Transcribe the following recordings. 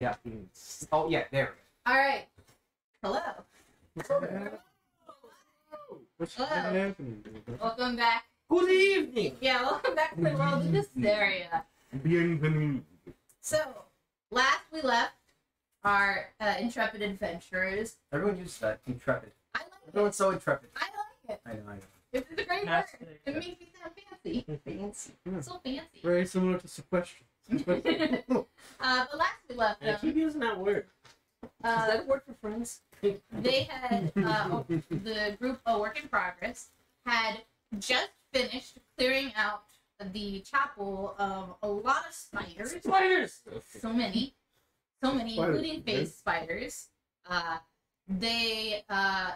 Yeah. Oh yeah, there. All right. Hello. What's Hello. happening? Welcome back. Good evening. Yeah, welcome back to the world of Vesteria. Bienvenue. So, last we left our intrepid adventurers. Everyone uses that. Intrepid. I like Everyone's so intrepid. I like it. I know. It's a great word. Fancy. It makes me sound fancy. Fancy. So fancy. Very similar to sequestration. But last we left I keep using that word. Is that a word for friends? they had the group A Work in Progress had just finished clearing out the chapel of a lot of spiders. Spiders. So many, Spiders, including face spiders. They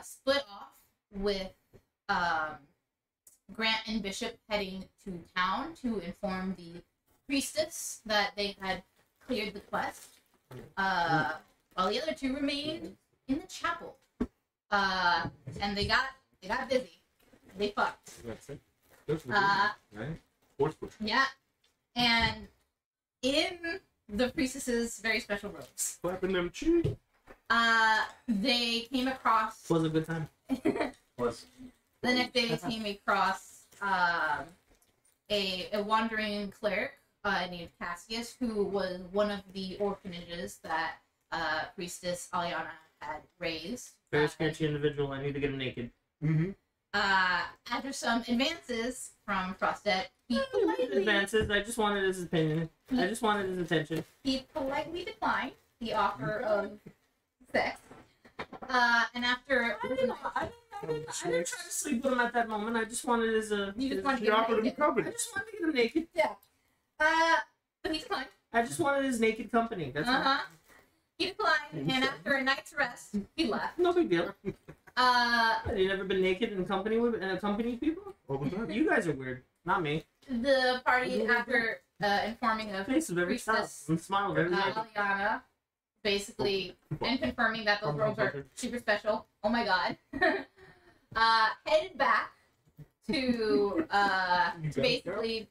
split off with Grant and Bishop heading to town to inform the priestess that they had cleared the quest. While the other two remained in the chapel. And they got busy. They fucked. That's it. That's Uh, right? Sportsbook. Yeah. And in the priestess's very special robes, Clapping them cheeks. they came across Was a good time. Was. the next day they came across a wandering cleric named Cassius, who was one of the orphanages that Priestess Aliana had raised. Very sketchy individual. I need to get him naked. Mm-hmm. After some advances from Frostet, he politely Advances. I just wanted his opinion. I just wanted his attention. declined the offer of sex. And after I didn't try to sleep with him at that moment. I just wanted his you just his- wanted to She get offered him naked. I company. just wanted to get him naked. But he declined. I just wanted his naked company. That's all. He declined, and after a night's rest, he left. No big deal. Have you never been naked in company with accompanying people? All the time. You guys are weird. Not me. The party, after informing of Face of every style Priestess and smile of every day. Aliana, basically, and confirming that those robes are super special. Oh my god. Headed back to basically,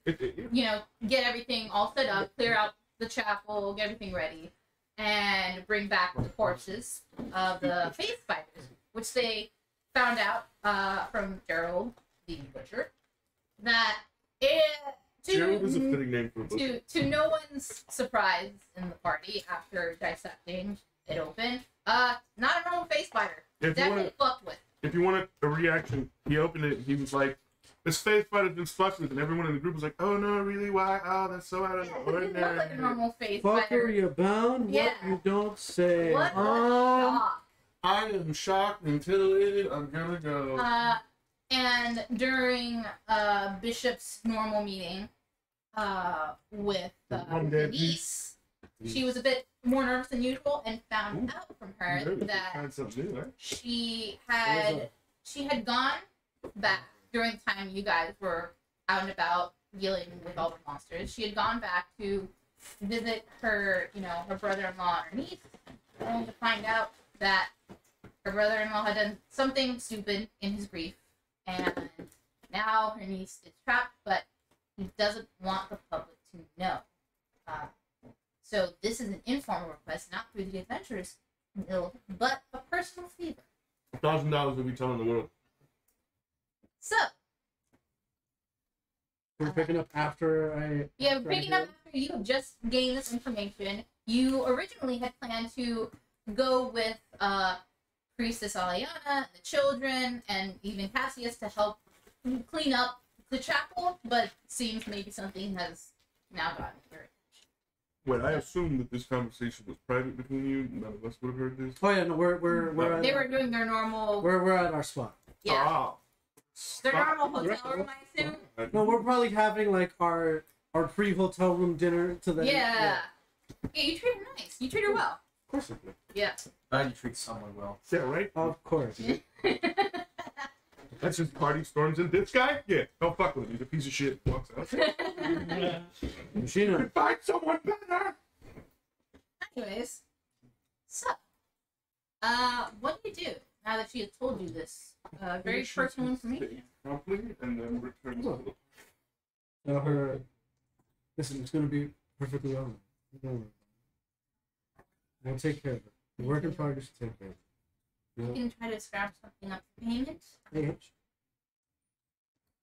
get everything all set up, clear out the chapel, get everything ready, and bring back the corpses of the face spiders, which they found out from Gerald, the butcher, that Gerald is a fitting name for a book. to no one's surprise in the party after dissecting it open, not a normal face spider. If you Definitely want, fucked with. if you want a reaction, he opened it and he was like, "This face spider's been fucked with," and everyone in the group was like, "Oh no, really? Why? Oh, that's so out of Yeah, the it didn't look ordinary." like a normal face Fucker, spider. you bound? Yeah. What you don't say. What a shock. I am shocked and titillated. I'm gonna go. And during Bishop's normal meeting with Denise, she was a bit more nervous than usual and found out from her that Find something new, right? she had gone back during the time you guys were out and about dealing with all the monsters. She had gone back to visit her, her brother-in-law and her niece, only to find out that her brother-in-law had done something stupid in his grief, and now her niece is trapped, but he doesn't want the public to know. So this is an informal request, not through the Adventurers Guild, but a personal favor. $1,000 will be telling the world. So, We're picking up after I. yeah, after I picking do up it. after you just gained this information, you originally had planned to go with Priestess Aliana, the children, and even Cassius to help clean up the chapel, but it seems maybe something has now gotten here. Wait, I assumed that this conversation was private between you. None of us would have heard this. Oh yeah, no, we're at, They were doing their normal, we're at our spot. yeah, Ah. their normal hotel room, I assume. No, we're probably having like our pre-hotel room dinner to the. Yeah, you treat her nice. You treat her well. Of course it did. Yeah. Glad you treat someone well. Yeah, right? Of course. That's just party storms in. This guy? Yeah, don't fuck with him. He's a piece of shit. Walks out. She knows. Could find someone better. Anyways, so, what do you do now that she has told you this very personal information? Promptly, and then returns to the... Tell her. Listen, it's gonna be perfectly well. We'll take care of it. The work in progress will take care of it. You can try to scrap something up for payment. Yeah.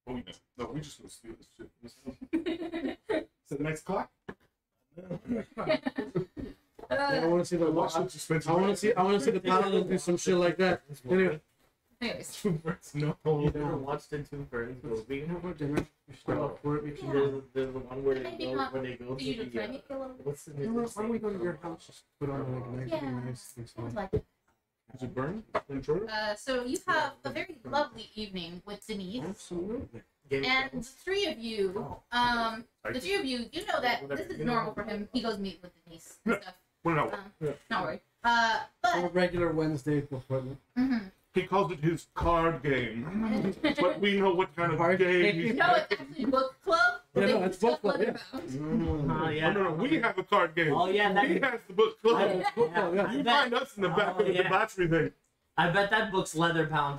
Oh, yeah. No, we just gonna steal this shit. Is it next clock? I want to see the Watch what's expensive. I want to see the paladin do some shit like that. Anyway, Anyways. Two birds, no. You never watched the Two Birds movie? how about dinner? You start off for it. We can. There's the one where they go The usual to time. the, what's the Why don't we go to your house? Just put on like a nice thing. I would like it. Is it burn? Enjoy it? So you have a very lovely evening with Denise. Absolutely. And the three of you, you know that this is normal for him. He goes meet with Denise and stuff. Well, no. Not worry. A But regular Wednesday appointment. He calls it his card game. But we know what kind of Card game game? he's no, it's actually book club. Yeah, They no, it's stuff book club, leather yeah. bound. Oh, yeah. No, we have a card game. Oh, yeah, that- He has the book club. Yeah, You I find bet, us in the back Oh, of the yeah. debauchery thing. I bet that book's leather bound.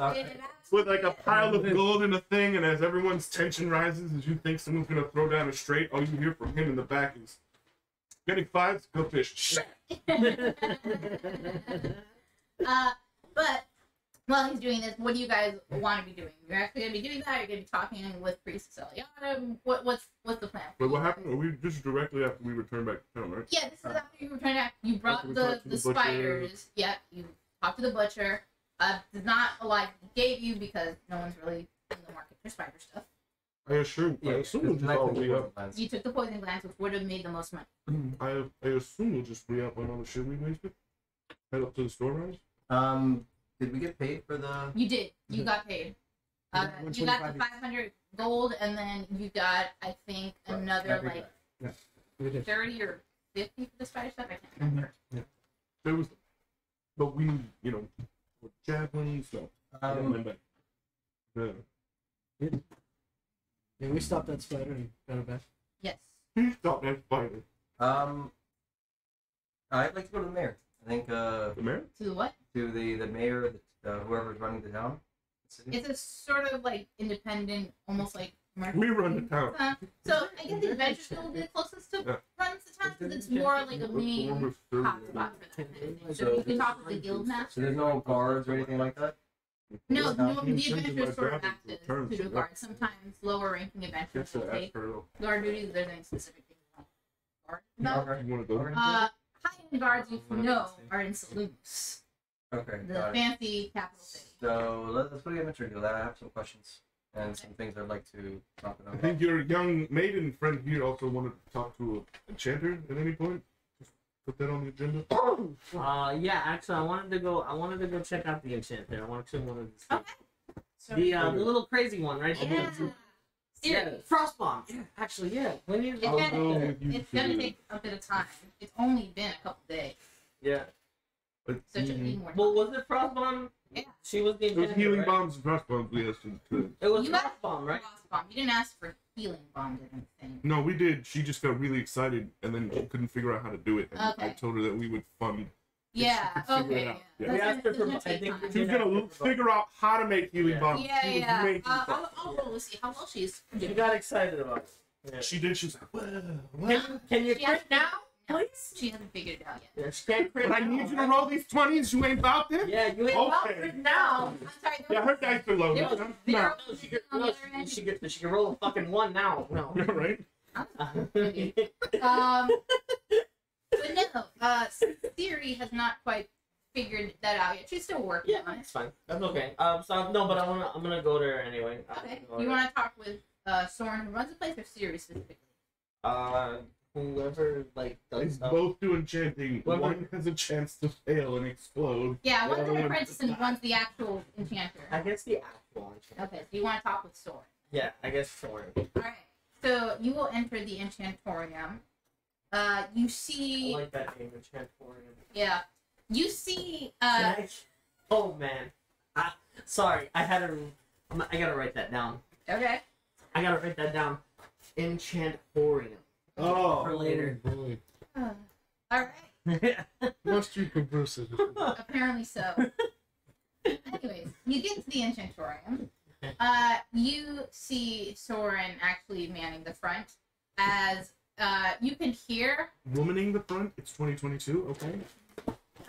With like a pile of gold in a thing, and as everyone's tension rises, as you think someone's gonna throw down a straight, all you hear from him in the back is, "Getting fives, go fish." Shit. But while he's doing this, what do you guys want to be doing? You're actually gonna be doing that. You're gonna be talking with Priestess Eliana. What's the plan? Wait, what happened? Are we just directly after we returned back to town, right? Yeah, this is after you returned back. You brought After we the talked to the butcher. spiders. Yeah, you talked to the butcher. There's not a lot he gave you because no one's really in the market for spider stuff. I assume we'll just all re-up. You took the poison glands, which would have made the most money. I assume we'll just re-up on all the shit we wasted. Head up to the store, right? Did we get paid for the? You did. You got paid. You got the 500 gold, and then you got, I think, another like We did. 30 or 50 for the spider stuff. I can't remember. There was, but we, javelins, so. Yeah, we stopped that spider and got it back. Yes. He stopped that spider. I'd like to go to the mayor. I think The mayor? To the what? to the mayor, whoever's running the town. The city. It's a sort of like independent, almost like We run the town. So I guess the adventure school will be the closest to runs the town because it's more like a main hotspot for that. So you can talk with the guild So master. there's no guards or anything like that. No, No. the adventurers sort of act as pseudo guards. Sometimes lower ranking adventurers will take guard duties. If there's any specific things you want guard about. You want to go? High-end guards you know are in saloons, Okay. the got it. fancy capital city. So let's put the inventory deal. I have some questions and some things I'd like to talk I about. think your young maiden friend here also wanted to talk to a enchanter at any point. Just put that on the agenda. Yeah, actually, I wanted to go check out the enchanter. I wanted to see Okay. So, the little crazy one, right? yeah. Yeah, Frostbomb. Yeah, actually, yeah. When you It's I'll gonna, go with you it's gonna to- take a bit of time. It's only been a couple days, yeah. But, so it should need more time. Well, was it Frostbomb? Yeah. She was the it was enchanter, healing right? bombs and frost bombs we asked him to. It was You got Frostbomb, right? Frost bomb. You didn't ask for healing bomb or anything. No, we did. She just got really excited and then she couldn't figure out how to do it. And I Okay. told her that we would fund. Yeah. could figure it Okay. out. Yeah. Yeah. We That's asked her gonna- for. it's I gonna think take we time. She was did gonna ask her for- figure out how to make healing Yeah. bombs. Yeah, She was yeah. making stuff. I'll roll to see how well she's She doing. got excited about it. Yeah. She did. She's like, well, Can you She has- crit now, No, please? she hasn't figured it out yet. Yeah, she can't crit but I now, need you to right? roll these 20s. You ain't about this. Yeah, you ain't about Okay. crit now. I'm sorry. Yeah, her dice are low. There was No, zero No, she could, on the no, other end. she could roll a fucking 1 now. No. no, right? But no, Siri has not quite figured that out yet. She's still working Yeah, on it. that's fine. That's okay. So no, but I'm gonna go there anyway. Okay. You want to talk with Soren who runs the place or Siri specifically? Whoever like They does stuff. both do enchanting. Whoever- One has a chance to fail and explode. Yeah, The one's other an one- apprentice and one's the actual enchanter. I guess the actual enchanter. Okay, so you want to talk with Soren. Yeah, I guess Soren. Alright, so you will enter the enchantorium. You I see, like that name, Enchantorium. yeah, you see, Can I- Oh man. Sorry, I gotta write that down. okay. I gotta write that down. Enchantorium. Oh, For later. boy. Alright, Must you converse it? apparently so. Anyways, you get to the enchantorium. You see Soren actually manning the front as you can hear. Womaning the front. It's 2022. Okay.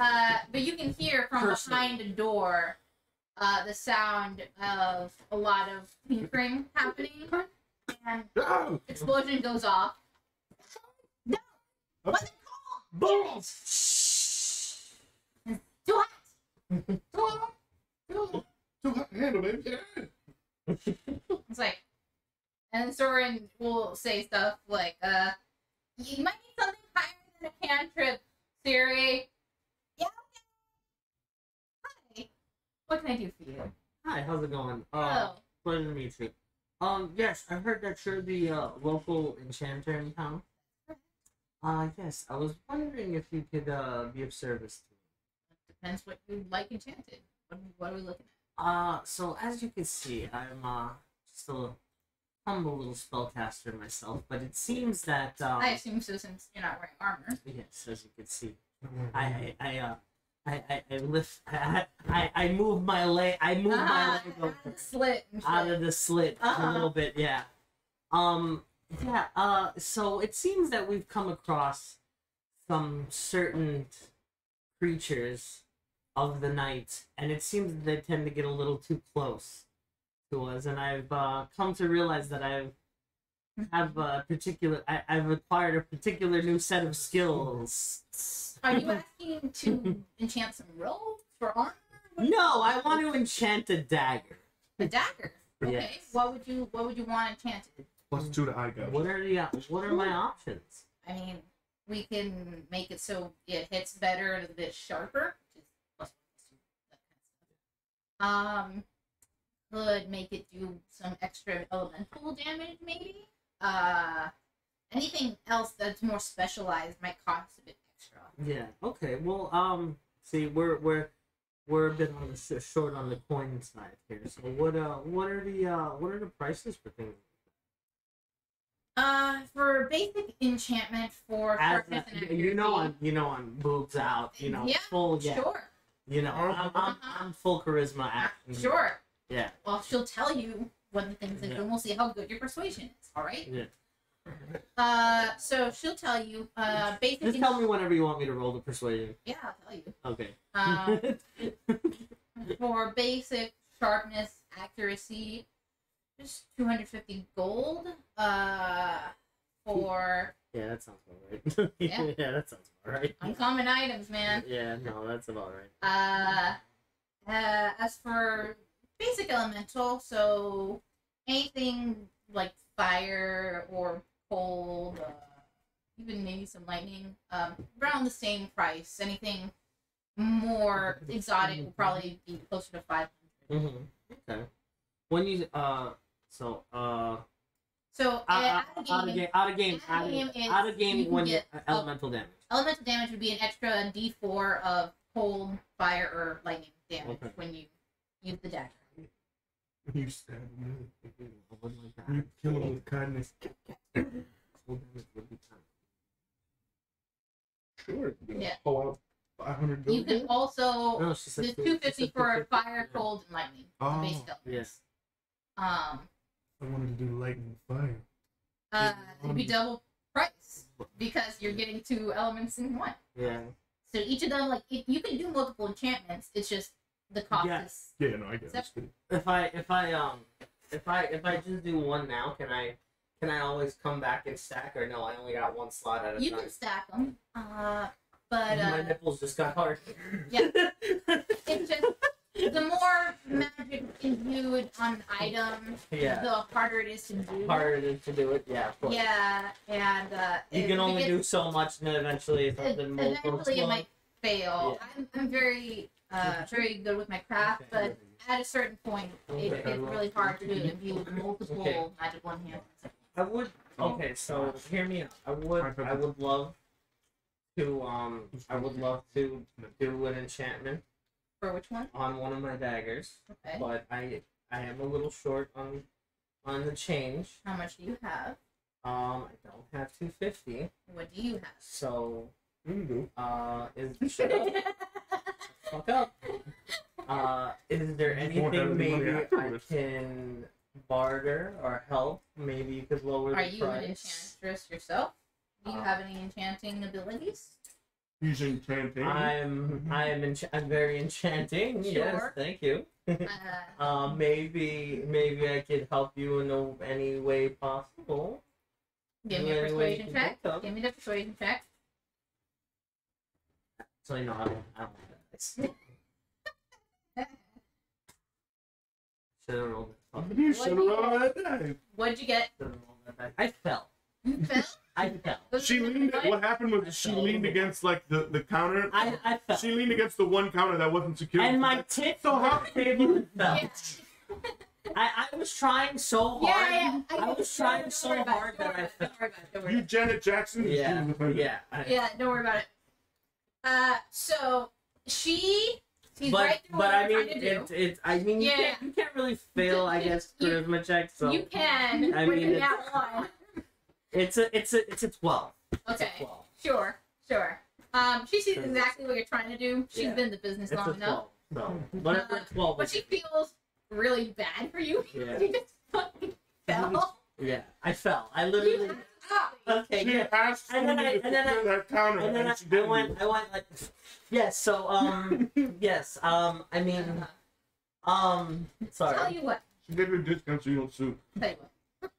But you can hear from behind a door the sound of a lot of tinkering happening, and explosion goes off. No, what's it called? Balls. Too hot. Too hot. Too hot to handle, baby. It's like, and Soren will say stuff like, you might need something higher than a cantrip, Siri. Yeah, okay. Hi. What can I do for you? Hi, how's it going? Hello. Pleasure to meet you. Yes, I heard that you're the local enchanter in town. Yes, I was wondering if you could be of service to me. Depends what you like enchanted. What are we looking at? So as you can see, I'm just a humble little spellcaster myself, but it seems that I assume so since you're not wearing armor. yes, as you can see, I lift, I move my leg, my leg over Slit and out shit. of the slit a little bit, yeah. So it seems that we've come across some certain creatures of the night, and it seems that they tend to get a little too close to us, and I've come to realize that I've acquired a particular new set of skills. Are you asking to enchant some robes for armor? No, I want to enchant a dagger. A dagger. Okay. Yes. What would you want enchanted? +2 to eye gouge. What are my options? I mean, we can make it so it hits better and a bit sharper. Which is plus that kind of stuff. Could make it do some extra elemental damage, maybe. Anything else that's more specialized might cost a bit extra. Yeah. Okay. Well, see, we're a bit on the short on the coin side here. So what are the prices for things? For basic enchantment for sharpness and accuracy. I'm boobs out. Yeah, full. Yeah. Sure. I'm full charisma action. Sure. Yeah. Well, she'll tell you what the things are, and we'll see how good your persuasion is. All right. Yeah. So she'll tell you. Basic. Just tell me whenever you want me to roll the persuasion. Yeah, I'll tell you. Okay. For basic sharpness, accuracy, just 250 gold. For Yeah, that sounds about right. Yeah. Yeah, that sounds about right. uncommon items, man. Yeah, no, that's about right. As for basic elemental, so anything like fire or cold, even maybe some lightning, around the same price. Anything more exotic will probably be closer to 500. Mm-hmm. Okay. When you so out of game when get elemental damage. elemental damage would be an extra D4 of cold, fire, or lightning damage when you use the dagger. You stab him. I wouldn't like that. You kill him with kindness. Cold damage would be kind Sure. Yeah. Pull out 500 gold. You can also No, she said there's two- 250 she said for 250. fire, cold, and lightning. The Oh, basic elements. Yes. I wanted to do lightning and fire. It'd be double price because you're getting 2 elements in one. Yeah. So each of them, like, you can do multiple enchantments. It's just the cost Yeah. is. Yeah, no, I get it. If I just do one now, can I always come back and stack, or no? I only got one slot at a You time. can stack them, but My nipples just got hard. Yeah. it's just the more magic imbued on an item, Yeah. the harder it is to do. Harder to do it. Yeah. Of course. Yeah, and You can only do so much, and then eventually something will eventually it might fail. Yeah. I'm very very good with my craft, but at a certain point, it gets really hard to imbue with multiple magical enhancements. I would. Okay, so hear me out. I would love to do an enchantment For which one? on one of my daggers, Okay. but I am a little short on the change. How much do you have? I don't have 250, What do you have? so You is shut up, fuck up. Is there You won't have anything any money maybe I afterwards. can barter or help? Maybe you could lower Are the you an price. enchantress yourself? Do you have any enchanting abilities? He's enchanting. I'm very enchanting. Yes, Sure. thank you. Maybe I could help you in any way possible. Give me a Any way you persuasion can check. think of. Give me the persuasion check. So I know I don't like this. Should have rolled it. You should have rolled that dice. What'd you get? I fell. You fell? I fell. She leaned. What happened was she leaned against like the counter. I fell. She leaned against the one counter that wasn't secure. And my tits So were how- on the table and fell. Yeah. I was trying so hard. Yeah. I was trying so hard that I fell. Don't worry about it. Don't worry You about Janet Jackson. Yeah, She was offended. yeah. it. Don't worry about it. So she's But right through but what I I'm mean trying to do. it's I mean Yeah. you can't really fail I guess You- charisma check so You can. I with mean, the it's- nat one. it's a 12. It's a Okay. 12. Sure. She sees exactly what you're trying to do. She's Yeah. been in the business It's long a enough. 12. So whatever a 12 But is. she feels really bad for you. Yeah. You just fucking fell. Yeah, I fell. I You literally had to stop. okay. She Yeah. asked And then me I- to and then I- secure that counter, And then and she I didn't. went like yes. So yes. I mean sorry. Tell you what. She gave you a discount so you don't sue. Tell you what.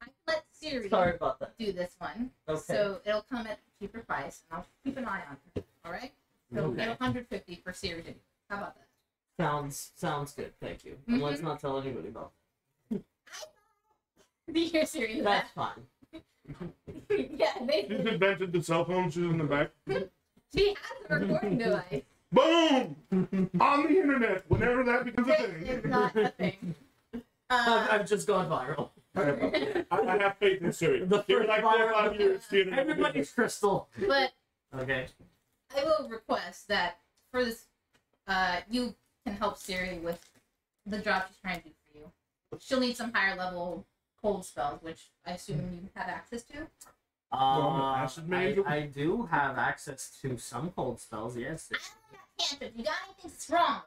I can let Siri Sorry about that. do this one. Okay. So it'll come at a cheaper price, and I'll keep an eye on her. All right. So we'll get Okay. 150 for Siri to do. How about that? Sounds good. Thank you. And let's Mhm. not tell anybody about Do you hear Siri? that. That's fine. Yeah, She's invented the cell phone. She's in the back. she has a recording device. Boom! On the internet. Whenever that becomes a It's thing. not a thing. I've just gone viral. I have faith in Siri. The Give first me like 4 or viral- 5 years. the internet will be Everybody's crystal. But Okay. I will request that for this, you can help Siri with the job she's trying to do for you. She'll need some higher level cold spells, which I assume you have access to. acid mage? I do have access to some cold spells. Yes. I don't got cantrips. You got anything strong?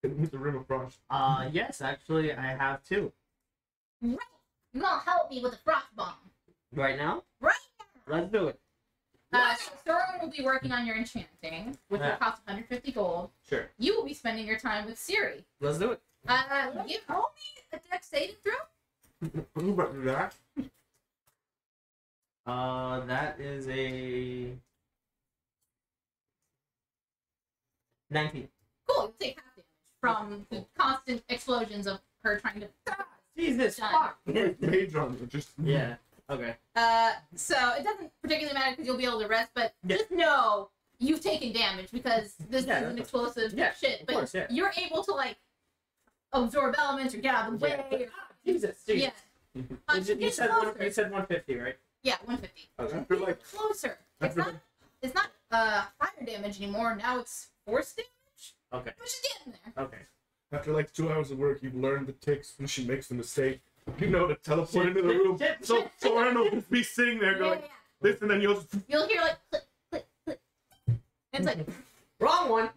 With the Rim of Frost. Yes. Actually, I have two. Right. You gonna help me with the frost bomb? Right now. Right Let's do it. So Thorin will be working on your enchanting, which will Yeah. cost 150 gold. Sure. You will be spending your time with Siri. Let's do it. You roll me a dex saving throw? Who about to do that? That is a 19. Cool. You take half damage from the constant explosions of her trying to. Jesus. Done. Fuck. Mage on it. Just Yeah. Okay. So it doesn't particularly matter because you'll be able to rest, but Yeah. just know you've taken damage because this Yeah, is an explosive shit. of But course, yeah. you're able to like absorb elements or get out of the Yeah. way. Jesus. Yeah. You said 150, right? Yeah, 150. Okay. after like Closer. after It's not fire damage anymore. Now it's force damage, Okay. which is getting there. Okay. after like 2 hours of work, you've learned the ticks when she makes a mistake. You know to teleport into the room. So Thorin will just be sitting there going, Yeah. this, and then you'll just, You'll hear like click, click, click. And it's like Wrong one.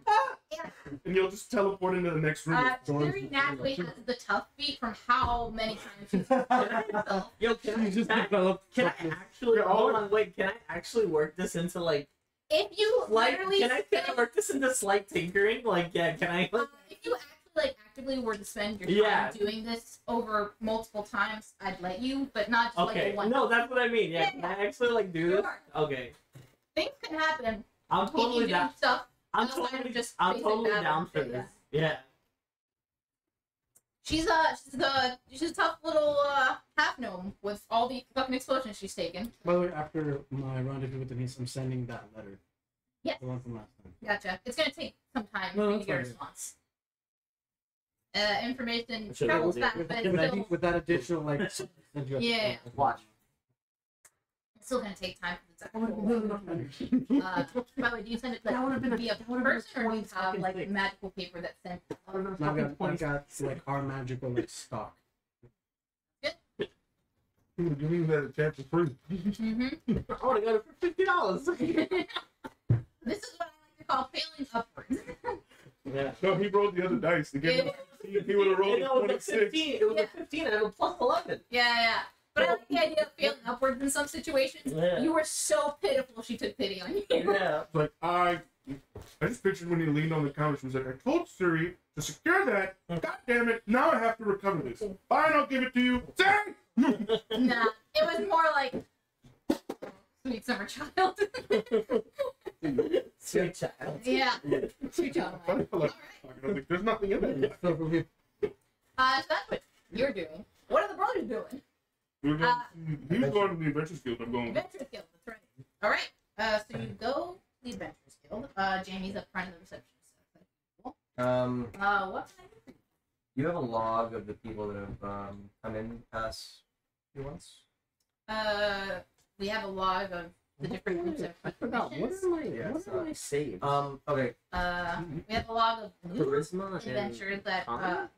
and you'll just teleport into the next room. Siri naturally has the tough beat from how many times she's herself. Yo, can I, You just can I, developed. can I actually Yeah, hold on? Wait, can I actually work this into like If you slight? literally Can I spend, work this into slight tinkering? Like, yeah, can I? if you actually actively were to spend your time Yeah. doing this over multiple times, I'd let you, but not just Okay. like the one. No, that's what I mean. Yeah, can I actually like do this? Sure. Okay. Things can happen. I'm If you totally do down. stuff. I'm outside of totally just I'm basic totally battle down for shit, this. Yeah. She's a tough little half gnome with all the fucking explosions she's taken. By the way, after my rendezvous with Denise, I'm sending that letter. Yes. The one from last time. Gotcha. It's gonna take some time No, for you that's to get a fine. response. Information Should I travels do- fast, but it's But I still, think with that additional like, send you a- Yeah. Watch. it's still gonna take time for I would've the been enough energy. by the way, do you send it like That would've been a- via that would've been a person or do you 20 have fucking like thing. magical paper that's sent? I've got like our magical like stock. you mean that a chance for free. Mm-hmm. I would have got it for $50. This is what I like to call failing upwards. Yeah. No, he rolled the other dice to get Yeah. He would have rolled It a was a 26. 15. It was Yeah. a 15 and a plus 11. Yeah. But I like the idea of feeling upwards in some situations. Yeah. You were so pitiful she took pity on you. Yeah. It's like, I just pictured when he leaned on the counter, she was like, I told Siri to secure that. God damn it, now I have to recover this. Fine, I'll give it to you. Siri! Nah, it was more like sweet summer child. Sweet child. Yeah, sweet child. I feel like, I was like, there's nothing in there. So from here, So that's what you're doing. What are the brothers doing? He's going to the Adventures Guild. I'm going. Adventurers Guild, that's right. All right. So you go to the Adventurers Guild. Jamie's up front of the reception. What can I do for you? You have a log of the people that have come in past few months. We have a log of the different groups that I have forgot. What missions. are my Yeah, what it's are my saves? Okay. We have a log of new Charisma adventurers that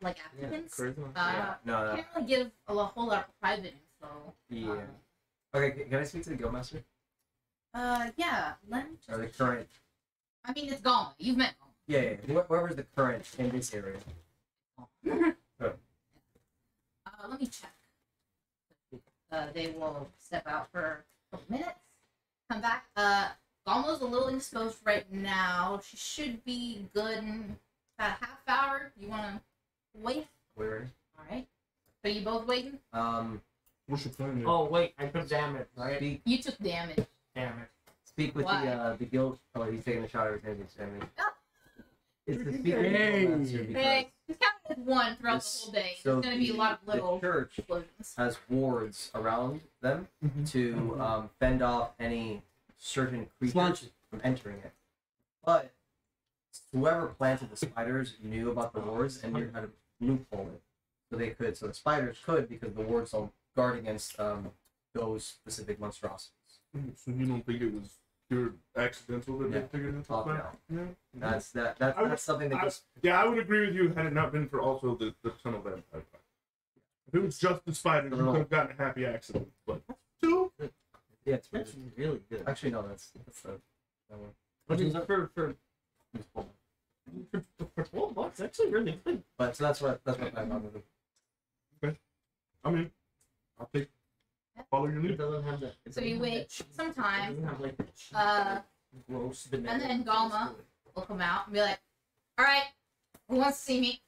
like Yeah, applicants. charisma. No. Can't really give a whole lot of private info. Yeah. Okay, can I speak to the guildmaster? Yeah. Let me Or the just. current? I mean, it's Galma. You've met Yeah. Whoever's the current in this area. Galma. Let me check. They will step out for a couple minutes. Come back. Galma's a little indisposed right now. She should be good in about a half hour. You want to wait? Where? All right. So you both waiting? What's your plan? Oh wait, I took damage, right? Speak. You took damage. Damn it. Speak with Why? the guild. Oh, he's taking a shot at his hand. Oh. It's the speaker Hey. guildmaster because Hey, he's counting as one throughout This- the whole day. so There's going to be a lot of the little church explosions. has wards around them Mhm. to fend off any certain creatures Slanch. from entering it. But whoever planted the spiders knew about the wards and knew how to loophole it. So the spiders could, because the wards don't guard against those specific monstrosities. So you don't think it was pure accidental that Yeah. they figured it Oh, out? no. Yeah. That's something that just Yeah, I would agree with you had it not been for also the tunnel vampire. If it was just the spiders, you could have gotten a happy accident. But two? yeah, it's That's really, really good. actually no, that's that one. But it's for Just pull it. for $12, actually really good. But so that's what I found with it. I mean, I'll take follow your It lead. doesn't have that. So you wait some It time. doesn't have like the cheese, gross and vanilla then taste Galma. to it. Will come out and be like, all right, who wants to see me?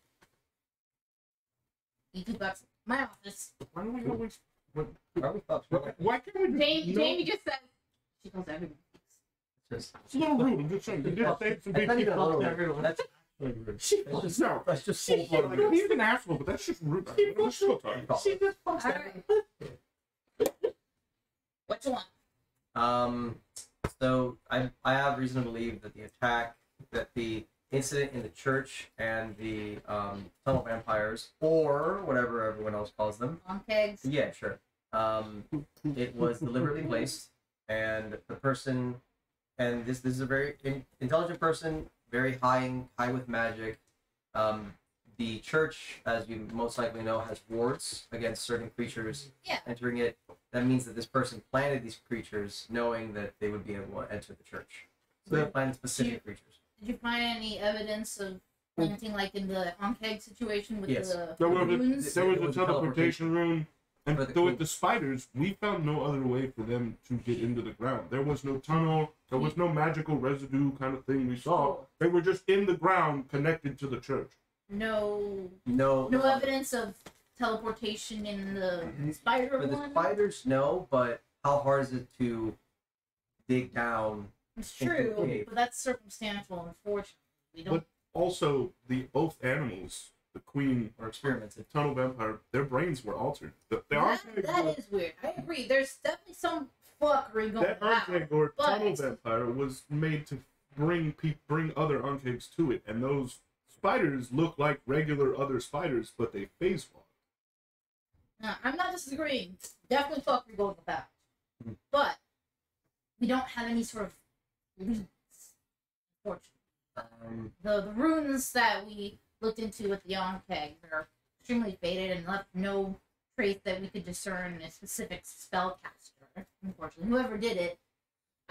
You two bucks. My office. Why don't we always? Are we fucked? Why can't we? Jamie just says, she calls everyone. Just It's a little rude. I'm just saying. You did say some that's not big even a little fucked bit. everyone. That's She No, that's just She- full blown. like, he's an asshole, but that's just rude. Let's still talk. She just fucks All everyone. right. What you want? So I have reason to believe that the incident in the church and the tunnel vampires, or whatever everyone else calls them. On kegs. Yeah, sure. It was deliberately placed, and the person, and this is a very intelligent person, very high with magic. The church, as you most likely know, has wards against certain creatures Yeah. entering it. That means that this person planted these creatures knowing that they would be able to enter the church. So they planted specific creatures. Did you find any evidence of planting like in the on keg situation with Yes. the There runes? was It was a a teleportation room, and For the though with queen. the spiders, we found no other way for them to get into the ground. There was no tunnel. There was no magical residue kind of thing we saw. Oh. They were just in the ground, connected to the church. No No evidence of teleportation in the spider For the one? spiders, no, but how hard is it to dig down? It's into true, the cave? but that's circumstantial, unfortunately. We don't. But also, both animals, the queen Or experiments? the tunnel vampire, their brains were altered. The that archeg is weird. I agree. There's definitely some fuckery going that on. archeg or but- tunnel vampire was made to bring other archegs to it, and those spiders look like regular other spiders, but they phase walk. I'm not disagreeing. Definitely fuckery going about. Mhm. But we don't have any sort of leads, unfortunately. The runes that we looked into with the on-kegs are extremely faded and left no trace that we could discern a specific spellcaster. Unfortunately, whoever did it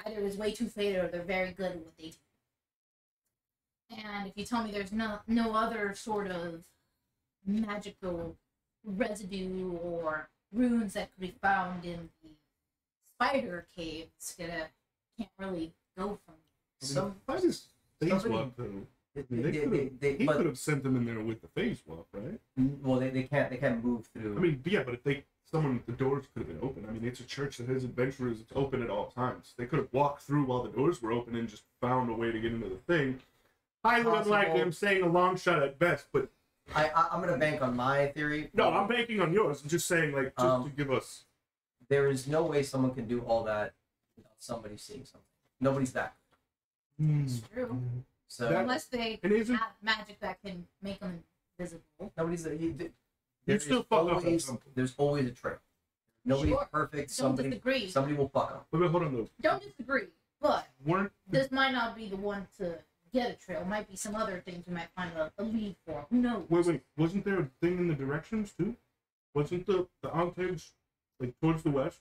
either is way too faded or they're very good at what they do. And if you tell me there's no other sort of magical residue or runes that could be found in the spider caves. Can't really go from. Some I just phase somebody- walk though. they, He but could have sent them in there with the phase walk, right? well, they can't move through. I mean, yeah, but if the doors could have been open. I mean, it's a church that has adventurers. It's open at all times. They could have walked through while the doors were open and just found a way to get into the thing. Highly Possible. unlikely. I'm saying a long shot at best, but I'm gonna bank on my theory. no, I'm banking on yours. I'm just saying, like, just to give us. There is no way someone can do all that without somebody seeing something. Nobody's that good. It's true. So That- Unless they And isn't have magic that can make them invisible. nobody's. you There's still fuck up at always some point. there's always a trail. Nobody's Sure. perfect. Don't disagree. Somebody will fuck up. Wait, hold on though. Don't disagree. But Weren't this might not be the one to get a trail. Might be some other things we might find a lead for. Who knows? wait? Wasn't there a thing in the directions too? Wasn't the enclaves like towards the west?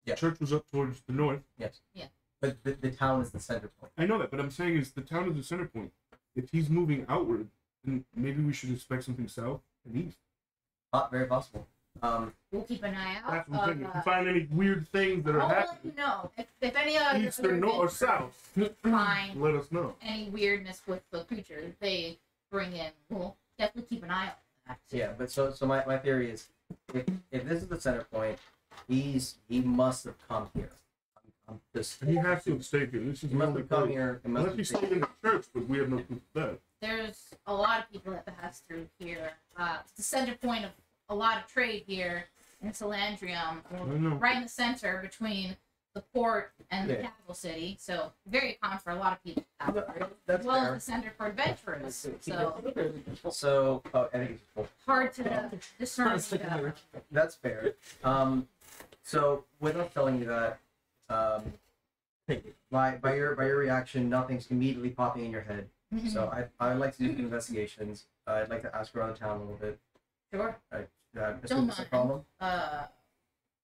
Yeah. Church was up towards the north. Yes. Yeah. But the town is the center point. I know that, but I'm saying is the town is the center point. If he's moving outward, then maybe we should expect something south and east. Very possible. We'll keep an eye out. That's what I'm saying. If you find any weird things that are I'll let happening, you know. If any other east or north or south, find let us know. any weirdness with the creatures they bring in, we'll definitely keep an eye on that. Yeah, but so my theory is, if this is the center point, he must have come here. I'm just. And he has to have stayed here. This is He must the have come place. here. He must Unless he have stayed in the church, but we have no proof of that. There's a lot of people that pass through here. It's the center point of a lot of trade here in Salandrium. I know. Right in the center between the port and the Yeah. capital city. So very common for a lot of people to pass through. That's As well fair. as the center for adventurers. So So, I think it's cool. hard to discern. That's fair. So without telling you that, by your reaction, nothing's immediately popping in your head. Mhm. So I'd like to do some investigations. I'd like to ask around the town a little bit. Sure. Is Don't this a mind. problem?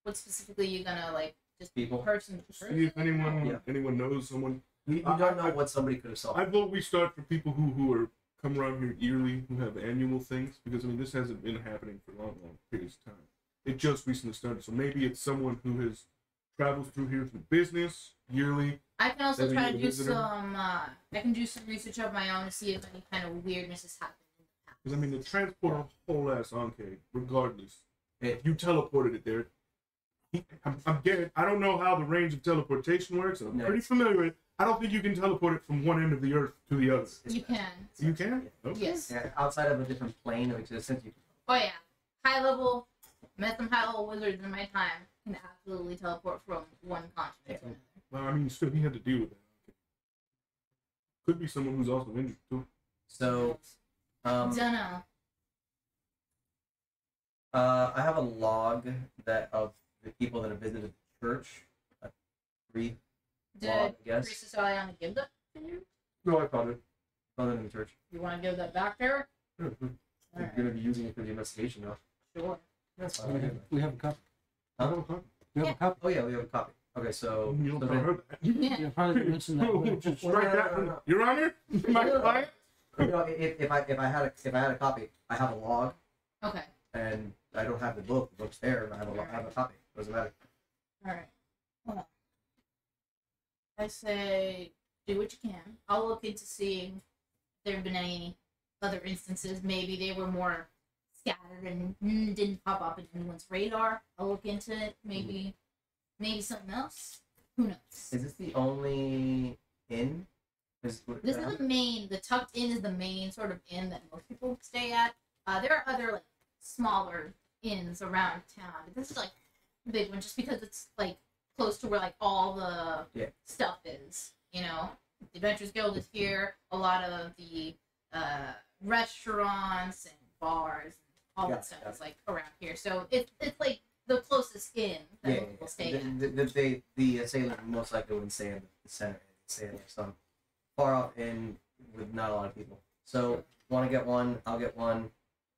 What specifically you gonna like? Just People. person to See person? if anyone Yeah. knows someone. We don't know what somebody could have solved. I vote we start for people who are come around here yearly, who have annual things, because I mean this hasn't been happening for long periods of time. It just recently started, so maybe it's someone who has travels through here for business yearly. I can also Maybe try you to do visitor? some. I can do some research of my own to see if any kind of weirdness has happened in the past. Because I mean, to transport a whole ass Ankh, regardless, Yeah. you teleported it there. I'm getting. I don't know how the range of teleportation works. And I'm No. pretty familiar with it. I don't think you can teleport it from one end of the earth to the other. You can. You can? Okay. Yes. Yeah, outside of a different plane of existence, you Oh yeah. High level. Met some high level wizards in my time. Can absolutely teleport from one continent to another. Well, I mean, still, he had to deal with that. Could be someone who's also injured too. So, Don't know. I have a log of the people that have visited the church. A brief log, Did I guess. Priestess Aliana give that to you? No, I found it. Found it in the church. You want to give that back to her? I'm Alright. gonna be using it for the investigation now. Sure. That's fine. We have a copy. Huh? We have a copy. Oh yeah, we have a copy. Okay, so. You don't so tell then- her that. Yeah. Yeah, probably didn't mention that. but- Strike that from Your Honor? My client? No, if I had a copy, I have a log, Okay. and I don't have the book. The book's there, and I have a copy. Doesn't matter. Alright. Well, I say do what you can. I'll look into seeing if there have been any other instances. Maybe they were more scattered and didn't pop up in anyone's radar. I'll look into it. Maybe something else. Who knows? Is this the only inn? This is the main. The tucked in is the main sort of inn that most people stay at. There are other like smaller inns around town, but this is like the big one, just because it's like close to where like all the stuff is. You know, the Adventurers Guild is here. A lot of the restaurants and bars and all that stuff is like around here. So it's like the closest inn that most people stay at. The assailant most likely wouldn't stay in the center. They'd stay in some far off inn with not a lot of people. So, want to get one? I'll get one,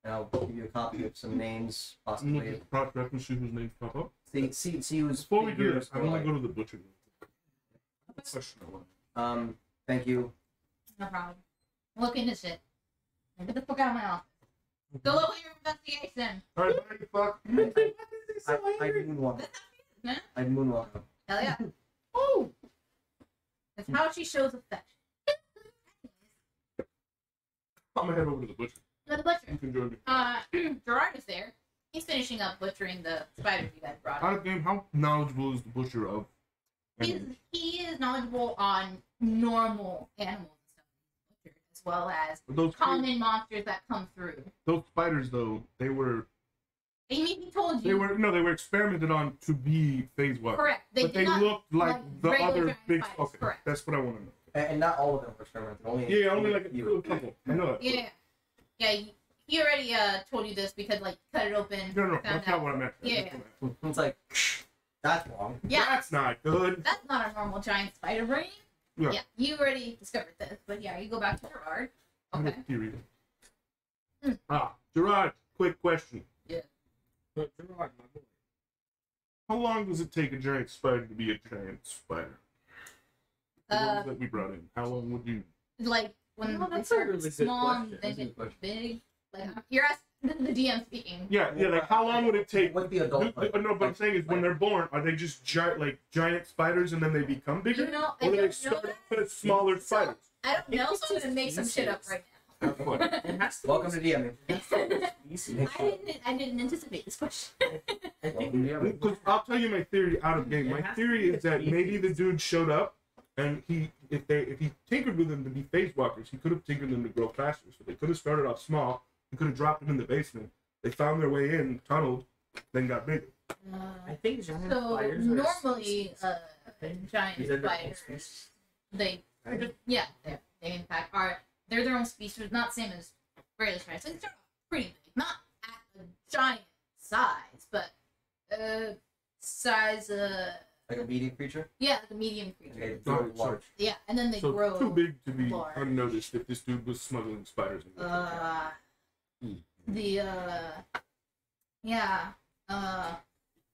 and I'll give you a copy of some names, possibly. Cross reference whose names pop up. See who's. Before we do figures this, I or, want like- to go to the butcher. Question I want. Thank you. No problem. Look into shit. Get the fuck out of my office. Go look at your investigation. All right, bye, fuck. I moonwalk. Huh? I moonwalk. Hell yeah. Oh! That's how she shows affection. I'm gonna head over to the butcher. Go to the butcher. You can join me. Gerard is there. He's finishing up butchering the spiders you guys brought Out in. of game, how knowledgeable is the butcher of? He is knowledgeable on normal animals and stuff, as well as Those common monsters that come through. those spiders, though, they were He told you. they were experimented on to be phase one. Correct. But they did not looked like the regular other giant big. spiders. Okay, Correct. that's what I want to know. And not all of them were experimented. Only Only like few. a couple. I know that. Yeah. Yeah, he already told you this because, like, cut it open. No, found that's not out. what I meant. Yeah. It's like that's wrong. Yeah, That's not good. that's not a normal giant spider brain. Yeah. Yeah, you already discovered this. But yeah, you go back to Gerard. I have Okay. a theory. Hmm. Gerard, quick question. But Gerard, my boy. How long does it take a giant spider to be a giant spider? The ones that we brought in. How long would you? Like, when No, they that's a start really good small question. and then That's a good get question. big. Like, you're asking the DM speaking. Yeah, like how long would it take? With the adult, like, No, but I'm saying is when they're born, are they just giant spiders and then they become bigger? You know, I Or do don't they know start that. off as smaller So- spiders? I don't know, so I'm gonna make some shit up right It has to Welcome to DMing. now. I didn't anticipate this question. I think Welcome to DMing. Because I'll tell you my theory out of game. My theory is that maybe the dude showed up and if he tinkered with them to be phase walkers, he could have tinkered them to grow faster. So they could have started off small. He could have dropped them in the basement. They found their way in, tunneled, then got bigger. I think giant So spiders are normally, giant These are their own spiders, species. they they in fact they're their own species, not same as regular spiders. Like, they're pretty big, not at a giant size, but size Like a medium creature. yeah, like a medium creature. Okay, Sorry, large. Yeah, and then they So grow. too big to be large. unnoticed if this dude was smuggling spiders.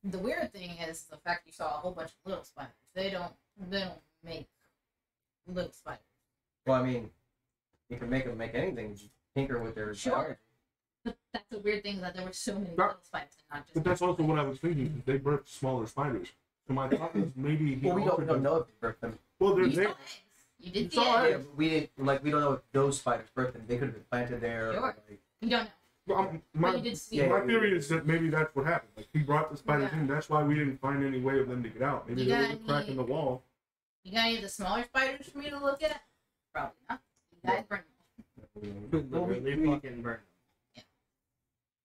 The weird thing is the fact you saw a whole bunch of little spiders. They don't make little spiders. Well, I mean, you can make them make anything. Tinker with their Sure. biology. But that's the weird thing, that there were so many That- little spiders and not just. But that's also what I was thinking. They birthed smaller spiders. So my thought was maybe he Well, we altered don't them. know if they birthed them. Well, they're You saw there. eggs. You did You see saw eggs. Yeah, but we didn't we don't know if those spiders birthed them. They could have been planted there. Sure. Like, You don't know. Well, But you my did see Yeah, my eggs. theory is that maybe that's what happened. Like he brought the spiders Yeah. in. That's why we didn't find any way of them to get out. Maybe You there was got a crack in the any- wall. You got any of the smaller spiders for me to look at? Probably not. You guys burn Literally fucking burn.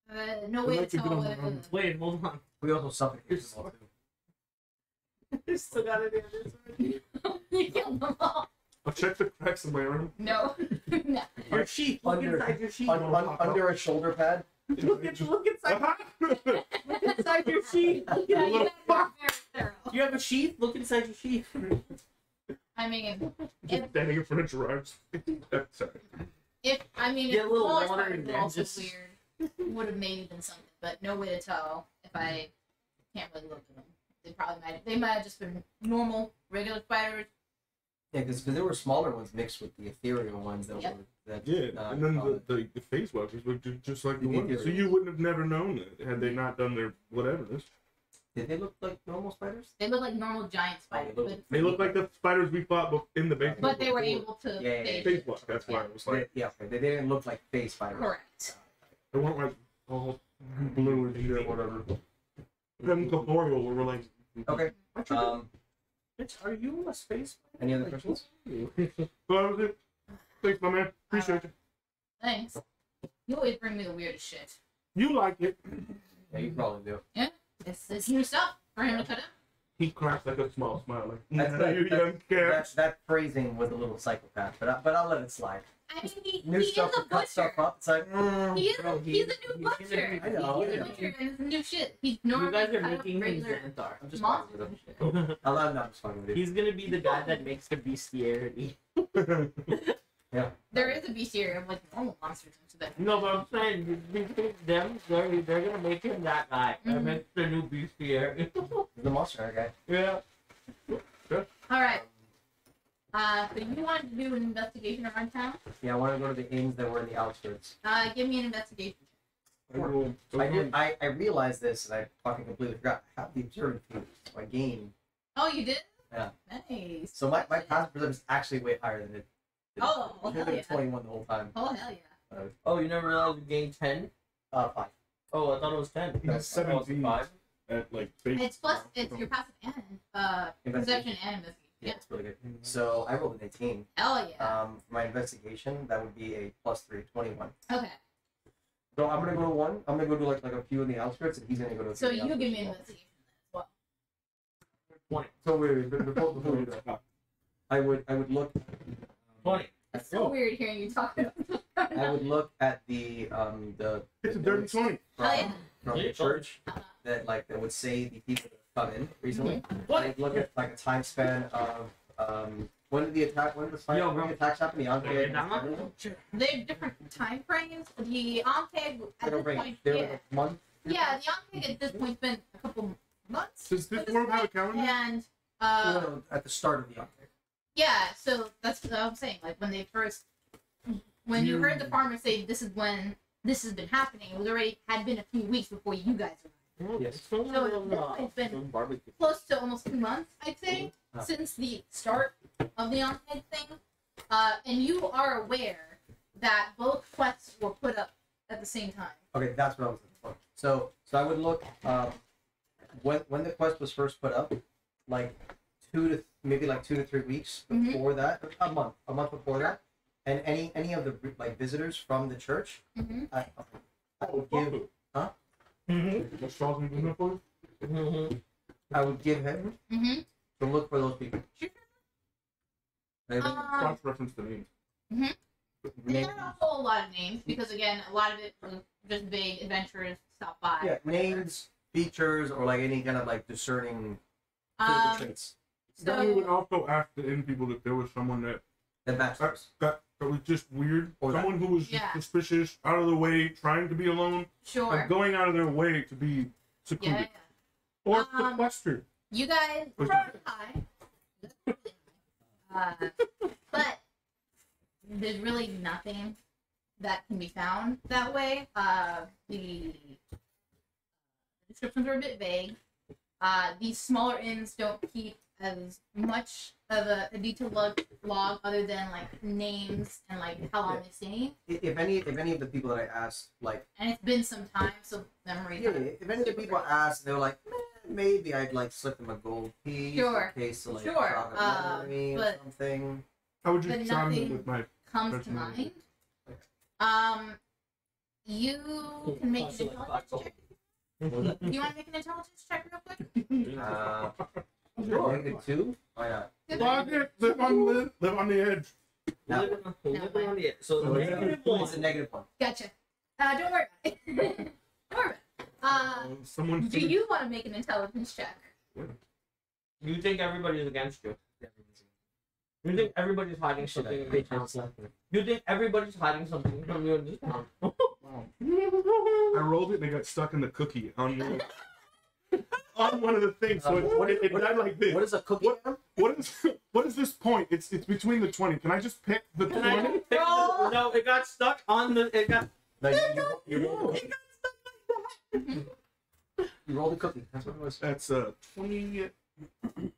them. No way to Let's get tell on the whether run. Wait, hold on. we also suffocated them all too. You still got it in this one. you killed them all. I'll check the cracks in my arm. No. No. Your sheath. Look Under- inside your sheath. Under a shoulder pad. Look inside. Look inside your sheath. Yeah, little you guys are very thorough. Do you have a sheath? Look inside your sheath. I mean, Just standing in front of Gerard's. Sorry. if Get a the little smaller water spiders in were there, also just- weird, would have maybe been something, but no way to tell if I can't really look at them. They might have just been normal, regular spiders. Yeah, because there were smaller ones mixed with the ethereal ones that Yep. were that. Yeah, and then the face walkers were just like the The ones. So you wouldn't have never known that had they not done their whatever this. Did they look like normal spiders? They look like normal giant spiders, Oh, but, They look like the spiders we fought in the basement. but they were before. able to Yeah, phase Face it. walk. That's why I was like, Yeah, okay. They didn't look like face spiders. Correct. they weren't like all blue and shit, whatever. Them corporeal were like. Okay. Bitch, are you a space? Any other questions? So that was it. Thanks, my man. Appreciate you. Thanks. You always bring me the weirdest shit. You like it. Yeah, you probably do. It's new stuff for him to cut up. He cracks like a small smile. Like, That's "Nah, good. you young cat. That phrasing was a little psychopath, but I'll let it slide. I mean, he New is stuff a to cut stuff butcher. up. It's like, He is Bro, he's a new he's butcher. gonna be- I know, He's I a know. butcher and it's new shit. He's You normally guys are cut up making him regular Xanthar. I'm just monsters fucking and with shit. I'm not just fucking with you. He's gonna be the guy that makes the bestiarity. Yeah. There is a bestiary of like normal monsters into that. No, but I'm saying between them, they're gonna make him that guy. That Mhm. makes the new bestiary. The monster Hunter guy. Yeah. All right. So you wanted to do an investigation around town? Yeah, I want to go to the inns that were in the outskirts. Give me an investigation. I realized this, and I fucking completely forgot. I have the observant feat, so I gain. Oh, you did? Yeah. Nice. So my passive perception is actually way higher than it. Oh, I've hell been yeah. 21 the whole time. Oh, hell yeah. Oh, you never realized you gained 10? 5. Oh, I thought it was 10. He's 17 5. at like base. It's plus, it's your passive and perception and investigation. Yeah, it's really good. So I rolled an 18. Hell yeah. For my investigation, that would be a +3, 21. Okay. So I'm gonna go to 1. I'm gonna go to like a few in the outskirts, and he's gonna go to. So the you outskirts give me as an well. investigation then as well. 20. So wait, before you do that, I would look. 20. It's so weird hearing you talk about I would look at the It's a dirty 20. Oh, yeah. from the church that would say the people that have come in recently. What? I'd look at like a time span of when did the attacks happen? The Ankh. They have different time frames. The Ankh at this point, They were yeah. like a month. Yeah, the Ankh at this point's been a couple months. Does this at world have a point, calendar? And No, at the start of the Ankh. yeah, so that's what I'm saying. Like when they first, when you heard the farmer say this is when this has been happening, it was already had been a few weeks before you guys arrived. Yes. So it's been close to almost 2 months, I'd say, since the start of the on-head thing. And you are aware that both quests were put up at the same time. Okay, that's what I was looking for. So I would look when the quest was first put up, like 2 to 3 weeks Mhm. before that, a month before that, and any of the like visitors from the church, Mm-hmm. I would give What's Charles doing that for? I would give him Mm-hmm. to look for those people. Sure. And Cross reference the name. Not a whole lot of names, because again, a lot of it was just vague adventurers stop by. yeah, names, features, or like any kind of like discerning physical traits Then we would So, also ask the inn people if there was someone that that match those. that was just weird, Or that- someone who was just Yeah. suspicious, out of the way, trying to be alone, sure. like going out of their way to be secluded, Yeah. or sequestered. You guys Was are that- high. But there's really nothing that can be found that way. The descriptions are a bit vague. These smaller inns don't keep as much of a detailed log other than like names and like how long they stay. If any of the people that I asked, like, And it's been some time, so memory. yeah, if any of the people asked, they were like, maybe I'd like slip them a gold piece Sure. in case to like Sure, jog a memory or but- something. I would but just chime in nothing- with my. comes to mind. You can make an intelligence check. Do you want to make an intelligence check real quick? -2? Why not? Log it, live on the edge. So the negative It's a one. -1. Gotcha. Don't worry about it. Don't worry about it. Someone. Do you want to make an intelligence check? You think everybody's against you? You think everybody's hiding something in this town? You think everybody's hiding something from you in this town? I rolled it and it got stuck in the cookie on on one of the things, so it died like this. What is a cookie? What is this point? It's between the 20. Can I just pick the Can I 20? pick the, no, it got stuck on the. It got. No, you rolled the cookie. You rolled the cookie. That's what it was. That's 22. Really looking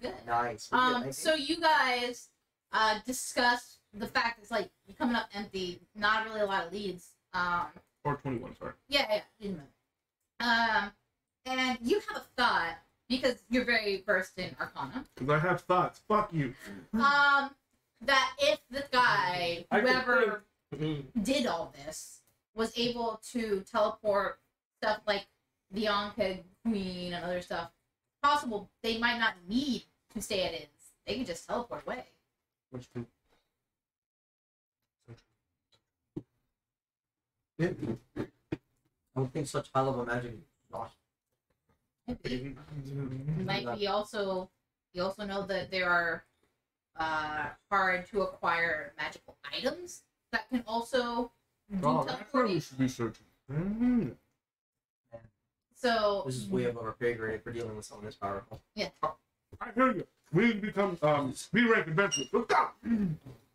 good. Nice. So you guys discuss the fact it's like you're coming up empty, not really a lot of leads. Or 21, sorry. Yeah, didn't matter. And you have a thought because you're very versed in Arcana. Because I have thoughts. Fuck you. That if the guy, I could whoever think- did all this, was able to teleport stuff like the Ankh Queen and other stuff, possible they might not need to stay at inns. They can just teleport away. Which two? I don't think such high level magic is lost. Might be also you also know that there are hard to acquire magical items that can also do Oh, that's where we teleporting. should be searching. Mm-hmm. So This is way above our pay grade for dealing with someone this powerful. I hear you. We need to become B-rank adventurers. Let's go!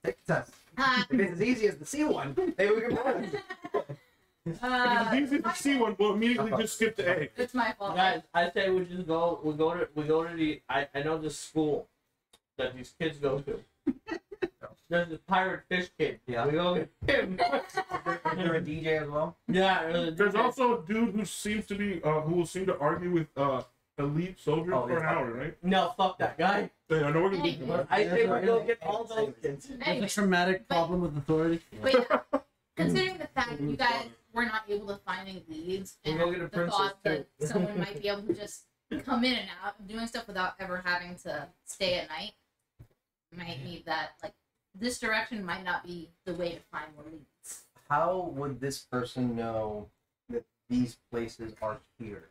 Take the test. If it's as easy as the C one, maybe we can pass. If it's easy to see one, we'll immediately just skip to A. It's my fault. Guys, I say we just go. We go to the. I know this school that these kids go to. There's this pirate fish kid. Yeah. We go get him. Is there a DJ as well? Yeah. There's also a dude who seems to be who will seem to argue with elite soldiers Oh, for an yeah. hour, right? No, fuck that guy. Yeah, I know we're gonna Hey. do I say we right. go get all those kids. There's Anyway, a traumatic problem with authority. but yeah, considering the fact that you guys were not able to find any leads, We and go get a the princess, thought that too. someone might be able to just come in and out, doing stuff without ever having to stay at night, might need that. Like, this direction might not be the way to find more leads. How would this person know that these places are here?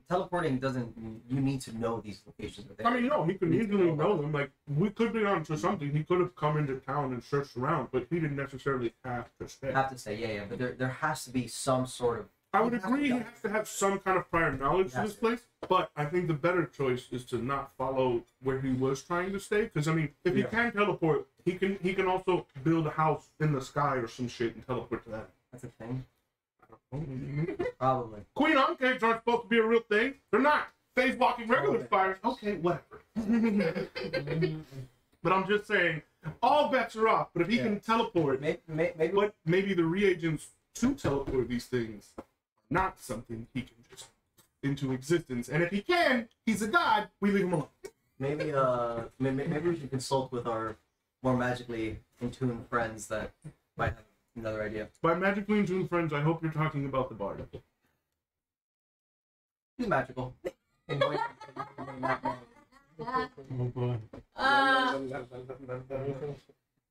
Teleporting doesn't. You need to know these locations. Are there. I mean, no, he could easily know them. Like, we could be onto something. He could have come into town and searched around, but he didn't necessarily have to stay. Have to say, yeah, but there has to be some sort of. I would agree he has to have some kind of prior knowledge to this place, but I think the better choice is to not follow where he was trying to stay. Because I mean, if he can teleport, he can also build a house in the sky or some shit and teleport to that. That's a thing. I don't know. Probably. Queen Ankates aren't supposed to be a real thing. They're not. Phase walking regular spiders. Okay, whatever. But I'm just saying, all bets are off. But if he can teleport, Maybe. but maybe the reagents to teleport these things are not something he can just into existence. And if he can, he's a god. We leave him alone. Maybe we should consult with our more magically in tune friends that might have another idea. By magically in tune friends, I hope you're talking about the bard. He's magical. Oh boy. I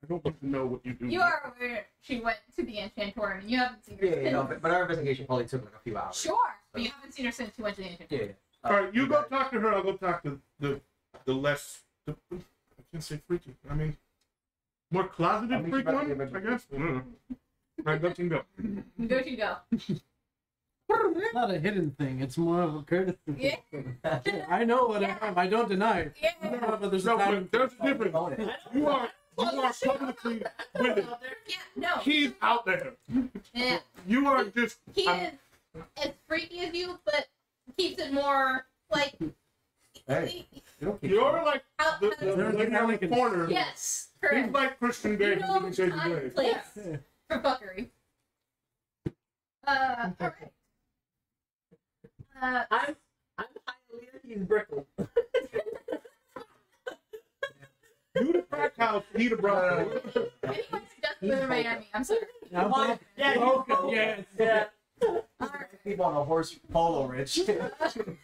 don't want to know what you do. You are aware she went to the Enchantorium and you haven't seen her Yeah, since. no, but our investigation probably took like a few hours. Sure, but you haven't seen her since she went to the Enchantorium. Yeah. All right, you go talk to her. I'll go talk to the less. I can't say freaky. I mean, more closeted I mean, freak she one, might be I guess. I don't know. All right, let him go. Go you go. It's not a hidden thing. It's more of a courtesy. Yeah. I know what I am. I don't deny it. Yeah. No, but there's a No, time. but there's a difference. You are publicly with it. Yeah, no. He's out there. Yeah. You are just. He is as freaky as you, but keeps it more like. Hey. You're like Out, the lady on the corner. yes, He's correct. like Christian Grey You from know Fifty Shades of time Grey. and place Yeah. for fuckery. Alright. I'm highly he's brittle. You the crack house, he the brother. Anyone who doesn't live in Miami, I'm sorry. Yeah. Yeah, Okay, yes. yeah. Alright. People on a horse polo, Rich.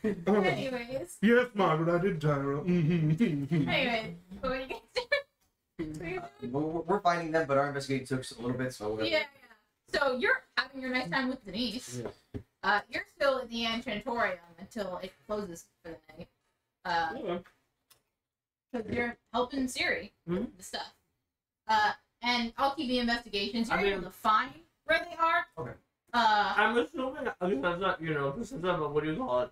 Anyways. Yes, Margaret, I did gyro. Anyways. What are you guys doing? We're finding them, but our investigation took a little bit, so Yeah. So you're having your nice time with Denise. You're still at the Enchantorium until it closes for the night. Because you're helping Siri with the stuff. And I'll keep the investigations. You're able to find where they are. Okay. I'm assuming, because not, this is what do you call it?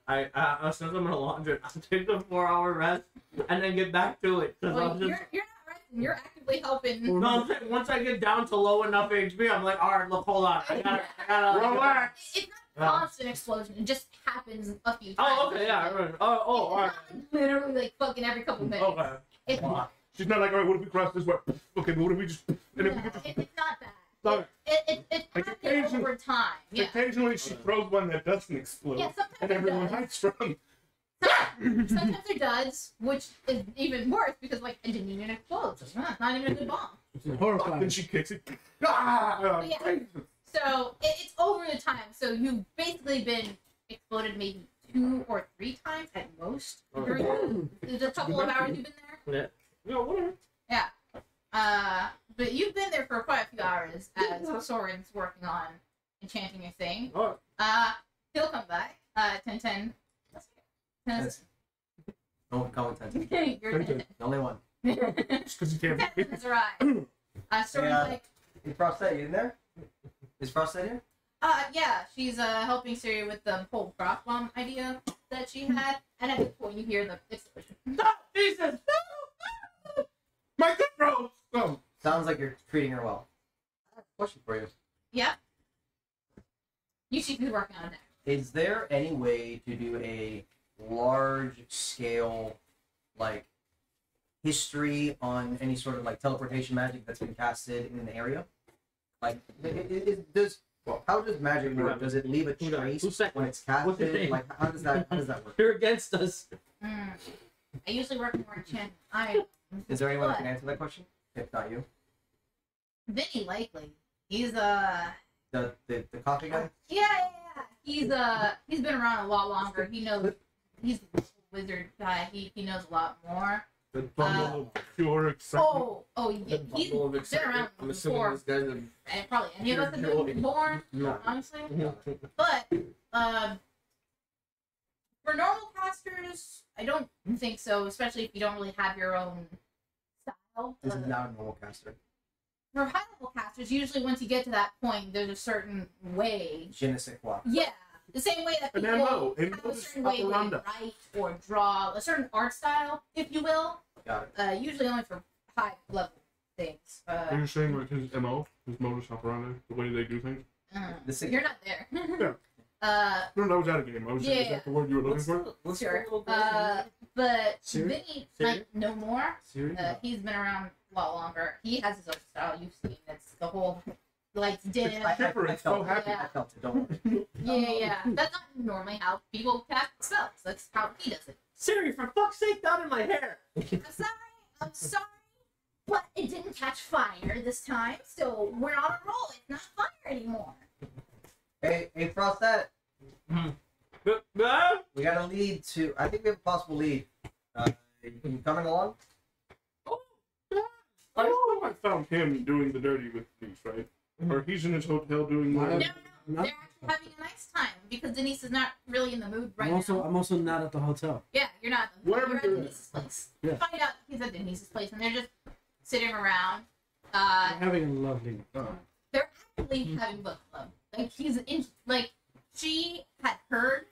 Since I'm gonna launch it, I'll take the 4-hour rest and then get back to it. Well, I'm just, you're not resting. You're actively helping. no, I'm saying once I get down to low enough HP, I'm like, alright, look, hold on. I gotta Relax. It's not a constant explosion. It just happens a few times. Oh, okay, yeah, right. Oh, It's alright. not literally like fucking every couple minutes. Okay. It's, She's not like, all right, what if we cross this way? Okay, but what if we just... And if we could just... it's not that. Sorry. It Like, happens occasionally- over time. Yeah. Occasionally she throws one that doesn't explode. Yeah, sometimes And it everyone does. hides from. Sometimes it does, which is even worse because like it didn't even explode. So it's not even a good bomb. It's horrifying. Then she kicks it. Ah! Yeah. So it's over the time. So you've basically been exploded maybe 2 or 3 times at most. There's a couple of hours you've been there. Yeah. No, whatever. But you've been there for quite a few hours as Soren's working on enchanting your thing. Alright. He'll come back. 10-10. No one call it 10. You're 10-10. The only one. Just because you can't... 10 is right. Soren's Yeah. like, Is Frostette, you in there? Is Frostette here? yeah, she's helping Siri with the whole frost bomb idea that she had, and at this point you hear the explosion. Stop! Jesus! My good bro! Oh. Sounds like you're treating her well. Question for you. Yeah. You should be working on that. Is there any way to do a large scale, like, history on any sort of like teleportation magic that's been casted in an area? Like, how does magic work? Does it leave a trace when it's casted? Like, how does that work? You're against us. I usually work more enchantment. Is there anyone that can answer that question? If not you, Vinny likely. He's the coffee guy. yeah. He's been around a lot longer. He knows. He's a wizard guy. He knows a lot more. The bundle of pure excitement. Yeah. He's been around I'm assuming before. this guy's a And probably any of us have been born, honestly. But for normal casters, I don't think so. Especially if you don't really have your own style. This is not a normal caster. For high level casters, usually once you get to that point, there's a certain way. Je ne sais quoi. Yeah, the same way that An people MO, have a certain way they write or draw, a certain art style, if you will. Got it. Usually only for high level things. Are you saying like his MO, his modus operandi, the way they do things? You're not there. Yeah. No, that was out of game. I was saying, is that the word you were looking for? Sure. But Siri? Vinny Siri? might know more. Siri? He's been around a lot longer. He has his own style. You've seen it's the whole lights dim. Chipper is so happy. Yeah. I felt it. Don't worry. Yeah. That's not normally how people cast spells. That's how he does it. Siri, for fuck's sake, not in my hair. I'm sorry, but it didn't catch fire this time, so we're on a roll. It's not fire anymore. Hey, Frostat. We got a lead to. I think we have a possible lead. You coming along? I know I found him doing the dirty with these, right? Or he's in his hotel doing No, the... they're actually having a nice time because Denise is not really in the mood right now. I'm also not at the hotel. Yeah, you're not. Wherever You're at you're Denise's place. Yeah. You find out he's at Denise's place, and they're just sitting around. We're having a lovely. They're actually having book club. Like she had heard,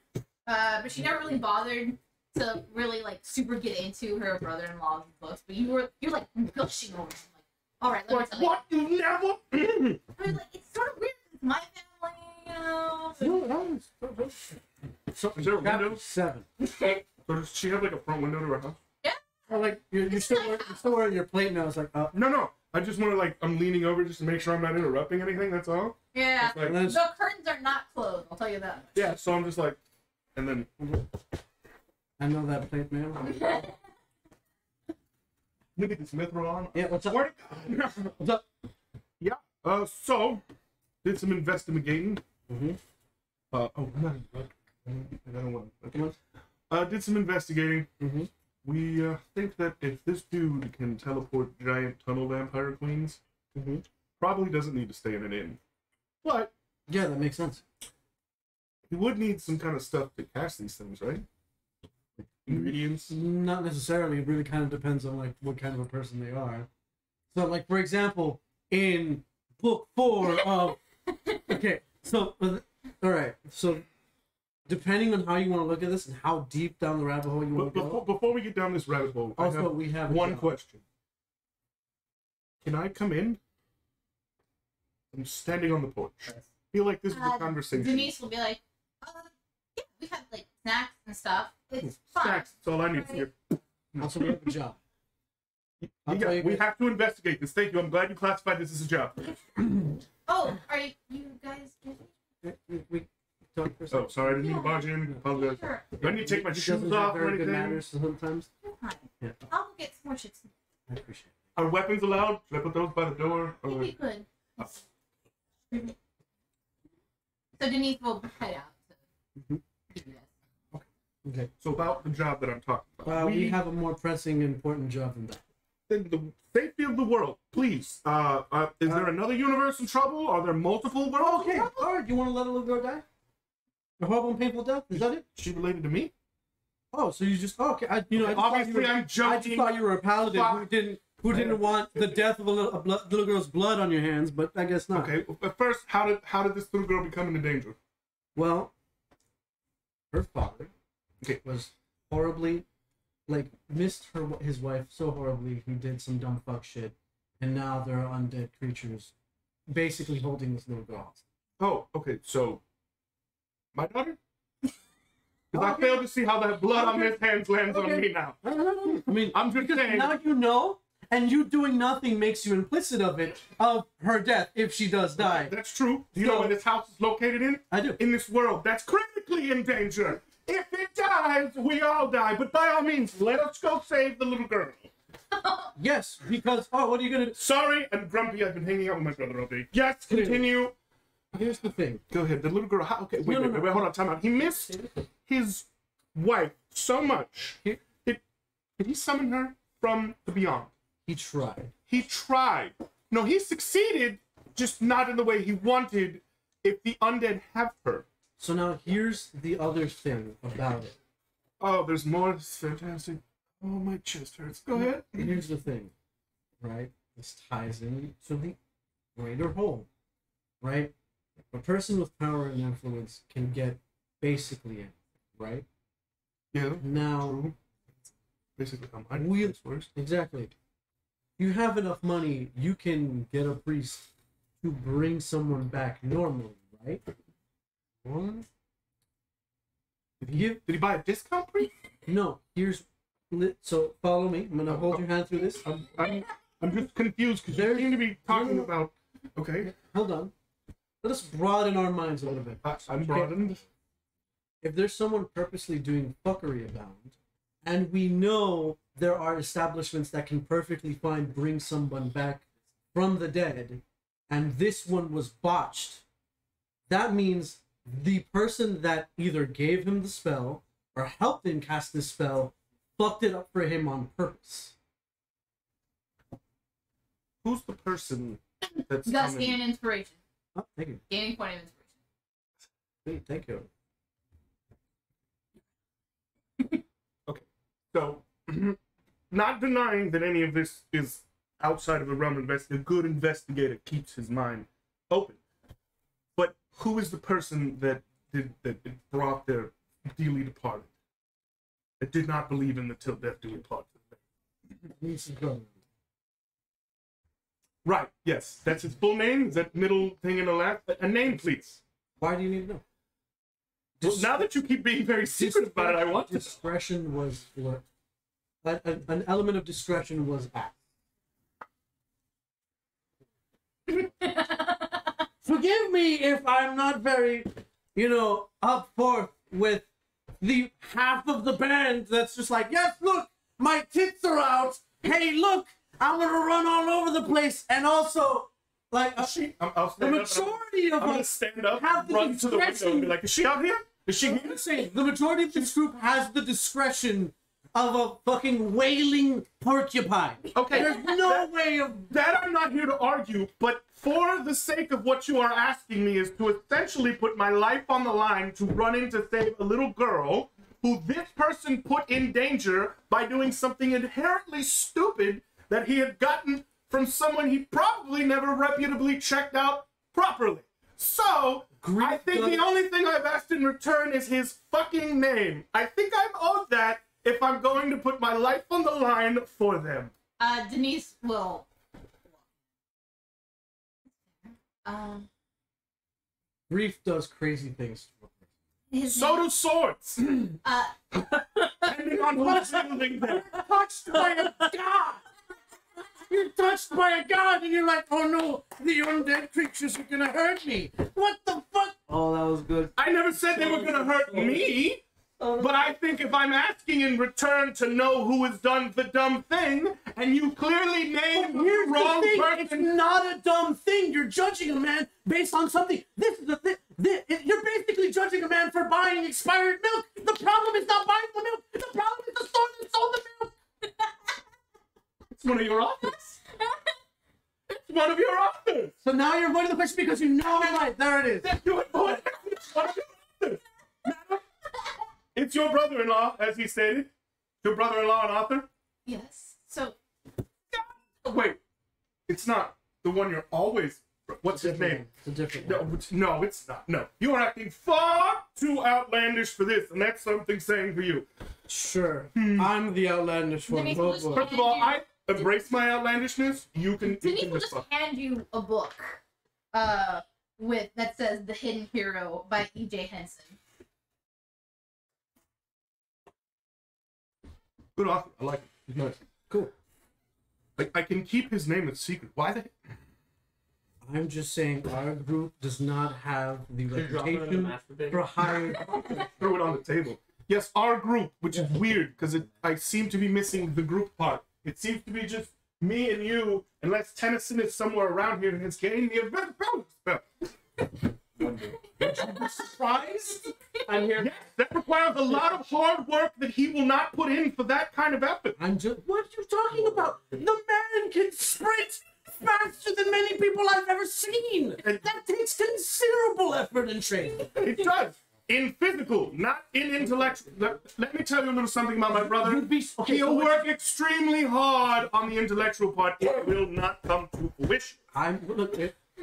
but she never really bothered to really like super get into her brother-in-law's books. But you're like gushing over him. Like, all right, let me tell you. What? You never? I mean, like it's sort of weird. It's my family, you know. So, is there a window? 7. So does she have like a front window to her house? Oh, like you're still wearing your plate now. It's like No. I just want to like, I'm leaning over just to make sure I'm not interrupting anything, that's all. Yeah. It's like, The curtains are not closed. I'll tell you that. yeah, so I'm just like, and then... I know that plate, man. Look at this mithril on. Yeah, what's up? What's up? Yeah. So did some investigating. Mm-hmm. Oh, not I don't want to. Did some investigating. Mm-hmm. We think that if this dude can teleport giant tunnel vampire queens, Mm-hmm. probably doesn't need to stay in an inn. But Yeah, that makes sense. he would need some kind of stuff to cast these things, right? Like ingredients. Not necessarily. It really kind of depends on like what kind of a person they are. So, like for example, in book 4 of okay, so all right, so depending on how you want to look at this and how deep down the rabbit hole you want But to go. before we get down this rabbit hole, I Also, have we have one question. Can I come in? I'm standing on the porch. I feel like this is a conversation. Denise will be like, yeah, we have like snacks and stuff. It's fine. Snacks, that's all I need from you. Also, we have a job. I'll tell you We guys- have to investigate this. Thank you. I'm glad you classified this as a job. Oh, are you guys? we talk for a Oh, second. sorry, I didn't mean to barge in. Apologize. Sure. Do I need to take my It shoes doesn't have off or very good anything? manners sometimes. You're fine. Yeah. I'll go get some more chips. I appreciate it. Are weapons allowed? Should I put those by the door? I think Or... we could. So Denise will head out to Mhm. do this. Okay. So about the job that I'm talking about. We have a more pressing, important job than that. the safety of the world, please. Is there another universe in trouble? Are there multiple worlds? Okay, all right. You want to let a little girl die? A horrible and painful death? Is that it? She related to me? Oh, so you just okay? I Okay, just obviously I'm I just joking. thought you were a paladin Fuck. who didn't want the death of a little girl's blood on your hands, but I guess not. Okay. But first, how did this little girl become in danger? Well, her father Okay. was horribly, like, missed his wife so horribly he did some dumb fuck shit, and now there are undead creatures basically holding this little girl. Oh, okay. So, my daughter? Because I fail to see how that blood on his hands lands on me now. I mean, I'm just saying. now you know, and you doing nothing makes you implicit of her death if she does die. That's true. Do you know where this house is located in? I do. In this world that's critically in danger. If it dies, we all die. But by all means, let us go save the little girl. Yes, because what are you gonna do? Sorry, I'm grumpy. I've been hanging out with my brother all day. Yes, continue. Here's the thing. Go ahead. The little girl. Okay, wait, No, wait, hold on. Time out. He missed his wife so much. Did he summon her from the beyond? He tried. He tried. No, he succeeded, just not in the way he wanted. If the undead have her. So now here's the other thing about it. Oh, there's more. This is fantastic. Oh, my chest hurts. Go ahead. Here's the thing, right? This ties in to the greater whole, right? A person with power and influence can get basically anything, right? Yeah. Now, True. Basically, how my we works. exactly. You have enough money, you can get a priest to bring someone back normally, right? One. Did he buy a discount priest? No. So follow me. I'm gonna hold your hand through this. I'm just confused because you seem to be talking about. Okay. Hold on. Let us broaden our minds a little bit. I'm broadened. If there's someone purposely doing fuckery abound, and we know there are establishments that can perfectly fine bring someone back from the dead, and this one was botched, that means the person that either gave him the spell or helped him cast the spell fucked it up for him on purpose. Who's the person that's Thus, coming? gain an inspiration. Oh, thank you. Gaining point of inspiration. Thank you. So, not denying that any of this is outside of the realm of a good investigator keeps his mind open. But who is the person that brought their dearly departed? That did not believe in the till death do we part? Right, yes. That's his full name? Is that middle thing in the left? A name, please. Why do you need to know? Well, now that you keep being very secret about it, I want to. Discretion was what? An element of discretion was asked. Forgive me if I'm not very, up forth with the half of the band that's just like, yes, look, my tits are out. Hey, look, I'm gonna run all over the place, and also, like, I'll the stand majority up. of I'm gonna us stand up, have the run to the window, and discretion. be like, "Is she out here? Is she I'm here?" saying the majority of this group has the discretion of a fucking wailing porcupine. Okay, There's no way of. That I'm not here to argue, but for the sake of what you are asking me is to essentially put my life on the line to run in to save a little girl who this person put in danger by doing something inherently stupid that he had gotten from someone he probably never reputably checked out properly. So, I think the only thing I've asked in return is his fucking name. I think I'm owed that if I'm going to put my life on the line for them. Denise will. Grief does crazy things. So do swords. Depending on who's wielding them. Touched by a god! You're touched by a god and you're like, oh no, the undead creatures are gonna hurt me. What the fuck? Oh, that was good. I never said they were gonna hurt me. But I think if I'm asking in return to know who has done the dumb thing, and you clearly named the wrong person. It's not a dumb thing. You're judging a man based on something. This is the thing. You're basically judging a man for buying expired milk. The problem is not buying the milk. The problem is the store that sold the milk. It's one of your authors. It's one of your authors. So now you're avoiding the question because you know I'm right. There it is. You avoid it. It's one of your authors. Madam, it's your brother-in-law, as he stated. Your brother-in-law and author? Yes. So. Wait. It's not the one you're always... What's his name? It's a different one. No, it's not. No. You are acting far too outlandish for this, and that's something saying for you. Sure. I'm the outlandish one. Denise, Oh, just boy. First of all, I embrace my outlandishness. You can Denise will just just hand you a book. with that says "The Hidden Hero" by E.J. Henson. Good author. I like it. He's nice. Cool. I can keep his name a secret. Why the? I'm just saying our group does not have the Drop it in the reputation master bin. for high. Throw it on the table. Yes, our group, which is weird because I seem to be missing the group part. It seems to be just me and you, unless Tennyson is somewhere around here and has gained the event spell. Surprised? I'm here. Yes, that requires a lot of hard work that he will not put in for that kind of effort. I'm just. What are you talking about? The man can sprint faster than many people I've ever seen. That takes considerable effort and training. It does. In physical, not in intellectual. Let me tell you a little something about my brother. He'll work extremely hard on the intellectual part. It will not come to fruition.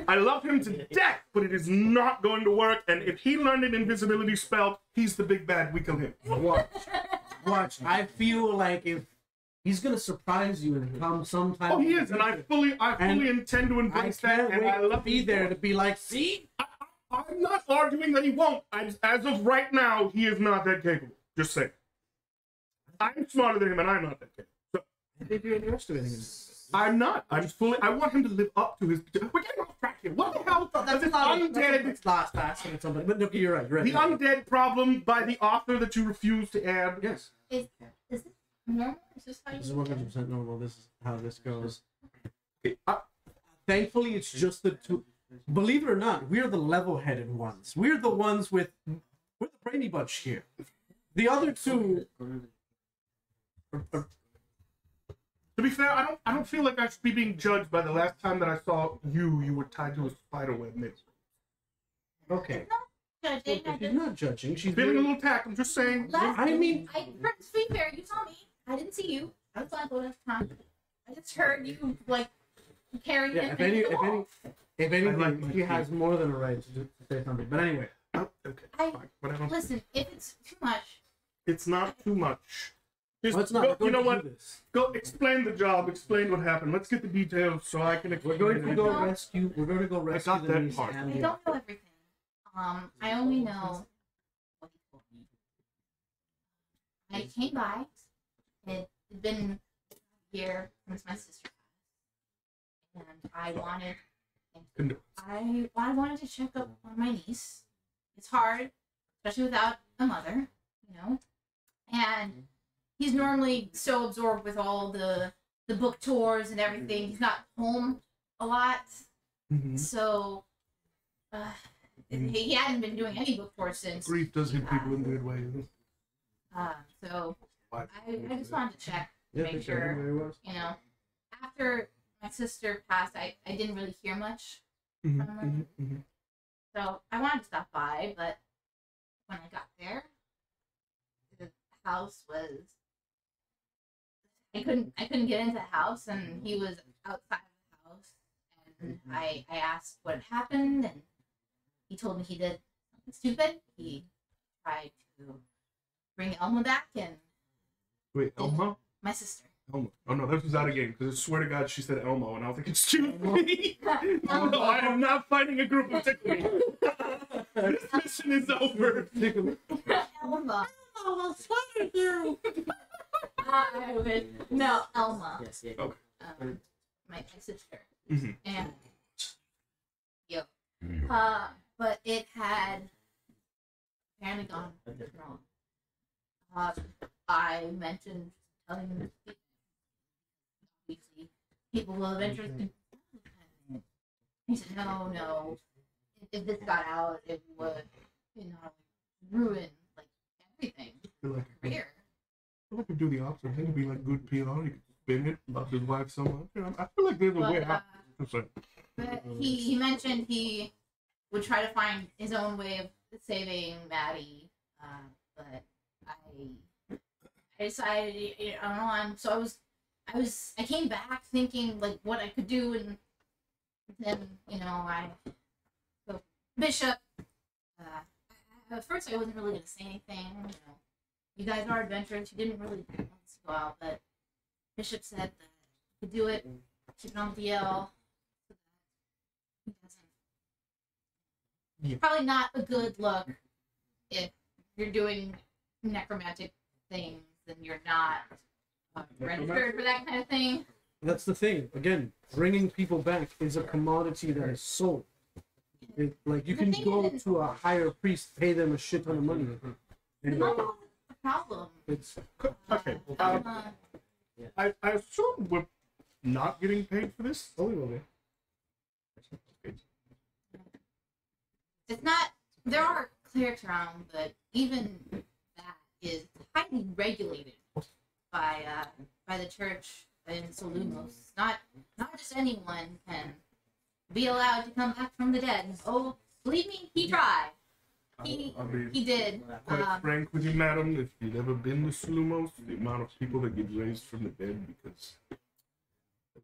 I love him to death, but it is not going to work. And if he learned an invisibility spell, he's the big bad. We kill him. Watch. I feel like if he's gonna surprise you and come sometime. Oh, he is, and I fully intend to I embrace that. can't And wait I to love be there to be like, see. I'm not arguing that he won't. As of right now, he is not that capable. Just saying. I'm smarter than him, and I'm not that capable. So, If you're underestimating him. I'm not. I want him to live up to his. We're getting off track here. What the hell? That's this undead. undead. It's last and something. But no, you're right. The undead problem by the author that you refuse to add. Yes. Is this normal? Is this how you? This is 100% normal. This is how this goes. Okay, Thankfully, it's just the two. Believe it or not, we're the level-headed ones. We're the ones we're the brainy bunch here. The other two. to be fair, I don't feel like I should be being judged by the last time that I saw you. You were tied to a spider web. Maybe. Okay. Judging. She's not judging. She's Feeling a really- little attacked. I'm just saying. To be fair, you saw me. I didn't see you. I was blindfolded at the time. I just heard you like carrying Yeah. it. If anything, I like my she has more than a right to say something. But anyway. Oh, okay. I- Fine. But I don't. Listen, if it's too much, It's not too much. Just Well, it's not. go, We're going you know to what? do this. Go explain the job. Explain what happened. Let's get the details so I can explain. We're going to it. go rescue. We're going to go rescue got the that niece part. and I the don't know everything. I only know what he told me. I came by. It had been a year since my sister passed, and I wanted to check up on my niece. It's hard, especially without a mother, you know. And he's normally so absorbed with all the book tours and everything. He's not home a lot, Mhm. so he hadn't been doing any book tours since. Grief does hit people in weird ways. So Why? I just wanted to check, Yeah, make for sure, Where he was. you know. After my sister passed, I didn't really hear much. Mhm. So I wanted to stop by, but when I got there, the house was I couldn't get into the house, and he was outside of the house, and I asked what had happened, and he told me he did something stupid. He tried to bring Elma back, and Wait, Elma? my sister. Elma. Oh no, this was out of game because I swear to God she said Elmo, and I don't think it's true. No, I am not fighting a group of tickle me. This mission is over. Elma. Oh, what's wrong with you? No, Elma. Yes, yeah. Okay. My sister. Mhm. And but it had apparently gone wrong. I mentioned telling him obviously people will eventually. He said, no. If this got out, it would, ruin like everything. I feel like Career. I could do the opposite. I think it'd be like good PR. You could spin it about his wife so much. You know, I feel like there's a way out. I'm sorry. But he mentioned he would try to find his own way of saving Maddie, but I decided, I don't know. So I came back thinking like what I could do, and then so Bishop. At first, I wasn't really gonna say anything. You guys are adventurous. You didn't really want us to go out, but Bishop said that you could do it. Keep it on DL. So that he doesn't probably not a good look if you're doing necromantic things and you're not registered for that kind of thing. That's the thing. Again, bringing people back is a commodity that is sold. Like you can go to a higher priest, pay them a shit ton of money, The and money wasn't the problem. it's Okay. I assume we're not getting paid for this. oh, we will be. It's not. There are clerics around, but even that is highly regulated by the church in Solumos. Not just anyone can be allowed to come back from the dead. Oh, believe me, he tried. I'll be He did. quite frank with you, madam. If you've ever been to Slumos, the amount of people that get raised from the dead because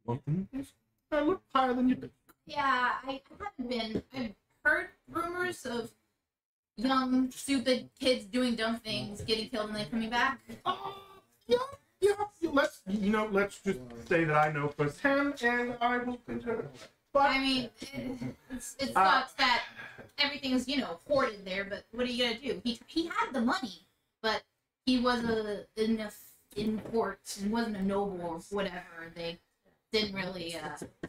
one thing is I look higher than you think. Yeah, I haven't been. I've heard rumors of young, stupid kids doing dumb things, getting killed, and then coming back. Yeah. Let's just say that I know firsthand, and I will concur. But I mean, it sucks that everything is, hoarded there, but what are you gonna do? He had the money, but he was in import and wasn't a noble or whatever. They didn't really,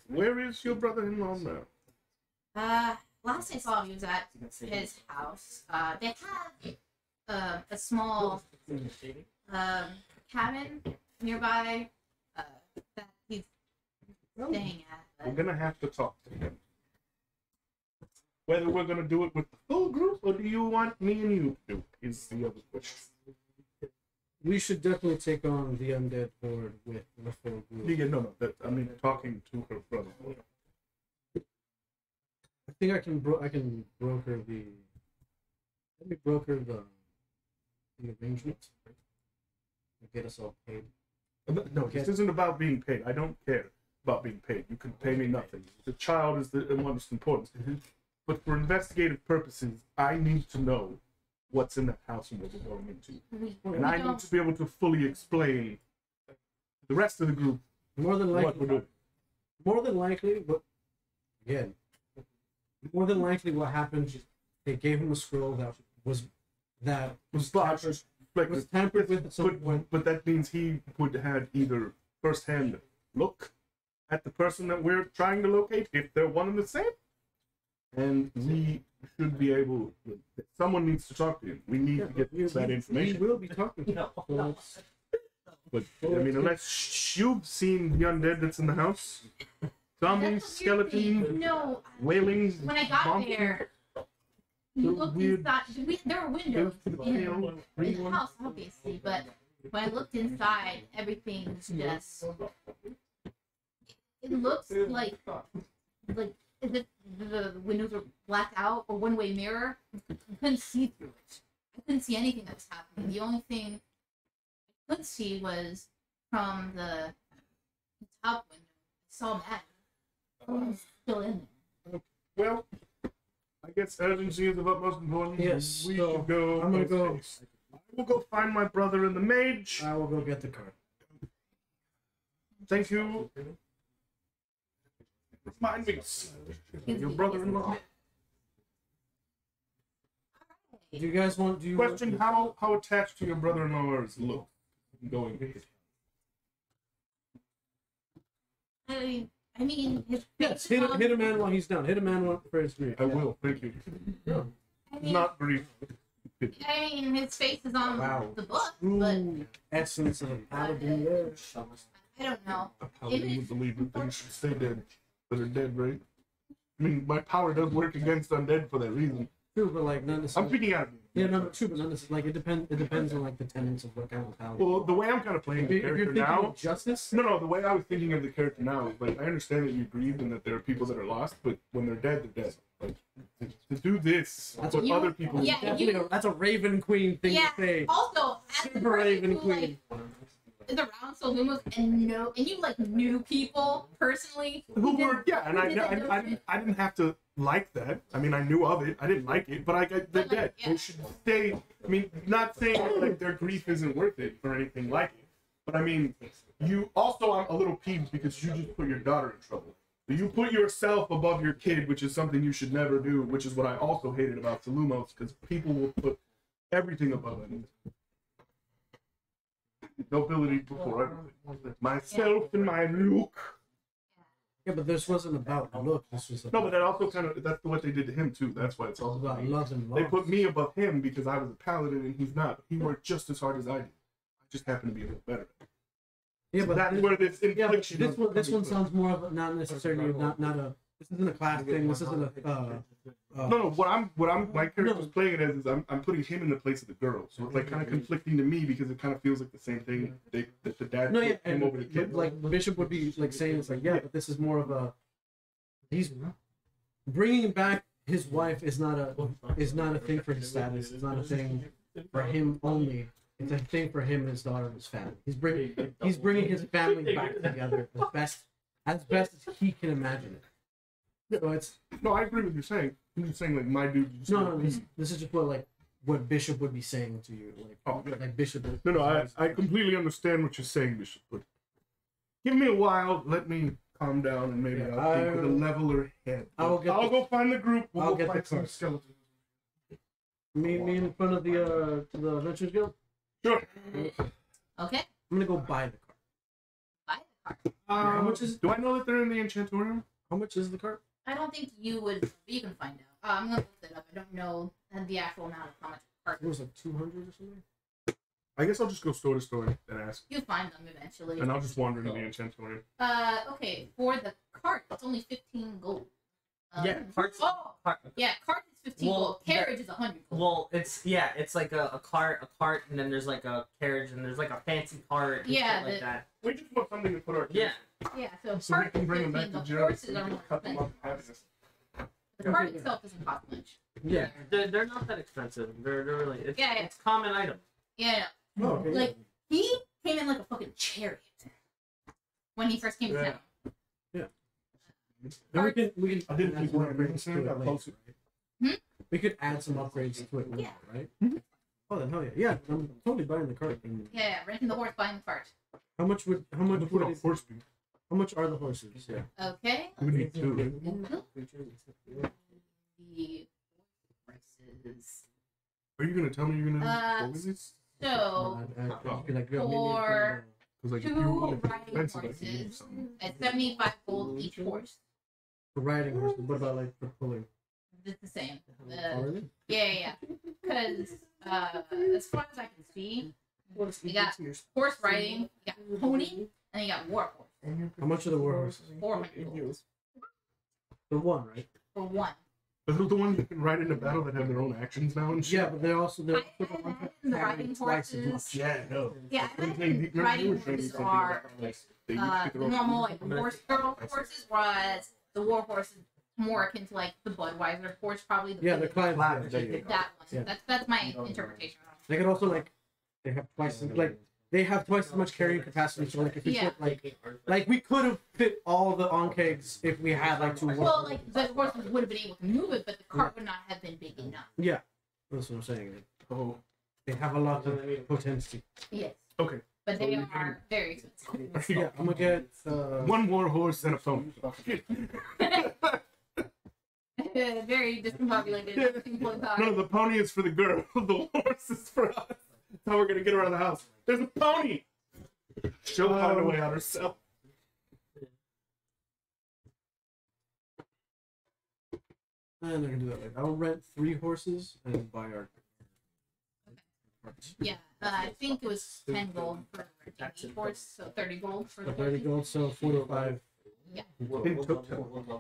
where is your brother-in-law now? last I saw him, he was at his house. They have a small cabin nearby that he's staying at. We're gonna have to talk to him. Whether we're gonna do it with the full group, or do you want me and you to do it, is the other question. We should definitely take on the undead horde with the full group. Yeah, no, I mean talking to her brother. I think I can broker the. Let me broker the arrangement. Get us all paid. No, this isn't about being paid. I don't care about being paid. You can pay me nothing. The child is the most important. Mm-hmm. But for investigative purposes, I need to know what's in that house and what we're going into. And I need to be able to fully explain to the rest of the group More than what we're likely, doing. more than likely, what happened? They gave him a scroll that was tampered with at some point. But that means he would have had either first-hand look at the person that we're trying to locate, if they're one and the same. And we should be able. Someone needs to talk to him. We need to get that information. We will be talking to him. But I mean, unless you've seen the undead that's in the house, zombies, That's the weird thing. skeletons, No, wailing. when I got monsters. there, you looked weird- inside. There were windows in pale green the one. house, obviously, but when I looked inside, everything was just. It looks like as if the windows were blacked out or one-way mirror. I couldn't see through it. I couldn't see anything that was happening. The only thing I could see was from the top window. I saw that. It was still in there. Well, I guess urgency is of utmost importance. Yes, We so should go. I'm gonna go. I will go find my brother in the mage. I will go get the card. Thank you. Remind me, your brother-in-law. Do you guys want? Do you Question: How attached to your brother-in-law is look going? I mean, his Yes, face hit a man while he's down. Hit a man for his grief. I will. Thank you. I mean, Not grief. his face is on Wow. the book, but True essence of a paladin there. I don't know. A paladin would believe that things should stay dead, but they're dead, right? I mean, my power does work against undead for that reason. True, but like not I'm necessarily. speaking out of me. Yeah, no, true, but not necessarily. Like it depends on like the tenets of what kind of paladin. Well, the way I'm kind of playing If the you're character thinking now. of justice, No, the way I was thinking of the character now is like I understand that you grieved and that there are people that are lost, but when they're dead, they're dead. Like to do this, That's what what- other people. Yeah, that's a Raven Queen thing Yeah. to say. Also, as a Super person Raven who, Queen. is around Solumos and you knew people personally Who did- were and who did that I didn't have to like that. I mean, I knew of it. I didn't like it, but they're But, like, dead. yeah. They should stay. I mean, not saying that, like their grief isn't worth it or anything like it, but I mean, you also I'm a little peeved because you just put your daughter in trouble. You put yourself above your kid, which is something you should never do, which is what I also hated about Salumos, because people will put everything above it. Nobility before everything. Myself and my look. Yeah, but this wasn't about look. This was No, but that also kind of, that's what they did to him too. That's why it's also about funny. love and They love. put me above him because I was a paladin and he's not. He worked just as hard as I did. I just happen to be a little better. Yeah, So but that's where this yeah, but infliction. this one sounds more of a, not necessarily not a. This isn't a class thing. This isn't a. No. What I'm my character's playing it as is I'm putting him in the place of the girl. So it's like kind of conflicting to me because it kind of feels like the same thing that the dad No, put yeah, him and over the kid. like Bishop would be like saying it's like yeah, but this is more of a. He's bringing back his wife is not a thing for his status. It's not a thing for him only. It's a thing for him and his daughter and his family. He's bringing his family back together as best as he can imagine it. So it's No, I agree with you saying. I'm just saying like my dude. Just no. This is just what Bishop would be saying to you, like Oh, yeah. like Bishop. No, I completely understand what you're saying, Bishop. But give me a while. Let me calm down and maybe I'll think with a leveler head. I'll go find the group. I'll We'll get go the find some cards. skeletons. Me in front of the Adventures Guild. Sure. Okay. I'm gonna go buy the card. Buy the card. How much is? Do I know that they're in the Enchantorium? How much is the card? I don't think you would. You can find out. I'm gonna look it up. I don't know the actual amount of how much card. It was like 200 or something. I guess I'll just go store to store and ask. You'll find them eventually. And I'll just wander into the Enchantorium. Okay. For the cart, it's only 15 gold. Yeah, carts. Yeah, cart is 15 Well, gold. Carriage is 100 gold. Well, it's like a cart, and then there's like a carriage, and there's like a fancy cart, and Yeah, shit like that. We just want something to put our kids Yeah. Yeah, so So we cart can is bring them 15. back to The Joe. horses are more Cut them off expensive. happiness. The cart itself doesn't cost much. Yeah, they're not that expensive. They're really it's, Yeah, yeah. it's common item. Yeah, Oh, okay. like he came in like a fucking chariot when he first came to Yeah. town. Then we can I didn't add think some we were upgrades to it that later, close. right? We could add some upgrades to it later, right? Oh, then hell yeah, yeah! I'm totally buying the cart. And Yeah, renting the horse, buying the cart. how much Put on would horse meat. how much are the horses? Yeah. Okay. We need two. The prices. Are you gonna tell me you're gonna Uh, go with this? So I'd be like, yo, maybe for Because like if you two want to riding expensive, I can give you horses something. at 75 gold each horse. for riding horses. What about like for pulling? It's the same. Really? Yeah. Because as far as I can see, you got horse riding, you got pony, and you got war horse. How much are the war horses? 400 gold For one, right? for one. Are those the ones you can ride into battle that have their own actions now and shit? Yeah, but they're also I imagine the riding twice as horses. much. Yeah, no. Yeah, I Remember imagine you riding were saying horses something are about, like, they used to get their the own normal food. like horse girl horses, whereas the war horse is more akin to like the Budweiser horse, probably. The Yeah, they're climbing. Clap, there you go. that one. Yeah. That's my interpretation. They could also they have twice as much carrying capacity. So like if we Yeah. put like we could have fit all the onkegs if we had like two. Well, like the horses would have been able to move it, but the cart would not have been big enough. Yeah, that's what I'm saying. Oh, they have a lot of potential. Yes, Okay. but they are very expensive. Yeah, I'm gonna get One war horse and a phone. Very discombobulated. No, the pony is for the girl. The horse is for us. That's how we're gonna get her out of the house. There's a pony. She'll find a way out herself. and I can do that. Like, I'll rent 3 horses and buy our. Yeah, I think it was 10 gold for each horse, so 30 gold for the 30 horses. gold, so 45. In total.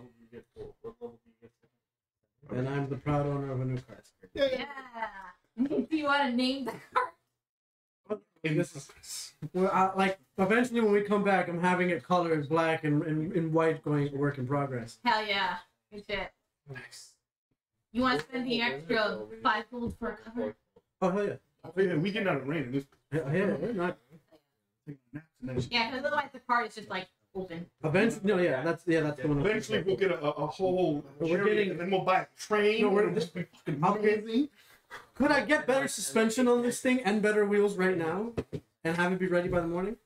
And I'm the proud owner of a new car. Yeah. Do you want to name the cart? Well, like eventually when we come back, I'm having it colored black and white, going work in progress. Hell yeah. Good shit. Nice. You want to spend the extra 5 gold for a cover? Oh hell yeah! Oh, yeah, we get out of rain and just Yeah, not take naps and then Yeah, because otherwise the cart is just like open. eventually. No, yeah, that's the one. I'm eventually we'll get a whole We're chariot getting- and then we'll buy a train. No, we're- and it'll just be fucking I'll get- amazing. Could I get better suspension on this thing and better wheels right now, and have it be ready by the morning?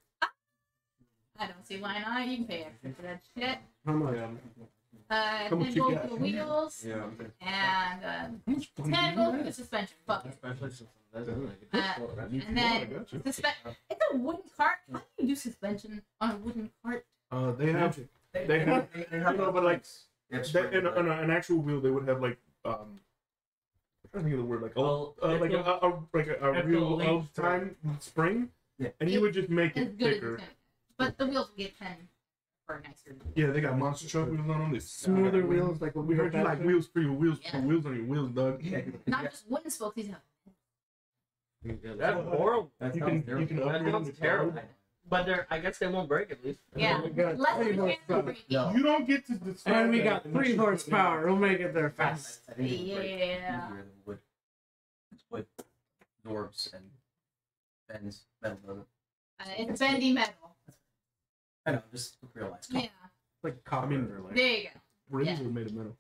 I don't see why not. You can pay extra for that shit. How much? How much 10 you gold got? for the wheels, Yeah. and 10 gold for the suspension. Fuck it. And then it's a wooden cart. How do you do suspension on a wooden cart? They have no, but like on an actual wheel, they would have like I'm trying to think of the word like a real old time spring, and you would just make As it good as thicker. it's gonna. But the wheels will get 10 for nicer. Yeah, they got monster truck wheels on them. They Smoother wheels, like what We heard you like wheels for your wheels. Yeah. Wheels on your wheels, Doug. Not just wooden spokes. These have. That's horrible. You can That upgrade sounds them. terrible. But I guess they won't break at least. Yeah. we got Less three than horsepower. breaking. No. You don't get to decide. And we that got unless 3 you put it in. horsepower. We'll make it there fast. I think it's break Yeah. easier than wood. It's wood absorbs and bends metal doesn't. It's bendy metal. I know, just real life. Yeah. Like I copper. mean, they're like There you go. rims are made of metal.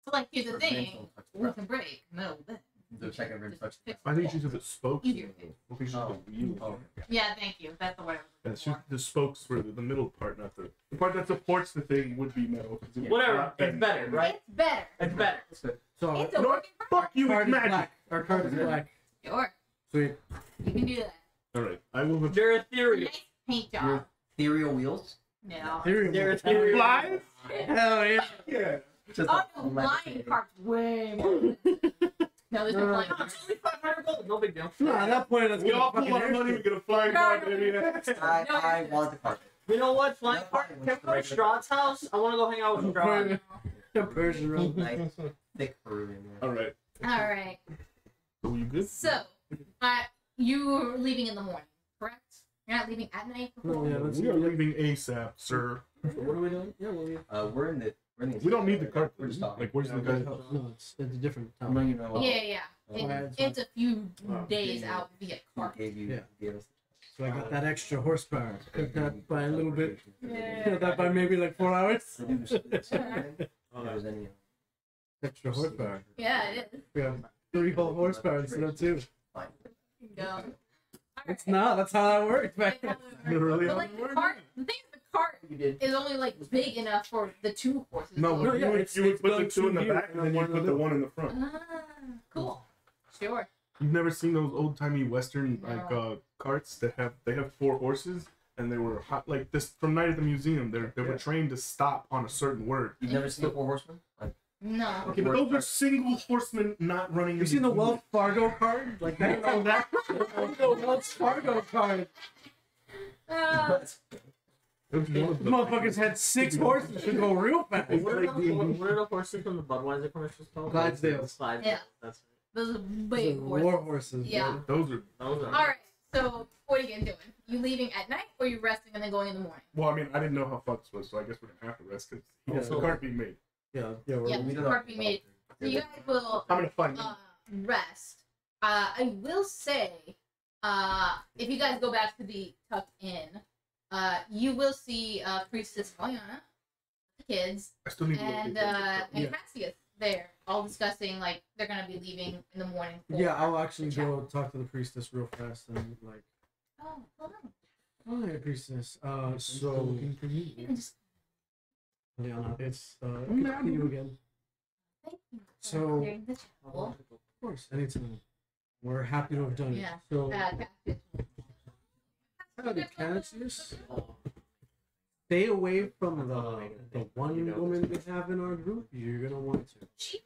So like here's the Or thing. mental touch We breath. can break metal. Then. The second rim touch. I think she's at the spokes. Easier. I think she's at the wheels. Oh, Yeah. Thank you. That's the word. Yeah, it's just the spokes for the middle part, not the part that supports the thing would be metal. 'cause it would Whatever. not It's bend. better, right? It's better. It's better. That's good. So It's a You know what? working Fuck you, card it's is magic. black. Our card is black. Sure. Sweet. You can do that. All right, I will. They're ethereal. Nice paint Your job. ethereal wheels. No. They're ethereal. Flies? Hell yeah. Yeah. Just Oh like no, electric flying thing. cart's way more. No, there's no No. flying Oh, car. it's only 500 gold. No big deal. No, at that point, let's We get a all pull fucking our money, we airship. get a flying No, car, no, baby. I want the carpet. You know what? Flying That's part. fine. Can we go to Strahd's house? I want to go hang out with Strahd. The Persian road. Nice, thick Peruvian. All right. All right. So you good? So, you're leaving in the morning, correct? You're not leaving at night. No, yeah, let's We are leaving ASAP, sir. What are we doing? Yeah, We're in the. We don't need the cart. We're just talking. Like, where's the guy? No, it's a different I'm town. letting you know. Yeah. Yeah, It's a few Oh, days yeah. out via Who car. gave you? Yeah. Gave us So I got that extra horsepower. Cut that by a little bit. Yeah. Cut that by maybe like 4 hours. the news. If there's any. Extra horsepower. Yeah, it is. We have 3 whole horsepower instead of 2. Fine. Go. It's not. That's how that works, man. Really? But like the cart, the thing is, the cart You did. is only like big enough for the 2 horses. No, No, yeah, you would it's put the going 2 in the to you, back, and then you one in put the the 1 in the front. Ah, cool. Sure. You've never seen those old timey Western carts that have 4 horses, and they were hot like this from Night at the Museum. They were trained to stop on a certain word. You've never seen the Four Horsemen? Like, No. Okay, but those are single horsemen not running. You seen the Wells Fargo card? Like that? The Wells Fargo card. It was one of The them. motherfuckers had 6 horses to go real fast. What are the horses from the Budweiser commercials called? Clydesdales. Clydesdales. Yeah. That's Those are Those big are horses. war horses. Yeah. Those are. right. Those are. All right. So what are you gonna do? You leaving at night, or you resting and then going in the morning? Well, I mean, I didn't know how fucked this was, so I guess we're gonna have to rest because Yeah. the cart being made. Yeah. Yeah, we don't cart being made. So you guys will I'm gonna find. rest. I will say, if you guys go back to the Tuck Inn, you will see Priestess Valiana, the kids, I still need to and Yeah. Cassius there, all discussing like they're gonna be leaving in the morning. For Yeah, I'll actually the chat. go talk to the priestess real fast and like, Oh, hold oh on. hey priestess. So You can just Liana, it's good to see you again. thank you for So- clearing the chapel. Of course, anytime. We're happy to have done it. Yeah. So Cassius. howdy, Cassius. Stay away from the one woman we have in our group. You're gonna want to. She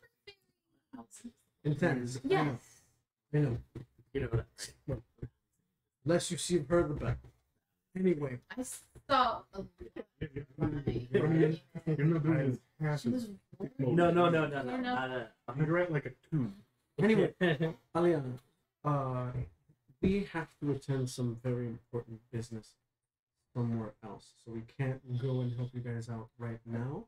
Intense. Yes. I know. You know what? Less you see of her, the better. Anyway, I saw a You're not doing this. She was No. No. You're at like a 2. anyway, Aliana, we have to attend some very important business somewhere else, so we can't go and help you guys out right now.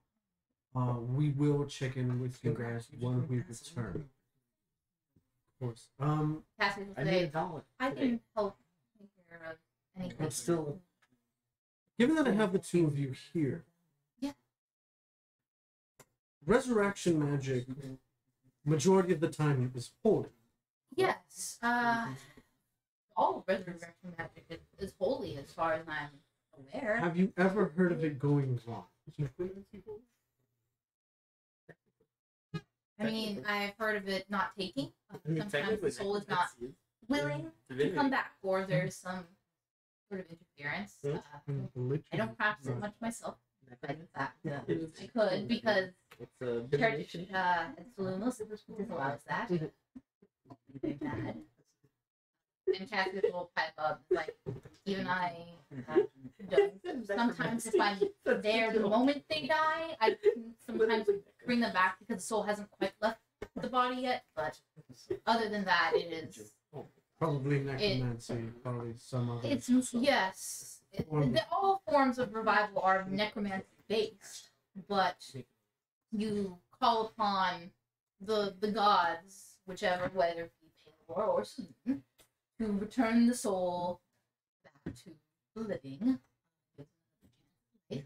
We will check in with you guys when we return. Of course. Cassius I will need a say, dollar. I can help take care of anything. But still, given that I have the 2 of you here, Yeah. resurrection magic, majority of the time, is holy. Yes. All resurrection magic is holy as far as I'm aware. Have you ever heard of it going wrong? I mean, I've heard of it not taking. Sometimes the soul is not willing to come back, or there's some sort of interference. I don't practice it much myself. But that I could because church at Solumos disallows that. Very bad. And Cassius will pipe up like even I don't. Sometimes if I'm there the moment they die, I can sometimes bring them back because the soul hasn't quite left the body yet. But other than that, it is Probably necromancy, probably some other. it's yes. All forms of revival are necromancy based, but you call upon the gods, whichever, whether it be Palor or Sun, to return the soul back to the living. I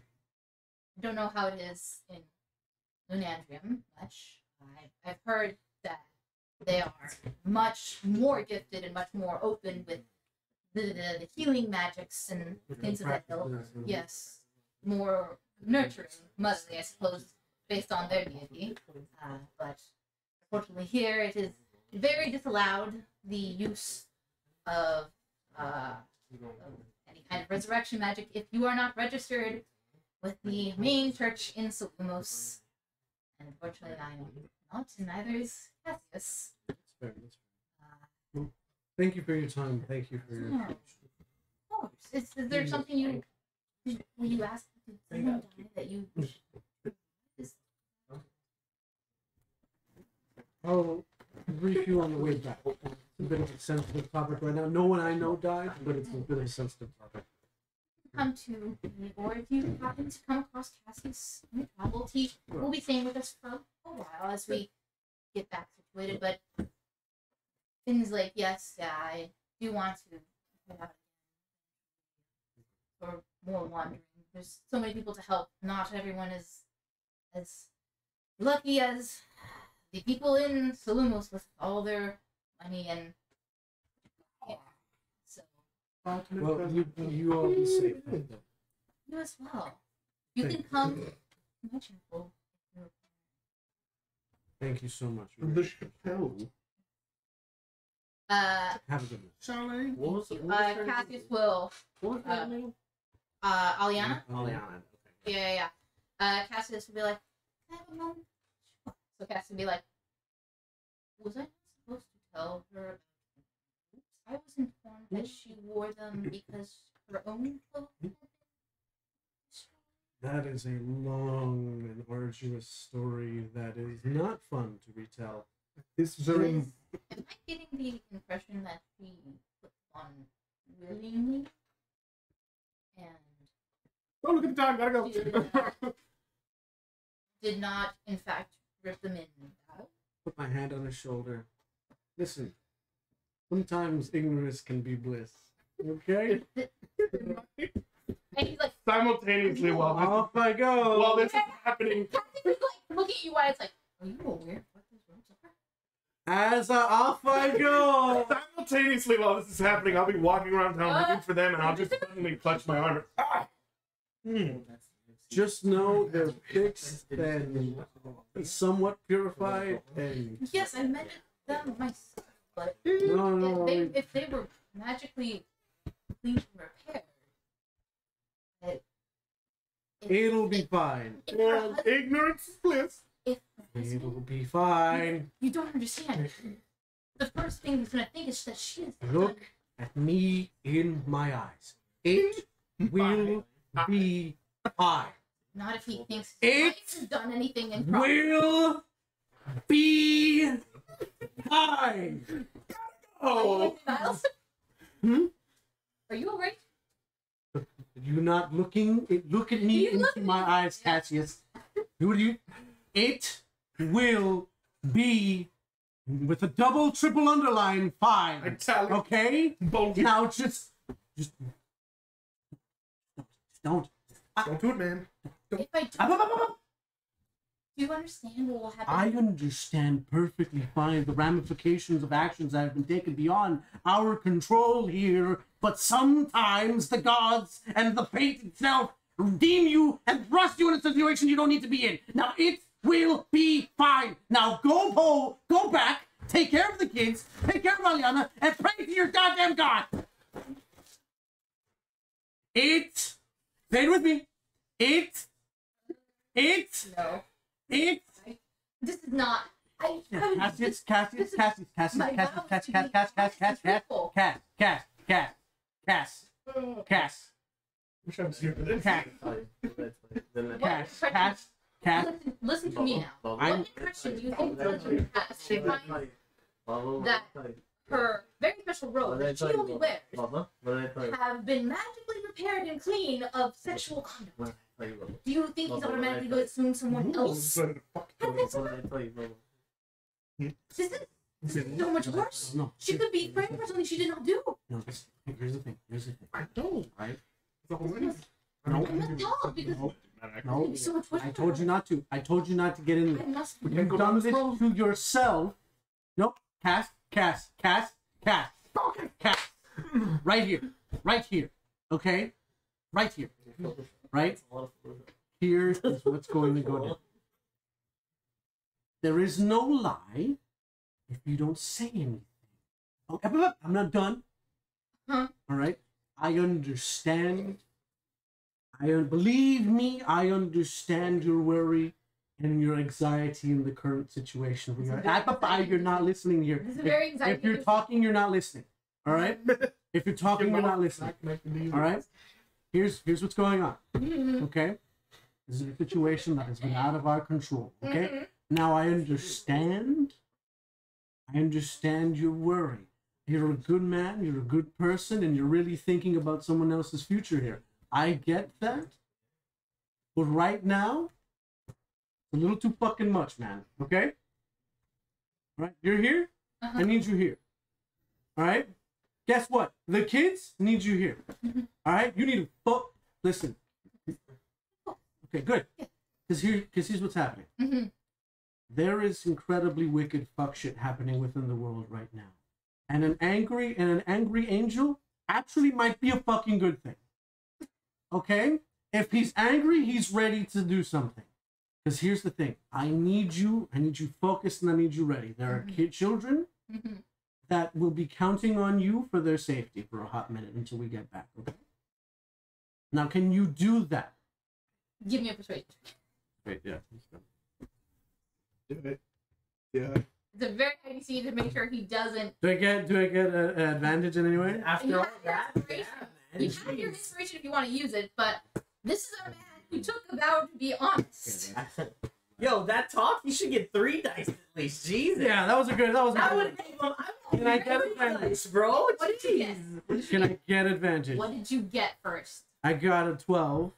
don't know how it is in Lunandrium much. I've heard that they are much more gifted and much more open with the healing magics and things of that ilk. Yes, more nurturing, motherly, I suppose, based on their deity. But unfortunately, here it is very disallowed the use of any kind of resurrection magic if you are not registered with the main church in Solumos. And unfortunately, I am not, and neither is Cassius. That's fair. Well, thank you for your time. Thank you for your. No. Of course. Is there something you will you ask? Did someone die that you? I'll brief you on the way back. It's a bit of a sensitive topic right now. No one I know died, but it's a bit of a sensitive topic. Come to me, or if you happen to come across Cassius on travel, he will be staying with us for a while as we get back situated. But things like yes, yeah, I do want to head out for more wandering. There's so many people to help. Not everyone is as lucky as the people in Solumos with all their money and yeah. So Well, you all be safe. you as well. You can come to my chapel. Thank you so much. The Chappelle. Uh, Have a good night. Charlene? What was her Cassius will. What was her name? Aliana? Aliana. Yeah. Cassius will be like, can I have a moment? Sure. So Cassius will be like, was I not supposed to tell her? I was informed that she wore them because her own clothes had been destroyed. That is a long and arduous story that is not fun to retell. This very. Am I getting the impression that he put on willingly? And Oh, look at the time. Gotta go. did not, in fact, rip them in battle? Put my hand on his shoulder. Listen, sometimes ignorance can be bliss. Okay? And he's like, Simultaneously Off I go. while this is happening. he's like looking at you while it's like, are you aware what those robes are? As off I go. Simultaneously while this is happening, I'll be walking around town looking for them, and I'll just suddenly clutch my arm. Ah! Just know they're fixed and somewhat purified and Yes, I meant them myself, but no. if they were magically clean and repaired, It'll be fine. And ignorance is bliss. If It'll be fine. you don't understand, the first thing he's gonna think is that she is Look at me in my eyes. It will be fine. not if he thinks It he's done anything improper. Will be fine. Oh, Niles? Hmm? Are you alright? You not looking? Look at me You into look at my me. eyes, Cassius. Do you? It will be with a double, triple underline fine. italic. Okay. Bold. Now just don't. Don't do it, man. If I do, Up, up, up, up. Do you understand what will happen? I understand perfectly fine the ramifications of actions that have been taken beyond our control here, but sometimes the gods and the fate itself deem you and thrust you in a situation you don't need to be in. Now it will be fine. Now go back, take care of the kids, take care of Aliana, and pray to your goddamn god. Say it with me. No. It. This is not. Cass. Wish I was here for this. Listen to me now. What impression do you think Fletcher has that her very special robes that she only wears have been magically repaired and clean of sexual conduct? Do you think he's automatically going to assume someone else? This is so much worse. No. She could be framed for something she did not do. No, here's the thing. I don't. Right? The whole thing. No. I must talk because No. it's so much worse. I told you not to. I told you not to get in I there. must. You've done this to yourself. Nope. Cass. Right here. Okay? Right here. Right? Here is what's going to go down. There is no lie if you don't say anything. Oh, I'm not done. Huh? All right? I understand. Believe me, I understand your worry and your anxiety in the current situation. You're not listening here. This is very anxiety. If you're talking, you're not listening. All right? If you're talking, you're not listening. All right? Here's what's going on. Okay? This is a situation that has been out of our control. Okay? Now I understand. I understand your worry. You're a good man, you're a good person, and you're really thinking about someone else's future here. I get that. But right now, it's a little too fucking much, man. Okay? All right? You're here? I need you here. All right? Guess what? The kids need you here. All right? You need to listen. Okay, good. Because here's what's happening. There is incredibly wicked fuck shit happening within the world right now. And an angry angel actually might be a fucking good thing. Okay? If he's angry, he's ready to do something. Because here's the thing. I need you focused and I need you ready. There are children that will be counting on you for their safety for a hot minute until we get back. Okay? Now, can you do that? Give me a persuasion. Wait, yeah. Do it. Yeah. It's a very high DC to make sure he doesn't. Do I get an advantage in any way? After all that, You have your inspiration if you want to use it, but this is a man who took a vow to be honest. yo, that talk, you should get 3 dice at least. Jesus. Yeah, that was a good. That would give him. Can I get advantage, bro? What did you get? Can I get advantage? What did you get first? I got a 12.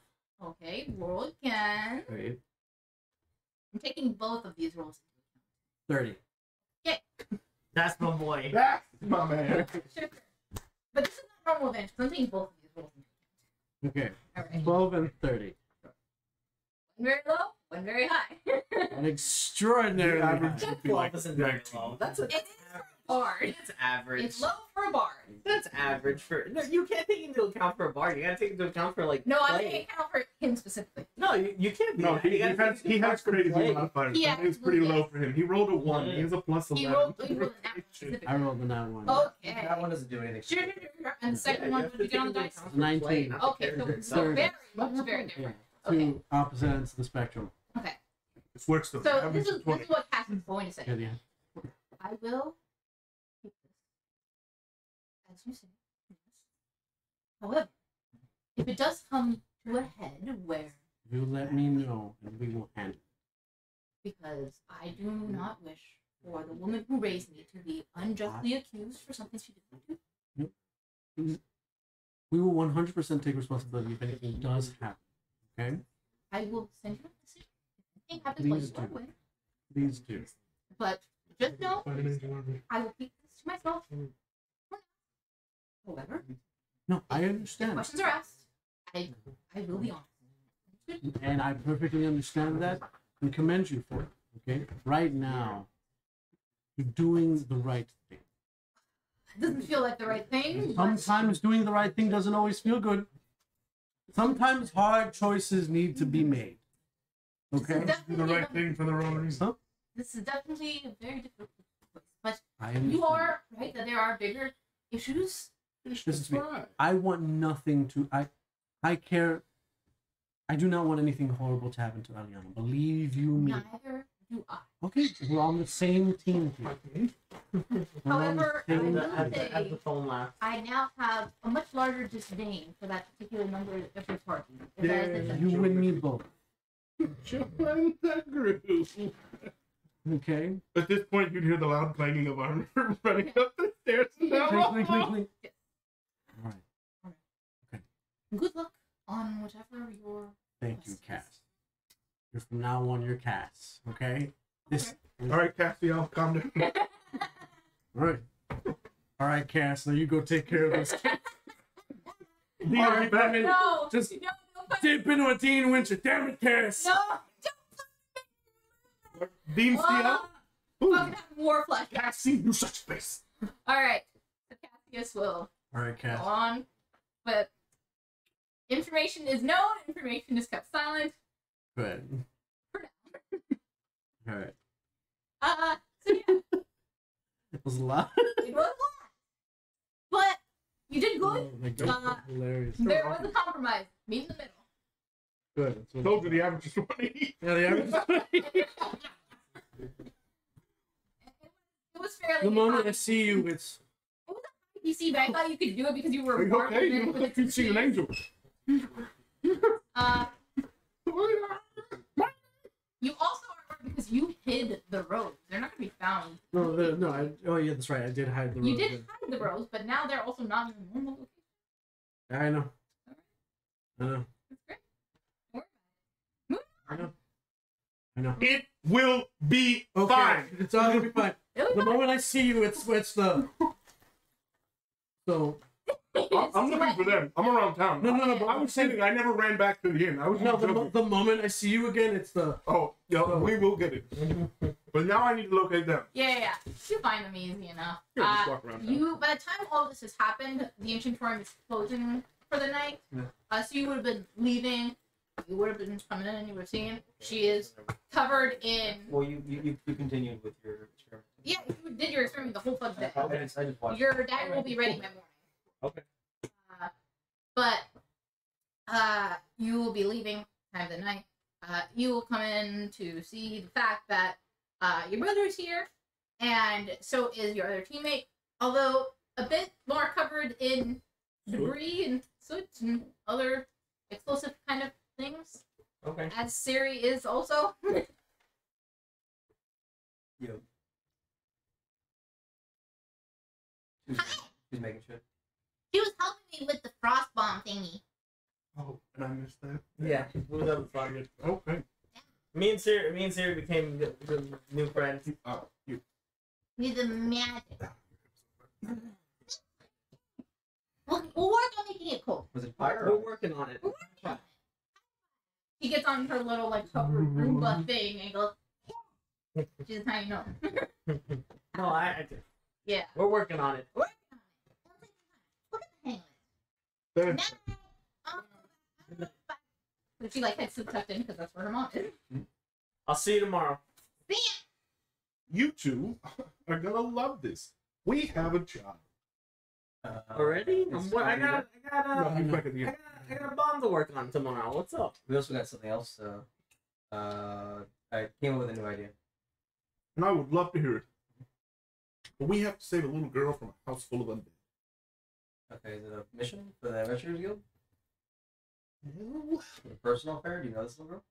Okay, roll again. Wait, I'm taking both of these rolls. 30. That's my boy. That's my man. Sure. But this is not normal advantage. I'm taking both of these rolls. Okay, Alright. 12 and 30. One very low, one very high. An extraordinary Yeah, average. would be like 12 isn't very low. That's a. It is for a bard. It's average. It's low for a bard. That's average for. No, you can't take into account for a bard. You gotta take into account for like. No, I'm play. taking account for him specifically. No, you can't. No, do that. You gotta take he into has account for crazy play. modifiers. Yeah, It's pretty absolutely. low for him. He rolled a 1. He has a plus 11. He rolled an apple specifically. I rolled a 9-1. Okay. That one doesn't do anything. Sure. And the second one, what did you get on the dice? 19. Okay, so it's very much very Yeah, different. two Okay. opposite ends of the spectrum. Okay. This works though. So Average this of is 20. what Cass is going to say. Yeah, yeah. I will keep this as you say. Yes. However, if it does come to a head where, You let me know and we will handle because I do not wish for the woman who raised me to be unjustly accused for something she did not do. it. We will 100% take responsibility if anything does happen. Okay? I will send you a message. If anything happens while Please you are do. away. Please do. But just know, Find an angel army. I will keep this to myself. However, No, I if understand. questions are asked, I will be honest. And I perfectly understand that. and commend you for it. Okay, right now, you're doing the right thing. It doesn't feel like the right thing. but- Sometimes doing the right thing doesn't always feel good. Sometimes hard choices need to be made. Okay? Do the right thing for the wrong reason. Huh? This is definitely a very difficult place. But I you understand. are right that there are bigger issues. Listen to me. I want nothing to. I care. I do not want anything horrible to happen to Aliana. Believe you me. Neither do I. Okay, we're on the same team here. We're on the However, I same will team. As the phone laugh. I now have a much larger disdain for that particular member of your party. If that is a- You and me both. Join the group. Okay. At this point, you'd hear the loud clanging of armor running up the stairs. Clink, clink, clink, clink. All right. Good luck on whatever your. Thank you, Cass. You're from now on your Cass. Okay. This. All right, Castiel, calm down. All right. All right, Cass. Now you go take care of this. All right, Batman. No! Just no, no, dip into a teen winter. Damn it, Cass. no! Dean Steele. Fucking have war flashbacks. Cassie, you such face. Alright. So Cassius will All right, go Cass. on. But information is known, information is kept silent. Good. For now. All right. So yeah, It was a lot. it was a lot. But you did good. Oh my God, hilarious. There was a compromise. Meet in the middle. Good. That's what- Told you the average is 20. Yeah, the average. It was fairly The moment I high. see you, it's. PC, but I thought you could do it because you were Are you part of okay? it You look with like the you've seen an angel. You also are because you hid the robes. They're not gonna be found. No. Oh yeah, that's right. I did hide the. You rose, did yeah. hide the robes, but now they're also not in the normal location. I know. I know. That's great. Don't worry I know. I know. It will be Okay, fine. it's all gonna be fine. about it. The moment I see you, it's the. So I'm looking for them. I'm around town. no, I was saying I never ran back to the inn. I was no. joking. The moment I see you again, it's the. Oh, yeah, we will get it. But now I need to locate them. Yeah. You find them easy enough. Yeah, just walk around town. You by the time all this has happened, the ancient forum is closing for the night. Yeah. So you would have been leaving. You would have been coming in, and you would have seen she is covered in. Well, you continued with your experiment. Yeah, you did your experiment the whole fucking day. I just watched. Your dagger will be ready by morning. Okay. But you will be leaving time of the night. You will come in to see the fact that your brother is here, and so is your other teammate. Although a bit more covered in debris and soot and other explosive kind of things, Okay. as Siri is also. Yeah. Who's making shit? She was helping me with the frost bomb thingy. Oh, and I missed that. Yeah, we was having fun. Okay. Me and Siri became good new friends. Oh, you. With the magic. We'll work on making it cool. Was it fire? We're working on it. She gets on her little like hover Roomba thing and goes. She's a tiny gnome. No, I Yeah. we're working on it. We're at the hang of There. it. But she like heads to tucked in because that's where her mom is. I'll see you tomorrow. You two are gonna love this. We have a job. Already? It's What, I gonna be got No, he's back at the end. I got a bomb to work on tomorrow. What's up? We also got something else. I came up with a new idea. And I would love to hear it. But we have to save a little girl from a house full of undead. Okay, is it a mission for the Adventurers Guild? No. A personal affair? Do you know this little girl?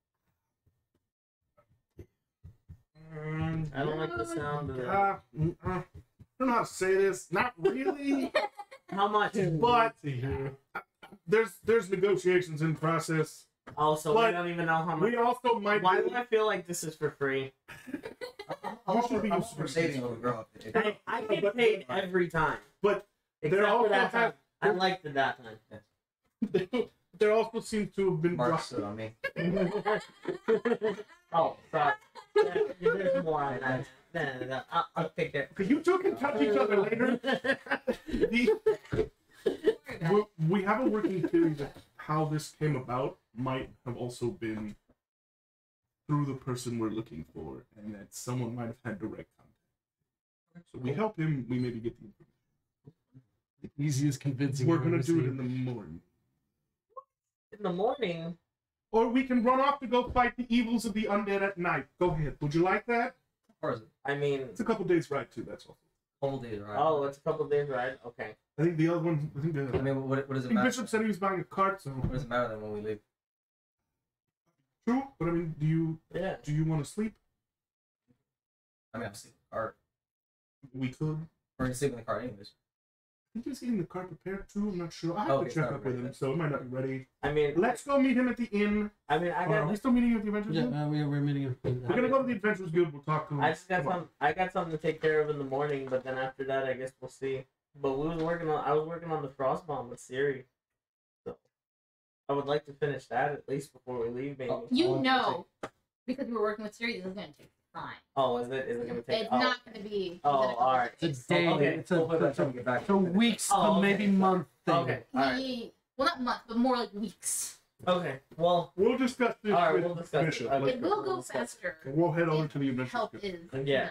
I don't like the sound of that. I don't know how to say this. Not really. How much? But there's negotiations in process. Also, But we don't even know how much. We also might. Why do I feel like this is for free? I'm should be all used to for saving a little girl. I get paid every time. But Except also for that time. have- I liked it that time. there also seems to have been Mark stood on me. Oh, sorry. I'll take care. Okay, you two can touch each other later. We have a working theory that how this came about might have also been through the person we're looking for, and that someone might have had direct contact. So we help him, we maybe get the information. The easiest convincing. We're I've gonna ever do it seen. in the morning. In the morning. Or we can run off to go fight the evils of the undead at night. Go ahead. Would you like that? Or is it I mean, It's a couple days ride too, that's all. whole days, right? oh, it's a couple days ride. Okay. I think the other one, I think I mean, what does I it think matter? Bishop said he was buying a cart, so What does it matter then when we leave? true. But I mean, Yeah. do you want to sleep? I mean, I'm sleeping in the car. We could. We're gonna sleep in the car anyways. I think he's getting the cart prepared too. I'm not sure. I have Okay, to check it's not up with ready him, then. so it might not be ready. I mean, Let's go meet him at the inn. I mean, I Are we got. still meeting at the Adventures Guild? Yeah, we're meeting him. We're gonna go to the Adventures Guild. We'll talk to him. I just got tomorrow. some. I got something to take care of in the morning, but then after that, I guess we'll see. But we was working on. I was working on the frost bomb with Siri, so I would like to finish that at least before we leave, maybe. Oh. You know, because we were working with Siri, this is going to take time. Oh, is it? Is it gonna take? It's oh. not going to be. Oh, within a couple alright. of It's days. a day. Okay. It's a, Hopefully by the it's time a, we get back. it's a weeks Oh, to okay. maybe month thing. Okay. All right. Well, not months, but more like weeks. Okay. Well. We'll discuss this All right, with we'll discuss it. Bishop. Okay. It will go We'll discuss it. faster. And we'll head over if to the Adventures help Guild. is Yeah.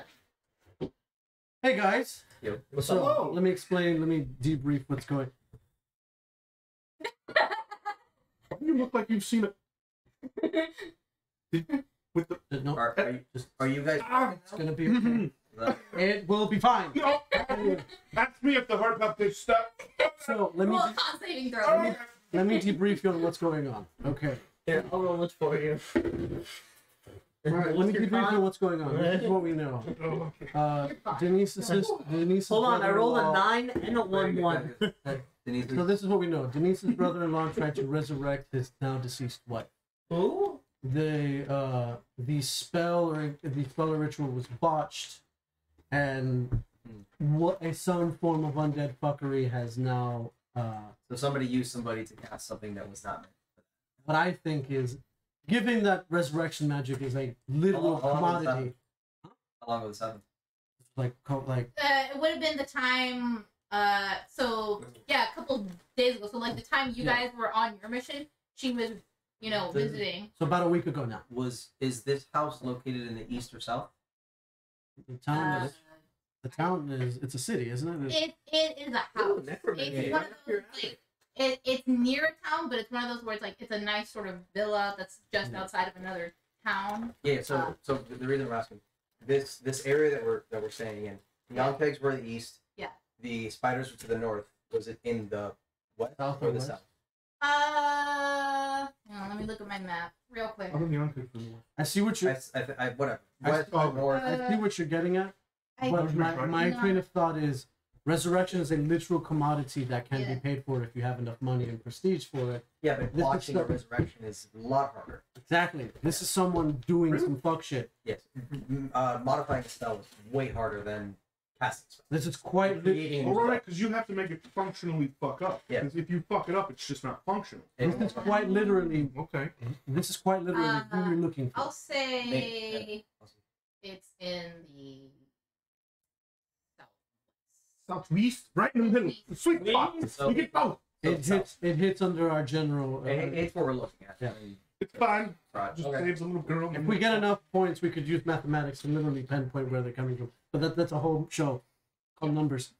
Hey guys. Yo. What's So up? Hello. let me explain. Let me debrief what's going. You look like you've seen it. With the No, Are you guys? it's gonna be okay. It will be fine. no, ask me if the hard pop is stuck. So let me Well, con saving throw. let me debrief you on what's going on. Okay. Here, I'll roll it for you. All right. Let What's me your debrief you con? on what's going on. This is what we know. Oh, okay. You're fine. Denise's Hold on, I rolled a brother-in-law- 9 and a 1-1. Denise, So this is what we know. Denise's brother-in-law tried to resurrect his now deceased wife. Who? The spell or ritual was botched, and what some form of undead fuckery has now. so somebody used somebody to cast something that was not meant. What I think is, given that resurrection magic is a literal How long was commodity, How long was the 7th? like It would have been the time. So yeah, a couple days ago. So like the time you Yeah. guys were on your mission, she was, visiting. so about a week ago now. Is this house located in the east or south? The town, Uh, is, the town is it's a city, isn't it? it is a Ooh, house. necromancy. It's one of those like it's near a town, but it's one of those where it's a nice sort of villa that's just outside of another town. Yeah. So the reason I'm asking this area that we're staying in, the Yonkpegs were the east. Yeah. The spiders were to the north. Was it in the west South or or the west? south? Let me look at my map real quick. I don't think I'm good for you. I see what you're. Whatever. I- West oh, or north. I see what you're getting at. I, But my No. train of thought is resurrection is a literal commodity that can Yeah. be paid for if you have enough money and prestige for it. Yeah, but This is watching a stuff- resurrection is a lot harder. Exactly. This is someone doing some fuck shit. Yes. Modifying a spell is way harder than casting spells. This is quite Creating All right, because you have to make it functionally fuck up. Yeah. Because if you fuck it up, it's just not functional. this is quite literally Okay. this is quite literally who you're looking for. I'll say Maybe, it's in the southwest. Southeast, right in the middle. The sweet spot. So- You get both. It hits under our general. It's what we're looking at. Yeah. I mean, It's fine. right. Just Okay. saves a little girl. if we get enough points, we could use mathematics to literally pinpoint where they're coming from. But that's a whole show called numbers.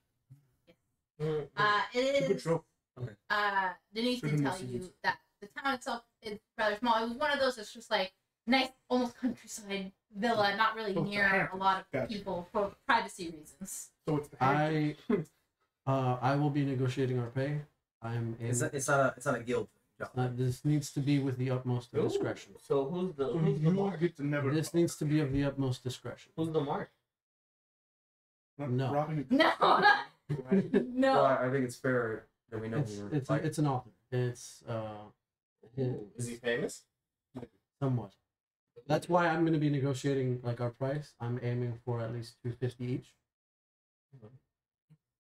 Mm. It Good is. show. Denise did tell you that the town itself is rather small. It was one of those that's just like nice, almost countryside villa, not really Oh, it's near a a lot of Gotcha. people for privacy reasons. So it's the I will be negotiating our pay. I'm It's in, not a guild job. this needs to be with the utmost of Ooh. discretion. So who's the you mark? get to never. This needs to be of the utmost discretion. Who's the mark? Not No. robbing it. No, Well, no. I think it's fair that we know who we're fighting. It's an author. It's Is he famous? somewhat. That's why I'm going to be negotiating like our price. I'm aiming for at least 250 each.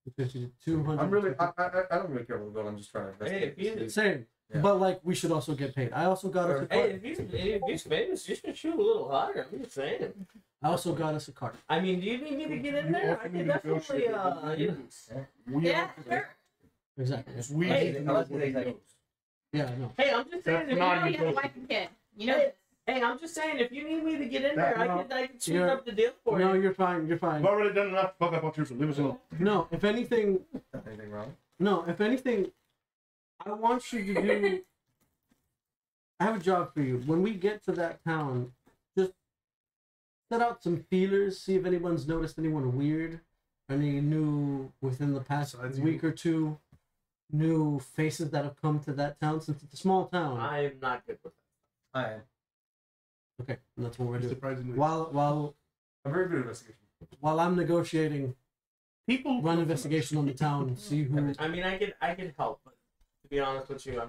250 to 200. I'm really, I don't really care what we're going. I'm just trying to Hey, if you- investigate. Same. Yeah. But like, we should also get paid. I also got us a Hey, cart. if he's famous, you should shoot a little higher. I'm just saying. I also got us a cart. I mean, do you need me to get in You there? I offer me can to definitely, negotiate. you know. We Yeah, offer- sure. Exactly. We Hey, need to know unless what they he say- knows. Yeah, I know. Hey, I'm just saying. That's If not you You need, have a wife and kid. You know Hey, this. hey, I'm just saying. If you need me to get in That- there, no. I can sweeten You're- up the deal for No, you. you're fine. You're fine. I've already done enough to fuck up on here, so leave us alone. No, if anything, Anything wrong? no, if anything, I want you to do. I have a job for you. When we get to that town, just set out some feelers, see if anyone's noticed anyone weird, any new within the past Besides week you. or two, new faces that have come to that town since it's a small town. I'm not good with that. I am. Okay, and that's what we're doing. Surprisingly, While I'm very good at investigation. I'm negotiating, People run investigation on the town, see who. I mean, I can help, but to be honest with you, I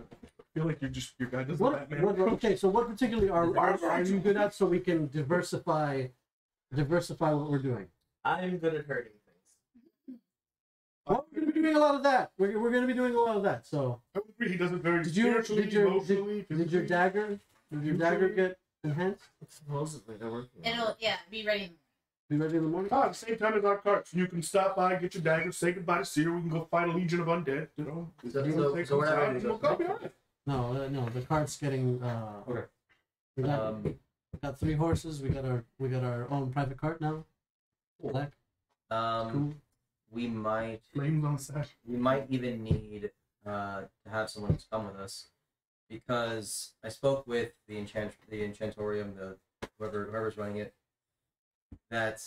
feel like your guy does What, Batman. okay, so what particularly are you good at so we can diversify what we're doing? I'm good at hurting things. Well, we're going to be doing a lot of that. We're going to be doing a lot of that. So, I would agree he does it very did you spiritually, did your emotionally, did your physically. dagger get enhanced? Supposedly they're working. It'll be ready. Be ready in the morning. At the same time as our carts, you can stop by, get your dagger, say goodbye to Seer. We can go fight a legion of undead. You know, So- You so- wanna take so we're some not time, ready to we'll go. go, be all right. No, the cart's getting. Okay. We got 3 horses. We got our own private cart now. Black. Cool. We might Flames on the side. even need to have someone to come with us, because I spoke with the enchantorium, whoever's running it, that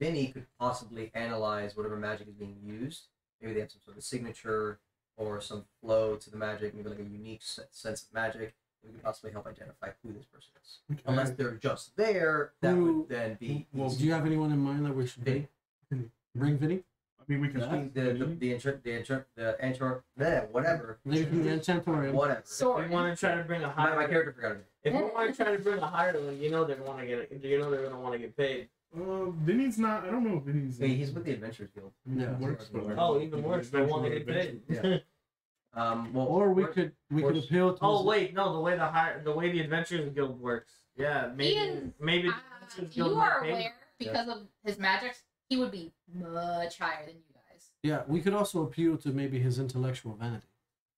Vinny could possibly analyze whatever magic is being used. Maybe they have some sort of signature or some flow to the magic, maybe like a unique sense of magic. We could possibly help identify who this person is. Unless they're just there, that Who- would then be well, Do you have anyone in mind that we should Vinny. bring Vinny? I mean, we can. Whatever. Maybe from the Enchantorium. Whatever. If Sword. we want to try to bring a My higher, character forgot it. if we want to try to bring a higher one, you know they're going to get, you know they're going to want to get paid. Vinny's not. I don't know if Vinny's. Hey, he's with the Adventurers Guild. Yeah. Works, but Oh, even worse, they want to get paid. Yeah. Well, Or we we're- could course. appeal to. Oh wait, no, the way the Adventurers Guild works. Yeah, maybe Ian, maybe the Adventurers Guild You might are pay. aware because of his magics, he would be much higher than you guys. Yeah, we could also appeal to maybe his intellectual vanity.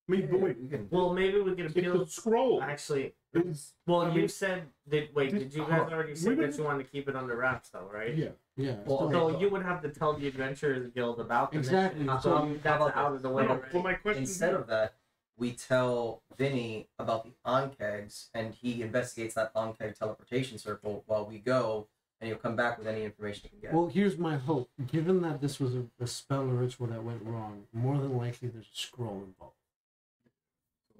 I mean, but wait, we can. Well, maybe we could it's appeal. a scroll. Actually, It's, well, I you mean, said that. Wait, did you guys already we say would- that you wanted to keep it under wraps, though, right? yeah. Yeah. Well, still- So you would have to tell the Adventurers Guild about the Exactly. mission. So So that's about out of the way No, already. well, my question Instead is, of that, we tell Vinny about the Onkegs, and he investigates that Onkeg teleportation circle while we go, and he'll come back with any information he can get. Well, here's my hope. Given that this was a spell or ritual that went wrong, more than likely there's a scroll involved.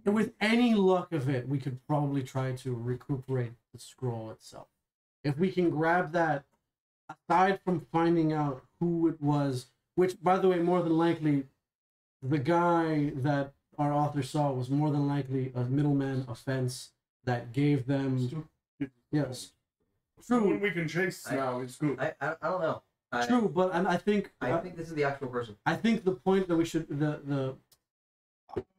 And with any luck of it, we could probably try to recuperate the scroll itself. If we can grab that, aside from finding out who it was, which, by the way, more than likely, the guy that our author saw was more than likely a middleman offense that gave them. Still- Yes. someone True. we can chase now is good. I don't know. True, but and I think I think this is the actual person. I think the point that we should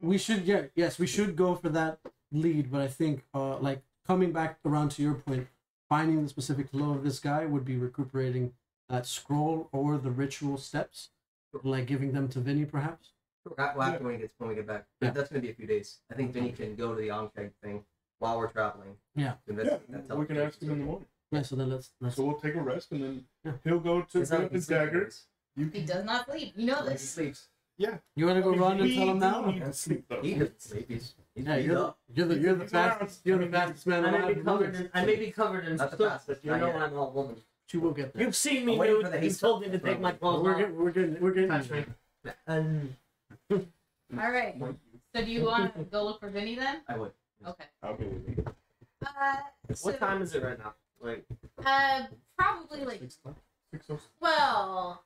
we should yes we should go for that lead, but I think like coming back around to your point, finding the specific flow of this guy would be recuperating that scroll or the ritual steps, like giving them to Vinny perhaps. We'll have to when we get back. Yeah. That's going to be a few days. I think Vinny can go to the Onkeg thing while we're traveling. Yeah. To Yeah, investigate that we can ask him in the teleportation morning. Yeah, so then let's So we'll take a rest, and then Yeah. he'll go to It's not pick like up his he sleeps dagger. anyways. You He can. does not sleep. You know He this. sleeps. Yeah. you want to go run and we tell him do now? need to sleep though. He doesn't sleep. He's Yeah, he's up. you're the He's fastest man I may alive. be covered in, I may be covered in Not the soot, fastest, but you not know yet. I'm all woman. You will get there. You've seen me I'm waiting nude. for the You haste told me up. to take my clothes We're off. getting Touch me. And All right. So do you want to go look for Vinny then? I would. Okay. I'll go with you. what time is it right now? Like, Probably like 6:06. well,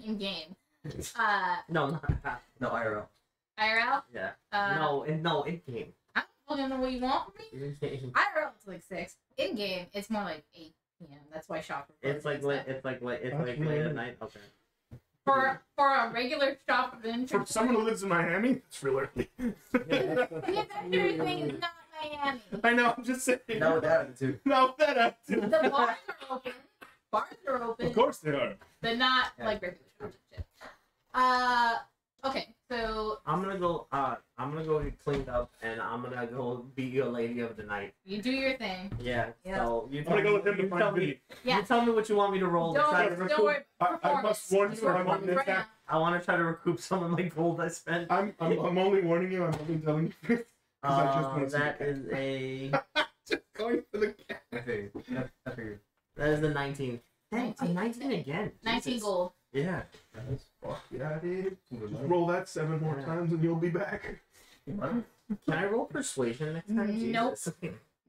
in game. no, not that. No, IRL. IRL. Yeah. No. No, in game. I don't know what you want from me. In game. IRL it's like 6. In game it's more like 8 p.m. That's why shop. It's like late. It's like late. It's like late at night. Okay. For a regular shop of For someone who lives in Miami, it's real early. The adventure thing is not Miami. I know, I'm just saying. Not with that attitude. Not with that attitude. The bars are open. Bars are open. Of course they are. But not Yeah. like regular shops and shit. Okay, so I'm gonna go get cleaned up, and I'm gonna go be your lady of the night. you do your thing. Yeah. Yeah. So you I'm tell gonna go with me, him to you find tell Vinny. me, Yeah. you tell me what you want me to roll. to try to Don't recoup. worry. I must warn you, I'm on this Right now. act. I want to try to recoup some of my gold I spent. I'm only warning you, I'm only telling you. 'Cause I just want to see That the cat. is a Just going for the cat. I figured. I figured. that is the 19. Dang, 19. 19 again. 19 Jesus. gold. Yeah. Nice. Fuck yeah, dude. Just Good roll that 7 more Yeah. times and you'll be back. luck. Can I roll persuasion next time? Nope. Jesus.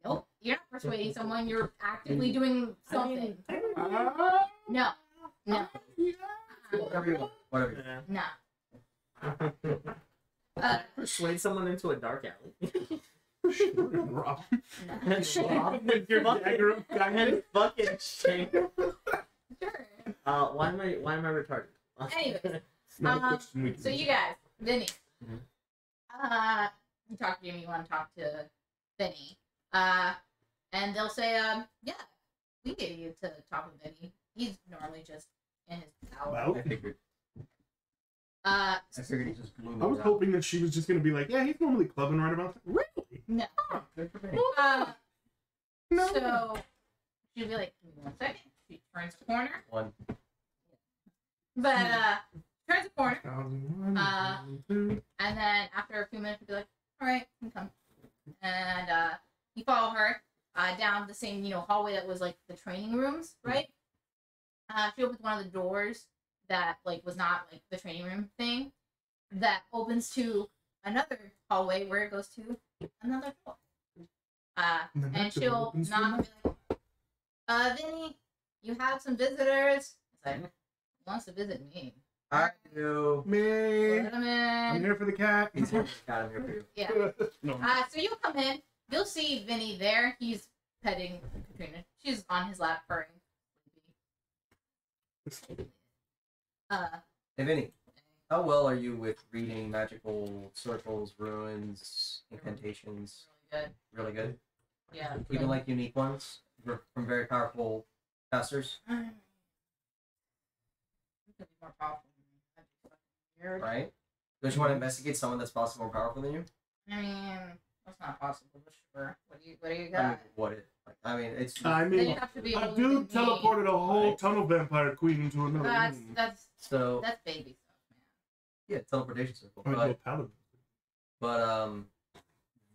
Nope. You're not persuading someone. You're actively doing something. Ah, No. No. Whatever you want. Whatever you want. No. Yeah. Persuade someone into a dark alley. Rob. No. And rob With your dagger of kindness. and fucking shame. Sure. Why am I retarded? Anyways, It's not a question we can so you guys, Vinny. Mhm. You talk to Jimmy, you want to talk to Vinny. And they'll say, yeah, we get you to talk with Vinny. He's normally just in his tower. Well, I figured. Uh, I figured he just blew me I was out. hoping that she was just gonna be like, yeah, he's normally clubbing right about that. Really? no. Good for me. No. So she'll be like, give me 1 second. She turns the corner. One. But, turns the corner. 1001, Uh, 1002. And then after a few minutes, he'll be like, all right, you can come. And you follow her down the same, hallway that was like the training rooms, right? She opens one of the doors that like was not like the training room thing that opens to another hallway where it goes to another door. And then And that door she'll opens to knock and be like, Vinny, you have some visitors. It's like, he wants to visit me. I do. Me. Let him I'm in. here for the cat. He's here. Got him here for you. Yeah. No. So you'll come in. You'll see Vinny there. He's petting Katrina. She's on his lap purring. Hey, Vinny. How well are you with reading magical circles, runes, incantations? Really Really good. good. Yeah. Even like unique ones from very powerful casters, You could be more powerful than me. That'd be fucking weird. right? Don't you want to investigate someone that's possibly more powerful than you? I mean, that's not possible, but sure. What do you I got? mean, what it? Like, I mean, it's I Then you mean, have to be a older dude than me. teleported a whole Right. tunnel vampire queen into another That's room. so that's baby stuff, man. yeah, teleportation circle. Or But a paladin.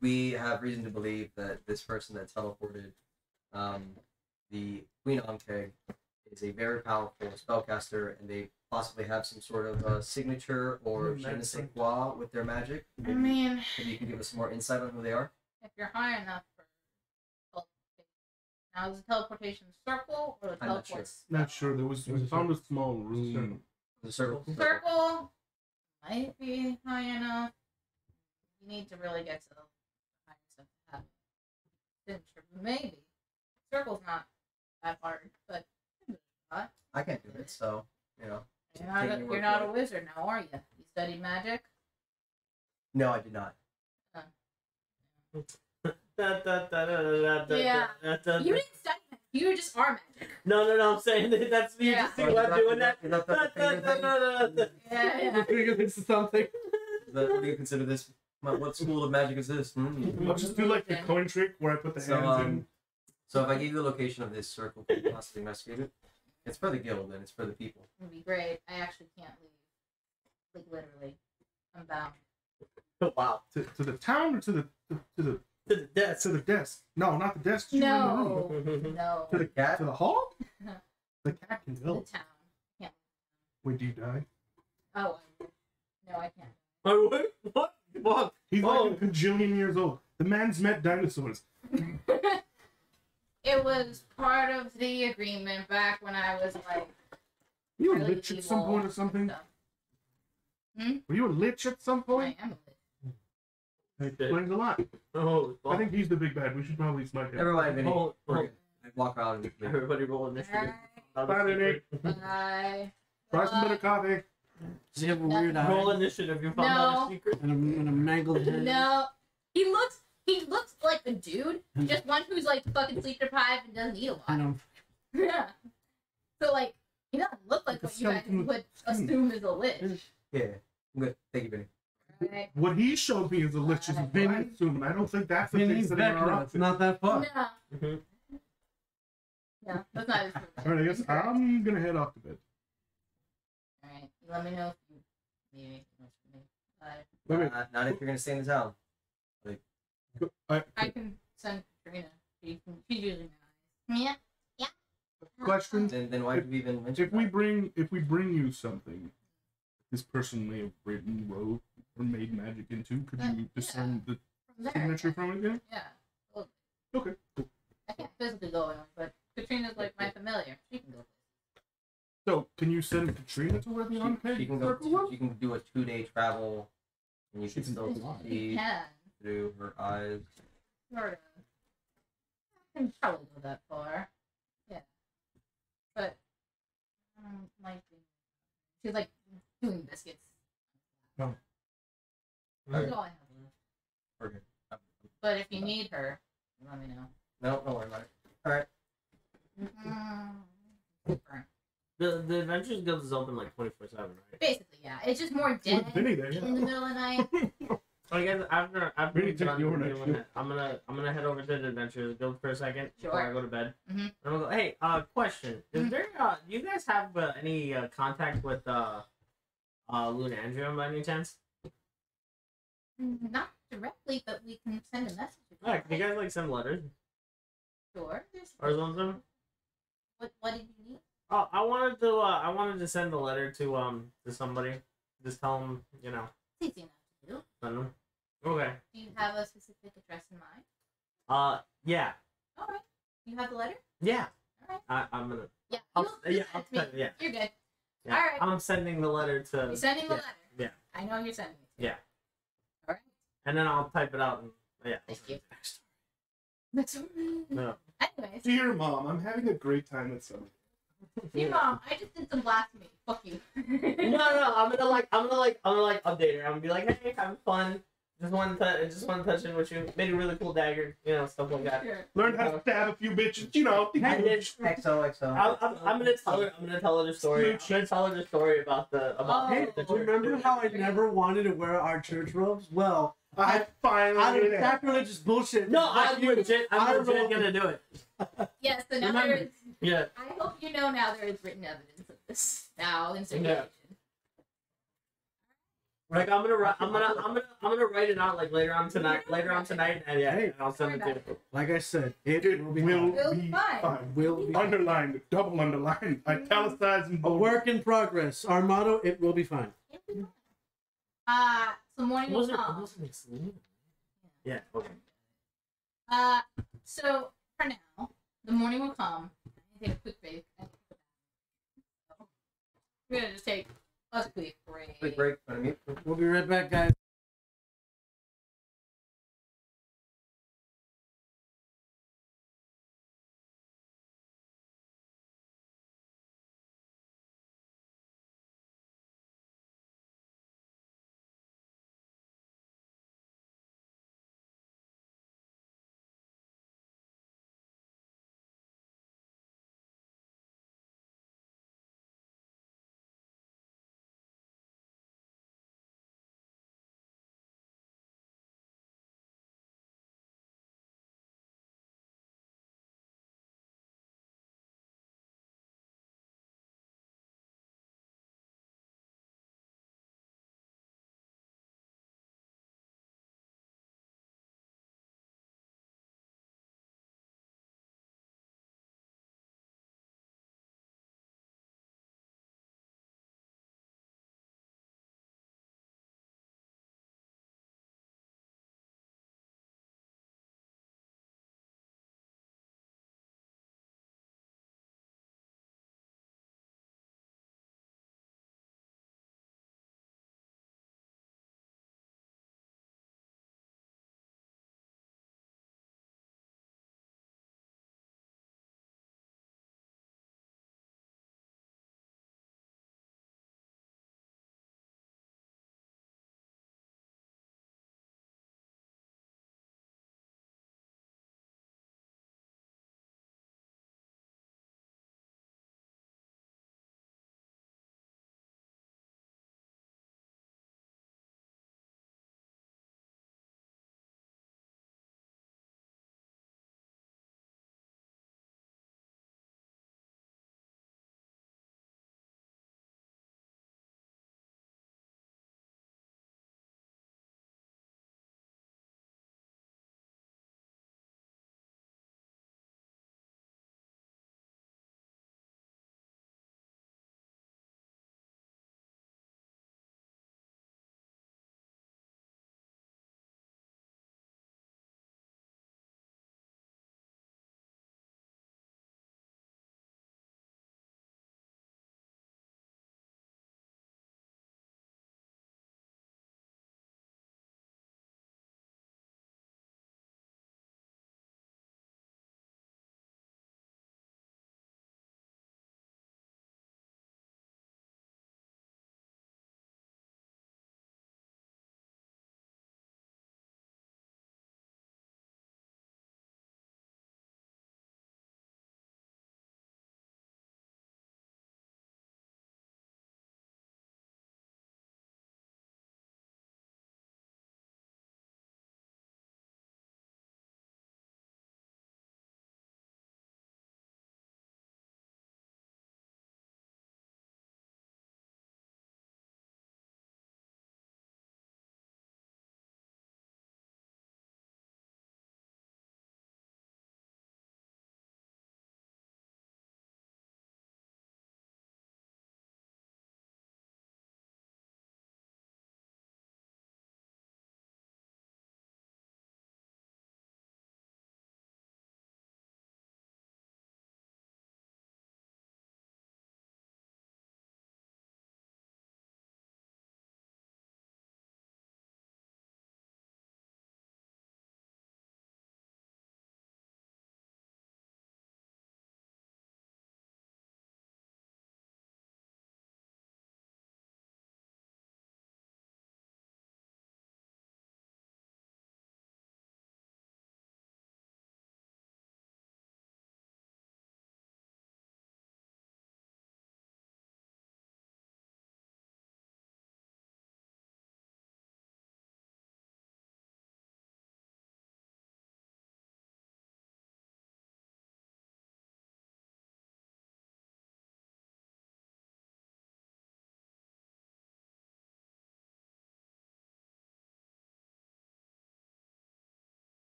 we have reason to believe that this person that teleported, the Queen Ankeg, is a very powerful spellcaster, and they possibly have some sort of signature or je ne sais quoi with their magic. I mean, Maybe you can give us some more insight on who they are. if you're high enough for teleportation. Now, is the teleportation circle or the I'm not teleport? Not sure. There was we found a small room. The circle. Circle might be high enough. You need to really get to the higher stuff to have signature. Maybe. Circle's not that hard, but I can't do it, so you know. you're not, Take your word you're not for a it. wizard now, are you? You studied magic? No, I did not. Yeah. You didn't study magic. You just are magic. No, I'm saying that's me Yeah. just seeing what I'm doing that. Is that the finger thing? Yeah. Figure this is something. Is that, what do you consider this? What school of magic is this? I'll just do like the coin trick where I put the So, hands in. So if I give you the location of this circle, can you possibly investigate it? It's for the guild and it's for the people. It would be great. I actually can't leave. Like, literally. I'm bound. Wow. To the town or to the To the desk. to the desk? No, not the desk. You were in the room. No. To the Cat? To the hall? No. The cat can The go. town. Can't. Wait, do you die? Oh, no, I can't. Oh, wait, what? What? He's Oh. like a gajillion years old. The man's met dinosaurs. It was part of the agreement back when I was like Were you a really lich at some evil point or and something? stuff. Were you a lich at some I point? am a lich. That explains a lot. Oh, I think he's the big bad. We should probably smite him. Never mind, Vinny. Oh, We're oh. good. I walk out and leave. Everybody roll initiative. Alright, Bye, Vinny. bye. Try some better coffee. Does he have a Nothing. weird eye Roll initiative. You found out a secret. and a mangled head? No. He looks like a dude, just one who's like fucking sleep deprived and doesn't eat a lot. And Yeah. So like, he doesn't look like what you guys would assume is a lich. Yeah. Good. Thank you, Benny. Right? What he showed me is a lich is what I assume, and I don't think that's the I mean, thing he's sitting in our Vecna. It's outfit. not that far. No. Mhm. Yeah, that's not his All right, I guess I'm gonna head off to bed. Alright, let me know if you need anything else from me. Wait. Not if you're gonna stay in the town. I can send Katrina. She's usually nice. Yeah. Question: Then why did we even mention If we bring you something, this person may have written, wrote, or made magic into, could you discern the From there. signature from it? Yeah. Yeah. Well, Okay. Cool. I can't physically go in, but Katrina's like my familiar. She can go. So, can you send Katrina to where the She unpaid can go. circle was? She can do a 2-day travel, and you She can can still fly. You see can. through her eyes. Sort of. I can probably go that far. Yeah. But like she's like doing biscuits. Oh. That's all I have left. Okay. But if you need her, let me know. No, don't worry about it. All right. Burn. The Adventures Guild is open like 24/7, right? Basically, yeah. It's just more dead With Vinny there, in yeah. the middle of the night. I guess after Really we're take done the overnight doing shift. it, I'm gonna head over to the Adventures Guild for a second before Sure. I go to bed. Mhm. And I'm gonna go. Hey, question: Is Mhm. there do you guys have any contact with Lunandrium by any chance? Not directly, but we can send a message. if you Yeah, can you like. guys like send letters Sure. There's- or something? What did you need? Oh, I wanted to send a letter to somebody. Just tell them, you know, It's easy enough to do. send them. Okay. Do you have a specific address in mind? Yeah, All right. You have the letter? yeah. All right. I'm gonna. Yeah. I'll- You yeah, send I'll it to me. send- yeah. You're good. Yeah, All right. I'm sending the letter to. You're sending the yeah, letter. Yeah. I know you're sending it. Yeah. All right. And then I'll type it out and yeah. I'll Thank send you. it next. That's all right. No. Anyways, Dear Mom, I'm having a great time at summer. dear mom, I just did some blasphemy. Fuck you. No. I'm gonna update her. I'm gonna be like, hey, having fun. Just want to touch in with you. Made a really cool dagger, you know, stuff like that. Sure. Learn how to stab a few bitches, you know. And then XOXO. I'm gonna tell her the story. I'm gonna tell her the story about the Oh. the church. Remember how I never wanted to wear our church robes? Well, I finally out of did it. sacrilegious bullshit. No, fuck I'm you. legit I don't know. gonna do it. Yes, so now Remember- there is. Yeah. I hope you know now there is written evidence of this now in circulation. Like I'm gonna write it out like later on tonight, and yeah, and I'll send it to you. Like I said, it It will be will fine. It'll be be fine. fine. Will be fine. Underlined, double underlined, italicized, and A bold. work in progress. Our motto: it will be fine. It'll be fine. So morning will come. Yeah. Okay. So for now, the morning will come. I take a quick break. We're gonna just take a quick break. Quick break. Unmute. We'll be right back, guys.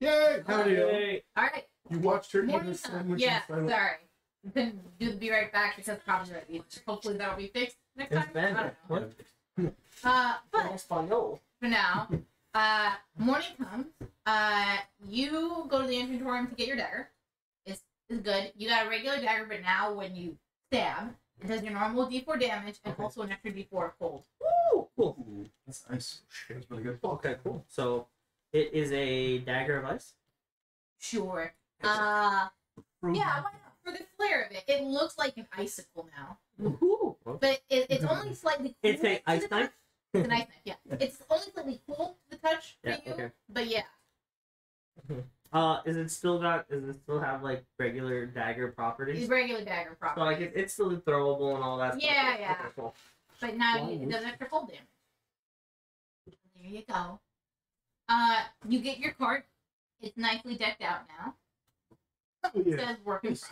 Yay! Howdy, yo. Hey. All right. You watched her eat Morning her time. sandwich Yeah, in silence. sorry. Couldn't do the be right back because copyright. Hopefully that'll be fixed next It's time. bad. I don't know. What? But Espanol. for now, morning comes. You go to the inventory room to get your dagger. It's good. You got a regular dagger, but now when you stab, it does your normal D4 damage and Okay. also an extra D4 of cold. Woo! Cool. Ooh, that's nice. That's really good. Okay, cool. So it is a dagger of ice. Sure. Yeah, why not? For the flair of it, it looks like an icicle now, Woohoo! but it's only slightly. Cool It's a to ice the knife. touch. It's an ice knife. Yeah, it's only slightly cool to the touch for Yeah. you, Okay. but yeah. Does it still have like regular dagger properties? It's regular dagger So property. like it's still throwable and all that stuff. Yeah, yeah. Okay, cool. But now Wow. it does extra cold damage. There you go. You get your cart. It's nicely decked out now. Oh, It yeah. says work in It's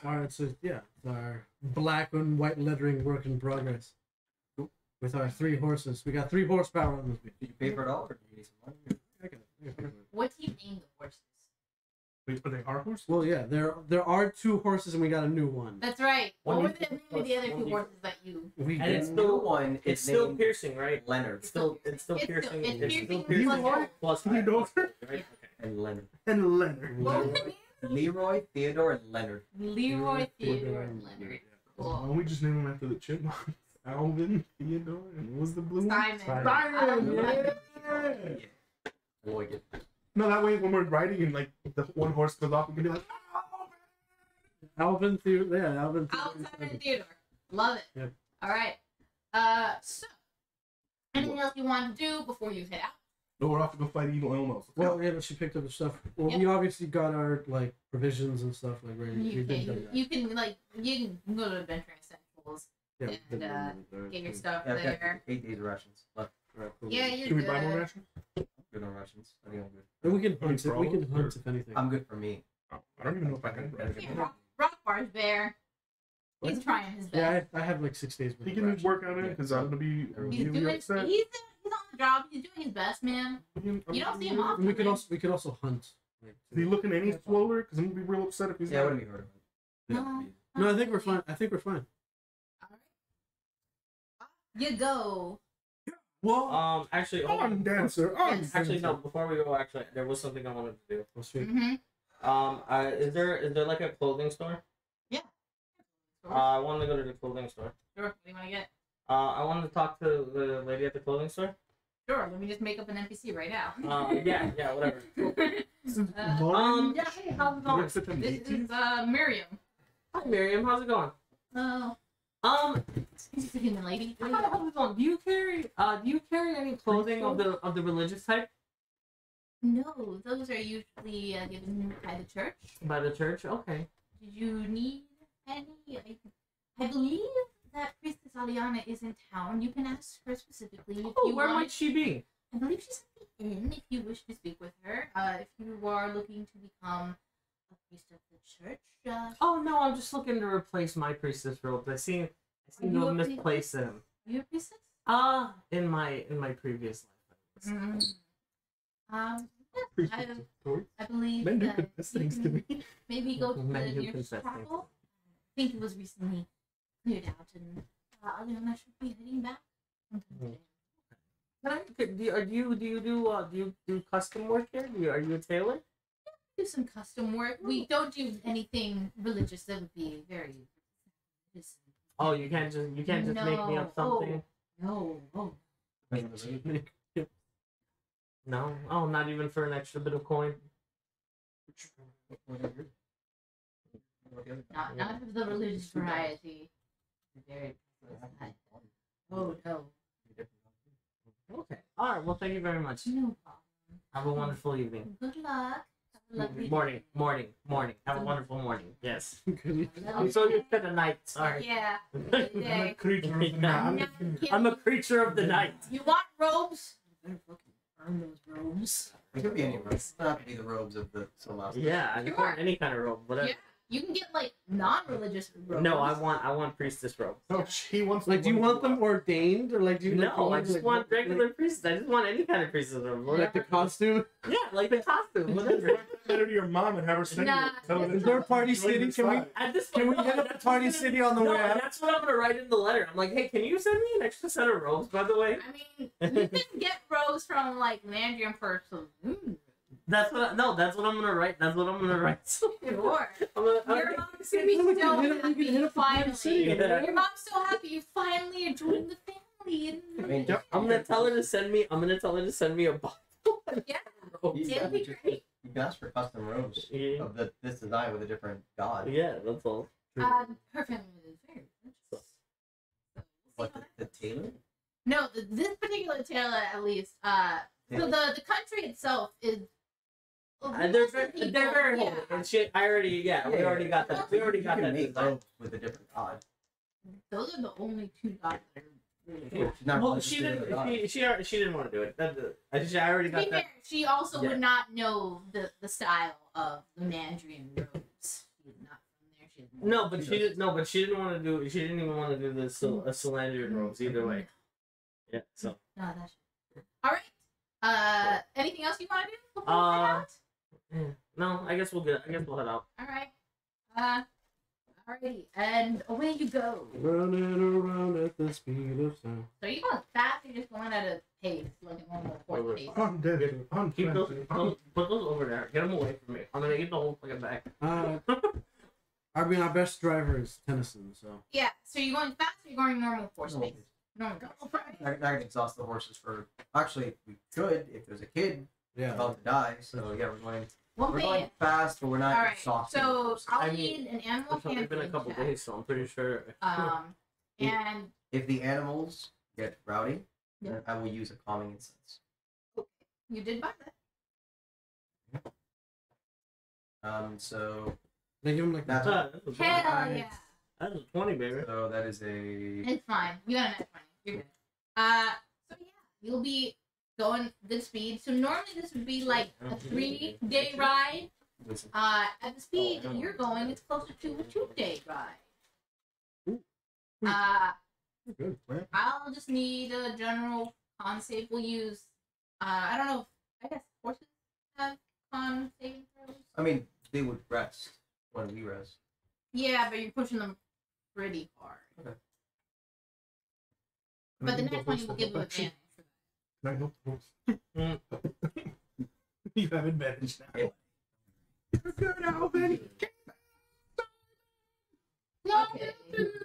our black and white lettering work in progress. With our 3 horses. We got 3 horsepower on this. Did you pay for it all, or do you need some money? What do you name the horses? Wait, are they our horse? Well, yeah, there are 2 horses and we got a new one. That's right. What One were D4 the name of the other plus 2 1D4. horses that you? We And it's The still new one. It's is still named piercing, right? Leonard It's still piercing. It's It's piercing still plus piercing one. plus Theodore? right? Okay. and Leonard. And Leonard. What was the name? Leroy, Theodore, and Leonard. Leroy Theodore and Leonard. Why Cool. don't we just name them after the chipmunks? Alvin, Theodore, and what was the blue one? Simon. Simon! Yeah! I like it. No, that way when we're riding and like the one horse goes off, we can be like, Alvin Theodore. Simon and Theodore. Love it. Yep. All right. So, anything else you want to do before you head out? no, we're off to go fight evil Elmos. Well, yeah, but she picked up the stuff. Well, Yep. we obviously got our like provisions and stuff like ready. You We did that. can you can go to Adventure Essentials, Yeah, and, get your stuff Yeah, I've got there. 8 days of rations left. Alright, cool. Yeah, you're Can we good. buy more rations? Good on rations. I think I'm good. And we can Any hunt. We can problems, hunt or- if anything. I'm good for me. Oh, I don't even know if I have rations. Yeah, Rock Bar's there. He's What? trying his best. Yeah, I have like 6 days. He can work on it because I'm gonna be He's really doing. upset. He's on the job. He's doing his best, man. You don't see him often. We could man. also hunt. Like, Is he looking any slower? Because I'm gonna be real upset if he's Yeah, I not. wouldn't be hurt. No. No, I think we're fine. I think we're fine. All right. You go. Whoa! Actually, hold On on. dancer! On Yes. Actually, no. dancer. Before we go, actually, there was something I wanted to do. Oh, sweet. Mm-hmm. Is there like a clothing store? Sure. I wanted to go to the clothing store. What do you want to get? I wanted to talk to the lady at the clothing store. Sure. Let me just make up an NPC right now. Yeah, whatever. This is Uh, Lauren. Yeah, hey, how's it going? Works at the This meeting. is Miriam. Hi, Miriam. How's it going? Oh, she's a human lady. How's it going? Do you carry any clothing of the religious type No, those are usually given by the church. by the church? Okay. Did you need any? I believe that Priestess Aliana is in town. You can ask her specifically. If Oh, you where want. might she be? I believe she's at the inn if you wish to speak with her. If you are looking to become a priest of the church. Oh no, I'm just looking to replace my priestess robes. I seem Are to you have a misplaced them. Are you a priestess? In my previous life. Yeah, I believe Men do that confess you things to can me. maybe go to Men the do nearest confess things. chapel. I think it was recently cleared out, and Aliana should be heading back. Do you do custom work here? Are you a tailor? Do some custom work. We don't do anything religious. That would be very. Oh, you can't just make me up something. No. Oh. No. Oh, not even for an extra bit of coin. Not of the religious variety. Very. Oh no. Okay. All right. Well, thank you very much. No problem. Have a wonderful evening. Good luck. Have a lovely Morning. Have a wonderful morning. Yes. day. I'm so used to the night. Sorry. Yeah. I'm a creature of the Yeah, night. I'm a creature of the night. You want robes? Better fucking earn those robes. It could be any robes. It doesn't have to be the robes of the Solasta. Yeah, I Sure. any kind of robe, whatever. Yeah. You can get like non-religious robes. No, I want priestess robes. Oh, he wants. Like, do you want them ordained or like do you? No, I like, just want regular priestess. I just want any kind of priestess robe. like the costume. Yeah, like the costume. Whatever. Better to your mom and have her send Nah. you. Tell her Is that there a you're Party enjoying City? your Can we- side. At this Can we point, hit up the Party City on the no, way out? that's what I'm gonna write in the letter. I'm like, hey, can you send me an extra set of robes, by the way? I mean, you can get robes from like Landrian for saloon. That's what. That's what I'm gonna write. That's what I'm gonna write. Sure. I'm Your mom's gonna be We can so hit up- we can happy hit you up the Party City. finally. Yeah. Your mom's so happy you finally joined the family. I mean, Yep. I'm gonna tell her to send me. I'm gonna tell her to send me a bottle. Yeah. you, It'll be great. you can ask for custom robes Yeah. of this design with a different god. Yeah, that's all. Her family is very rich. So we'll see What how the that goes. tailor? No, this particular tailor, at least. So the country itself is. They're very holy. And shit, we already got that. We already You got can that make design. robes with a different god. Those are the only two gods that are really She's not Well, religious she to the didn't. god. She didn't want to do it. I already To be got fair, that. she also Yeah. would not know the style of the Mandrian robes. She's not from there. She's No, but she didn't. No, but she didn't want to do. She didn't even want to do the Solandrian robes either way. Yeah. So. No, that's all right. Anything else you want to do before we head out? No, I guess we'll head out. All right. Alrighty, and away you go. Running around at the speed of sound. So are you going fast or you're just going at a pace, like a normal horse pace? I'm dead. I'm Keep those. dead. Put those over there. Get them away from me. I'm gonna get the whole fucking bag. I mean, our best driver is Tennyson, so. Yeah, so you're going fast or you're going normal horse No. pace? Normal. Not gonna exhaust the horses for. Actually, we could if there's a kid Yeah. about to die. So yeah, we're We'll going pay it. fast, but we're not Alright, exhausting. the so horses. I'll I need mean, an animal It's only been a handling couple check. days, so I'm pretty sure. And If the animals get rowdy, Yeah. then I will use a calming incense. you did buy that. So They give him like That's- that. That's a 20. Hell yeah. That's a 20, baby. so that is a It's fine. You got a net 20. You're good. So yeah, you'll be going good speed. So normally this would be like a 3-day ride. listen. At the speed I don't you're know. going, it's closer to a 2-day ride. Ooh. Good plan. I'll just need a general con save. We'll use, I don't know, I guess horses have con saving throws? I mean, they would rest when we rest. Yeah, but you're pushing them pretty hard. Okay. But the next one will give you advantage for that. I know the horse. You have advantage now. You're good, Alvin. Okay.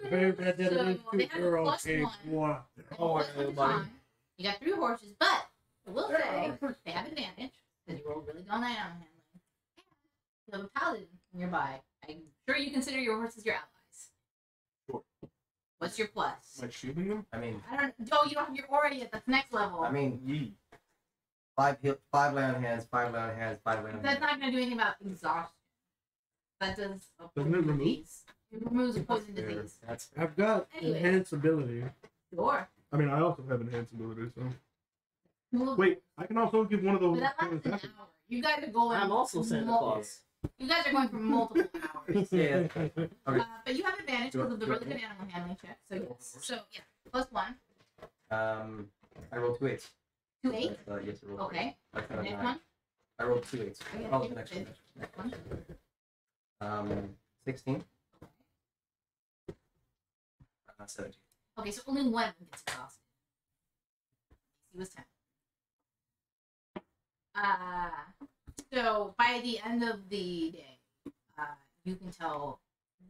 Very bad that So, it is they two have a girl plus cake one. war. Oh, Plus one everybody. time. You got 3 horses, but I will say they have advantage because you roll really good on that animal handling. You have a paladin nearby. I'm sure you consider your horses your allies. Sure. What's your plus? Am I shielding them? I mean, I don't. Oh, you don't have your aura yet. That's next level. I mean, Yee. 5 lay on hands, 5 lay on hands, 5 lay on That's hands. not going to do anything about exhaustion. That does a Doesn't it poison remove? disease. It removes a poison Fair. disease. That's fair. I've got Anyway. enhanced ability. Sure. I mean, I also have enhanced ability, so. Well, Wait, I can also give one of but those. that lasts an hour. You guys are going. I'm also Santa Claus. You guys are going for multiple hours. Yeah. Okay. But you have advantage because of the really good animal handling check. So yes. So yeah, +1. I rolled 2 8s. 2 8. Yes, I rolled 2 Okay. eights. I got a Next 9. one. I rolled 2 8s. Okay, Oh, the next one. Next one. 16. 17. Okay, so only one of them gets exhausted. He was 10. So by the end of the day, you can tell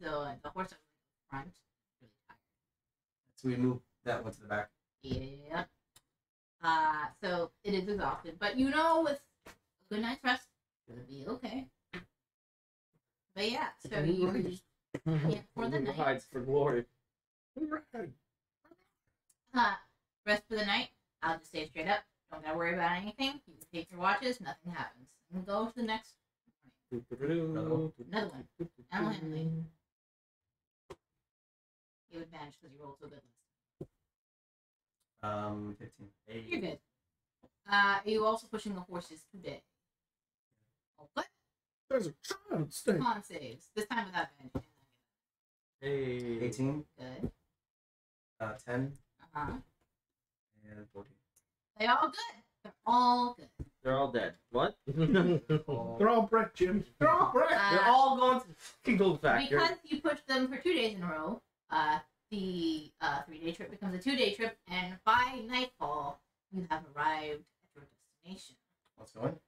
the horse that was in front really tired. So we move that one to the back. Yeah. So it is exhausted, but you know, with a good night's rest, it'll be okay. But yeah, so you for the night. Hides for glory. Rest for the night. I'll just say straight up, don't gotta worry about anything. You can take your watches, nothing happens. And go to the next another one. Animal handling. You have advantage because you rolled so good last 15. time. You're good. Are you also pushing the horses today? Oh, what? There's a child staying. Con saves. This time without advantage. Hey. 18, Good. 10, Uh-huh. and 14. They're all good. They're all good. They're all dead. What? They're all Brett, Jim. They're all Brett. They're all going to fucking go factory. Because you pushed them for 2 days in a row, the 3-day trip becomes a 2-day trip, and by nightfall, you have arrived at your destination. What's going?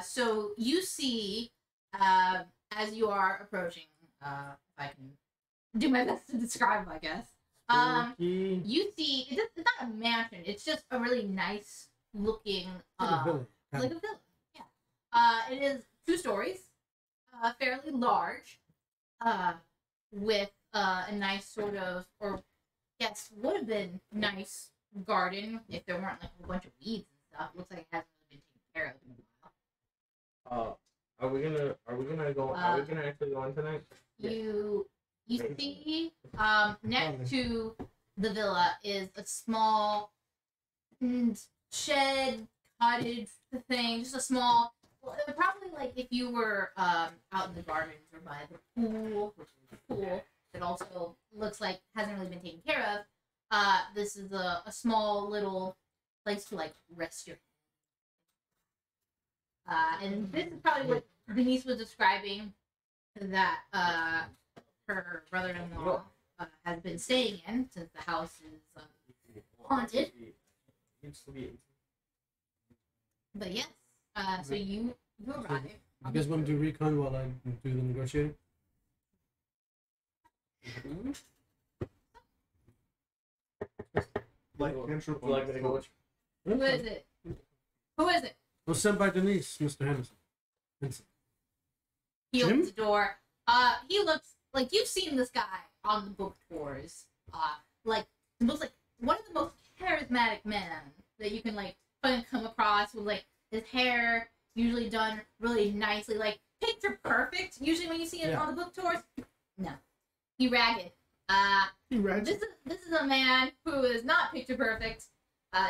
So you see, as you are approaching, if I can do my best to describe, I guess. Spooky. You see, it's not a mansion. It's just a really nice looking, Like a villa. like a villa. Yeah. It is 2 stories, fairly large, with a nice sort of, or yes, would have been nice garden if there weren't like a bunch of weeds and stuff. Looks like it hasn't really been taken care of in a while. Are we gonna go? Are we gonna actually go in tonight? You see, next to the villa is a small shed, cottage thing, just a small, probably like if you were out in the gardens or by the pool, which is a pool that also looks like hasn't really been taken care of. This is a small little place to like rest your and this is probably what Denise was describing that her brother-in-law has been staying in since the house is haunted. But yes, so you arrive. You guys want to do recon while I do the negotiating? Like cantrip. Would you like me to go with you? Who is it? Who is it? It was sent by Denise, Mr. Henderson. He Jim? opens the door. He looks like you've seen this guy on the book tours. Like looks like one of the most charismatic men that you can like come across with like his hair usually done really nicely, like picture perfect. Usually when you see him on the book tours, no, he ragged. This is a man who is not picture perfect.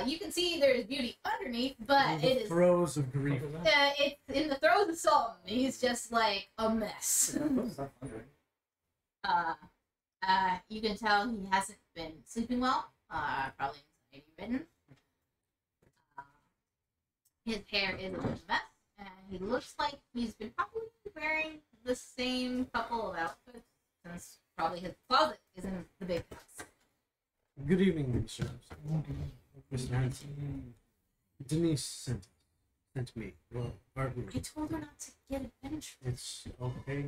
You can see there is beauty underneath, but the it is throes of grief. it's in the throes of something. He's just like a mess. You can tell he hasn't been sleeping well. Probably anxiety ridden. His hair is a mess, and he looks like he's been probably wearing the same couple of outfits since probably his closet is in the big house. Good evening, Mr. Henderson. Denise sent me. Well, pardon I me. told her not to get adventurous. It's okay.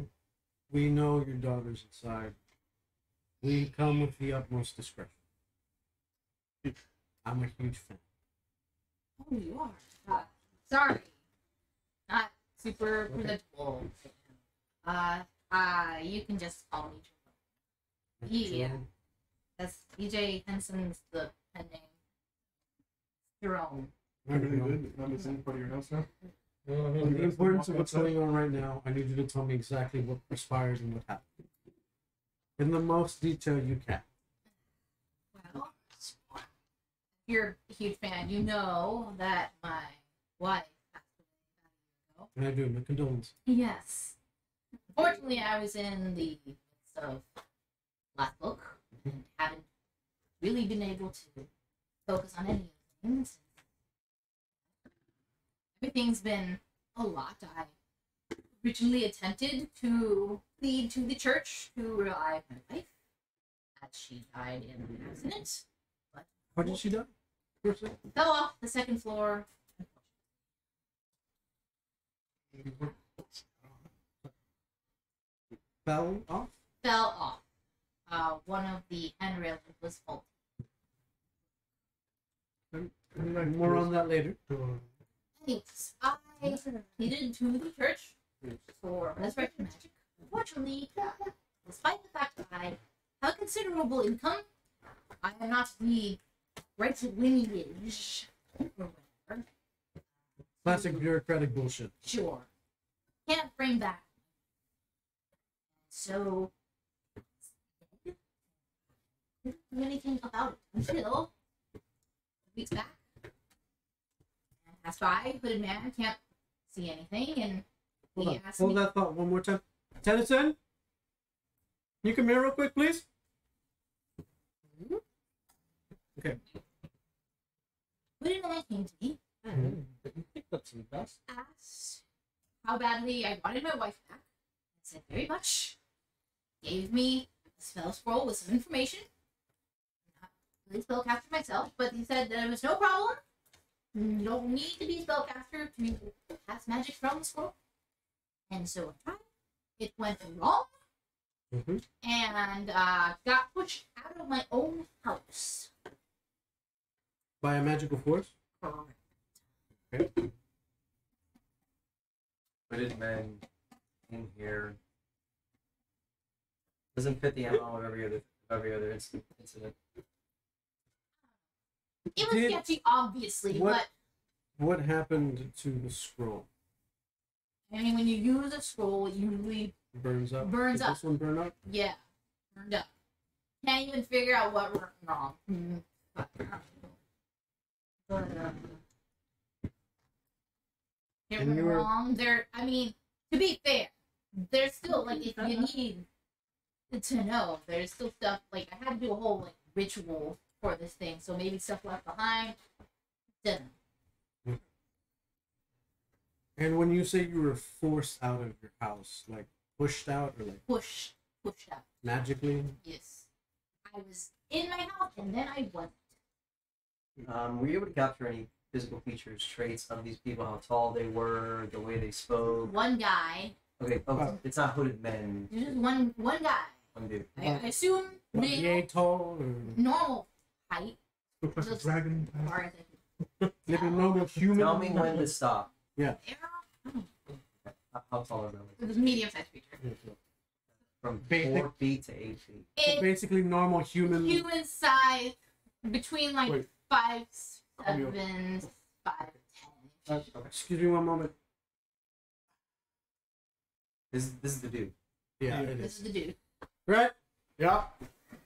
We know your daughter's inside. We come with the utmost discretion. I'm a huge fan. Oh, you are. Sorry. Not super presentable. You can just call me Jerome. Yeah. That's EJ Henson's the pen name. Jerome. Really good. I'm in part of your house now. In the importance of what's going on right now, I need you to tell me exactly what transpires and what happened. In the most detail you can. Well, if you're a huge fan, you know that my wife passed away about a year ago. And I do, my condolences. Yes. Fortunately, I was in the midst of last book and haven't really been able to focus on any of the things. Everything's been a lot. I originally attempted to lead to the church to revive my wife, as she died in an accident, but How did she die? fell off the 2nd floor. Fell off? Fell off. One of the handrails was faulty. More on that later. Anyways, I needed to the church for resurrection magic. Unfortunately, despite the fact that I have considerable income, I am not the right lineage or whatever. Classic bureaucratic bullshit. Sure. Can't bring back. So, I didn't do anything about it until weeks back. And passed by, hooded man, can't see anything, and he asked Hold me. that thought one more time. Tennyson? You come here real quick, please. Okay. When I came to me, But you picked up some dust. asked how badly I wanted my wife back. I said very much. Gave me a spell scroll with some information. Not really spellcaster myself, but he said that it was no problem. You don't need to be a spellcaster to cast magic from the scroll. And so I tried. It went wrong. Mm-hmm. And got pushed out of my own house. By a magical force. Okay. Hooded men in here doesn't fit the MO of every other incident. It was Did- sketchy, obviously, what- What happened to the scroll? but I mean, when you use a scroll, it usually Burns up. Burns Did up. This one burn up? Yeah, burned up. Can't even figure out what went wrong. But, it And went you were- wrong. There, I mean, to be fair, there's still like if you need to know, there's still stuff like I had to do a whole like ritual for this thing, so maybe stuff left behind. Didn't And when you say you were forced out of your house, like pushed out or like pushed out. magically? Yes, I was in my house and then I wasn't. Were you able to capture any physical features, traits of these people, how tall they were, the way they spoke? One guy, Okay, it's not hooded men. there's just one guy. One dude. I assume What, male, yay tall or normal height. Look like a Just- dragon. Or I think maybe normal human? Tell me when to stop. How tall are it was a medium-sized creature. From Basic. 4 feet to 8 feet. So It basically normal human. human size between like Wait. 5'7", 5'10". Excuse me one moment. This is the dude. Yeah, it This is. is the dude. Right? Yeah.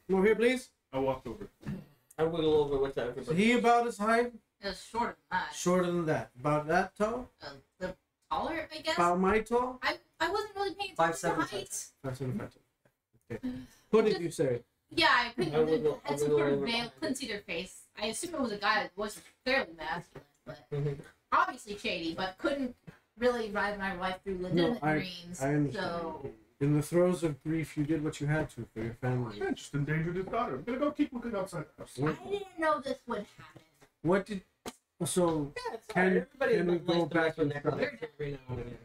Come over here, please. I walked over. I wiggle over with that. Is he about his height? It was shorter than mine. Shorter than that. About that tall? The taller, I guess. About my tall? I wasn't really paying 5'7", attention to height. 5'7". Okay. What did you say? Yeah, I couldn't. I wiggle- had I some wiggle sort of over veil. behind Couldn't see their face. I assumed it was a guy that was fairly masculine, but Mhm. obviously shady. But couldn't really ride my wife through legitimate dreams. I understand. So In the throes of grief, you did what you had to for your family. I just endangered his daughter. I'm gonna go keep looking outside the house. What, I didn't know this would happen. what did... So, Can we go back and start? every now and again.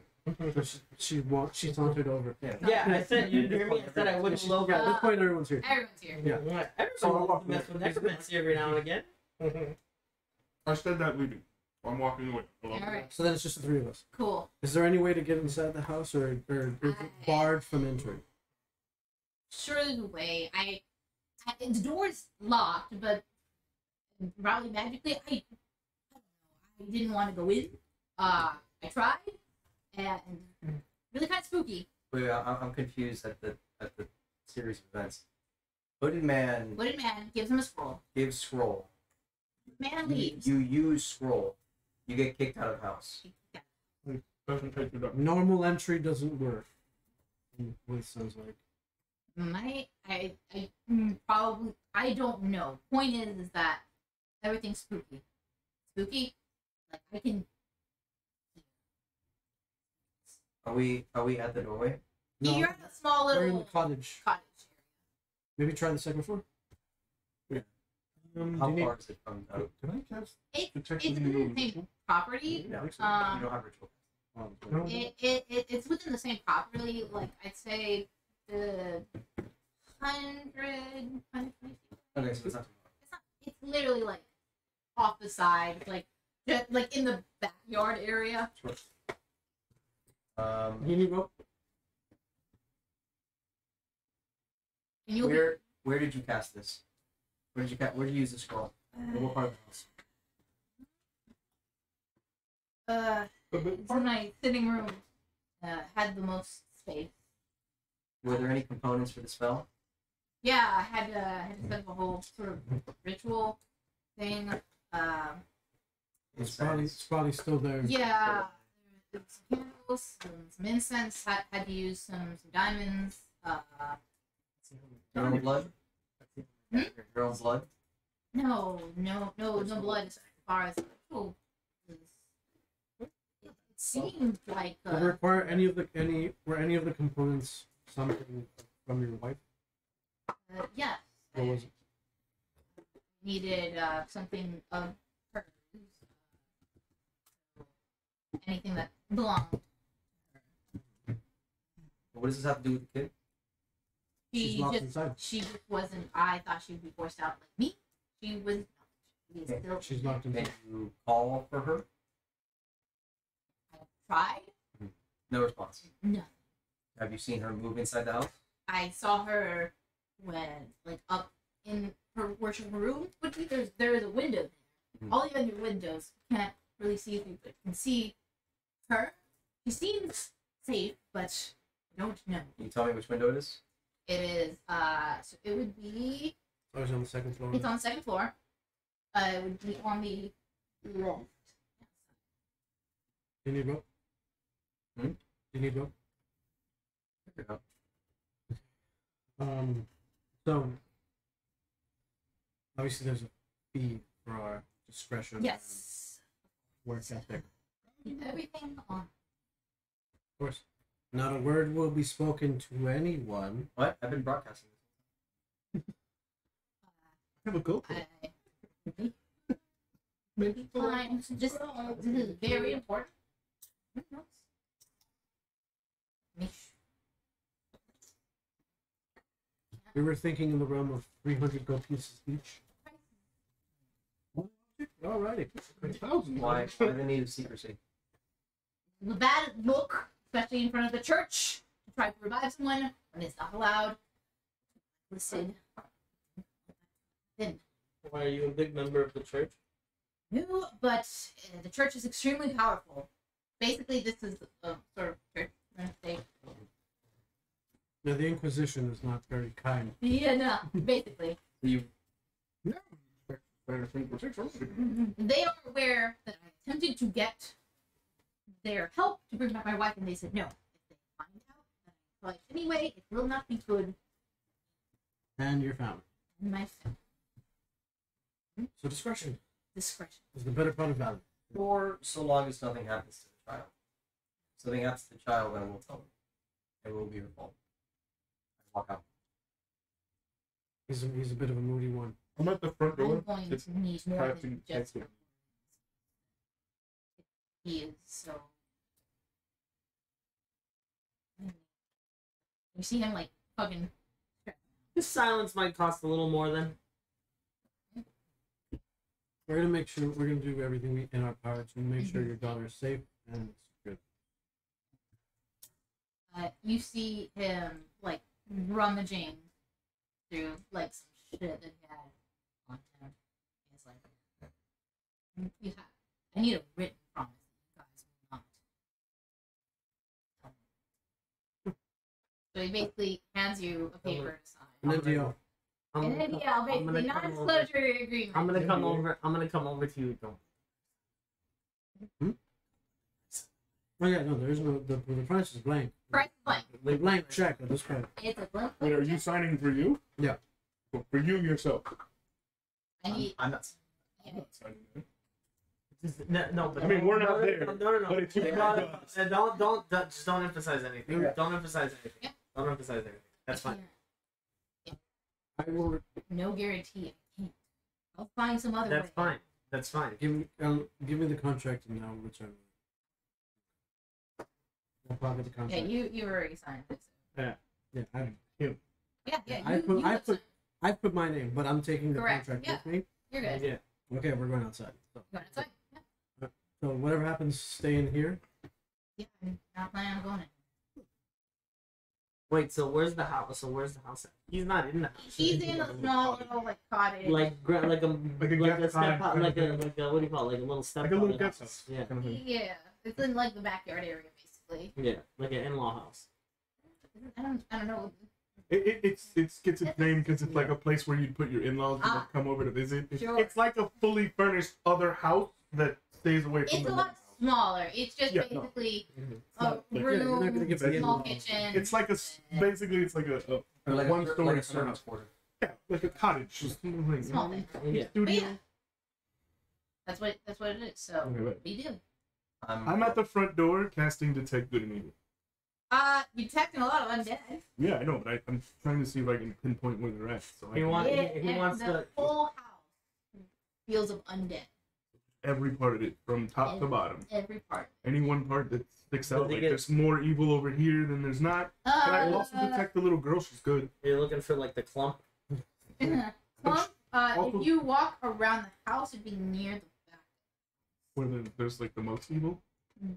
she sauntered over. Yeah, I said you hear me. I said I wouldn't low. Yeah, at this point, everyone's here. Everyone's here. Yeah. Everybody wants to mess with necromancy every now and again. I said that leaving. I'm walking away. All right. So then it's just the three of us. Cool. Is there any way to get inside the house, or is it barred from entering? Sure, there's a way. The door's locked, but probably magically, I don't know. I didn't want to go in. I tried, and really kind of spooky. Wait, I'm confused at the series of events. Hooded man Wooded man gives him a scroll. gives scroll. Man You, leaves. you use scroll. You get kicked out of house. Doesn't take it up. Normal entry doesn't work. What it sounds like. Probably, I don't know. Point is that everything's spooky. Spooky? Like, I can... Are we at the doorway? No, You're in a small we're in the little cottage. cottage Maybe try the second floor. How do you far is it from? Can I cast area. detect It's within the same property. No, you Um, don't have ritual. No. It's within the same property. Like, I'd say the 120 feet. Okay, so it's not too It's literally like off the side, like just like in the backyard area. far. You need rope? And you'll Where did you cast this? Where did you use the scroll? In what part of the house? it's in my sitting room. Had the most space. Were there any components for the spell? Yeah, I had to set up a whole sort of ritual thing. It's probably still there. Yeah, there was some candles, some incense. Had to use some diamonds. Your own blood? Hmm? Your own blood? No blood as far as oh, it seemed like Did it require were any of the components something from your wife? yes. What was it? Needed something of hers. Anything that belonged. What does this have to do with the kid? She's locked inside. She just wasn't. I thought she would be forced out like me. She was not. She is still. She's locked Can inside. you call for her? I tried. No response. No. Have you seen her move inside the house? I saw her when like up in her worship room. Which there is a window there. Mhm. All the other windows can't really see through, but can see her. She seems safe, but I don't know. Can you tell me which window it is? It is so it would be I was on the second floor. it's on the second floor. It would be on the left. Do you need rope? Hmm? Do you need rope? Pick it up. So obviously there's a fee for our discretion. Yes. And work ethic. Everything on. Of course. Not a word will be spoken to anyone. What? I've been broadcasting this. Have a GoPro. Maybe fine. Just this is very important. Make We were thinking in the realm of 300 gold pieces each. Alrighty. 1,000. Why the need of secrecy? the bad look, especially in front of the church, to try to revive someone when it's not allowed. Listed. Then Why are you a big member of the church? no, but the church is extremely powerful. Basically, this is a sort of church. Now the Inquisition is not very kind. Yeah, no, basically. You Yeah. They are aware that I attempted to get their help to bring back my wife, and they said no. If they find out that I tried anyway, it will not be good And your family. in my family. So discretion Discretion. is the better part of valor. or so long as nothing happens to the child. If something happens to the child, then we'll tell them. It will be your fault. I walk out. He's a bit of a moody one. I'm at the front door. I'm going It's to need more than passing just exit. he is so. You see him like fucking. This silence might cost a little more than. We're gonna make sure we're gonna do everything in our power to make sure your daughter is safe and good. You see him like rummaging through like some shit that he had on him. He's like, you have. I need a written promise. You guys will not. tell me." So he basically hands you a paper to sign. And then deal. I'm And gonna then come- yeah, I'm gonna basically come over- non-disclosure agreement. I'm gonna come over. I'm gonna come over to you. Don't. Oh yeah, no, there's no the price is blank. Price blank. The blank check at this point. It's a blank. Wait, are you signing for you? Yeah. Well, for you yourself. I need. I'm not. I'm not signing it. No, but I mean, we're not no, there, No. but it's your No, guys. just don't emphasize anything. Yeah. Don't emphasize anything. Yeah. Don't emphasize anything. That's fine. I will No guarantee. I can't. I'll find some other That's way. fine. That's fine. give me the contract and I'll return it. I'll pocket the Yeah, contract. you already signed it. So. Yeah, Yeah, I you, put- you I have put- signed. I put my name, but I'm taking the Correct, contract yeah. with me. You're good. Yeah. Okay, we're going outside. So, You want to sign? Yeah. so whatever happens, stay in here. Yeah, I'm not planning on going in. Wait. So where's the house? At? He's not in the house. He's in a small little like cottage. Like like a guest step cottage house, kind like of a thing. like a what do you call it? Like a little step Like a little cottage guest house. Yeah. Kind of thing. Yeah, it's in like the backyard area basically. Yeah. Like an in-law house. I don't know. It gets its name because it's like a place where you'd put your in-laws when they come over to visit. Sure. It's like a fully furnished other house that stays away from It's the a main lot house. smaller. It's just Yeah, no. basically a Like, yeah, you're not gonna room, get the small in- kitchen. It's like basically it's like a Or like one a, story like a servant's quarter. Yeah, like a cottage. Just Small thing. Yeah. But Studio. yeah, that's what it is. So Okay, wait. what do you do? I'm at the front door casting Detect Good and Evil. You're detecting a lot of undead. Yeah, I know, but I'm trying to see if I can pinpoint where they're at. So I He can- wants- It, he and wants the to- whole house feels of undead. every part of it, from top to bottom. Every part. Any one part that sticks out, Does he like get- there's more evil over here than there's not. Can I also detect the little girl? She's good. You're looking for like the clump. Clump, Also- if you walk around the house, it'd be near the back. Where there's like the most evil.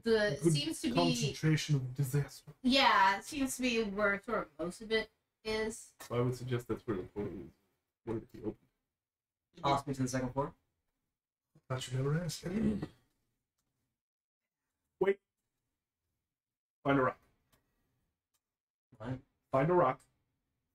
The Good seems to be concentration of disaster. yeah, it seems to be where sort of most of it is. So I would suggest that's where the portal is. What if he opened? Toss me to the second floor. Thought you never asked. Wait. Find a rock. What? Find a rock.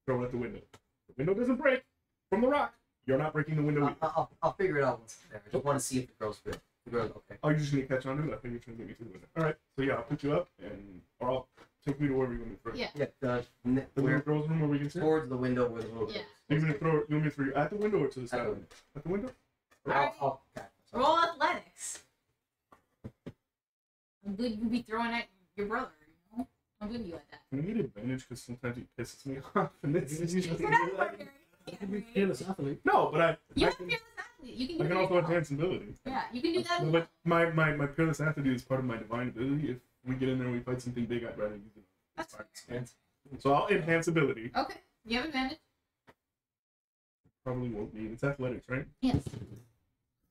Throw it at the window. The window doesn't break from the rock. You're not breaking the window. either. I'll figure it out once it's there. I just want to see if the girl's good. The girl's okay. Oh, you just need to catch on to it. I think you're trying to get me to the window. All right. So yeah, I'll put you up, and or I'll take me to wherever you want me to throw. Yeah. Yeah, The little where girl's room where we can sit. towards the window where the little Yeah. You want me to throw? You want me to throw you at the window or to the At side? the window. At the window. Okay. Roll athletics. I'm good you be throwing at your brother, you know? I'm good you at that. Can I get advantage because sometimes he pisses me off, and it's You're not partner. Fearless athlete. no, but You I have can, fearless athlete. You can I do can that. also enhance ability. Yeah, you can do that. No, but my peerless attribute is part of my divine ability. If we get in there and we fight something big, I'd rather use it. That's fine. So I'll enhance ability. Okay. You have advantage? Probably won't need. It's athletics, right? Yes.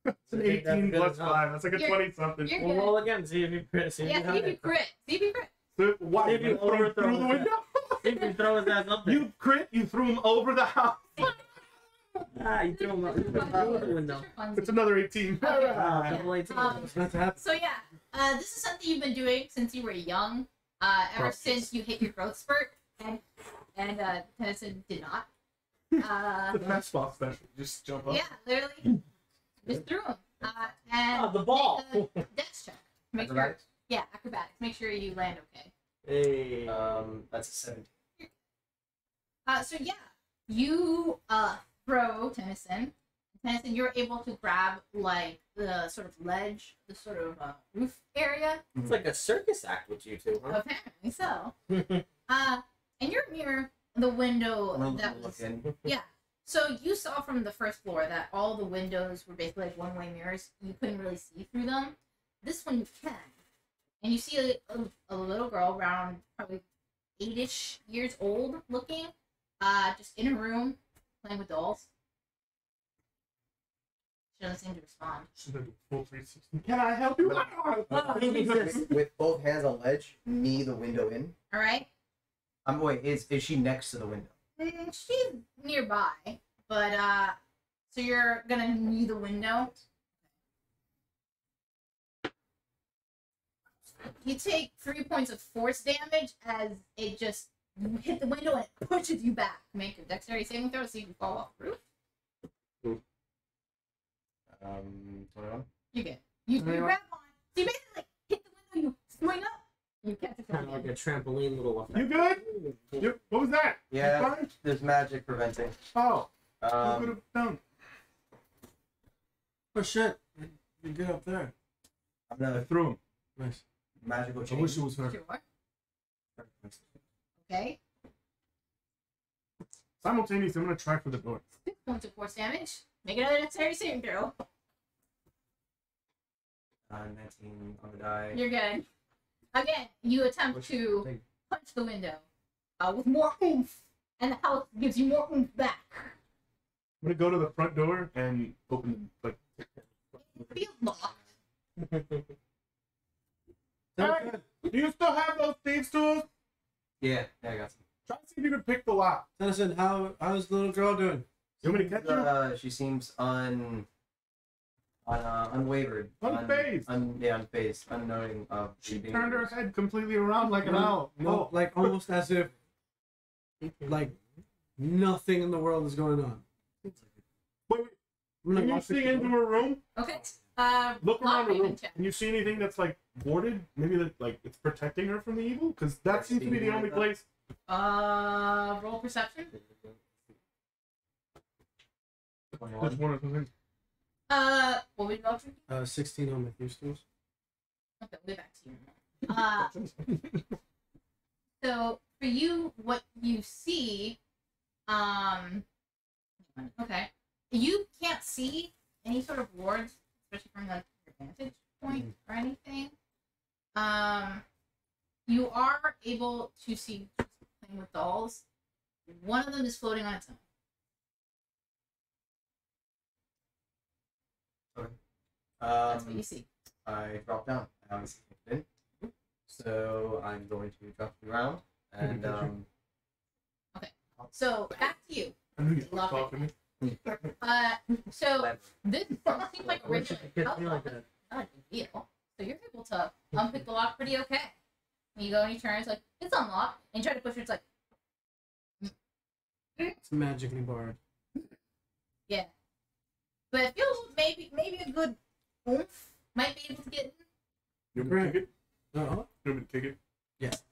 It's an I think that's 18 good plus enough. 5. That's like a You're- 20 something. you're- We'll roll again. See if you crit. See if Yeah, you see have if you it. crit. See if you crit. So, why? If you You throw him overthrow through the him. window? See if you throw his ass up there. You crit, you threw him over the house. You threw him out through the window. It's another 18. Okay. Double 18. Um, Not to happen. So yeah, this is something you've been doing since you were young. Ever Probably. since you hit your growth spurt, and Tennyson did not. The fastball special. Just jump up. Yeah, literally, just threw him. And Oh, the ball. make a dex check. Make sure, Acrobatics? yeah, acrobatics. Make sure you land okay. Hey. That's a 17. So yeah, you throw Tennyson. Tennyson, you're able to grab like the sort of ledge, the sort of roof area. It's like a circus act with you two, huh? Apparently so. And you're near the window that was. Yeah. So you saw from the first floor that all the windows were basically like one-way mirrors. You couldn't really see through them. This one you can, and you see a little girl around probably 8-ish years old looking, just in a room playing with dolls. She doesn't seem to respond. She's gonna do full 360. Can I help you? With both hands on ledge, me the window in. All right. Wait, is she next to the window? She's nearby, but so you're gonna need the window. You take 3 points of force damage as it just you hit the window and it pushes you back. Make a dexterity saving throw to see if you fall off the roof. 21. You get. You grab on. So you basically like, hit the window. You swing up. You catch it Kind from of like again. a trampoline little effect. You good? You, what was that? You Yeah, fine? there's magic preventing. Oh, you could have done. Oh shit! You get up there. I'm I gonna threw him. Nice. magical I change. wish it was her. Sure. Okay. Simultaneously, I'm gonna try for the door. 6 points of force damage. Make another dexterity saving throw. 19 on the die. You're good. Again, you attempt to punch the window with more oomph, and the house gives you more oomph back. I'm gonna go to the front door and open the like. It feels locked. Hey, do you still have those thieves' tools? Yeah, I got some. Try to see if you can pick the lock. Tennyson, how's the little girl doing? You want me to catch her? She seems unwavered. Unfazed. Unfazed. Unknowing of She being turned her abused. head completely around like an owl. No, like almost as if like nothing in the world is going on. Wait. I'm Can gonna you lock see the into door. a room? Okay. Look lock around the raven room. check. Can you see anything that's like warded? Maybe that like it's protecting her from the evil? Because that seems to be the only place. Roll perception. Just one or something. What would you go to? 16 on my fuse tools. Okay, we'll get back to you. So for you, what you see, okay, you can't see any sort of wards, especially from like your vantage point or anything. You are able to see playing with dolls. One of them is floating on its own. That's what you see. I drop down. I haven't seen it in. So I'm going to drop to the ground and So back to you. I knew you were Lock it. talking to me. So this doesn't seem like a Wish you regular could get me like house. that. Not a big deal. So you're able to unpick the lock pretty okay. And you go and you turn, it's like, it's unlocked. And you try to push it, it's like, It's magically barred. yeah. But it feels maybe a good oomph might be able to get in. You want me to kick it? Uh-huh. You want me to kick it? Yes.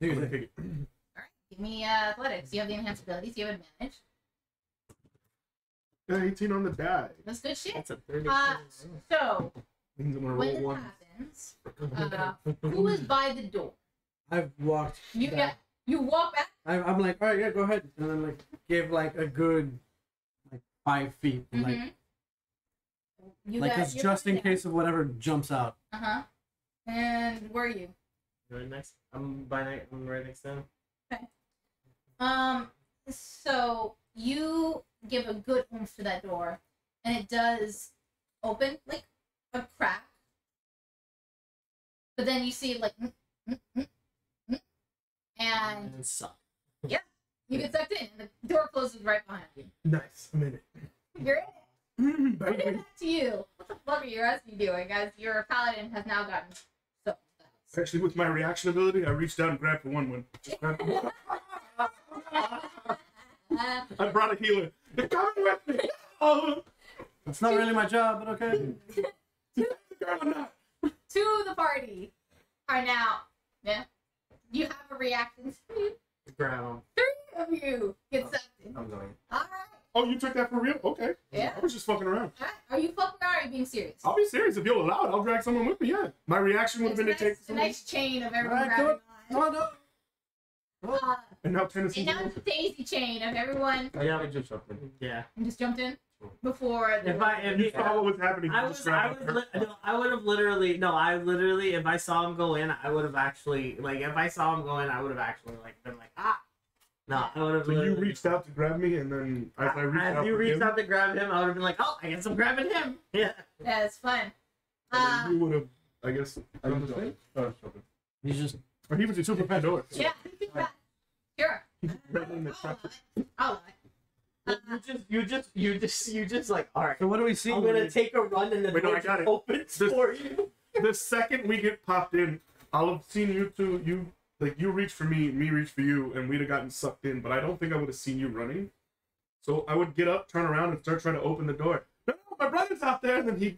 I'm gonna kick it. Alright, give me athletics. You have the enhanced abilities, you have advantage. Yeah, 18 on the die. That's good shit. That's a 30. So, Means I'm gonna when roll this one. happens, who is by the door? I've walked. You back. you walk back. I'm like, all right, yeah, go ahead, and then like give like a good like 5 feet, like Mhm. You like got- it's you're just in coming case of whatever jumps out. down. Uh-huh. And where are you? Right next. I'm right next to him. So you give a good oomph to that door, and it does open like a crack. But then you see like, and And suck. you get sucked in, and the door closes right behind you. Nice. I'm in it. You're in it. We're Baby. back to you. What the fuck are you rest of you doing, guys? Your paladin has now gotten so fast. Actually, with my reaction ability, I reached out and grabbed the one. Just grabbed the I brought a healer. They're coming with me. Oh, It's not really my job, but okay. the girl or not? Two of the party are now. Yeah. You have a reaction. Grab him. Three of you get sucked in. I'm going. Alright. Oh, you took that for real? Okay. Yeah. I was just fucking around. Alright. Are you fucking around or are you being serious? I'll be serious if you'll allow it. I'll drag someone with me. Yeah. My reaction would have been to take a someone. nice chain of everyone Alright, grabbing on. No. And now Tennessee. And now it's a daisy chain of everyone Oh, yeah, I just jumped in. Yeah. who just jumped in before. If you saw what was happening, you just grabbed her. I would have literally, if I saw him go in, I would have actually, like, if I saw him go in, I would have actually, like, been like, ah. No, I would have So you reached out to grab me, and then as I reached out you for reached him, out to grab him, I would have been like, oh, I guess I'm grabbing him. Yeah. Yeah, it's fun. and then you would have, I guess, I done just the thing. jumped. He's just Or he was a super fat door. Yeah. Sure. Right in the trap. I'll You just like, all right. so. What do we see? I'm gonna take a run and the Wait, no, door I got just it. opens This- for you. The second we get popped in, I'll have seen you two. You reach for me reach for you, and we'd have gotten sucked in. But I don't think I would have seen you running. So I would get up, turn around, and start trying to open the door. No, my brother's out there, and then he.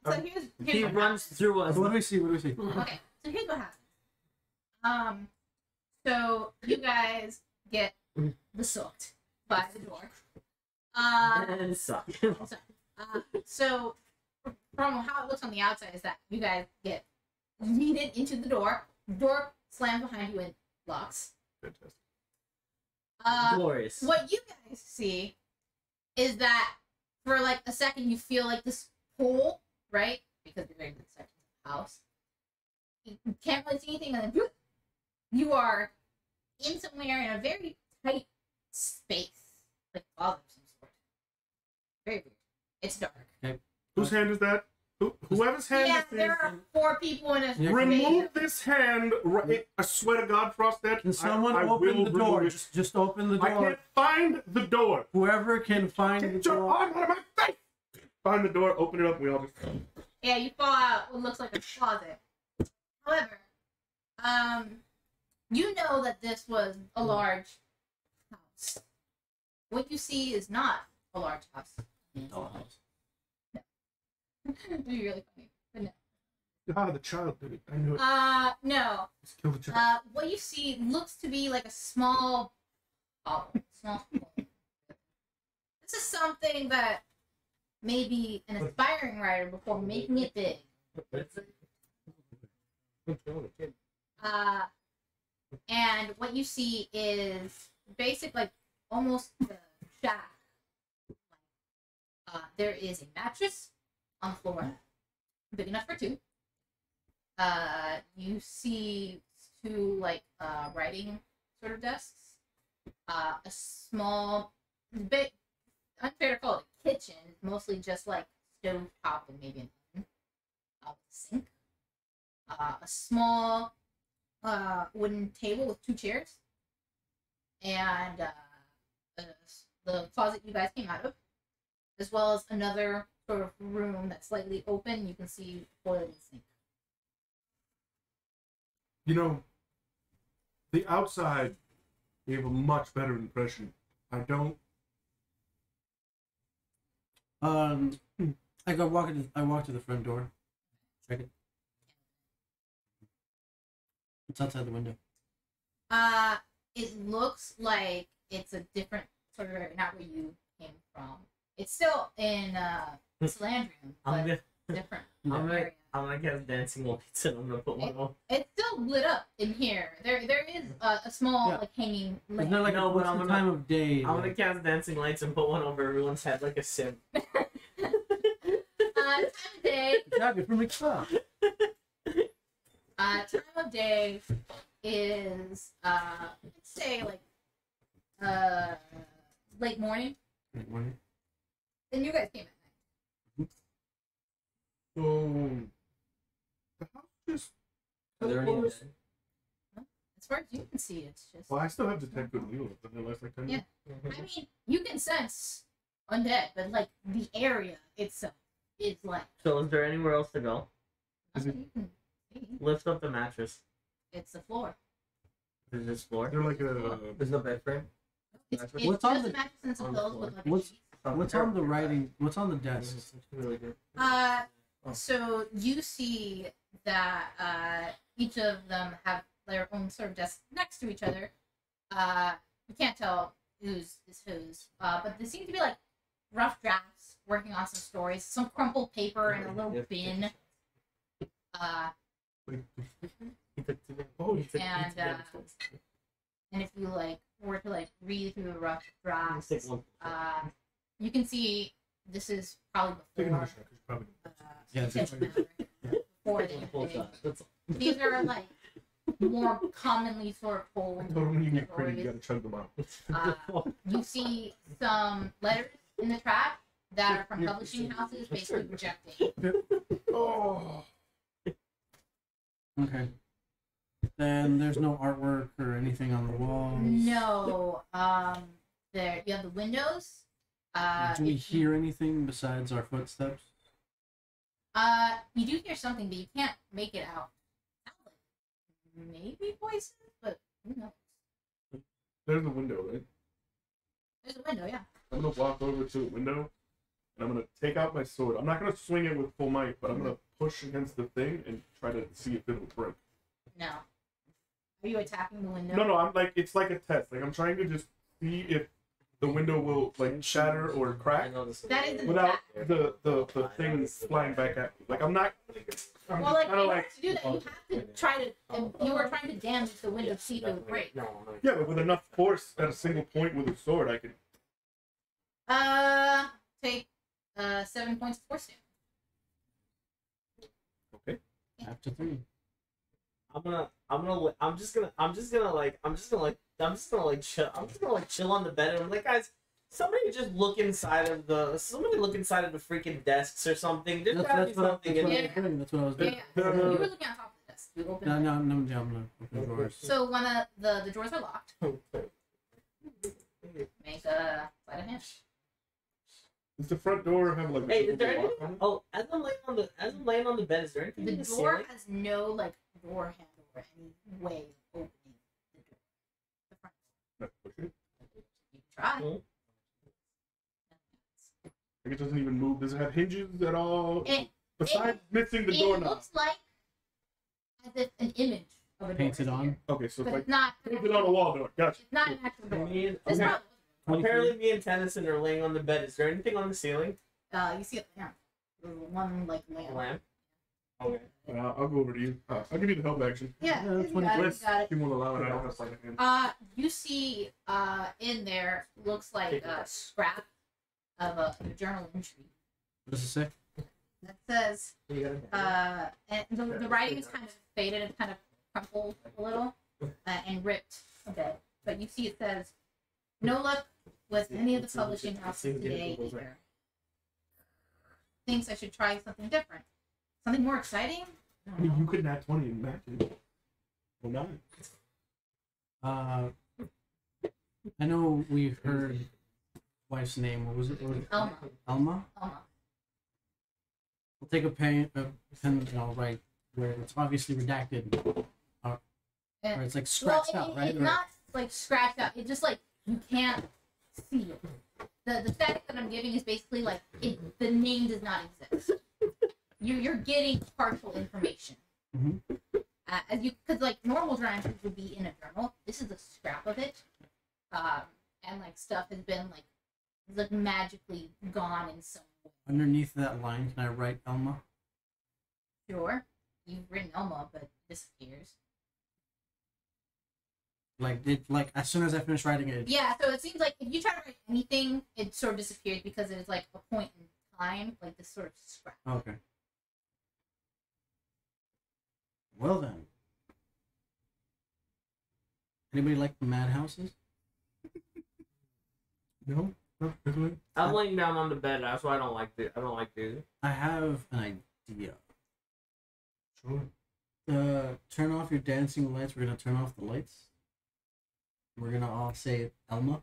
So here's He what runs happens. through us. So what do we see? What do we see? Okay, so here's what happens. So you guys get the sucked by the door. And suck. So from how it looks on the outside is that you guys get yeeted into the door. Door slams behind you and locks. Fantastic. Glorious. What you guys see is that for like a second you feel like this pull, right? Because you're in the section of the house. You can't really see anything, and then whoop, you are in somewhere in a very tight space, like a closet of some sort. Very weird. It's dark. Whose hand is that? Whoever's hand Yeah, this there is. are 4 people in a Yeah, Remove this hand. I swear to God, Frosted. Can someone I open will the door? remove it. Just open the I door. can't find the door. Whoever can find the Get your door. arm out of my face. Find the door. Open it up. And we all just. Yeah, you fall out what looks like a closet. However, you know that this was a large house. What you see is not a large house. It'd be really funny. But no. Ah, the child did it. I knew it. No. Let's kill the child. What you see looks to be like a small hovel. This is something that maybe an aspiring writer before making it big. And what you see is basic, like almost the shack. There is a mattress on the floor, big enough for two. You see two like writing sort of desks. A small, bit unfair to call it a kitchen, mostly just like stove top and maybe an oven, sink. A small wooden table with two chairs, and the closet you guys came out of, as well as another sort of room that's slightly open. You can see toilet and sink. You know, the outside gave a much better impression. I don't. I walk to the front door. Check it. It's outside the window. It looks like it's a different sort of area, not where you came from. It's still in Salandrium, but different area. I'm gonna cast dancing lights and I'm gonna put one on. It's still lit up in here. There is a small like hanging lamp. Isn't there like No, but what's I'm the gonna- time of day? I'm gonna cast dancing lights and put one over everyone's head like a sim. Time of day. Exactly, from the top. Time of day is let's say like late morning. Good morning. Then you guys came at night. So the house just. Are there any teleported us- dead? As far as you can see, it's just. Well, I still have detect good and evil. Doesn't it last like 10 Yeah. minutes? I mean, you can sense undead, but like the area itself is like. So is there anywhere else to go? Is it- You can see. Lift up the mattress. It's the floor. Is this floor? They're like a. There's no bed frame. It's Mattress? just What's on a the- mattress and some on the pillows floor? with like a What's- sheet. What's on the writing? What's on the desk? Really good. So you see that each of them have their own sort of desk next to each other. You can't tell whose is whose, but they seem to be like rough drafts, working on some stories, some crumpled paper in a little bin. Oh, And and if you like were to like read through the rough drafts, you can see this is probably take another before. shot, 'cause you're probably. Yeah, Before they these are like more commonly sort of told I told him when you get pretty, you stories. gotta chug them out. You see some letters in the track that are from publishing houses basically rejecting. Oh. Okay. Then there's no artwork or anything on the walls. No, there you have the windows. Do we if you- hear anything besides our footsteps? You do hear something, but you can't make it out. Sounds like maybe voices, but who knows? There's the window, right? There's a window, yeah. I'm gonna walk over to the window and I'm gonna take out my sword. I'm not gonna swing it with full might, but I'm gonna push against the thing and try to see if it'll break. No. Are you attacking the window? No, I'm like, it's like a test. Like I'm trying to just see if the window will like shatter or crack That is an without attack. the thing flying back at me. Like I'm not. I'm Well, like, kind of in order like to do that, you have to try to. If you were trying to damage the window to see if it would break. yeah, but with enough force at a single point with a sword, I could. Take 7 points of force damage. Okay. After 3. I'm just gonna chill on the bed and I'm like, guys, somebody look inside of the freaking desks or something. There's gotta be something in there. That's what I was Yeah, doing. yeah. So you were looking on top of the desk. You opened No, it. no, I'm not open drawers. So one of the drawers are locked. Make a sleight of hand. Does the front door have like? a Hey, is there lock anything? on it? Oh, as I'm laying on the bed, is there anything The in the door ceiling? has no like door handle or any way of opening the door. The front door. No, push it. You can try. Mhm. Like it doesn't even move. Does it have hinges at all? Besides missing the It doorknob. looks like as if an image of a door Painted is on? here. Okay, so But it's like it's not. painted on a wall door. Gotcha. It's not an actual door. Me and- It's okay. not. Apparently, me and Tennyson are laying on the bed. Is there anything on the ceiling? You see a lamp. There's one like A lamp. lamp. Okay. I'll go over to you. I'll give you the help action. Yeah, Yeah, you 20 got it. Unless You got it. you won't allow it. I don't have sleight of hand. You see, in there looks like a scrap of a journal entry What does it say? that says, You gotta- and the writing is kind of faded and kind of crumpled a little, and ripped a bit. But you see it says, "No luck with any of the publishing houses today either. Thinks I should try something different, something more exciting." I mean, you could nat 20 and match it. Well, not. I know we've heard wife's name. What was it? Elma. Alma? Elma. I'll take a pen and I'll write where it's obviously redacted. Or it's like scratched out, right? It's Or- not like scratched out. It's just like you can't see it. The static that I'm giving is basically like the name does not exist. You're getting partial information. Mhm. As you, because like normal journal entries would be in a journal. This is a scrap of it, and like stuff has been like magically gone in some way. Underneath that line, can I write Alma? Sure, you've written Elma, but it disappears. Like as soon as I finish writing it. Yeah, so it seems like if you try to write anything, it sort of disappears because it is like a point in time, like this sort of scrap. Okay. Well then. Anybody like the madhouses? No? No? Really? I'm laying down on the bed. That's why I don't like these. I have an idea. Sure. Turn off your dancing lights. We're gonna turn off the lights. We're gonna all say Elma.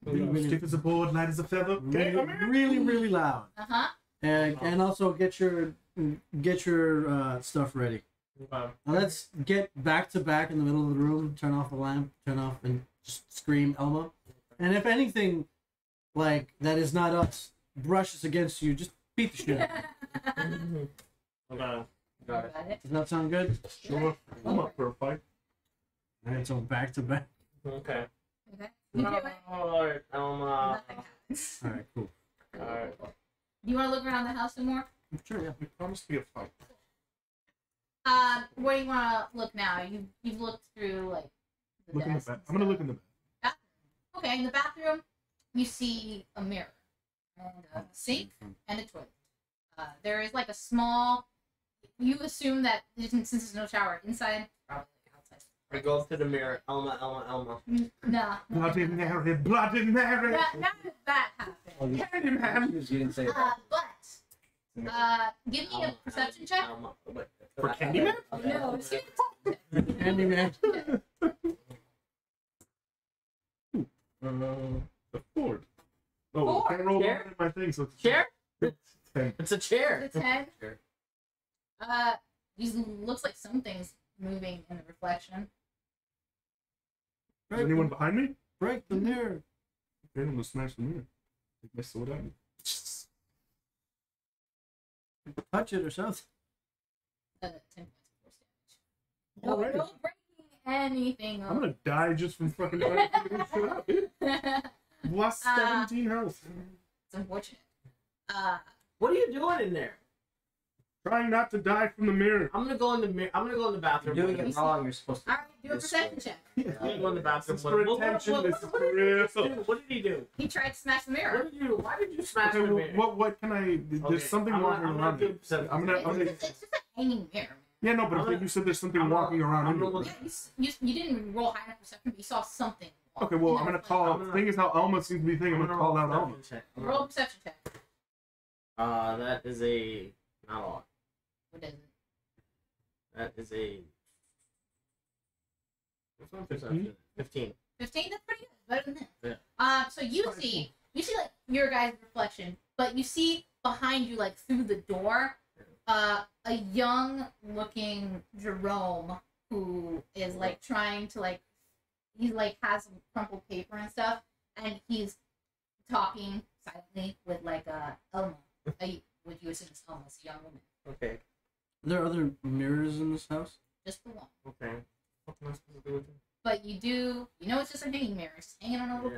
Really, Stiff as a board, light as a feather. really loud. And also get your stuff ready. Now let's get back to back in the middle of the room. Turn off the lamp. Turn off and just scream Elma. And if anything, like that is not us, brushes against you, just beat the shit out of it. Okay. Got it. Does that sound good? Sure. I'm up for a fight. All right, so back to back. Okay. Okay. You do it. Alright, Nothing happens. All right, cool. Alright. Do you want to look around the house some more? Sure, yeah. We promised to be a fight. Where do you want to look now? You've looked through like the Look in the desk back. and I'm gonna stuff. look in the back. Okay, in the bathroom, you see a mirror and a sink and a toilet. There is like a small. You assume that since there's no shower inside, probably like outside. I go up to the mirror. Elma. Nah. Bloody Mary, Bloody Mary. Not if that happened. You didn't say that. But give me a perception check. Elma. For Candyman? No, it's Handyman. The board. Oh, Four. I can't roll Chair? on my thing, so it's Chair? 10. It's a chair. The 10. Sure. These looks like something's moving in the reflection. Is anyone behind me? Break the mirror. Okay, I'm gonna smash the mirror. Take my sword out. Touch it or something. 10 points of force damage. Alright. No breaking anything. I'm gonna die just from fucking trying to figure this shit out, dude. Lost 17 health. It's unfortunate. What are you doing in there? Trying not to die from the mirror. I'm gonna go in the mirror. I'm gonna go in the bathroom. You're doing it wrong. You're supposed to. Alright, do a This perception way. check. I'm gonna go in the bathroom. This is for attention, this is for real. What did he do? He tried to smash the mirror. What did you? Why did you smash Okay, the well, mirror? what can I? There's something walking around do here. perception. I'm gonna. It's just a hanging mirror. Yeah, no, but I'm gonna- you said there's something I'm gonna- walking around I'm in gonna here. look- Yeah, you didn't roll high enough perception, but you saw something. Okay, well, in I'm the gonna reflection. call. I'm gonna- Thing is how Elma seems to be thinking. I'm gonna call out Elma. Roll a perception check. That is a not a lot. What is it? That is a. What's my perception? 15. 15? That's pretty good. Better than this. Yeah. So you see like your guy's reflection, but you see behind you, like through the door, a young looking Jerome who is like trying to like, he's like has some crumpled paper and stuff, and he's talking silently with like Elma, what you assume is Elma's a young woman. Okay. Are there other mirrors in this house? Just the one. Okay. What am I supposed to do with it? But it's just a hanging mirror. It's hanging on a little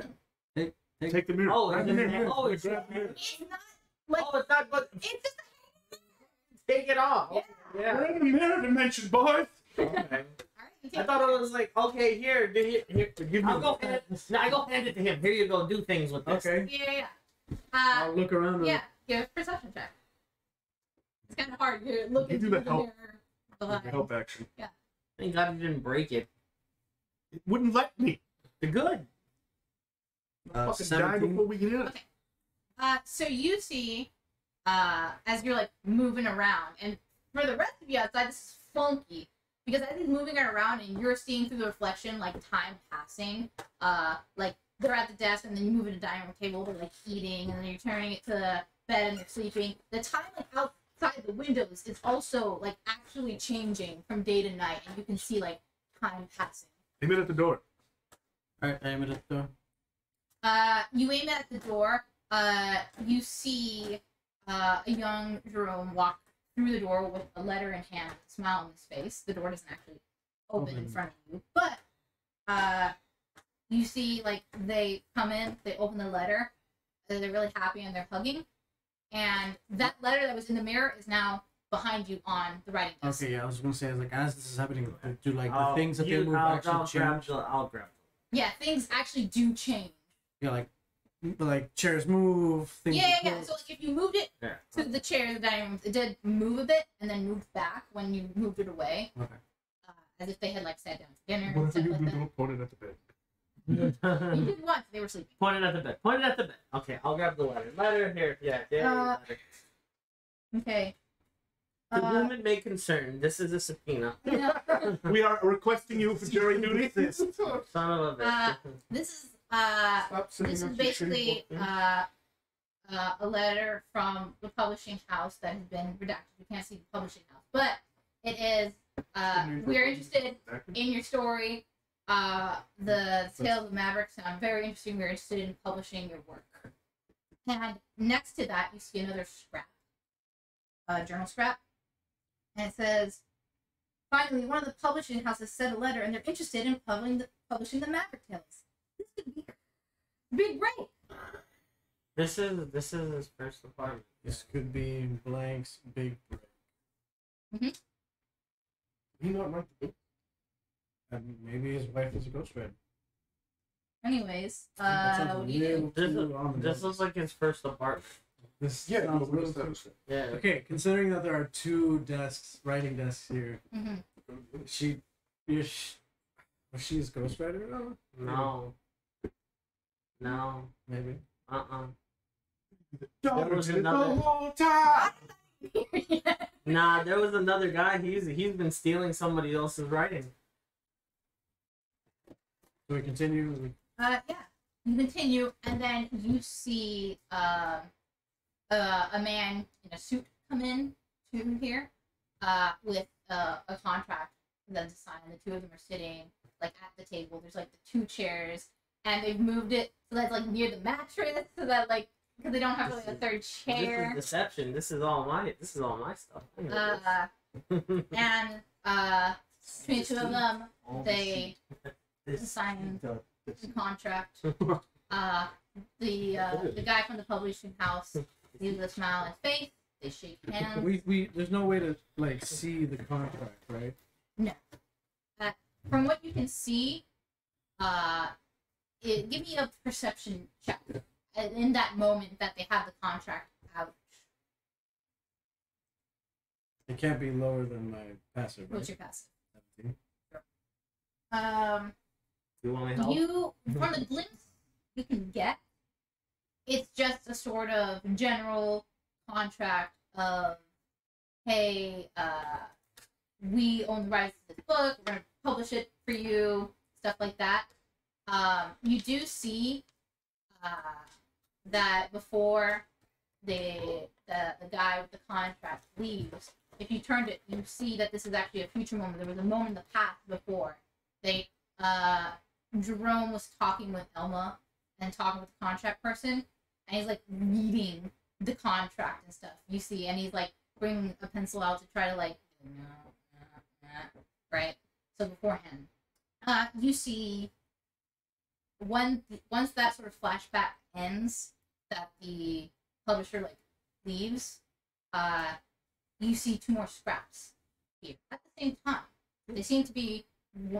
Yeah. pin. Take the mirror. Oh, Grab it's the just- mirror. oh, it's- Grab the mirror. It's not like Oh, it's not. But it's just take it off. Yeah. Yeah. We're in the mirror dimension, boys. Okay. alright. You take I thought it was like, okay, here, Give me I'll go hand it. No, I go hand it to him. Here you go. Do things with this. Okay. Yeah. I'll look around. and- Yeah. Give a perception check. It's kind of hard. You're looking You do through the the help. mirror. Behind. Help action. Thank God you didn't break it. It wouldn't let me. You're good. Fucking die 17. before we get in. Okay. So you see, as you're like moving around, and for the rest of you outside, this is funky because as he's moving around and you're seeing through the reflection, like time passing. Like they're at the desk, and then you move to the dining room table, they're like eating, and then you're turning it to the bed and they're sleeping. The time like outside the windows is also like actually changing from day to night, and you can see like time passing. Aim it at the door. Alright, I aim it at the door. You aim at the door. You see a young Jerome walk through the door with a letter in hand, a smile on his face. The door doesn't actually open in front of you, but you see like they come in, they open the letter, they're really happy and they're hugging, and that letter that was in the mirror is now behind you on the writing desk. Okay, yeah, I was gonna say, like, as this is happening, do like the Oh, things that they move actually change? I'll grab Yeah, things actually do change. Yeah, like chairs move. Things Yeah. move. So like if you moved it Yeah. to the chair in the dining room, it did move a bit and then moved back when you moved it away. Okay. As if they had like sat down for dinner and Whatever stuff you like do, that. don't point it at the bed. You did once, they were sleeping. Point it at the bed. Point it at the bed. Okay, I'll grab the letter. Letter here. Yeah. Letter. Okay. The woman may concern. This is a subpoena. We are requesting you for jury duty. Son of a bitch. This is Stop sending this is us your shitty basically book, a letter from the publishing house that has been redacted. You can't see the publishing house, but it is we're interested in your story. The Tales of Maverick sound very interesting. We're interested in publishing your work. And next to that, you see another scrap, a journal scrap, and it says, "Finally, one of the publishing houses sent a letter, and they're interested in publishing the Maverick Tales. This could be great." This is his first apartment. This could be Blank's big break. He not write the book. And maybe his wife is a ghostwriter. Anyways, That sounds what do you do? This looks like his first apartment. This Yeah, sounds but really what's that? cool. Yeah. Okay, considering that there are two desks, writing desks here, Mhm. she's ghostwriter? No. No. No. Maybe. Daughter There was did it the another- whole time. Nah, there was another guy. He's been stealing somebody else's writing. So we continue. Yeah. You continue, and then you see a man in a suit come in to here with a contract for them to sign. The two of them are sitting like at the table. There's like the two chairs, and they've moved it so that's like near the mattress, so that like because they don't have really a third This chair. is deception. This is all my stuff. I know this. And between the two of them, they sign the contract. The guy from the publishing house leaves a smile on his face. They shake hands. We there's no way to like see the contract, right? From what you can see, give me a perception check. In that moment that they have the contract out. It can't be lower than my passive, right? What's your passive? 17. You want me to help? You from the glimpse you can get, it's just a sort of general contract of, hey, we own the rights to this book, we're gonna publish it for you, stuff like that. You do see that before the guy with the contract leaves, if you turned it, you see that this is actually a future moment. There was a moment in the past before they Jerome was talking with Elma and talking with the contract person, and he's like reading the contract and stuff. You see, and he's like bringing a pencil out to try to like, right? So beforehand, you see once that sort of flashback ends, that the publisher like leaves, you see 2 more scraps here at the same time. They seem to be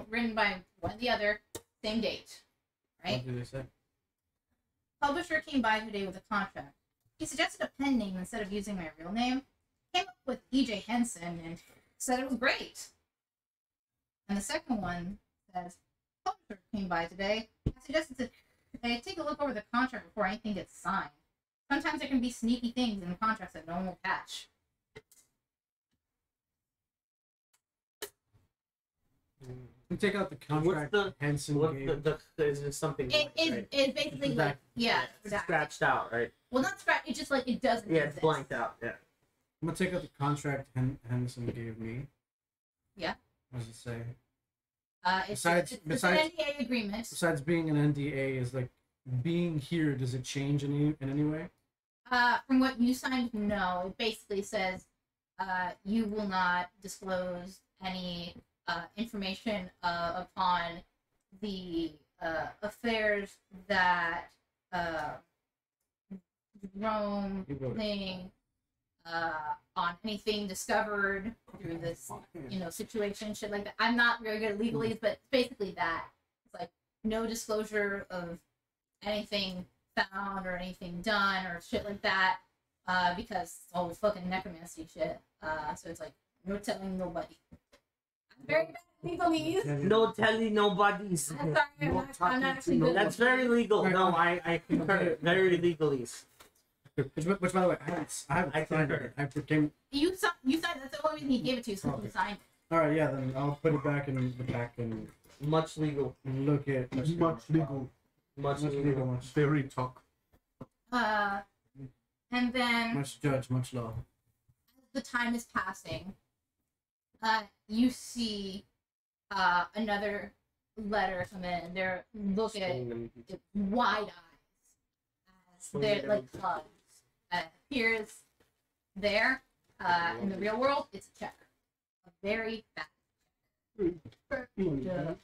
written by one or the other, same date, right? What do they say? Publisher came by today with a contract. He suggested a pen name instead of using my real name. Came up with E.J. Henson and said it was great. And the second one says, Publisher came by today. I suggested that they take a look over the contract before anything gets signed. Sometimes there can be sneaky things in the contracts that no one will catch. We take out the contract. Henson gave. Is there something? It's basically like, yeah, It's scratched out, right? Well, not scratched. It's just like it doesn't. Yeah, it's exist. blanked out. Yeah. I'm gonna take out the contract Henson gave me. Yeah. What does it say? It's an NDA agreement. Besides being an NDA, is like being here. Does it change in any way? From what you signed, no. It basically says you will not disclose any information upon the affairs that Rome thing on anything discovered through this, situation, shit like that. I'm not very good at legalese, but it's basically that. It's like no disclosure of anything found or anything done or shit like that, because it's all fucking necromancy shit. So it's like no telling nobody. I'm very bad at legalese. No telling nobodies. I'm sorry, I'm not actually good. That's very legal. No, I concur. Very legalese. Which, by the way, I haven't signed it. I became. You signed. That's the only reason he gave it to you, so you signed it. All right, yeah. Then I'll put it back in the back and Much legal. look at Much legal. Much Much legal. legal, much, Very talk. And then much judge, much law. as the time is passing, you see another letter come in, and they're looking at wide eyes as they're like plugs. Appears there in the real world. It's a check, a very fat check.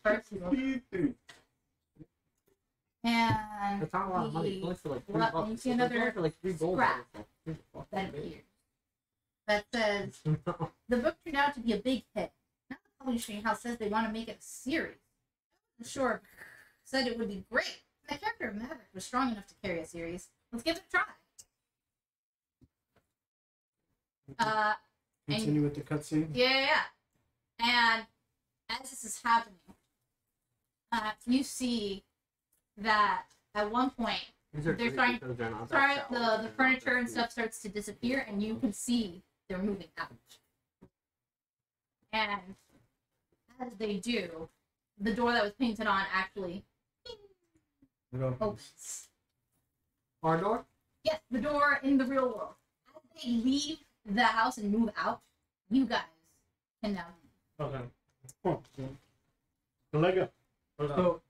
First and That's not a lot of money. It's only for like $3. you see another It's only for like $3. scrap that appears that says the book turned out to be a big hit. Now the publishing house says they want to make it a series. I'm sure said it would be great. The character of Maverick was strong enough to carry a series. Let's give it a try. Continue with the cutscene. Yeah. And as this is happening, you see that at one point the furniture and stuff starts to disappear, and you can see they're moving out. And as they do, the door that was painted on actually opens. Our door? Yes, the door in the real world. As they leave the house and move out, you guys can now leave. Okay. The leg up. So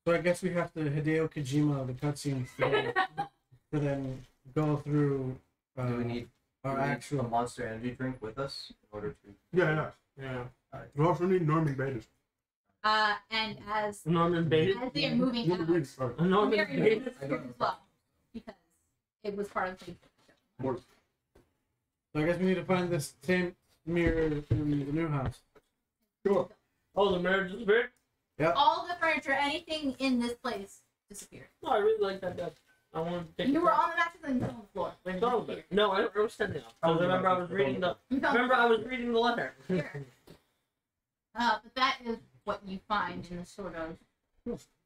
I guess we have to Hideo Kojima the cutscene to then go through Do we need our a actual. Monster Energy drink with us in order to? Yeah. We also need Norman Bates. And as Norman Bates. they are moving out, Norman Mary Bates. disappears as well, because it was part of the show. So I guess we need to find this same mirror in the new house. Sure. Oh, the marriage is big? All the furniture, anything in this place disappeared. No, I really like that. I want to take You it were back. on the mattress and on the floor when it No, disappeared. no, I was standing up. Because remember I was reading the. Remember I was reading the letter. Sure. But that is what you find in the sort of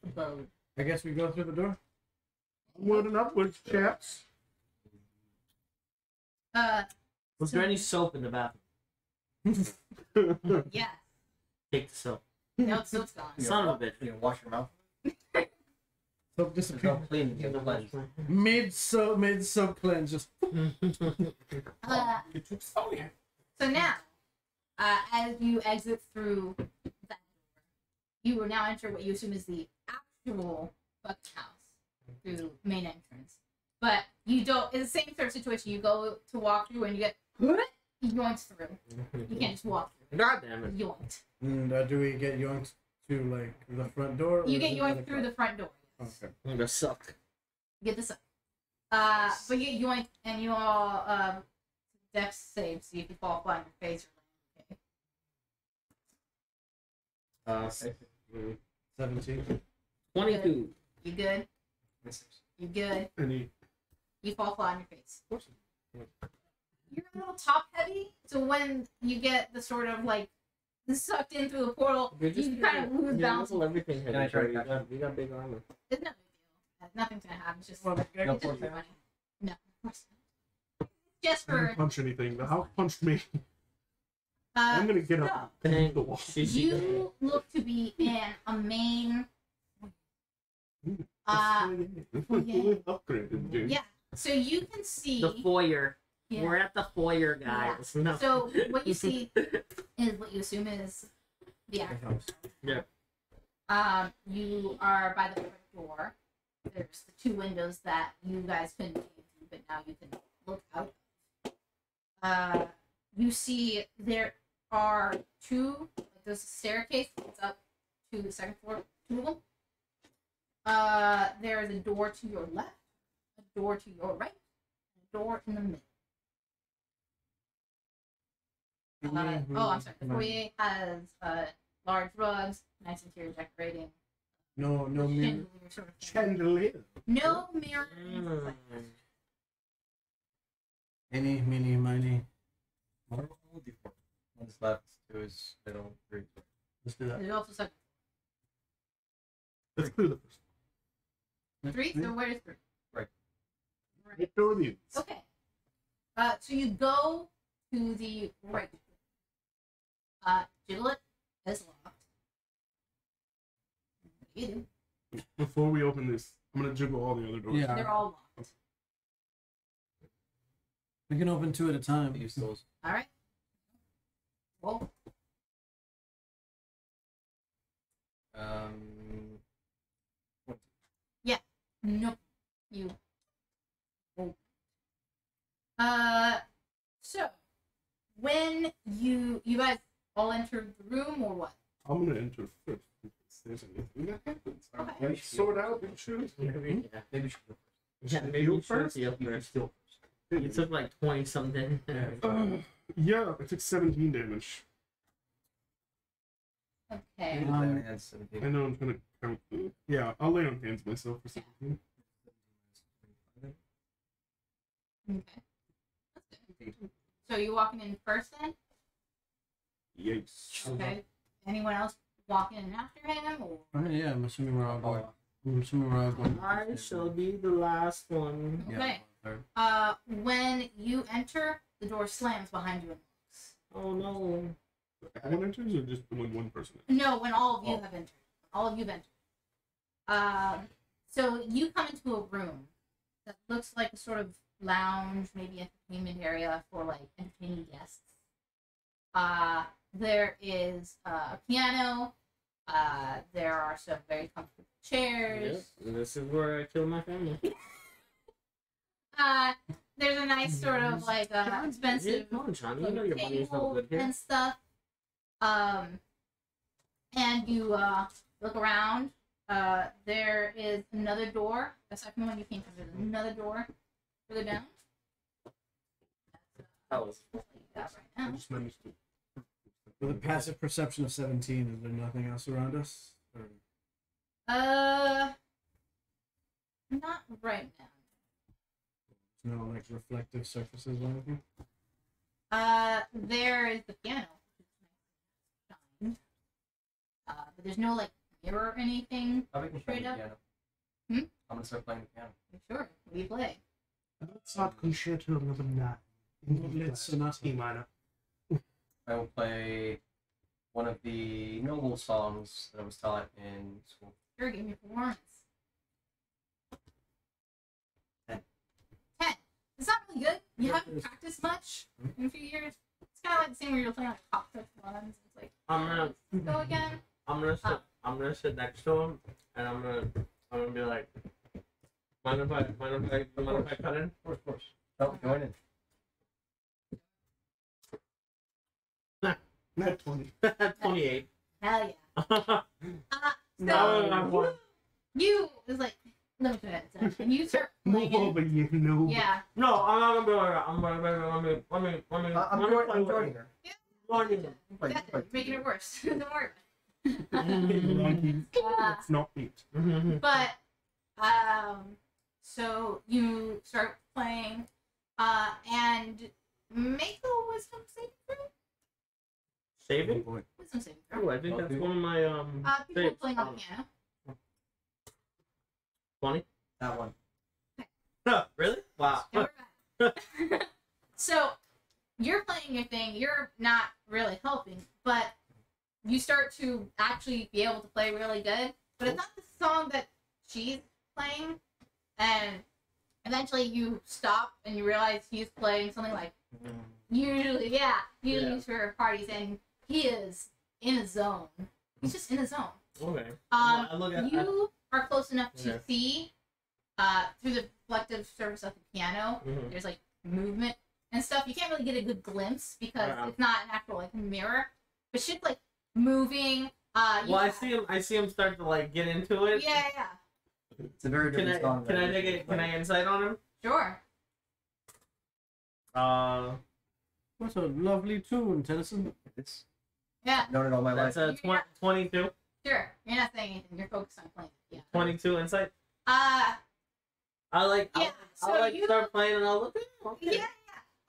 abode. I guess we go through the door. Onward and upwards, chaps. Was there any soap in the bathroom? Yes. Take the soap. No, it's gone. Son of a bitch. You know, wash your mouth. Soap There's no disappear. clean. You know, cleanse. Mid soap cleanse. Just So now, as you exit through that door, you will now enter what you assume is the actual bucket house through main entrance. But you don't. It's the same sort of situation. You go to walk through and you get yoinked through. You can't just walk through. God damn it. Yoinked. And do we get yoinked to like the front door? Or You is get it yoinked through the front door. Okay. I'm gonna suck. You get this. But you get yoinked and you all dex save, see if you fall flat on your face or okay. 17. 22. You good? You good? Any You fall flat on your face. You're a little top heavy, so when you get the sort of like sucked in through the portal, you kind of lose balance. Everything. Can I try to you catch got, you got big armor. It's no big deal. Nothing's gonna happen. It's just No it's force just damage? funny. No, of course not. Just I didn't for punch anything. The house punched me. I'm gonna get up so, and the wall. you look to be in a main. Fully upgraded, dude. Yeah. So you can see. The foyer. Yeah. We're at the foyer, guys. No. So what you see is what you assume is the actual. Yeah. You are by the front door. There's the two windows that you guys couldn't get into, but now you can look out. You see there are two. There's a staircase that's up to the second floor. Two of them. There is a door to your left, a door to your right, and a door in the middle. I'm sorry. The foyer has large rugs, nice interior decorating. No mirror. Chandelier sort of thing. Chandelier. No mirror. Any, mini, miny. One's left, two is middle, three. Let's do that. There's also second. Let's clear the first. Three? So where's three? Right. Right. Throw it in. Okay. So you go to the right. Jiggle it is locked. What do you do? Before we open this, I'm gonna jiggle all the other doors. Yeah. They're all locked. We can open two at a time. Use those. All right. Well, no. You. So when you guys all entered the room or what? I'm gonna enter first. If there's anything that happens, Okay. I sort out and choose. Maybe we should go first. Yeah, maybe you should heal You first. still You took like 20 something. Yeah, I took 17 damage. Okay. I know I'm gonna count. Yeah, I'll lay on hands myself for 17. Okay. That's good. So you're walking in first then? Yes. Okay. Anyone else walking in after him or? Yeah, I'm assuming we're all going. I'm assuming we're all going. I shall be the last one. Okay. When you enter, the door slams behind you and locks. Oh no. Everyone enters or just when one person? No, when all of you have entered. All of you have entered. So you come into a room that looks like a sort of lounge, maybe entertainment area for like entertaining guests. There is a piano. There are some very comfortable chairs. Yep, this is where I kill my family. There's a nice sort of like expensive Come on, Johnny. You know your money's no table good here. and stuff. And you look around. There is another door. Aside from the one you came from, there's another door further down. That was That's what you got I right now. just managed to. With a passive perception of 17, is there nothing else around us? Or... Not right now. No, like reflective surfaces or anything? There is the piano. But there's no like mirror or anything. we can play Straight the up? piano. Hmm? I'm gonna start playing the piano. You sure? What do you play? Mozart Concerto number 9. It's sonata. E minor. I will play one of the noble songs that I was taught in school. Sure, give me a performance. 10. 10. It's not really good. You haven't practiced much in a few years. It's kind of like the same where you're playing like pop touch ones. It's like, I'm go again. gonna sit next to him and I'm gonna be like, Mind if I cut in? Of course. Oh, join in. Not 20. 28. Hell yeah. No. You was like, let me try that. And you start playing. Move over, you noob. Yeah. No, I'm not gonna be like that. I'm joining her. Exactly. You're making it worse. Don't worry. It's not it. But so you start playing, and make a wisdom saving throw. Saving? Wisdom saving throw. Ooh, I think that's one of my People saves. playing on the piano. 20? That one. Really? Wow. And we're back. So you're playing your thing. You're not really helping, but you start to actually be able to play really good. But it's not the song that she's playing, and eventually you stop and you realize he's playing something like usually for parties, and he is in a zone. He's just in a zone. Okay. You look at- are close enough to Yeah. see through the reflective surface of the piano. Mhm. There's like movement and stuff. You can't really get a good glimpse because Yeah. it's not an actual like mirror. But shit's like moving. Well, I see him start to like get into it. Yeah. It's a very different song. Can I take it? Can I insight on him? Sure. What a lovely tune, Tennyson. It's Yeah. known it all my That's life. a 22. Sure. You're not saying anything. You're focused on playing. Yeah. 22 insight. Uh. I like. Yeah. I'll like start playing and I'll look. Okay.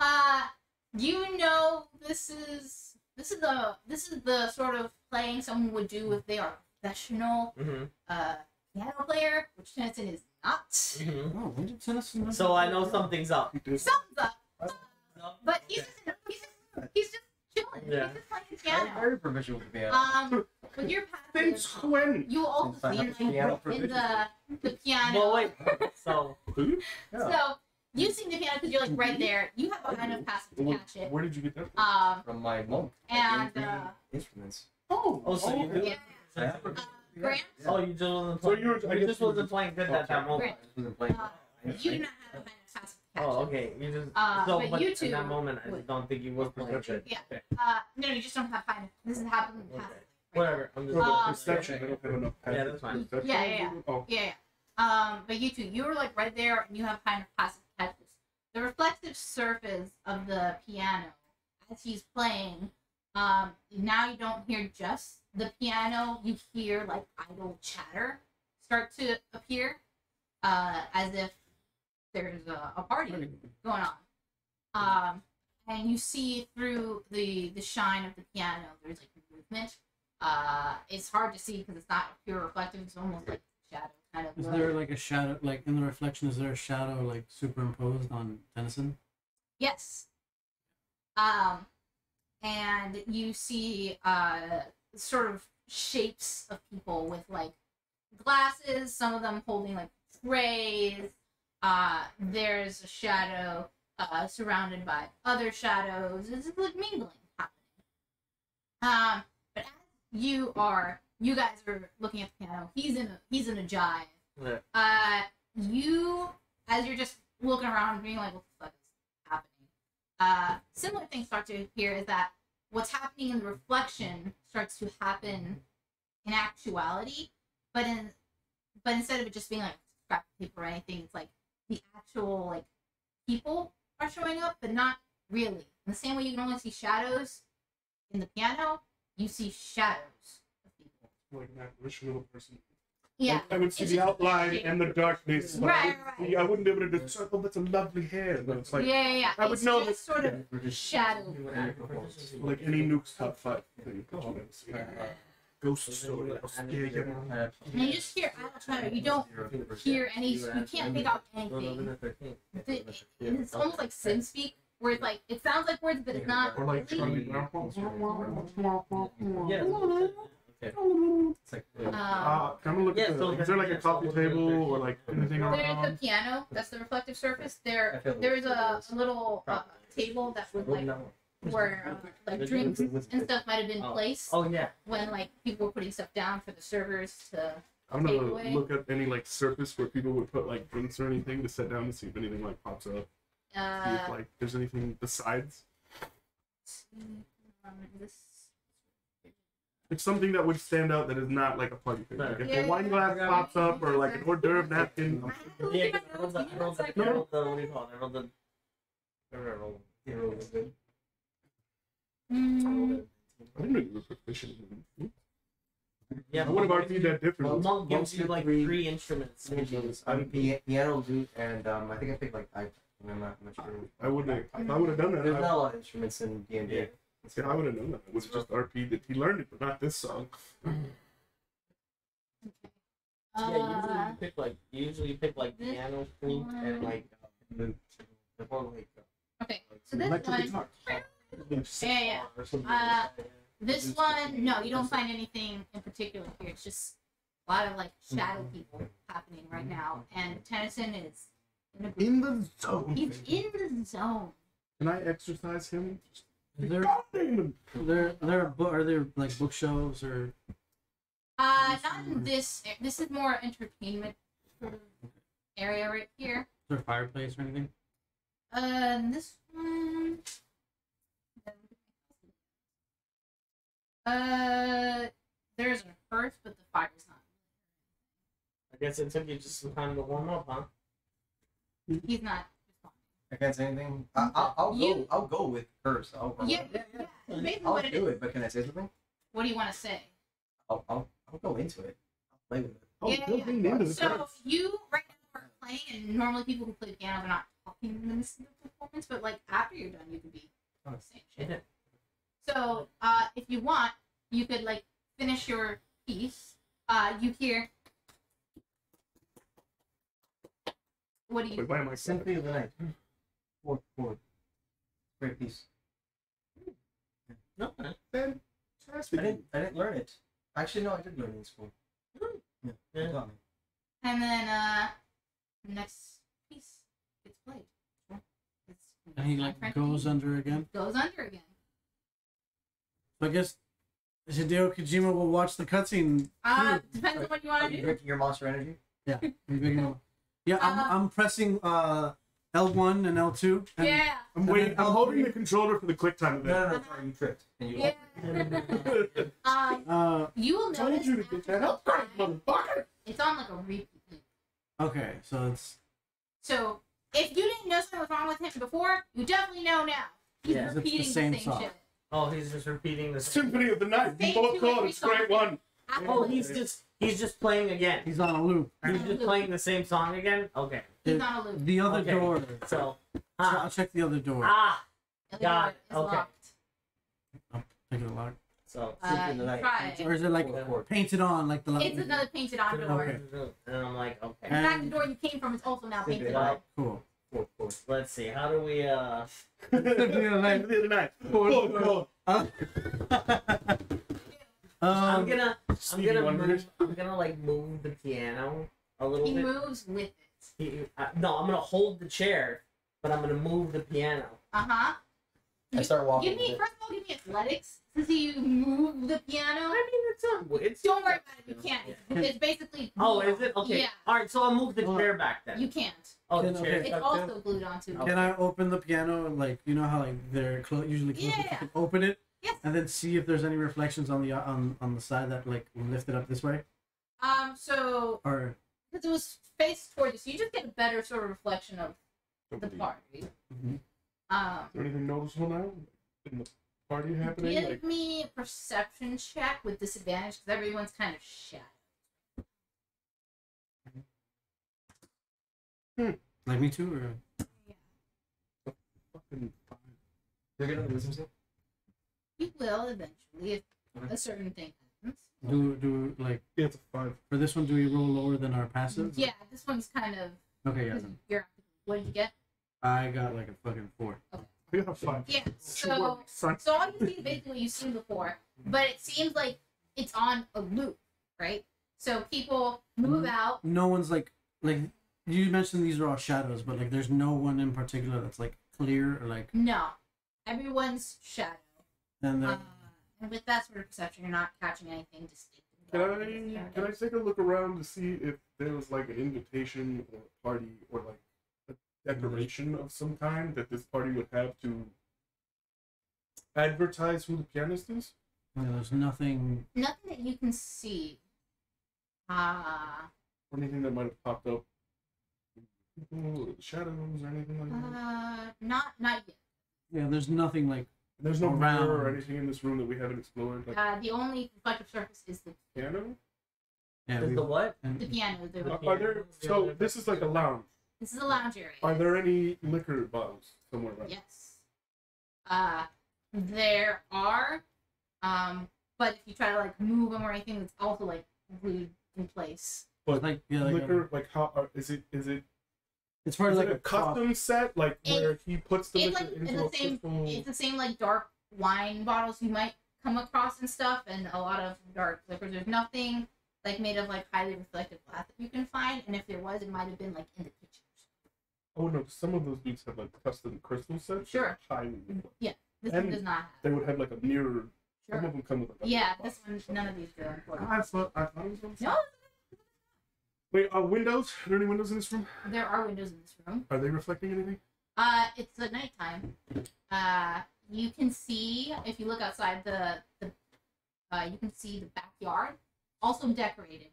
Yeah. You know this is the sort of playing someone would do if they are a professional piano player, which Tennyson is not. Oh, when did Tennyson? So I know something's up. Something's up. But he's just chilling. Yeah. He's just playing the I'm piano. very proficient with the piano. With your Since passive, when? you will also Since I see have like piano in the piano. Well, wait. So Yeah. So you see the piano because you're like right there. You have a kind of passive to catch it. Where did you get that from? From my monk. And Instruments. oh, so you do. yeah. Yeah. Grant, Oh, you just wasn't. So Playing. you were- I You guess just you were wasn't just- playing good at that moment. Grant, I wasn't playing. you do not have a kind of passive to catch Oh, it. okay. You just. But but you two in that moment, I would. just don't think you were playing good. Yeah. Okay. No, you just don't have kind of. This is happening Okay. passively. Whatever. I'm just. Perception. I don't have enough. Yeah, that's fine. Perception. Yeah. Oh. Yeah. But you two, you were like right there, and you have kind of passive catches. The reflective surface of the piano as he's playing. Now you don't hear just the piano. You hear like idle chatter start to appear, as if there's a party going on. And you see through the shine of the piano, there's like movement. It's hard to see because it's not pure reflective. It's almost like shadow kind of. Is look. there like a shadow, like in the reflection? Is there a shadow like superimposed on Tennyson? Yes. And you see sort of shapes of people with like glasses. Some of them holding like trays. There's a shadow surrounded by other shadows. It's like mingling happening. But as you guys are looking at the piano. He's in a jive. Yeah. You, as you're just looking around, being like, what the fuck is happening? Similar things start to appear. Is that what's happening in the reflection starts to happen in actuality, but instead of it just being like scrap paper or anything, it's like the actual like people are showing up, but not really. In the same way you can only see shadows in the piano, you see shadows of people. Like that rich little person. Yeah. Like, I would see It's the just outline shape. and the darkness. but Right. I wouldn't be able to discern. Oh, that's a lovely hair. But it's like Yeah. I would It's know just that- sort of shadow. like any Nuke's top 5 thing. Ghost story. I'll scare you. And you just hear idle chatter. You don't hear any. You can't pick out anything. It's almost like sim speak, where it's like it sounds like words, but it's not. Or like really. Yeah. It's like, Can I look Yeah, at so is there like a coffee table or like anything There's the around? piano. That's the reflective surface. I There's feel a little table that would like where like drinks and stuff might have been placed Oh yeah. when like people were putting stuff down for the servers to I'm gonna takeaway. look at any like surface where people would put like drinks or anything to set down to see if anything like pops up. See if like there's anything besides. This. It's something that would stand out that is not like a party thing. Like if Yeah, a wine glass yeah. pops up or like an hors d'oeuvre napkin. Yeah, 'cause I rolled the what do you call it? I rolled the. I rolled the. Mm, I didn't know you were proficient in Yeah, I would have argued that Well, differently. monk gives you like three instruments. I'm piano, lute, and I think I picked like I'm not sure. I wouldn't have, if I would have done that, There's I, not a lot of instruments in D&D. Yeah. yeah, I would have known that. I would have just RP'd it. He learned it, but not this song. Yeah, usually you pick like this piano, flute, and like lute. Or like okay, so this Electric one. guitar. Yeah. or something Uh, like that, This one, no, you don't find anything in particular here. It's just a lot of like shadow people happening right now, and Tennyson is in a group. In the zone. He's in the zone. Can I exercise him? There, God damn him. are there like bookshelves or? Not in this. This is more entertainment sort of area right here. Is there a fireplace or anything? This one. There's a hearth, but the fire's not. I guess it took you just some time to warm up, huh? He's not responding. I can't say anything. I'll go. You- I'll go with curse. I'll Yeah. Basically I'll what it do is. it. But can I say something? What do you want to say? I'll go into it. I'll play with it. Oh, Yeah, he'll yeah. lean into the So curve. you right now are playing, and normally people who play piano are not talking in the midst of the performance, but like after you're done, you can be saying shit. So if you want, you could like finish your piece. You hear. What do you? Wait, why am I Symphony of the Night. Fourth chord. Great piece. No. Fantastic. I didn't learn it. Actually, no, I did learn it in school. Yeah. Yeah. They taught me. And then the next piece gets played. It's And he like goes under again. Goes under again. So I guess Hideo Kojima will watch the cutscene. Depends on what you want Are to you do. drinking your Monster Energy? Yeah, I'm pressing L1 and L2. And Yeah. I'm waiting. I'm holding the controller for the quick time No, event. no, no, sorry, you tripped. And you Yeah. You will Told notice you to get that upgrade, motherfucker. it's on like a repeat. Okay, so it's So if you didn't know something was wrong with him before, you definitely know now. He's Yeah, it's the repeating the same same, song. shit. Oh, he's just repeating the same. Symphony of the Night. You Same both two call every it. It's a great song. one. Oh, he's just playing again. he's on a loop. He's just playing the same song again. Okay, He's on a loop. The other Okay. door. so I'll check the other door. The got it. door is Okay. locked. Take it lock. so Symphony of the Night. Try it. Or is it like Fourth chord. painted on like the? It's another painted on door. Okay. and I'm like, okay, In fact, the door you came from is also now painted on. well, Cool. Fourth chord. let's see. How do we Symphony of the Night. Fourth Cool. I'm Um, gonna Stevie Wonders. I'm gonna like move the piano a little He bit. moves with it. No, I'm gonna hold the chair, but I'm gonna move the piano. I start walking. Give with me it. first of all, give me athletics to see you move the piano. I mean, it's Don't worry about it. You can't. Yeah. It's basically. Oh, glued is it? on. Okay. Yeah. All right. So I'll move the chair back then. You can't. Oh, the Can- chair. okay. It's also glued onto. Okay. Can I open the piano and like you know how like they're usually closed? Yeah. You can open it Yes. and then see if there's any reflections on the side that like lift it up this way So or. because it was faced towards you, so you just get a better sort of reflection of the Somebody- party. Mhm. Is there anything noticeable now in the party happening? Give Like, me a perception check with disadvantage because everyone's kind of shy. Like me too, or fucking fine. You're gonna lose him. You will eventually if a certain thing happens. do like Yeah, it's a 5. for this one? Do we roll lower than our passive? Yeah, this one's kind of. Okay, yeah. 'Cause Then. you're. What did you get? I got like a fucking 4. I got a 5. Yeah. Sure, son. So all you see is basically what you've seen before, but it seems like it's on a loop, right? So people move out. No one's like you mentioned these are all shadows, but like there's no one in particular that's like clear or like. No, everyone's shadow. And And with that sort of perception, you're not catching anything distinctive. Can I take a look around to see if there was like an invitation or a party or like a decoration of some kind that this party would have to advertise who the pianist is? Yeah, there's nothing. Nothing that you can see. Or anything that might have popped up? Or shadows or anything like that? Not yet. Yeah, there's nothing like. There's no mirror or around. anything in this room that we haven't explored. Like The only reflective surface is the piano? Yeah, Is the what? the piano. Are there? So this is like a lounge. This is a lounge area. Are there any liquor bottles somewhere around? Yes. There are. But if you try to like move them or anything, it's also like glued in place. But like yeah, like liquor, like how is it? it's probably like a custom set, like where he puts the liquor into a crystal. It's the same like dark wine bottles you might come across and stuff, and a lot of dark liquors. There's nothing like made of like highly reflective glass that you can find, and if there was, it might have been like in the pictures. Oh no, some of those dudes have like custom crystal sets. Sure. Highly. Yeah, this And one does not have. They would have like a mirror. Sure. Some of them come with like a Yeah, box. this one, none of these do. Unfortunately. I thought it was on. No, Wait, windows? Are there any windows in this room? there are windows in this room. Are they reflecting anything? It's at nighttime. You can see if you look outside you can see the backyard, also decorated.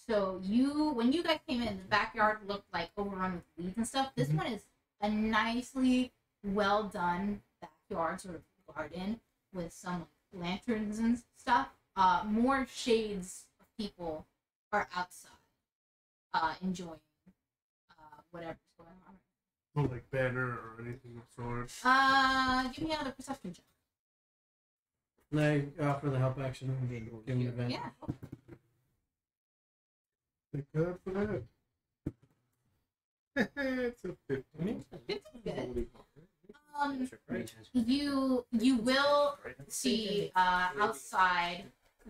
So when you guys came in, the backyard looked like overrun with weeds and stuff. This one is a nicely well done backyard sort of garden with some lanterns and stuff. More shades of people are outside, enjoying whatever's going on. No, like banner or anything of sort. Give me another perception check. And I offer the help action. Give me an event. Yeah. Thank God for that. It's a 15. It's good. You will see outside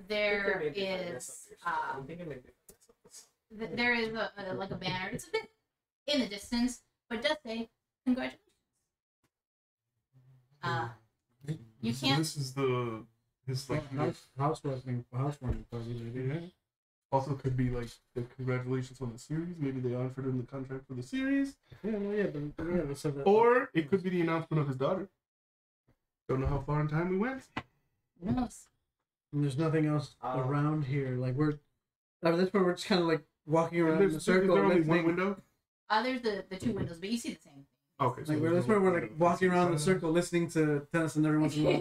there is there is a like a banner. It's a bit in the distance, but it does say congratulations. You So can't. this is his like Housewarming party, maybe. yeah. Also could be like the congratulations on the series. Maybe they offered him the contract for the series. Yeah, well, yeah, but so that, Or it could be the announcement of his daughter. Don't know how far in time we went. Who knows? and there's nothing else around here. Like at this point, we're just kind of like walking around in a Is circle. there only listening. one window? There's the two windows, but you see the same thing. Okay, Like we're, that's where we're like walking around in a circle, listening to Tennyson every once in a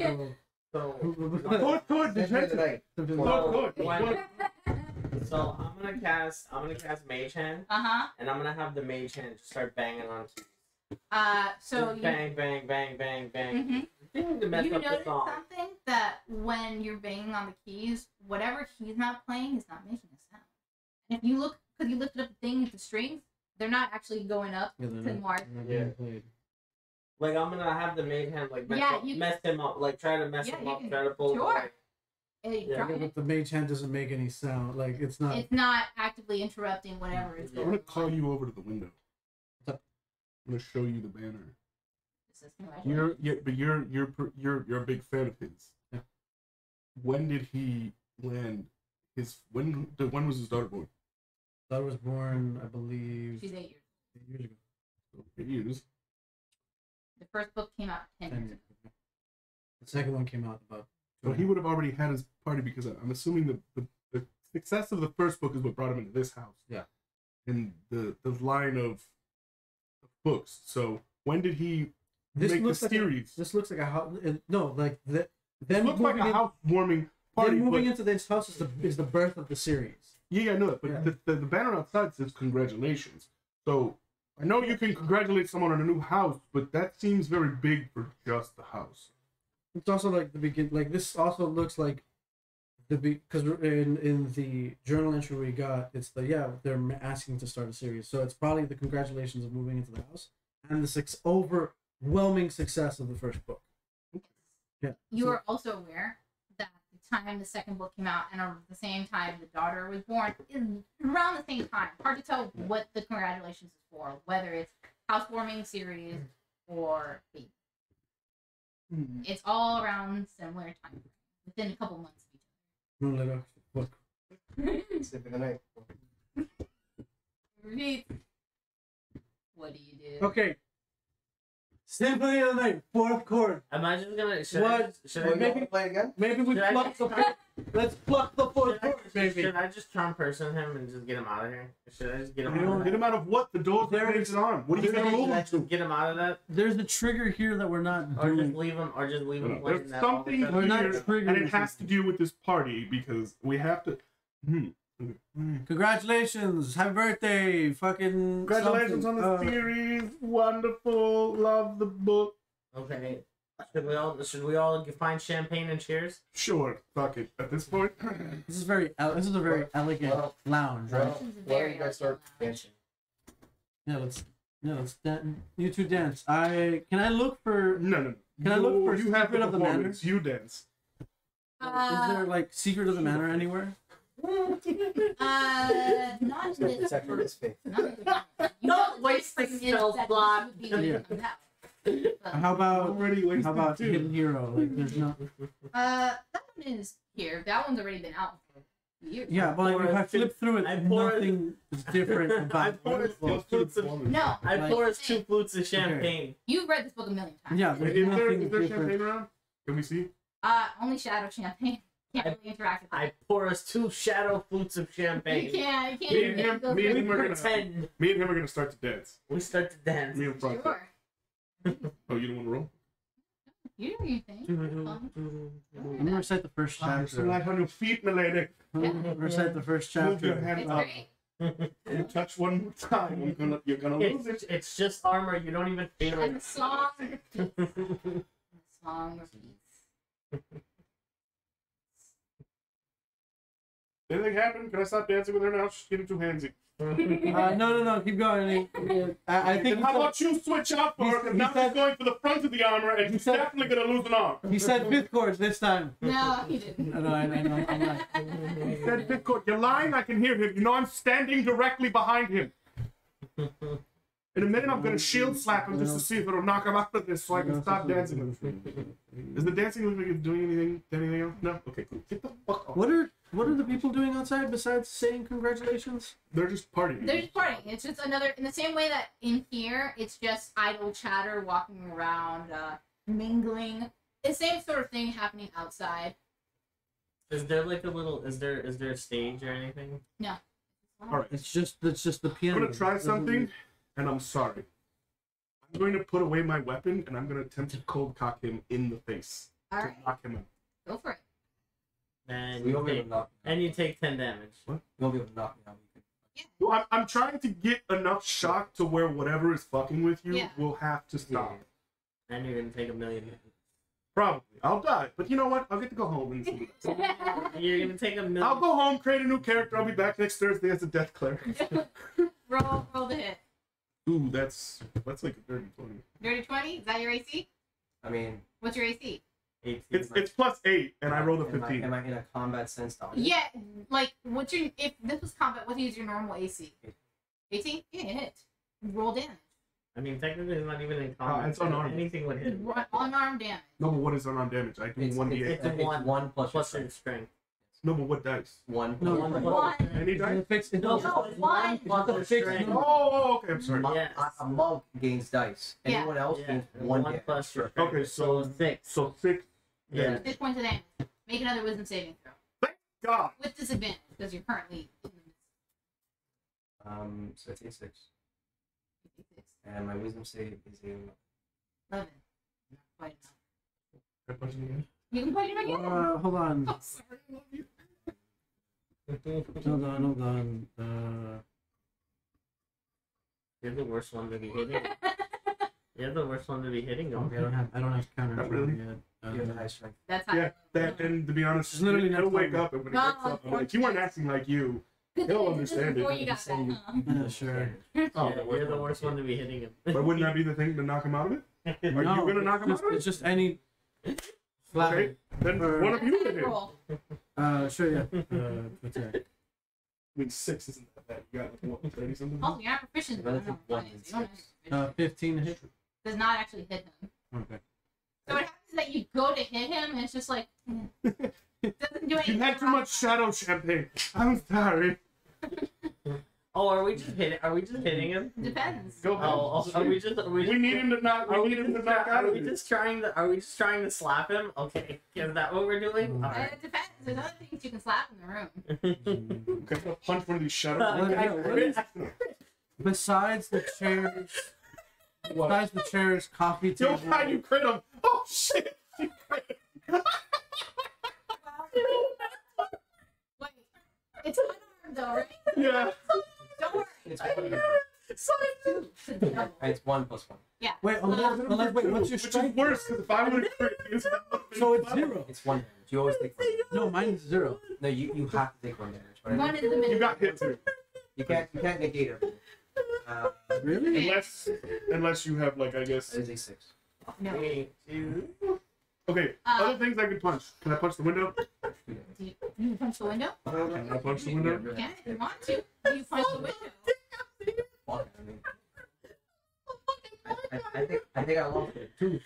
while. Go ahead, Detective. Go ahead. So I'm gonna cast Mage Hand, and I'm gonna have the Mage Hand just start banging on keys. So you, bang, bang, bang, bang, bang. mm-hmm. I think to mess You up the notice song. something that when you're banging on the keys, whatever he's not playing is not making a sound. And if you look, because you lifted up the thing with the strings, they're not actually going up to the mark. Yeah. Like I'm gonna have the Mage Hand like mess him up, like try to mess him up, try to pull him away. Yeah, But the mage hand doesn't make any sound. Like it's not. It's not actively interrupting whatever is I'm going gonna on. call you over to the window. What's up? I'm gonna show you the banner. This is congratulations. You're a big fan of his. Yeah. When did he land his when was his daughter born? Daughter was born, I believe, She's 8 years. 8 years ago. So 8 years. The first book came out 10 years ago. The second one came out about. So he would have already had his party because I'm assuming the success of the first book is what brought him into this house. Yeah. And the line of books. So when did he make the series? This looks like a house. No, like that. It looks like a housewarming party. Then moving but, into this house is the birth of the series. yeah, I know that. But Yeah. the banner outside says congratulations. So I know you can congratulate someone on a new house, but that seems very big for just the house. It's also like the begin. Like this also looks like because in the journal entry we got, it's they're asking to start a series. So it's probably the congratulations of moving into the house and the overwhelming success of the first book. Yeah. You are also aware that the time the second book came out and around the same time the daughter was born is around the same time. Hard to tell what the congratulations is for, whether it's housewarming series or baby. It's all around similar time, within a couple months of each other. Moonlit Sleep in the night. Repeat. What do you do? Okay. Symphony of the Night, 4th chord. Am I just gonna? Should What? I, should Well, I you maybe- want to play it again? Maybe we Should I pluck just- the. Let's pluck the 4th chord, baby. Should I just charm person him and just get him out of here? Should I just get him You out know, of get that? him out of what? The doors There are painted on. What are you Should gonna I move him just to? get him out of that, There's a trigger here that we're not or doing. just leave him playing There's that all the something time? We're not here, triggering and it has to something. do with this party because we have to. Congratulations! Happy birthday! Fucking. Congratulations on something. the series. Wonderful. Love the book. Okay. Should we all find champagne and cheers? Sure. Fuck it. At this point. This is this is a very elegant Well, lounge, right? Well, This is why don't very you guys start elegant. dancing? Let's dance. You two dance. Can I look for? No. Can I look for you have Secret the of the Manor? performance. You dance. Is there like Secret of the Manor anywhere? Not It's gonna this. protect his faith. Don't waste the spell slot. Yeah. That How about Already wasted how about two. Hidden Hero? Like, there's no. one is here. That one's already been out for years. Yeah, but like, if I flip through it, I pour- nothing is different I about. pour us two flutes of No, I Like- pour us 2 flutes of champagne. you've read this book a million times. Yeah, Is there's there nothing champagne different. around? Can we see? Only shadow champagne. Can't really interact with I pour us 2 shadow flutes of it. champagne. You can't. Me and him- go me and for him it. are gonna- Pretend Me and him are gonna start to dance. we start to dance. Me and Frank. Sure. Oh, you don't want to roll? You do your thing. I'm gonna recite the first You're so chapter. light on your feet, milady. I'm gonna recite the first Move your chapter. hand It's up. great. You touch one more time, you're gonna lose it. It's just armor. You don't even feel And the it. song repeats. The song repeats. Anything happen? Can I stop dancing with her now? She's getting too handsy. No, keep going. I think And how about you switch out for her? Because now she's going for the front of the armor, and she's definitely gonna lose an arm. he said 5th chord this time. No, he didn't. I know, I'm not. He said, "Bitcoin, you're lying. I can hear him. You know I'm standing directly behind him. In a minute, I'm gonna shield slap him just to see if it'll knock him out of this, so I can stop dancing with him. Is the dancing look like it's doing anything else? No. Okay, cool. Get the fuck off. What are the people doing outside besides saying congratulations? They're just partying. They're just partying. It's just another, in the same way that in here, it's just idle chatter, walking around, mingling. The same sort of thing happening outside. Is there like a little? Is there a stage or anything? All right. It's just the I'm piano. gonna try something, and I'm sorry. I'm going to put away my weapon, and I'm gonna attempt to cold cock him in the face All to right, knock him out. go for it. And We you won't be able take, to knock me out. and you take 10 damage. You won't be able to knock me out. You Well, I'm trying to get enough shock to where whatever is fucking with you Yeah. will have to stop. And you're gonna take 1,000,000. Probably. I'll die. But you know what? I'll get to go home and see. You're gonna take 1,000,000. I'll go home, create a new character. I'll be back next Thursday as a death cleric. roll the hit. Ooh, that's like a dirty 20. Dirty 20? Is that your AC? I mean, What's your AC? 18. It's plus 8, and I rolled a am 15. Am I in a combat sense? Yeah, like, what's your, if this was combat, what is your normal AC? 18? Yeah, it hit. Roll damage. I mean, technically, it's not even in combat. it's unarmed. Anything would hit. Unarmed damage. No, but what is unarmed damage? I do 1d8. it's a one. 1 plus your Plus your strength. strength. No, but what dice? 1 No, plus your one. strength. Any dice? It's fixed. No, No, one. plus your Fixed strength. number. Oh, okay. I'm sorry. Yes. A monk gains dice. Yeah. Anyone else Yeah, gains and 1 one damage. plus your Okay, strength. so- 6. So 6. Yeah. 6 points of damage. Make another wisdom saving throw. God. With disadvantage, because you're currently in the So it's 6. midst of And my wisdom save is a 11. Not quite enough. Can I punch him again? You can put him again. Hold on. Oh, sorry, I love you. Hold on. You're the worst one to be hitting. You're the worst one to be hitting. Okay, I don't have counter Not really. yet. you have a high strength. That's how. Yeah, that, and to be honest, It's literally he'll not wake funny. up, and when he No, wakes up, I'm like, you weren't acting like you. Good He'll thing understand before it. you got Just saying that, huh? Yeah, sure. Oh, Yeah, you're the worst one to be hitting him. But wouldn't that be the thing to knock him out of it? Are you gonna knock him out of It's it? just any flat. Okay, then Or- one of you hit him. Roll. Sure, yeah. Attack. I mean, 6 isn't that bad. You got like, what, 30 something? Also, you're not proficient. Rather I don't know than what 1 it and is. You don't have 6. proficiency. 15 hit. Does not actually hit him. Okay. So what happens is that you go to hit him, and it's just like, it doesn't do You had too much shadow champagne. I'm sorry. Oh, are we just hitting? Are we just hitting him? Depends. Go ahead. Oh, are we just? We need him to knock. We need him to knock out Are of we here. just trying to? Are we just trying to slap him? Okay, is that what we're doing? All right. It depends. There's other things you can slap in the room. Okay, I'm gonna punch one of these shadow. Besides the chairs, besides the chairs, coffee Yo, table. how you crit him? Oh shit! You crit. Wait, it's unarmed though, right? Yeah. Don't worry. It's No. it's 1 plus 1. Yeah. Wait, unless wait, what's your Which is strength? worse because if I would have crit, it's So it's 0. It's 1 damage. You always take 1 damage. No, mine is 0. No, you have to take 1 damage. Whatever. One is the minimum. You got hit too. You can't negate everything. Really? Unless you have like I guess. That is a 6. No. Okay, other things I can punch. Can I punch the window? Do you punch the window? Can I punch the window? Yeah, if you want to. You punch the window. Fuck, I think I lost it. 2.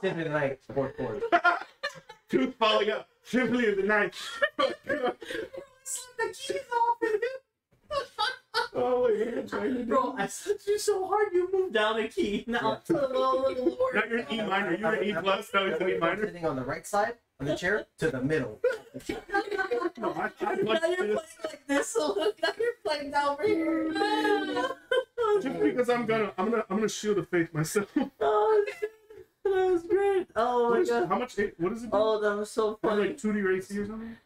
Simply the night. 4 chord. Tooth falling out. Simply in the night. The keys off of him. Oh my god, trying to Bro, I slipped you so hard you moved down a key. Now to the lower. Now you're an E minor. You were an E plus. Now he's an E I'm minor. sitting on the right side of the chair to the middle. No, I Now you're punched playing this like this, so now you're playing down here. just because I'm gonna shield of faith myself. Oh, shit. That was great. Oh my god. How much? What is it? Oh, that was so funny. Like 2D AC or something?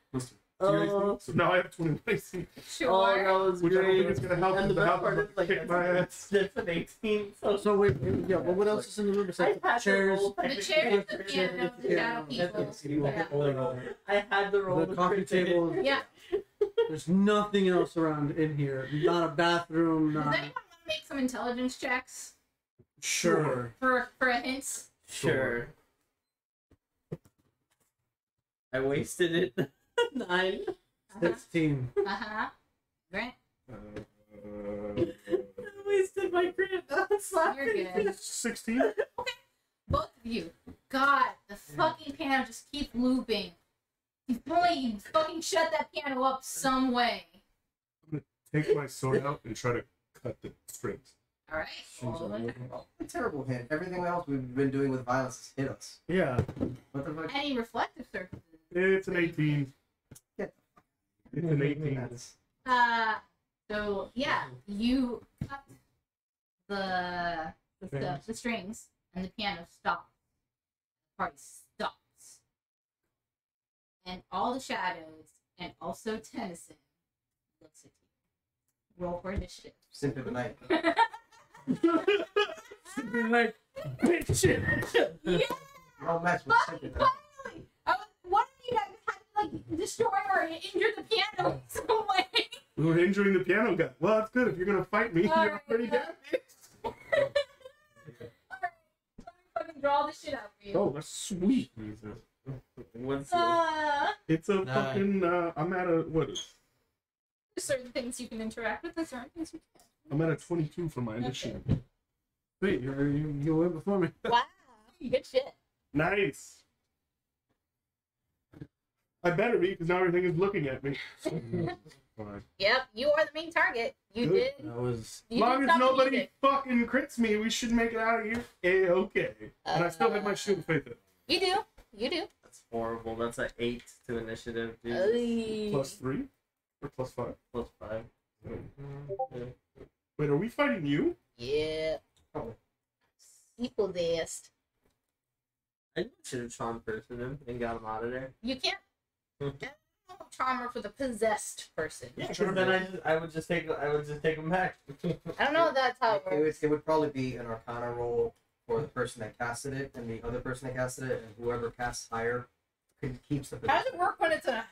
Oh, So now I have 20 AC. oh, Sure. that was Which I don't great. think is gonna help And with the the best help part is like kick my ass. that's an 18. So wait, yeah, but what else is in the room I besides the had to chairs? roll The chairs, the piano, the shadow people. Yeah. I had to roll The coffee crit. table. Yeah. There's nothing else around in here. Not a bathroom. Does Not... anyone want to make some intelligence checks Sure. for a hint? Sure. I wasted it. 9. 16. Uh-huh. Grant, I wasted my crit. you're good. 16? Both of you. God, the fucking piano just keeps looping. If only you fucking shut that piano up some way. Take my sword out and try to cut the strings. Alright. Well, a terrible hint. Everything else we've been doing with violence has hit us. Yeah. What the fuck? Any reflective surfaces? It's an 18. Get It's an 18. That's- So yeah, you cut the strings and the piano stops. The party stops. And all the shadows and also Tennyson looks at you. Roll for initiative. Simply the night. Be like, bitch. Yeah, No mess with simply the night. finally! One of you guys had to like destroy or injure the piano in some way. We were injuring the piano guy. Well, that's good. If you're gonna fight me, All you're right, pretty yeah. damaged. Alright, let me fucking draw this shit out for you. Oh, that's sweet. What's It's a Nice. fucking. I'm at a what? There's certain things you can interact with and certain things you can't. I'm at a 22 for my initiative. Wait, you went before me. Wow. Good shit. Nice. I better be because now everything is looking at me. Fine. Yep, you are the main target. You Good. did. That was. As You long did as something nobody you did. fucking crits me, we should make it out of here. A-okay. And I still have my shield of faith. You do. You do. That's horrible. That's an 8 to initiative. Dude. Plus 3? Or plus 5? Plus 5. Wait, are we fighting you? Yeah. Oh. You possessed. I should have charmed person him and got him out of there. You can't. Charmer for the possessed person. Yeah, because then I would just take him back. I don't know if that's how it works. It would probably be an Arcana roll for the person that casted it and the other person that casted it, and whoever casts higher keeps the How does it work when it's a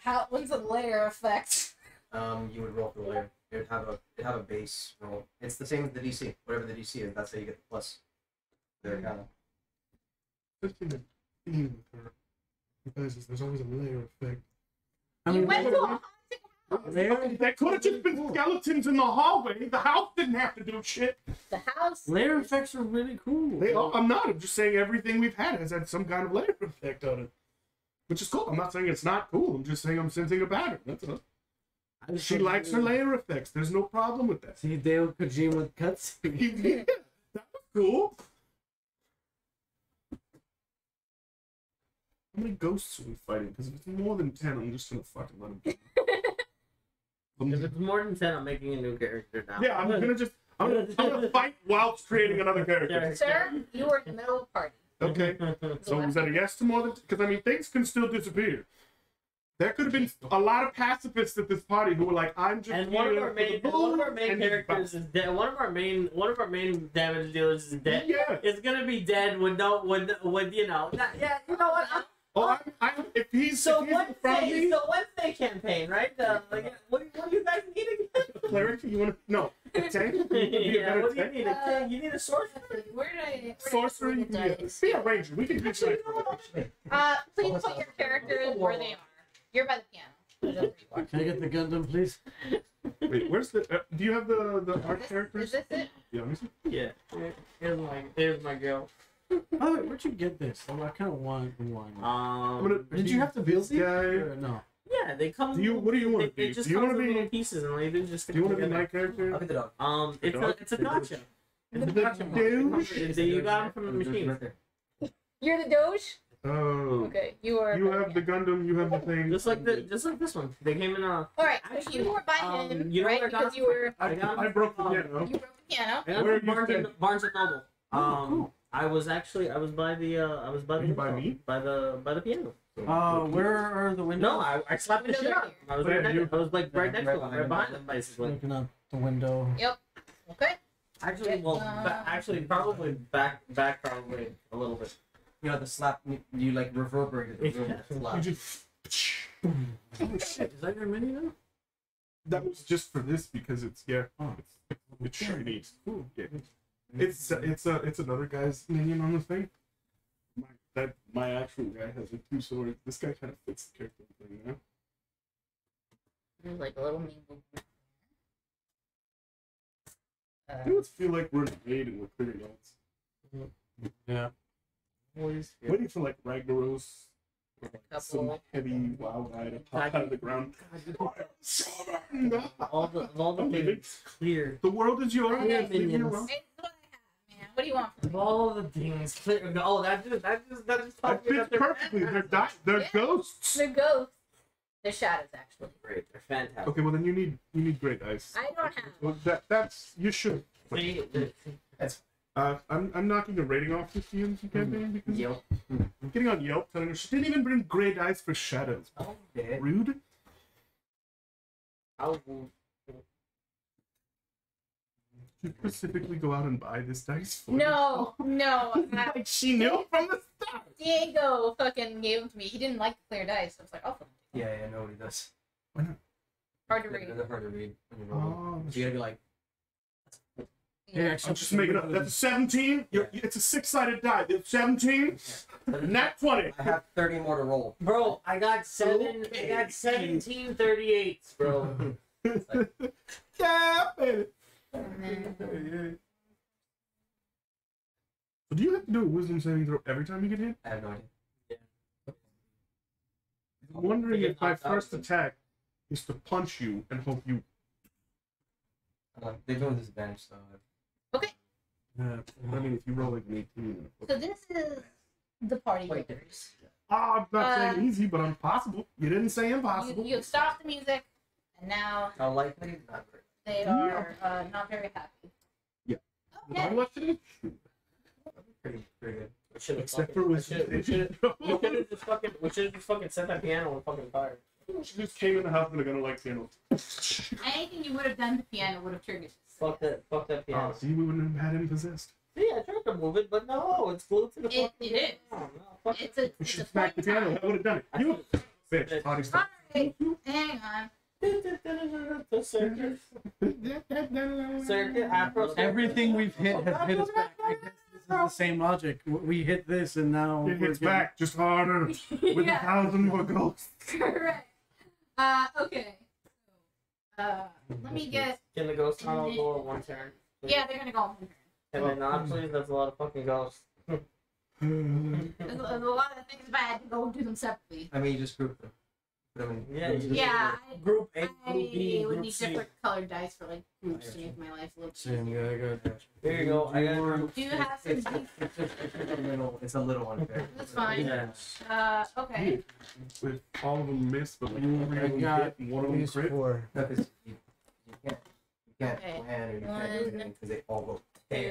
layer effect? You would roll for the layer. It'd have a base roll. It's the same as the DC. Whatever the DC is, that's how you get the plus. The Arcana. There's been a theme with her. Because there's always a layer effect. I You mean, went to a haunted house. That could have just been skeletons in the hallway. The house didn't have to do shit. The house. layer effects are really cool. I'm not. I'm just saying everything we've had has had some kind of layer effect on it. which is cool. I'm not saying it's not cool. I'm just saying I'm sensing a pattern. That's all. I just She don't likes her know. layer effects. There's no problem with that. See Dale Kojima cuts. Yeah, that was cool. How many ghosts are we fighting? Because if it's more than 10, I'm just gonna fucking let him. If it's more than 10, I'm making a new character now. Yeah, I'm gonna fight whilst creating another character. Sir, you were in the middle of a party. Okay. So is that a yes to more than? Because I mean, things can still disappear. There could have been a lot of pacifists at this party who were like, "I'm just." And one of here our for the main, booze one of our main and characters is dead. One of our main damage dealers is dead. Yeah. It's gonna be dead with no, with you know. Not, yeah, you know what? Oh, if he's So if he's in front of me, Wednesday campaign, right? Like, what do you guys need again? cleric, you want to no a tank? You wanna be a Yeah, better what do you tank? need? A tank? You need a sorcerer. Where did I? Sorcerer, you can be a ranger. We can teach that. Please put your characters where they are. You're by the piano. Put it up where you are. Can I get the Gundam, please? Wait, where's the? Do you have the art Is characters? this it? Yeah, let me see. Yeah. Here's my girl. By the way, where'd you get this? I kind of want one. I'm gonna. Did you have to build these? guy? Or no. Yeah, they come. Do you? What do you want to They be? just Do you come want to in be? little pieces, and they just stick Do you want to be together. my character? I'll be the dog. It's a gotcha. It's a The gotcha. douche? You got them from the machine. Right there. You're the Doge. Oh. Okay, you are. You have the Gundam. You have the thing. Just like this one. They came in All right, so Actually, you were by him, you know right? what I got? Because you were. I broke the piano. You broke the piano. I got Where from are you Barnes and Noble. cool. I was by the Are you by me? by the piano. Where are the windows? No, I slapped the shit out of him. I was Where right you- next. I was like right next to him, Right right behind behind him, basically. Looking out the window. Okay. Actually, well, actually, probably back, probably a little bit. You know, the slap, you like reverberated the room. Yeah. Slap. You just. Oh shit! Is that your mini now? That was just for this because it's Oh. it's shiny. Cool. Yeah. It's another guy's minion on the thing. My actual guy has like 2 swords. This guy kind of fits the character thing, you know. There's like a little mean movement. I always feel like we're in a raid and we're clearing outs. Yeah. Waiting for like Ragnaros or like some Couple. heavy wild guy to pop out of the ground. All the things clear. The world is yours. Yeah, Leave me minions. alone. It's what I have, man. What do you want from Of me? all the things clear. Oh, that just That told me fits that they're perfectly. They're Yeah. ghosts. They're ghosts. They're shadows, actually. great. They're fantastic. Okay, well then you need great ice. I don't have. Well, that's you should. See, I'm knocking the rating off this DM's campaign because Yelp. I'm getting on Yelp telling her she didn't even bring great ice for shadows. Okay. Rude. I'll You specifically go out and buy this dice for No. Like she knew from the start. Diego fucking gave them to me. He didn't like the clear dice. So I was like, oh, Yeah, nobody does. Why not? hard to read. They're hard to read. When you roll them. Oh, So you gotta be like, Yeah. I'm just making it up. That's a 17. It's a 6-sided die. It's 17. Nat 20. I have 30 more to roll. Bro, I got 1738s, bro. Yeah, baby. And then, So do you have to do a wisdom saving throw every time you get hit? I have no idea. I'm wondering if my first attack is to punch you and hope you. They go with disadvantage, so. I mean, if you roll like an 18. so this is the party Wait. leaders. I'm not saying easy, but impossible. You didn't say impossible. You have stopped the music, and now How likely? Not very. they are not very happy. Yeah. Would I Okay. left it in? Pretty good. Except for wisdom. We should have just fucking set that piano on fucking fire. She just came in the house and they're gonna like piano. Anything you would have done to piano would have triggered this. Fuck that piano. Oh, see, we wouldn't have had him possessed. See, I tried to move it, but no, it's glued to the It fucking is. piano. No, fuck It's it. a. We It's should a smack the piano. That would have done it. You bitch. Party stuff. Alright, hang on. Circuit. Circuit. Afro. Everything we've hit has hit us back. I guess this is the same logic. We hit this and now It we're hits getting- back just harder with Yeah. 1,000 more ghosts. Correct. Okay. Let me get. Can the ghost tunnel go at one turn? Yeah, they're gonna go. Can they not, please? That's a lot of fucking ghosts. There's a lot of things bad to go do them separately. I mean, you just group them. Put them in Yeah, groups. Yeah, Group A, I Group B, would Group need C. different colored dice for like groups to make my life a little Same, easier. yeah, I got. There you go. I got a group. Do you have some? It's a little unfair. That's fine. Yeah. Okay. With all of them missed, but like 3 of them got hit and 1 of them These crit. 4. No, 'cause you can't Okay. plan or you can't do anything because they all go there.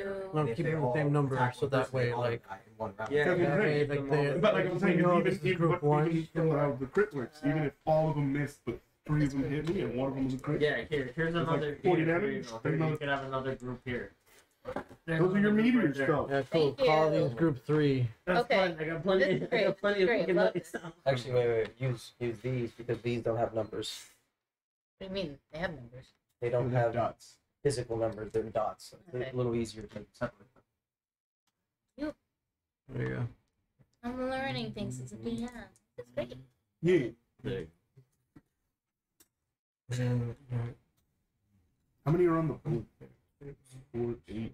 Two. No, And if keep they them the all same number, attack so one that person, way, they all like- die in one round. Yeah, That'd be yeah, great. Okay, like they- But like I'm saying, know even this is even, group but one. even from the crit works, even if all of them missed, but 3 of them hit me and 1 of them was a crit. Yeah, here's like another. 40 here, damage, here you go. then Here, another- you can have another group here. There's Those are your another group meteor right there. stuff. Yeah, cool. Thank Call you. these Group 3. That's Okay. fun. I got plenty. This is I great. got plenty of Great. fucking Love nuggets. Actually, wait. Use these because these don't have numbers. What do you mean? They have numbers. They don't They're have dots. physical numbers. They're dots. So it's Okay. a little easier to separate them. There you go. I'm learning things as a DM. That's great. Yeah. And, How many are on the board? 4, 8,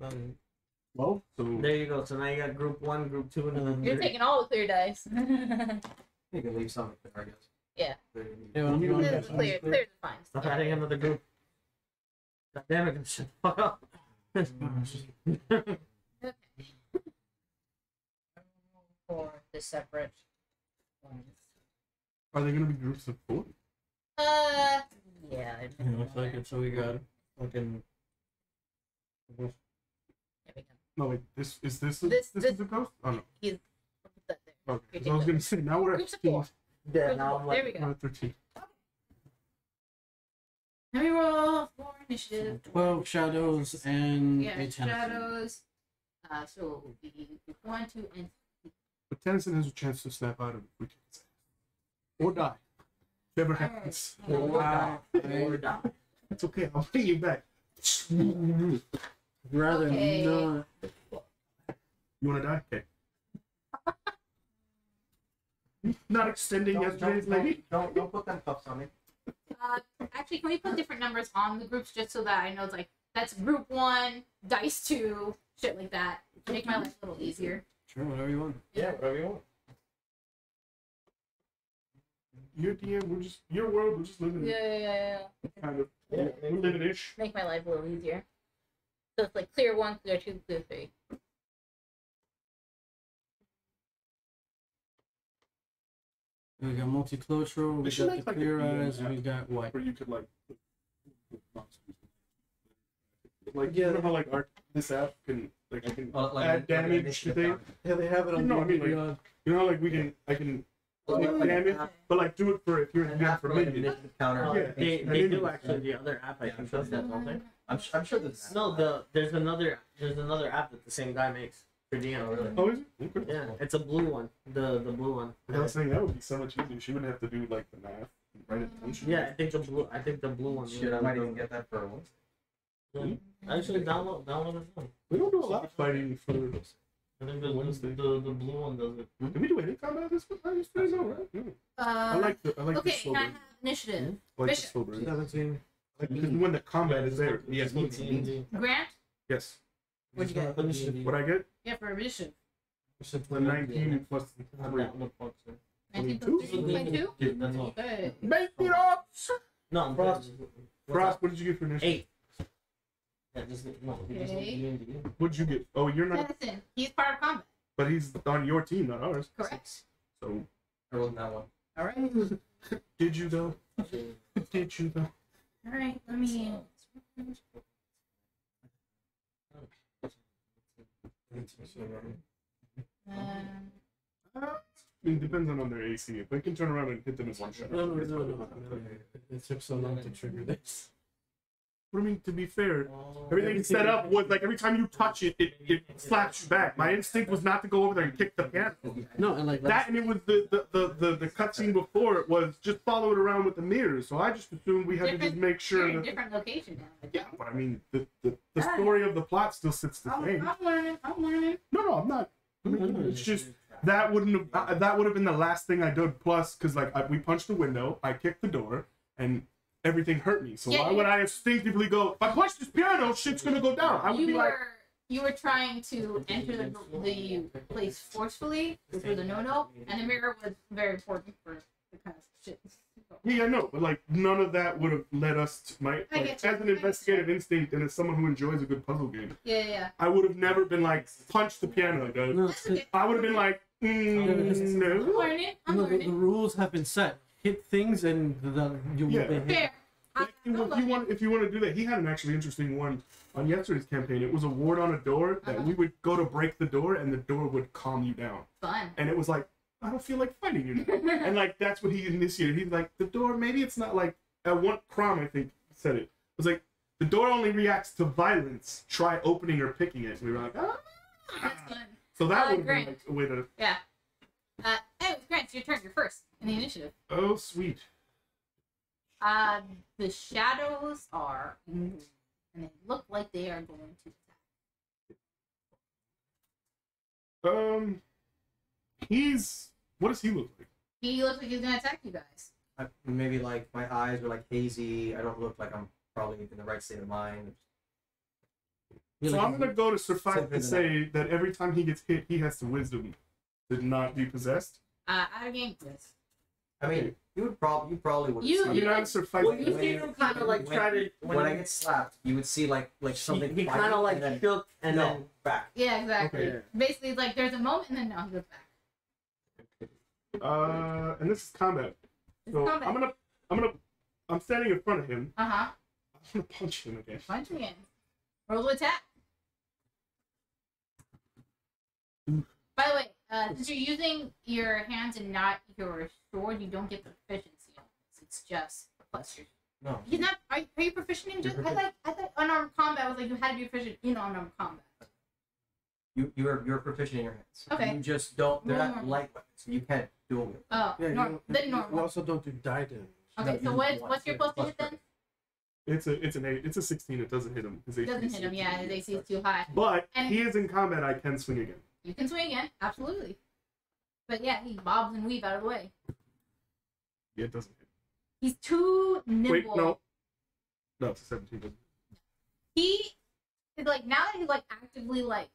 12. So There you go. So now you got group 1, group 2, and then You're three. taking all the clear dice. You can leave some there, I guess. Yeah. They're- yeah, well, You you can want Clear, do clear, clear is fine. Stop adding another group. God damn it! Shut the fuck up. For the separate ones. are they gonna be groups of 4? Yeah. looks like it. So we got fucking. There we go. No, wait. This is This- is a ghost. Oh no. He's put that there. Okay. 'Cause I was gonna say now we're at Groups of 15. 4. Yeah, now I'm There like, we We're go. at 13. Let me roll for initiative. 12 shadows and Yeah, a tennis. shadows. So it will be 1, 2, and But Tennyson has a chance to snap out of it. We can say. Or die. Never happens. Wow. or die. It's okay. I'll bring you back. Rather Okay. not. You wanna die? Okay. Not extending yesterday's lady. Don't put them cuffs on me. Actually, can we put different numbers on the groups just so that I know it's like that's group 1, dice 2, shit like that. Make my life a little easier. Sure, whatever you want. Yeah, whatever you want. Your DM, we're just your world. We're just living Yeah. it. Kind of. Yeah. We're living ish. Make my life a little easier. So it's like clear 1, clear 2, clear 3. We got multicultural, we They should got make the like a clear DM eyes, and we got white. Where you could like. Like you know how like art this app can like I can add damage to things. Yeah, they have it on on No, I mean, like- Beyond. You know how like I can like, damage, but like do it for if you're in the for minions. counter. Oh, Yeah. they do actually. The other app I think does that, don't they? I'm sure this. There's another app that the same guy makes for DM. Oh, really? Oh, is it? Okay. Yeah, it's a blue one. The blue one. I was saying that would be so much easier. She wouldn't have to do like the math, and write it down. She Yeah, I think the blue one. Shit, I might even get that for once. Yeah. Actually, download it. One. We don't do a lot of fighting for. I think the Wednesday. the blue one does it. Did we do any combat this yesterday? No, right? No. I like the Okay, slow can I burn. have initiative? I like the Bishop. slow burn. 17. Like, because when the combat is there, yes, Grant? yes. What'd you get? What I get? Yeah, for a bishop. The 19 plus the 3. 19 22? plus 3, 22? Yeah, that's all. Good. Make it up! No, Frost. Frost, what did you get for initiative? 8. Yeah, just no. Just Okay. What did you get? Oh, you're not, Tennyson, he's part of combat. but he's on your team, not ours. Correct. So, I rolled that one. Alright. did you though? Did you though? Alright, let me. I mean, depends on their AC. If they can turn around and hit them in one shot. No. It took so long to trigger this. But I mean, to be fair, everything set up was like every time you touch it, it slaps you back. My instinct was not to go over there and kick the piano. No, and like That and it was the cutscene before it was just follow it around with the mirrors. So I just assumed we had to just make You're sure in a that. different location now. Yeah, but I mean, the story of the plot still sits the same. I'm learning. No, I'm not. I mean, it's just that wouldn't have that would have been the last thing I did. Plus, because we punched the window, I kicked the door, and everything hurt me. So Yeah, why would I instinctively go? If I punch this piano, shit's gonna go down. I would You be like, were you were trying to enter the place forcefully, which was a no-no, and the mirror was very important for the kind of shit. Yeah, I know, but like none of that would have led us to my I like, get you. as an investigative instinct and as someone who enjoys a good puzzle game. Yeah. I would have never been like punch the piano, dude. No, That's okay. I would have been like, no. I'm learning. I'm the learning. rules have been set. Hit things and you will Yeah. be hit. Fair. Like, if you want to do that, he had an actually interesting one on yesterday's campaign. It was a ward on a door that we would go to break the door and the door would calm you down. Fun. And it was like, I don't feel like fighting you now. And like that's what he initiated. He's like, the door, maybe it's not like at one Crom, I think said it. It was like the door only reacts to violence. Try opening or picking it. And we were like, ah. That's fun. So that would have been Grant. like a way to Yeah. Hey, Grant, it's your turn. You're first in the initiative. oh sweet. The shadows are, and they look like they are going to attack. He's what does he look like? He looks like he's gonna attack you guys. Maybe like my eyes are like hazy. I don't look like I'm probably in the right state of mind. So I'm gonna go to suffice Something to to say that every time he gets hit, he has to wisdom to not be possessed. Out of game, yes. I mean, you probably would. You- I mean, I'm suffice. Well, you see him kind of like try to When I get slapped, you would see like something. he kind of like and then, shook and no, then back. Yeah, exactly. Okay. Basically, it's like there's a moment and then no, he goes back. And this is combat. So I'm standing in front of him. Uh huh. I'm gonna punch him again. Punch me in. Roll to attack. By the way, since you're using your hands and not your sword, you don't get the proficiency on this. It's just a plus your. No. He's not. Are you proficient in? You're I thought unarmed combat was like you had to be proficient in unarmed combat. You're proficient in your hands. Okay. You just don't. They're not Normal. light weapons. You can't dual wield. Oh, Yeah, then you normal. also don't do die damage. Okay, No, so you what's want your to plus to plus hit then? It's an 8. It's a 16. It doesn't hit him. His It doesn't AC hit him. is Yeah, his AC is too high. But And- he is in combat. I can swing again. You can swing again, absolutely. But yeah, he bobs and weave out of the way. Yeah, it doesn't hit. He's too nimble. Wait, no. No, it's a 17. He is like now that he's like actively like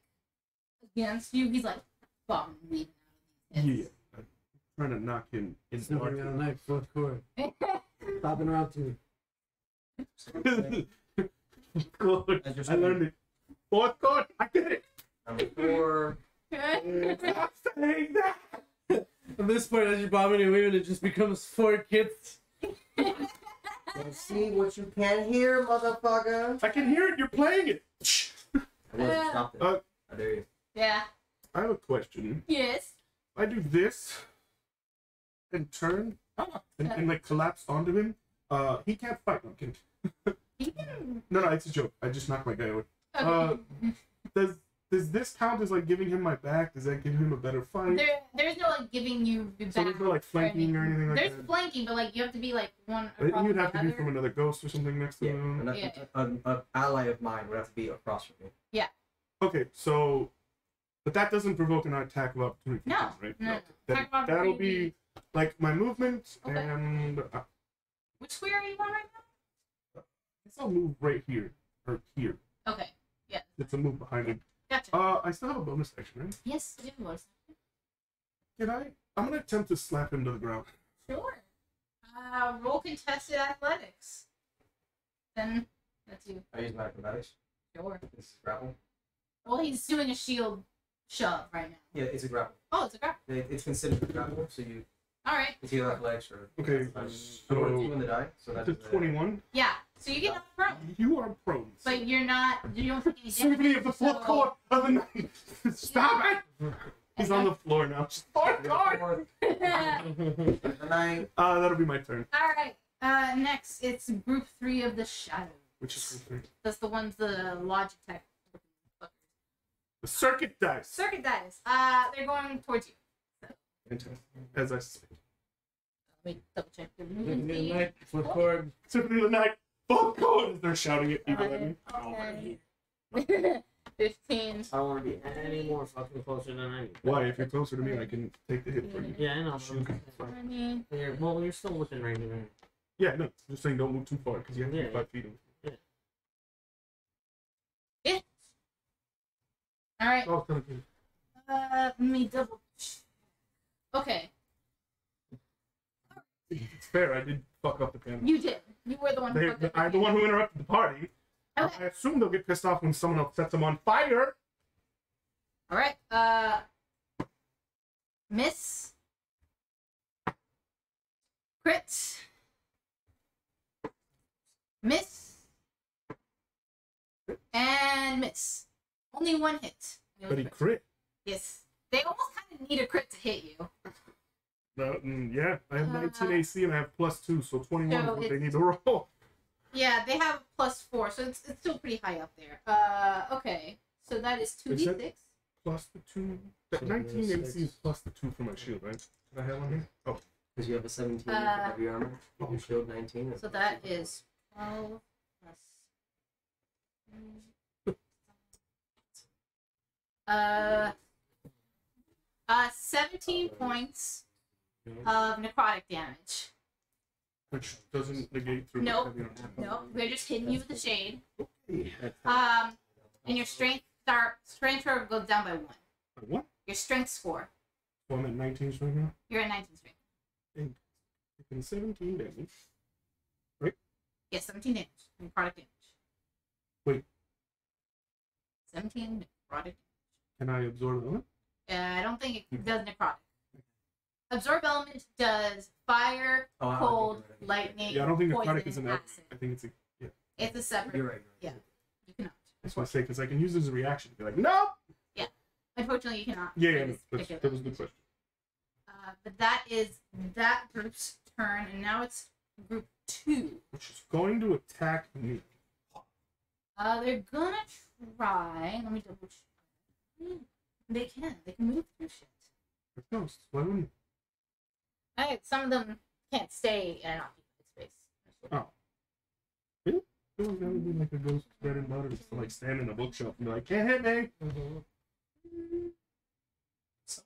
against you, he's like bobbing and weaving out of these Yeah. I'm trying to knock him in Sniffing on a knife, fourth chord. hits. Stopping around to me. God, As you're I learned it. Fourth chord. I get it. Number 4. Stop saying that. At this point, as you're bobbing and weaving, it just becomes 4 kids. Let's see what you can hear, motherfucker. I can hear it. You're playing it. I wasn't stopped it. Uh, I dare you. Yeah. I have a question. Yes. I do this and turn and like collapse onto him. He can't fight. No, I'm kidding. He can. No, it's a joke. I just knocked my guy over. Okay. Does this count as like giving him my back? Does that give him a better fight? There's no like giving you the So back. there's no like flanking or anything like There's that. flanking, but like you have to be like one. I think across you'd the have to be other. from another ghost or something next to Yeah. him. An ally of mine would have to be across from me. Okay, so but that doesn't provoke an attack of opportunity, No, right? no. Then Attack of that'll opportunity. be like my movement, Okay. and Which square are you on right I guess I'll move right here or here. now? Okay. Yeah. It's a move behind him. Gotcha. I still have a bonus action, right? Yes, it was. Can I? I'm gonna attempt to slap him to the ground. Sure. Roll contested athletics. Then that's you. I use my acrobatics. Sure. This is grapple. Well, he's doing a shield shove right now. Yeah, it's a grapple. Oh, it's a grab. It's considered a grapple, so you All right. it's either athletics or. Okay, Or so 2 in the die, so that's that's a 21. Yeah. So you get knocked prone, You are prone. but you're not. You don't take any Symphony damage. of the fourth so- chord of the night. Stop it! He's on the floor now. Fourth chord. The 9. That'll be my turn. All right. Next, it's group 3 of the shadow. Which is group 3. That's the ones the Logitech. The circuit dice. Circuit dice. They're going towards you. Fantastic. As I suspected. Let me double check the movement Sniffing speed. on a knife, fourth chord. Symphony of the night. Fourth chord. As they're shouting at people at me. Okay. 15. I don't want to be any more fucking closer than I need. Why? If you're closer to me, I can take the hit for you. Yeah, I know. But 20. you're still within range of it. Yeah, no. Just saying don't move too far because you have to be Yeah. 5 feet away. All right. Oh, 17. Let me double check. Okay, It's fair. I did fuck up the panel. you did. You were the one who fucked up I'm the one who interrupted the party. Okay. I assume they'll get pissed off when someone else sets them on fire. All right. Miss. Crit. Miss. And miss. Only one hit. But he crit. Yes. They almost kind of need a crit to hit you. No, yeah, I have 19 AC and I have +2, so 21 So is what they it's- need to roll. Yeah, they have +4, so it's still pretty high up there. Okay. So that is 2d6. Plus the 2. That 19 AC is plus the 2 for my shield, right? Did I have on here? Oh. Because you have a 17 for heavy armor. Your shield 19. So that is 12 plus. 17 points of necrotic damage. Which doesn't negate through Nope. heavy armor. No, we're just hitting you with the shade. That's And your strength score goes down by 1. What? Your strength score. Well, I'm at 19 right now. You're at 19 strength. Taking 17 damage. Yes, 17 damage. Necrotic damage. Wait. 17 necrotic. Can I absorb that? I don't think it does necrotic. Absorb element does fire, Oh, cold, lightning, Yeah, I don't think poison, necrotic is an element. acid. I think it's a. Yeah. It's a separate. You're right. Yeah. You cannot. That's what I say, because I can use this as a reaction. Be like, nope! Unfortunately, you cannot. Yeah, for yeah, this no, particular that was the element. question. But that is that group's turn, and now it's group 2. Which is going to attack me. They're gonna try. Let me double check. They can. They can move through shit. They're ghosts. Why wouldn't Alright, some of them can't stay in an occupied space. Oh. Really? I feel like that would be like a ghost bread and butter. Just to like stand in a bookshelf and be like, can't hit me! Some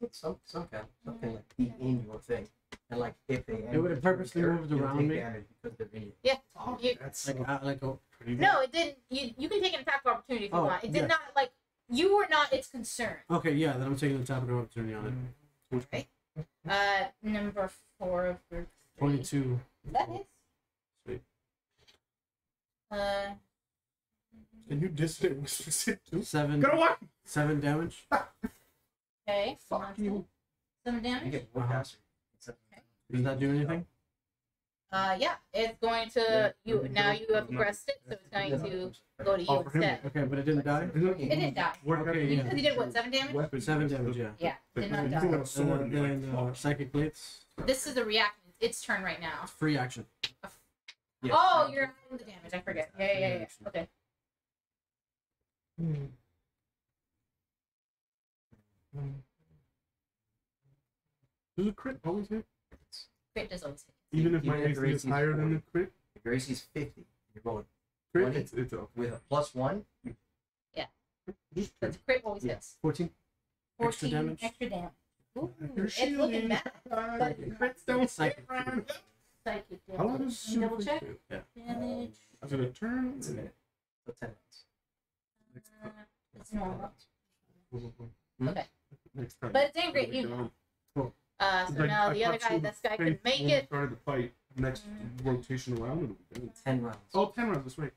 can. Something like be in your thing. And like if they It would have purposely moved around me. damage because they're in you. Yeah. Oh, You- that's Like, pretty no, it didn't. You can take an attack of opportunity if you Oh, want. It did yeah. not like you were not its concern. okay, yeah, then I'm taking the top of the opportunity on it. Number 4 of group 3. 22. That is. Sweet. Uh, Can you distance it too? 7 Go away! 7 damage. okay. Fuck you. 7 You damage. get one caster. Does that do anything? Yeah, it's going to you now. You have progressed it, so it's going to go to you Oh, for him. instead. Okay, but it didn't die? It didn't die. Okay, yeah. Because you did what? 7 damage. Weapon. 7 damage, yeah. Yeah, did not You die. think of a sword and you're Then like, fuck. Psychic Blades. This is a reaction. It's turn right now. Free action. Yes. Oh, you're adding the damage. I forget. Yeah. Okay. Does a crit always hit? Crit does always hit. Even if my Even if AC your is AC is higher than 40. the crit? If your AC is 50, you're rolling Crit, 20. it's okay. with a +1. But the crit always hits. 14. 14 Extra damage. Extra damage. Ooh, You're it's looking shielding. bad. But Crits don't Psychic. psychic How long damage. does Let me double super check. crit do? Damage. Is it a turn? It's a minute. So 10 rounds. It's normal. Hmm? Okay. Next time. But it's doing great. You. So now the other guy, this guy can make When we it. started the fight, next rotation around, it'll be good. 10 rounds. Oh, 10 rounds, that's right.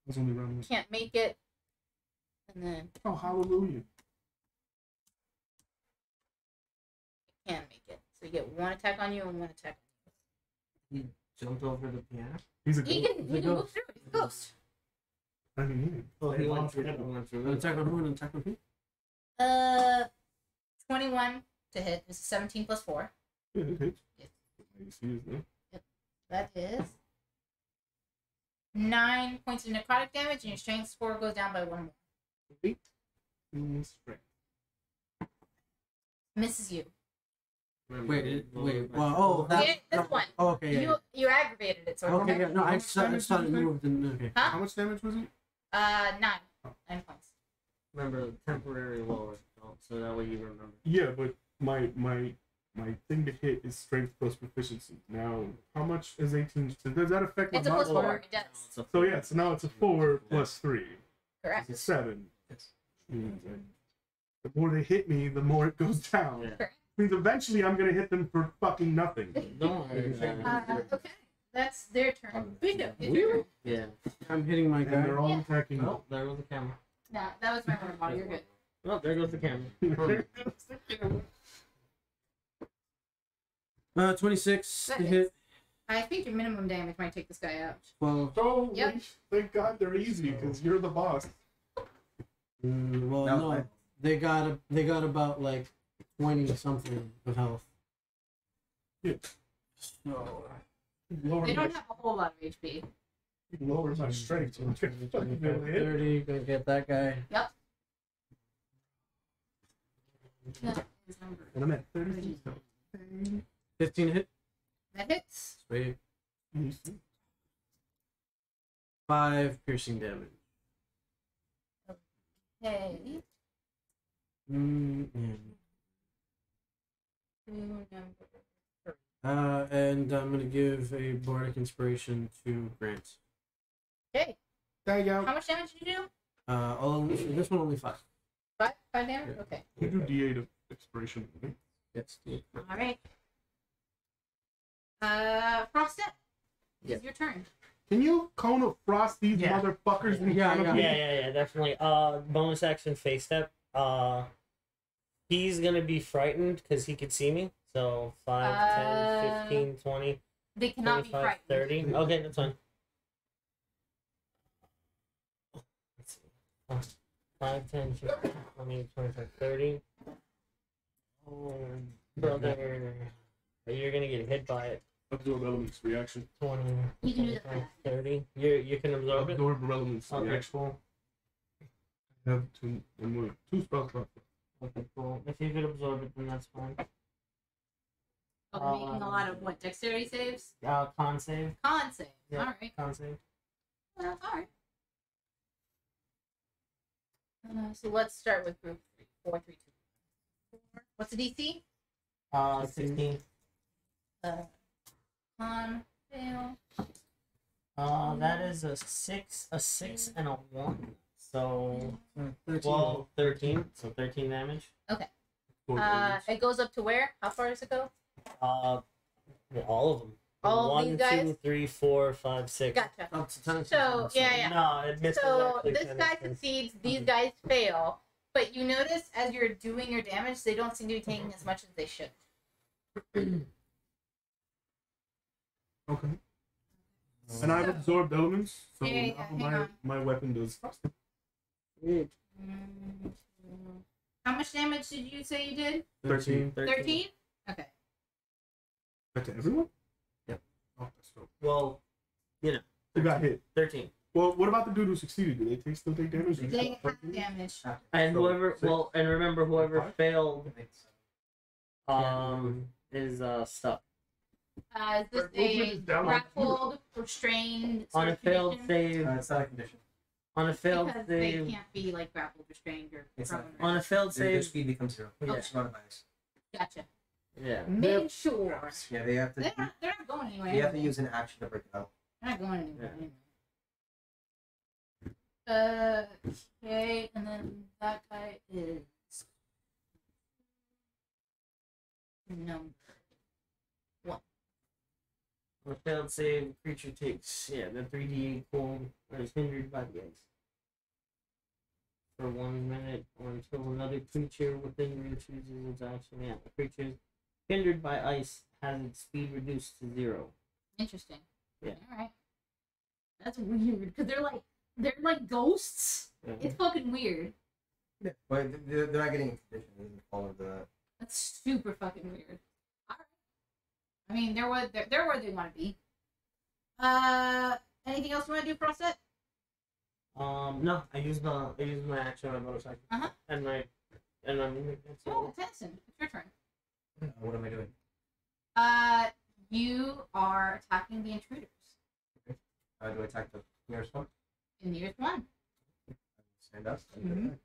That's only round one. Can't make it. And then Oh, hallelujah. can make it. So you get 1 attack on you and 1 attack. Jumped over the piano. He's a He ghost. can move through it. He's a ghost. I mean, Oh, he went through. An attack on who and an attack on who? 21 to hit. This is 17 plus 4. yeah, it hits. Yes. My AC is there. That is 9 points of necrotic damage, and your strength score goes down by 1 more. 8. Strength. Misses you. Wait, well, oh, that. Yeah, this one. Oh, okay, yeah. You aggravated it, so Okay, yeah, no, I much just thought damage it did you take? moved and, okay. Huh? How much damage was it? 9. 9 points. Remember, temporary lower, so that way you remember. Yeah, but my thing to hit is strength plus proficiency. Now, how much is 18? So does that affect It's a my plus 4. modifier? It does. So yeah, so now it's a 4 plus 3. Correct. It's 7. Yes. The more they hit me, the more it goes down. Yeah. Means eventually I'm gonna hit them for fucking nothing. Don't worry about it. Okay, that's their turn. Bingo. It's your Really? turn. Yeah. I'm hitting my And guy. they're all Yeah. attacking. Oh, there goes the camera. No, that was my robot. You're good. Oh, there goes the camera. 26 to That hit. I think your minimum damage might take this guy out. 12. So, Yep. thank God they're easy because you're the boss. Well, No, no, they got about like 20 something of health. Yeah. So Lower They my, don't have a whole lot of HP. lowers my strength. So it's gonna fucking be able to hit. 30, gonna get that guy. That is number. And I'm at 30. 15 hit. That hits. Sweet. So. 5 piercing damage. Okay. Mm-hmm. To number. And I'm gonna give a bardic inspiration to Grant. Okay. Tag How out. much damage did you do? This one only 5. 5? 5 damage? Yeah. Okay. You do D8 of expiration. Right? Yes. Alright. Frosted. Yeah. It's your turn. Can you cone of frost these Yeah. motherfuckers in Yeah, front of me? Yeah, definitely. Bonus action face step. He's gonna be frightened because he could see me. So 5, 10, 15, 20, They cannot be 25, frightened. 30. Okay, that's fine. Let's see. 5, 10, 15, 20, 25, 30. Oh, brother. You're gonna get hit by it. Absorb elements reaction. 20, You can do 25, that. 30. You can absorb it? Absorb elements Okay, reaction. cool. I have two spells left. Okay, cool. If you could absorb it, then that's fine. Oh, making a lot of what? Dexterity saves? Con save. Con saves. Yeah. Alright. Con save. Alright. So let's start with group 3. 4, 3, 2. 4. What's the DC? 16. Con fail. That is a 6, and a 1. So 13. 12, 13. So 13 damage. It goes up to where? How far does it go? Well, all of them. All of 1, these guys? 2, 3, 4, 5, 6. Gotcha. Up to 10. So, yeah. No, it misses So actually this 10 guy inches. succeeds, these guys fail, but you notice as you're doing your damage, they don't seem to be taking as much as they should. Okay. And I've So- absorbed elements, so Yeah, now hang my, on. my weapon does frost. How much damage did you say you did? 13. 13? Okay. That to everyone? Yep. Oh, that's dope. Well, Who got hit? 13. Well, what about the dude who succeeded? Do they still take damage? They have damage. And So, whoever, 6. well, and remember, whoever 5? failed, is stuck. Is this Movement is a down. grappled, restrained On sort a of failed condition? save, It's not a condition. on a failed Because they save, can't be like grappled, restrained, or It's prone. not. on a failed Their save, speed becomes 0. yeah, It's not a minus. Gotcha. yeah. Make sure. Yeah, they have to. They're not going anywhere. You have to anyway. use an action to break it out. They're not going anywhere. Yeah. Anyway. Okay, and then that guy is number. On a failed save, creature takes, the 3d8 cold, or is hindered by the ice. For 1 minute, or until another creature within reach uses its action. Yeah, the creature hindered by ice has its speed reduced to 0. Interesting. Yeah. All right. That's weird because they're like ghosts. Yeah. It's fucking weird. Yeah. But they're not getting a condition. They doesn't follow the. That's super fucking weird. All right. I mean, they're where they want to be. Anything else you want to do, Frosted? No, I used my action on bonus action. Uh-huh. And I'm Oh, Tennyson, it's your turn. What am I doing? You are attacking the intruders. Do I attack the nearest one? In the nearest one. Stand up. Mhm.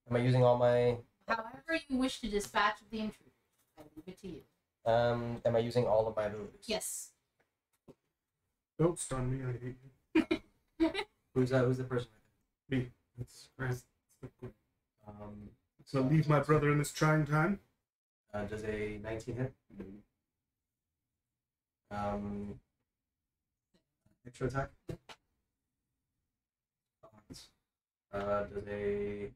Am I using all my? However you wish to dispatch the intruders, I leave it to you. Am I using all of my abilities? Yes. Don't stun me, I hate you. Who's the person? Me. It's Grant. Um, So leave my brother in this trying time. Does a 19 hit? Extra attack? Does a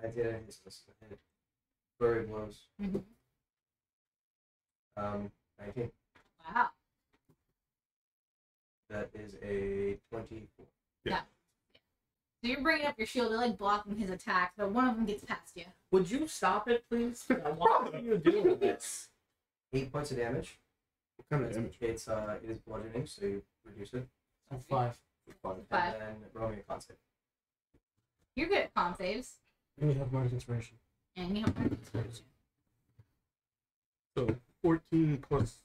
19 hit? Flurry blows. Mhm. 19. Wow. That is a 24. So you're bringing up your shield, you're like blocking his attacks, but one of them gets past you. Would you stop it, please? Why are you doing this? 8 points of damage. What kind of damage? It is bludgeoning, so you reduce it. 5. And Five. then roll me a con save. You're good at con saves, And you have Mark Inspiration. and you have Mark Inspiration. So 14 plus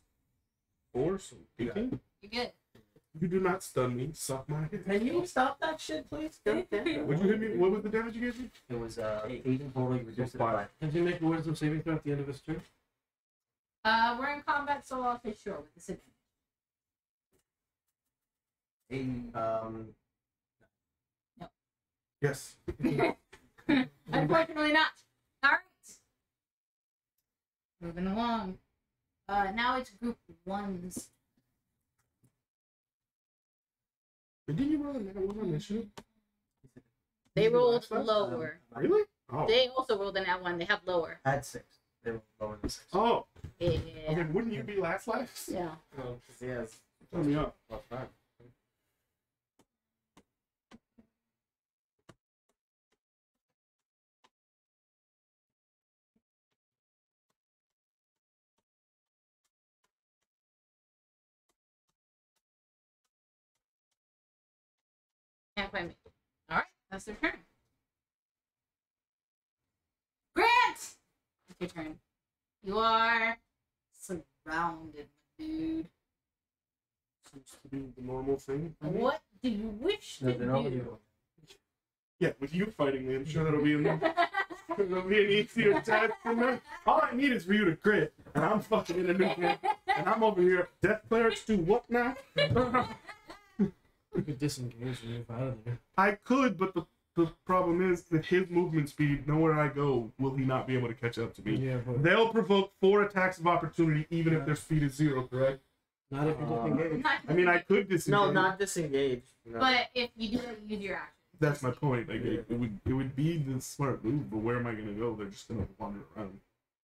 4, so You got 18. You're good. You do not stun me. Suck my head. Can you stop that shit, please? God damn. Would you hit me? What was the damage you gave me? It was 8 in total, you reduced it to 5. 5. Can you make a wisdom saving throw at the end of his turn? We're in combat, so I'll say sure with disadvantage. Yes. Unfortunately not. Alright. Moving along. Now it's group 1's. Didn't you roll a nat 1 on initiative? They rolled Last time? lower. Really? Oh. They also rolled a nat 1. They have lower. Had 6. They were lower than 6. Oh. Yeah. Okay, wouldn't you be last? Yeah. Oh, yes. Turn me up. Can't quite make it. Alright, that's their turn. Grant! It's your turn. You are surrounded, my dude. Seems to be the normal thing. What do you wish to No, they're not do? Yeah, with you fighting me, I'm sure that'll be it'll be an easier task for me. All I need is for you to crit, and I'm fucking in a new game, and I'm over here. Death clerics do what now? You could disengage and move out of there. I could, but the problem is that his movement speed, nowhere I go, will he not be able to catch up to me. Yeah, but They'll provoke 4 attacks of opportunity, even if their speed is 0, correct? not if you disengage. I mean, I could disengage. No, not disengage. No. But if you do it, use your action. That's my point. Like, it would be the smart move, but where am I gonna go? They're just gonna wander around.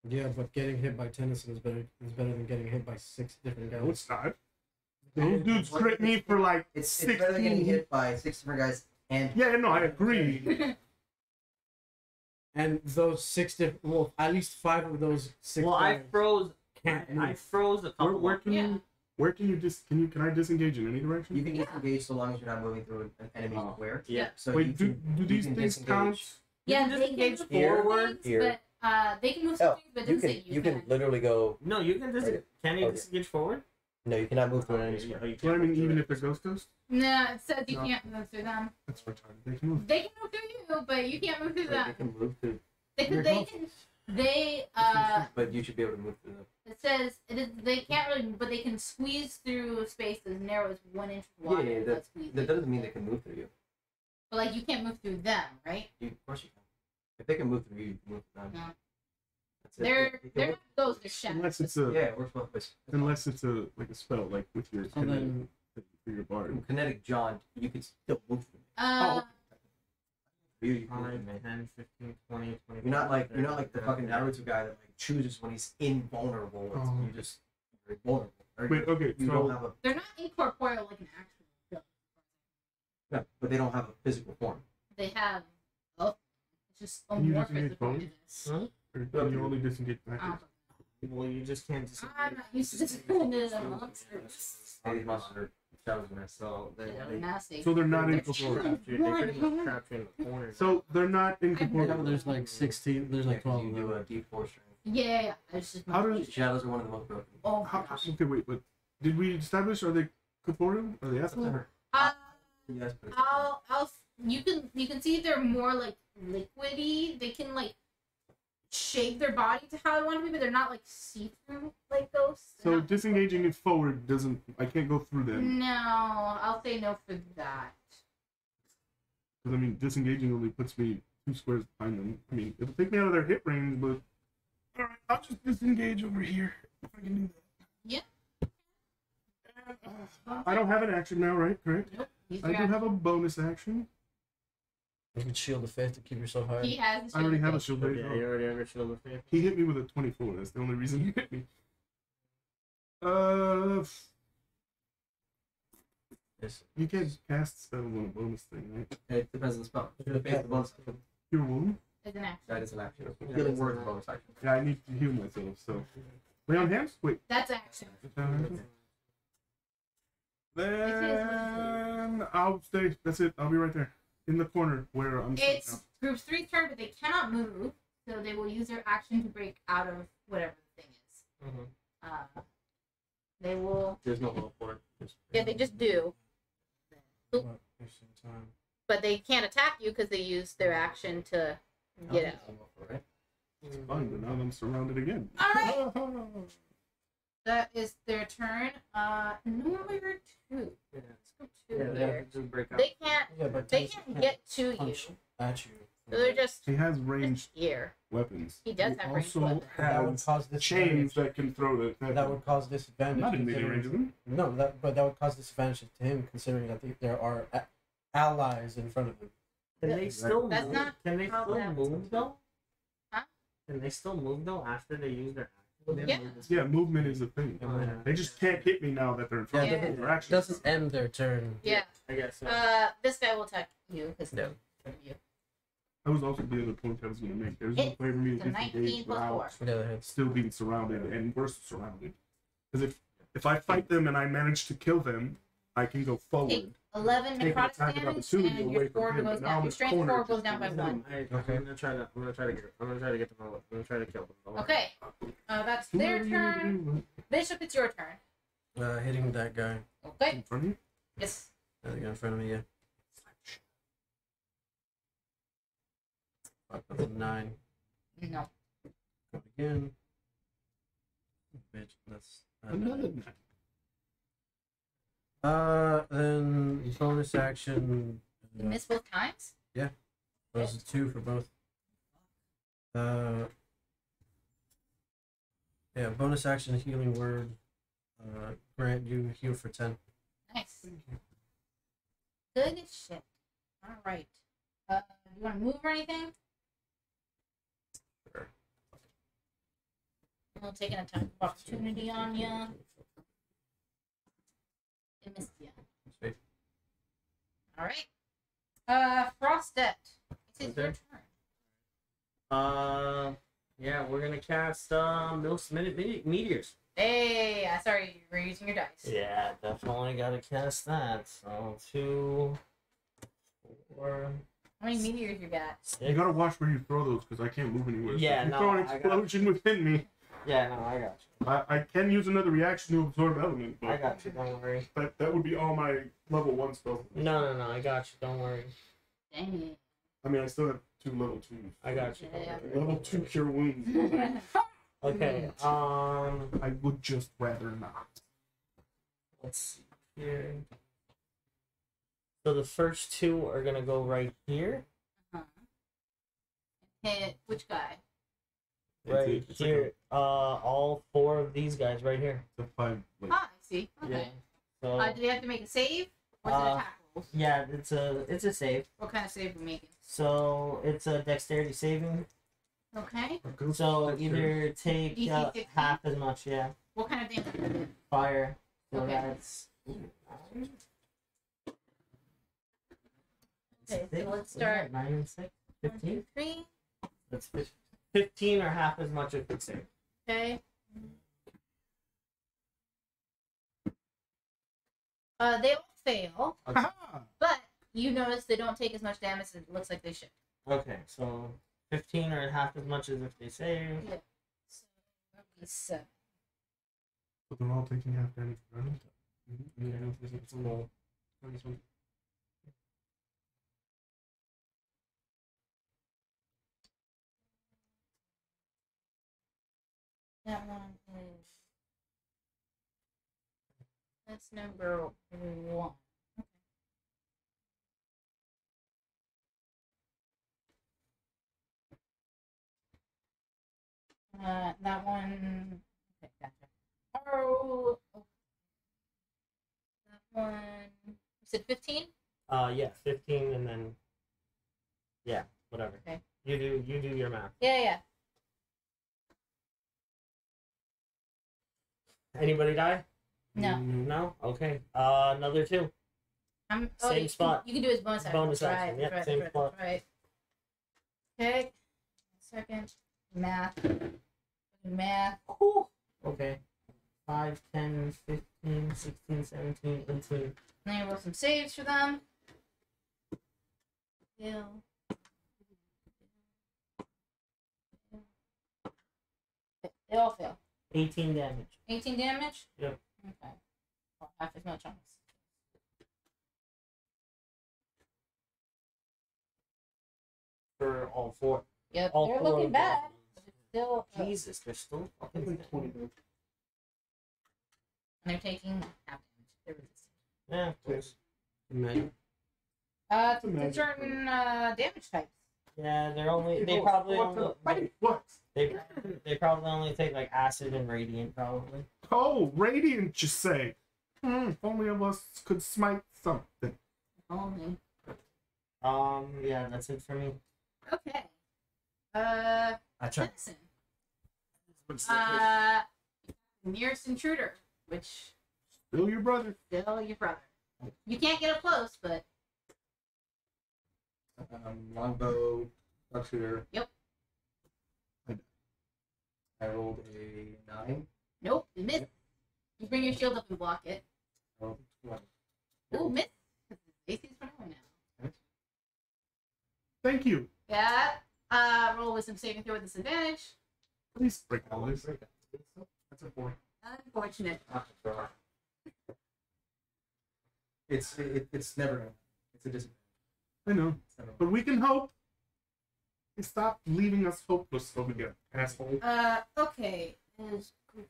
Yeah, but getting hit by Tennyson is better than getting hit by 6 different guys. No, it's not. Those dudes crit me for like It's better than getting 16. hit by 6 different guys and Yeah, no, I agree. And those 6 different, well, at least 5 of those 6 Well, I guys froze. can't I move. froze a couple. Where can Yeah. you? Where can you can I disengage in any direction? you can disengage so long as you're not moving through an enemy's square. Yeah. So Wait, you do can, do you these can things disengage. count? Yeah, can they can disengage move forward, things, here. but they can move some Oh, things, but it you doesn't can say you can literally go. No, you can disengage. Okay. Can you Okay. disengage forward? No, you cannot move through an Oh, enemy you- square. you Well, I can't mean, move even through if they're ghost, No, it says you No. can't move through them. that's retarded. They can move. They can move through you, but you can't move through Like, them. you can move through. They But you should be able to move through them. it says they can't really, but they can squeeze through space as narrow as 1 inch wide. Yeah, without squeezing. That doesn't mean they can move through you. But like you can't move through them, right? Of course you can. If they can move through you, you can move through them. No. That's it. They're It can they're work- not ghosts, they're shadows. Unless it's yeah, a it works both ways. like a spell, like with your So then, for your bard. Kinetic John, you can still move through them. You can move 5, through them. 10, 15, 20, 25. You're not like the fucking Naruto guy that like chooses when he's invulnerable. It's, Oh. You just you're vulnerable. Or Wait, okay, you so don't have a They're not incorporeal like an actual ghost. no, but they don't have a physical form. They have it's just Can you amorphous disengage according bones? to this. Huh? or can you only disengage back? Well, you just can't disengage. I'm not used to this kind of monsters. All these monsters are shadows in there. So they They're nasty. So they're not They're incorporeal. pretty much trap you in the corner. So they're not I know incorporeal. there's like 16, there's like 12 you of do them. a D4 strength. Yeah, it's just How does Shadows are one of the most broken. oh my how, gosh. okay, wait, but did we establish are they corporeal? Are they That's astral? her. Uh, Yes, but it's I'll you can see they're more like liquidy. They can like shape their body to how I want to be, but they're not like see through like ghosts. They're So not- disengaging it forward doesn't. I can't go through them. No, I'll say no for that. Because I mean, disengaging only puts me 2 squares behind them. I mean, it'll take me out of their hit range, but all right, I'll just disengage over here if I can do that. Yeah. I don't have an action now, right? Correct. Nope. Use I your do action. have a bonus action. You can shield the faith to keep yourself high. He has. I already have a shield. shield Yeah, base. you already have your shield of faith. He hit me with a 24. That's the only reason he hit me. Uh, Yes. you can't cast spells on a bonus thing, right? It depends on the spell. Shield of Faith, the bonus action. Cure wound. Is an action. That is an action. Healing word is a bonus action. Yeah, I need to heal myself. So, lay on hands. Wait. That's action. Then I'll stay. That's it. I'll be right there in the corner where I'm. It's group 3's turn, but they cannot move, so they will use their action to break out of whatever the thing is. Mm-hmm. They will. There's no help for it. Yeah, they just do. But they can't attack you because they use their action to get out. It's fine, but now I'm surrounded again. All right. That is their turn. Number 2. Yeah. Let's go Yeah, 2 they here. have to just break out. They can't. Yeah, but They these can't get to you. punch at you. So they're just He has ranged here. weapons. He does He have ranged also weapons. That would has cause chains disadvantage. that can throw That would cause disadvantage. Not in melee considering- range of them. No, but that would cause disadvantage to him, considering that there are allies in front of him. Can they still That's move? not Can they how still that move works. though? Huh? Can they still move though after they use their action? Yeah. Yeah, movement is a thing. Oh, yeah. They just can't hit me now that they're in front Yeah. of me. Their It actions. doesn't end their turn. Yeah. I guess so. This guy will attack you because No. you. That was also the other point I was going to make. There's no It's way for me to a 19 disengage plus without 4. Yeah, it's still being surrounded, and worse surrounded. Because if I fight them and I manage to kill them, I can go forward. 11 Take an necrotic attack of damage, opportunity and away your from score him, goes but now down. I'm Your in strength corner, score goes just down by because 1. Okay. I'm gonna try to get them all. I'm gonna try to kill them. Don't worry. Okay. That's their turn. Bishop, it's your turn. hitting that guy. Okay. In front of you? Yes. The guy in front of me, yeah. 9. No. Go again. Bitch, that's Another nine. then bonus action. You missed both times? Those are 2 for both. Yeah, bonus action healing word. Grant you heal for 10. Nice. Good shit. Alright. You want to move or anything? Sure. We'll take an attack of opportunity on you. It missed you. Sweet. Alright. Frostet. It is your Okay. turn. Yeah, we're gonna cast Milk's Meteors. Hey, sorry, you were using your dice. Yeah, definitely gotta cast that. So 2, 4, How many meteors you got? You gotta watch where you throw those because I can't move anywhere. So Yeah, if you no, throw an I got- explosion within me. Yeah, no, I got you. I can use another reaction to absorb element, but I got you. Don't worry. that would be all my level 1 spells. No, I got you. Don't worry. Dang. I mean, I still have 2 level 2s. I got you. Yeah. Level 2 cure wounds. Okay. I would just rather not. Let's see here. So the first 2 are gonna go right here. Hit which guy? Right It's like here. All 4 of these guys right here. a 5. Like, Ah, I see. Yeah. Okay. So Do they have to make a save? Or is it attack rolls? yeah, it's a save. What kind of save are we making? So it's a dexterity saving. Okay. So either take DC 16? half as much, yeah. What kind of damage? Fire. So Okay. that's. Okay, so let's start. 9 and 6. 15. 3. That's 15 or half as much if it's save. Okay. They all fail, Aha! but you notice they don't take as much damage as it looks like they should. Okay, so 15 or half as much as if they save. Yeah. So that'd be 7. But they're all taking half damage, right? So, That one is. That's number 1. That one. Okay, gotcha. Oh. That one. You said 15? Yeah, 15 and then yeah, whatever. Okay. You do your math. Yeah. Anybody die? No. No? Okay. Another 2. Same spot. You can do his bonus action. Bonus That's action, right, yep, that's same right, spot. that's right. Okay. Second. Math. Whew. Okay. 5, 10, 15, 16, 17, 18. Then you roll some saves for them. Fail. They all fail. 18 damage. 18 damage? Yep. Okay. Well, half as much on this. For all 4. Yep, All they're 4 looking of bad. them. But it's still. Jesus, they're still fucking Like 20 And they're taking half damage. They're resisting. Yeah, please. Imagine. To Imagine. certain damage types. Yeah, they probably only What? they probably only take like acid and radiant probably. Oh, radiant, you say? If only of us could smite something. Only. Yeah, that's it for me. Okay. I tried. Tennyson. Nearest intruder, which Still your brother. still your brother. You can't get up close, but Longbow, Duckshooter. Yep. I rolled a 9. nope, you miss. You bring your shield up and block it. I rolled a 20. Ooh, miss. AC's 21 now. Thank you. Yeah. Roll wisdom saving throw with disadvantage. Please break all this. That's a 4. Unfortunate. It's never. It's a disadvantage. I know. It's never. But we can hope. And stop leaving us hopeless over here, asshole. Okay. Is group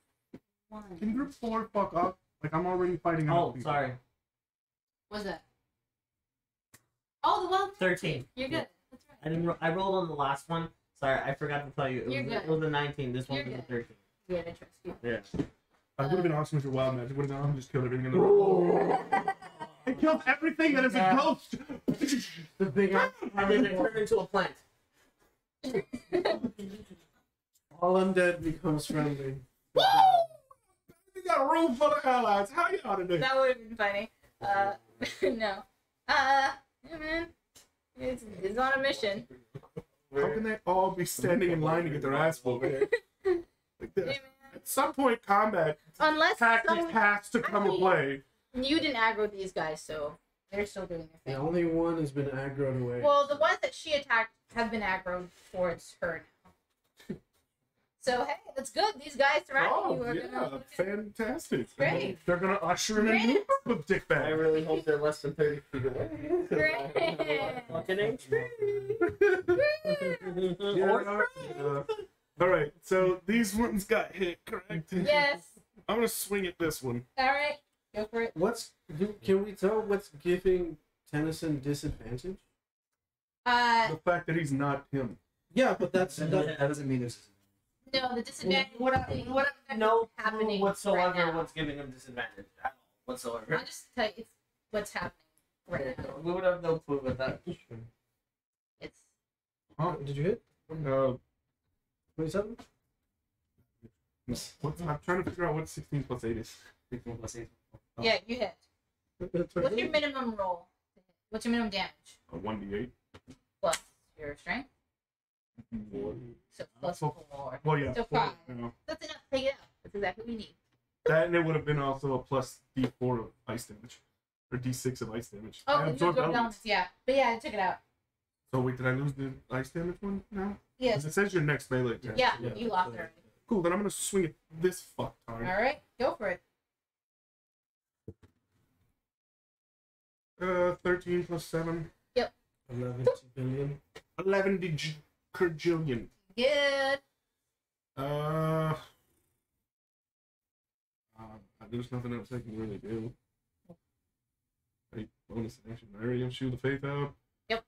1. Can group 4 fuck up? Like, I'm already fighting Oh, enough people. sorry. What's that? Oh, the one. 13. You're good. That's right. I rolled on the last one. Sorry, I forgot to tell you. You're good. It was a 19. This one You're was a good. 13. Yeah, I trust you. Yeah. I would have been awesome if your wild magic would have gone. Just killed everything in the room. It killed everything that is a ghost. The big And then it turned into a plant. all undead becomes friendly. Woo! We got a room full of allies. How y'all today? That would have been funny. No. Yeah, man. It's on a mission. How can they all be standing in line to get their ass whooped? Like Hey, this. man. At some point, combat Unless tactics someone, has to come into play. you didn't aggro these guys, so they're still doing their The thing. only one has been aggroed away. Well, the ones that she attacked have been aggroed towards her now. So hey, that's good. These guys surrounding you are yeah, gonna. fantastic. Great. They're gonna usher in a new Great. group of I dickbags. really hope they're less than 30 feet away. Great. Fucking HP. All right, so these ones got hit, correct? Yes. I'm gonna swing at this one. All right. Go for it. Can we tell what's giving Tennyson disadvantage? The fact that he's not him. Yeah, but that's That doesn't mean there's. No, the disadvantage. What no happening clue whatsoever right now. what's giving him disadvantage at all whatsoever. I'll just tell you, it's what's happening right now. We would have no clue with that. It's Huh? Did you hit? 27? I'm trying to figure out what 16 plus 8 is. 16 plus 8. yeah, you hit. What's your minimum roll? What's your minimum damage? A 1d8. Plus your strength. 4. So plus So- 4. Well, yeah. So 4, 5. you know. That's enough to take it out. That's exactly what we need. That and it would have been also a plus d4 of ice damage. Or d6 of ice damage. Oh, I you absorbed absorbed elements. elements, yeah. But yeah, I took it out. So wait, did I lose the ice damage one now? Yes. 'Cause it says your next melee attack. Yeah, Yeah. you lost it already. Cool, then I'm gonna swing it this fuck time. Alright, go for it. 13 plus 7. 11 billion. 11 quadrillion. Good. There's nothing else I can really do. Hey, bonus action. I already have Shield of Faith out. Yep.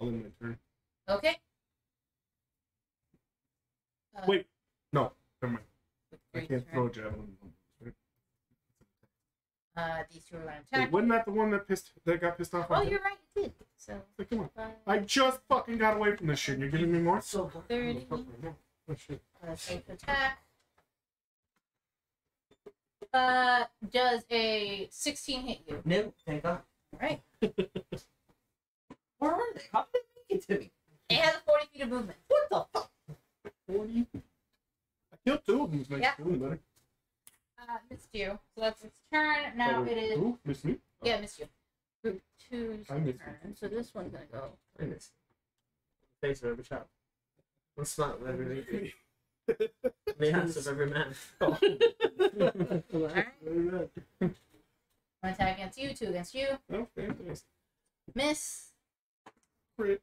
I'll end my turn. Okay. Wait, no, never mind. with I great can't turn. throw a javelin. These two are going to Wait, attack. wasn't that the one that got pissed off? Oh, on him? you're right, it did. So, Like, come on. 5, I just fucking got away from this shit. You're giving me more? 30. Oh, shit. Safe attack. Does a 16 hit you? No, thank God. Alright. Where are they? How did they make it to me? It has a 40 feet of movement. What the fuck? 40. I killed two of them. Makes Yeah. it feeling better. Missed you. So that's its turn. Now it is. Who? Miss me? Yeah, missed you. Group 2's I missed turn. So this one's gonna go. I miss face of every child. What's not every lady? The ass of every man. Alright. One attack against you, 2 against you. Oh, fantastic. Miss. Crit.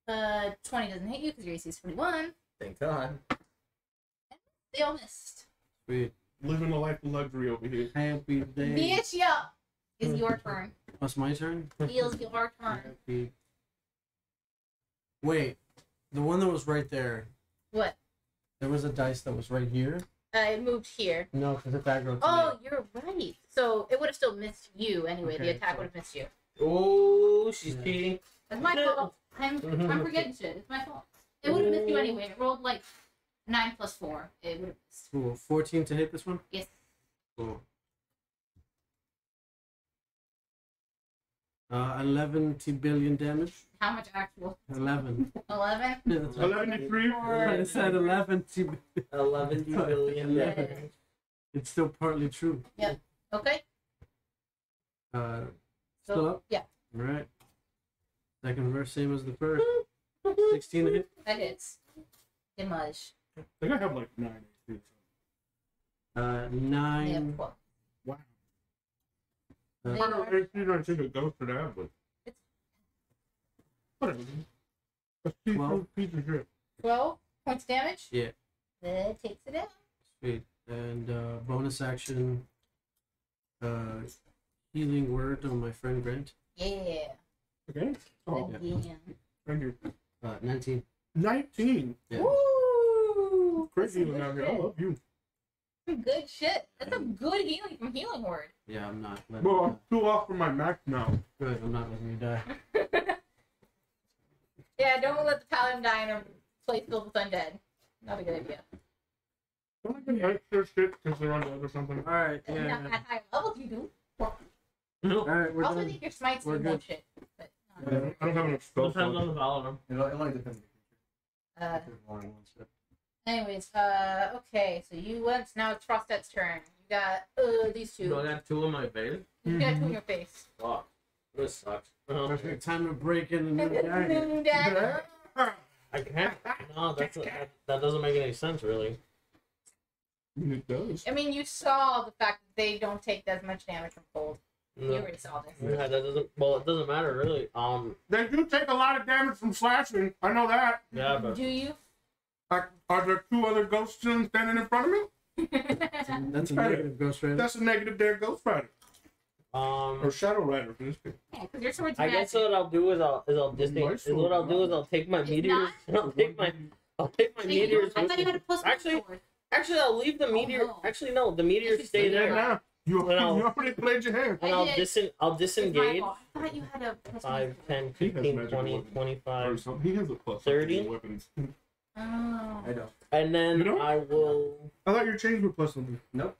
20 doesn't hit you because your AC is 41. Thank God. They all missed. Sweet. Living a life of luxury over here. Happy day. Bitch, yeah. Is your turn. What's my turn? Feels your turn. Happy. Wait, the one that was right there. What? There was a dice that was right here. It moved here. No, because it's aggro to Oh, me. you're right. So it would have still missed you anyway. The Okay, attack so- would have missed you. Oh, she's Yeah. cheating. That's my fault. I'm forgetting shit. It's my fault. It would have missed you anyway. It rolled like 9 plus 4. It would have missed. Cool. 14 to hit this one? Yes. Cool. 11 billion damage. How much actual? 11. 11? Yeah, that's right. 73. I said 11 billion. 11 billion. Yeah. It's still partly true. Okay. Still up? Yeah. Alright. Second verse, same as the first. 16 to hit. That hits. Damage. I think I have like 9 HP. Yeah, 9. 12. Wow. They I are- don't know, I think it goes for that, but. It's- Whatever. Let's see Well. through piece of shit. 12 points damage. Yeah. That takes it out. Sweet. And bonus action. Healing word on my friend Grant. Yeah. Okay. Oh, Again. thank you. 19. 19. Yeah. Woo! Crazy That's some out good here. I shit. love you. Some good shit. That's some good healing from Healing Word. Yeah, I'm not letting Well, you I'm die. too off for my max now. Good, I'm not letting you die. Yeah, don't let the paladin die in a place filled with undead. Not a good idea. Don't I get extra shit because they're undead or something? Alright, And not yeah. at high levels, you do. No. Alright, we're Also, I done. think your smites We're do more good. shit. But, I don't have enough spell Depends on slots. the paladin. It only depends on uh, the creature. anyways, okay, so you went, now it's Frostet's turn. You got, these two. Do I got 2 in my face? You got 2 in your face. Fuck. This sucks. Okay, time to break in and move down here. New dagger. I can't. No, that doesn't make any sense, really. It does. I mean, you saw the fact that they don't take as much damage from cold. You No. already saw this. Yeah, that doesn't. Well, it doesn't matter, really. They do take a lot of damage from slashing. I know that. Yeah, but Do you? Are there 2 other ghosts standing in front of me? That's a negative Ghost Rider. That's a negative there, Ghost Rider. Or um, Shadow Rider for this case. Yeah, because your sword's I guess what I'll do is I'll take my It's meteors. I'll take my meteors. I thought you had a plus Actually- sword. Actually, I'll leave the meteor. no. Actually, no, the meteors Yes, stay you there. did. Now, you Well, already played your hand. And I I'll did. I'll It's my disengage. fault. I thought you had a plus 5, 10, He has 15, magical 20, weapons. Or 25, something. He has a plus 30? weapons. Oh. I know. and then You don't? I will. I thought your chains were plus something. Nope.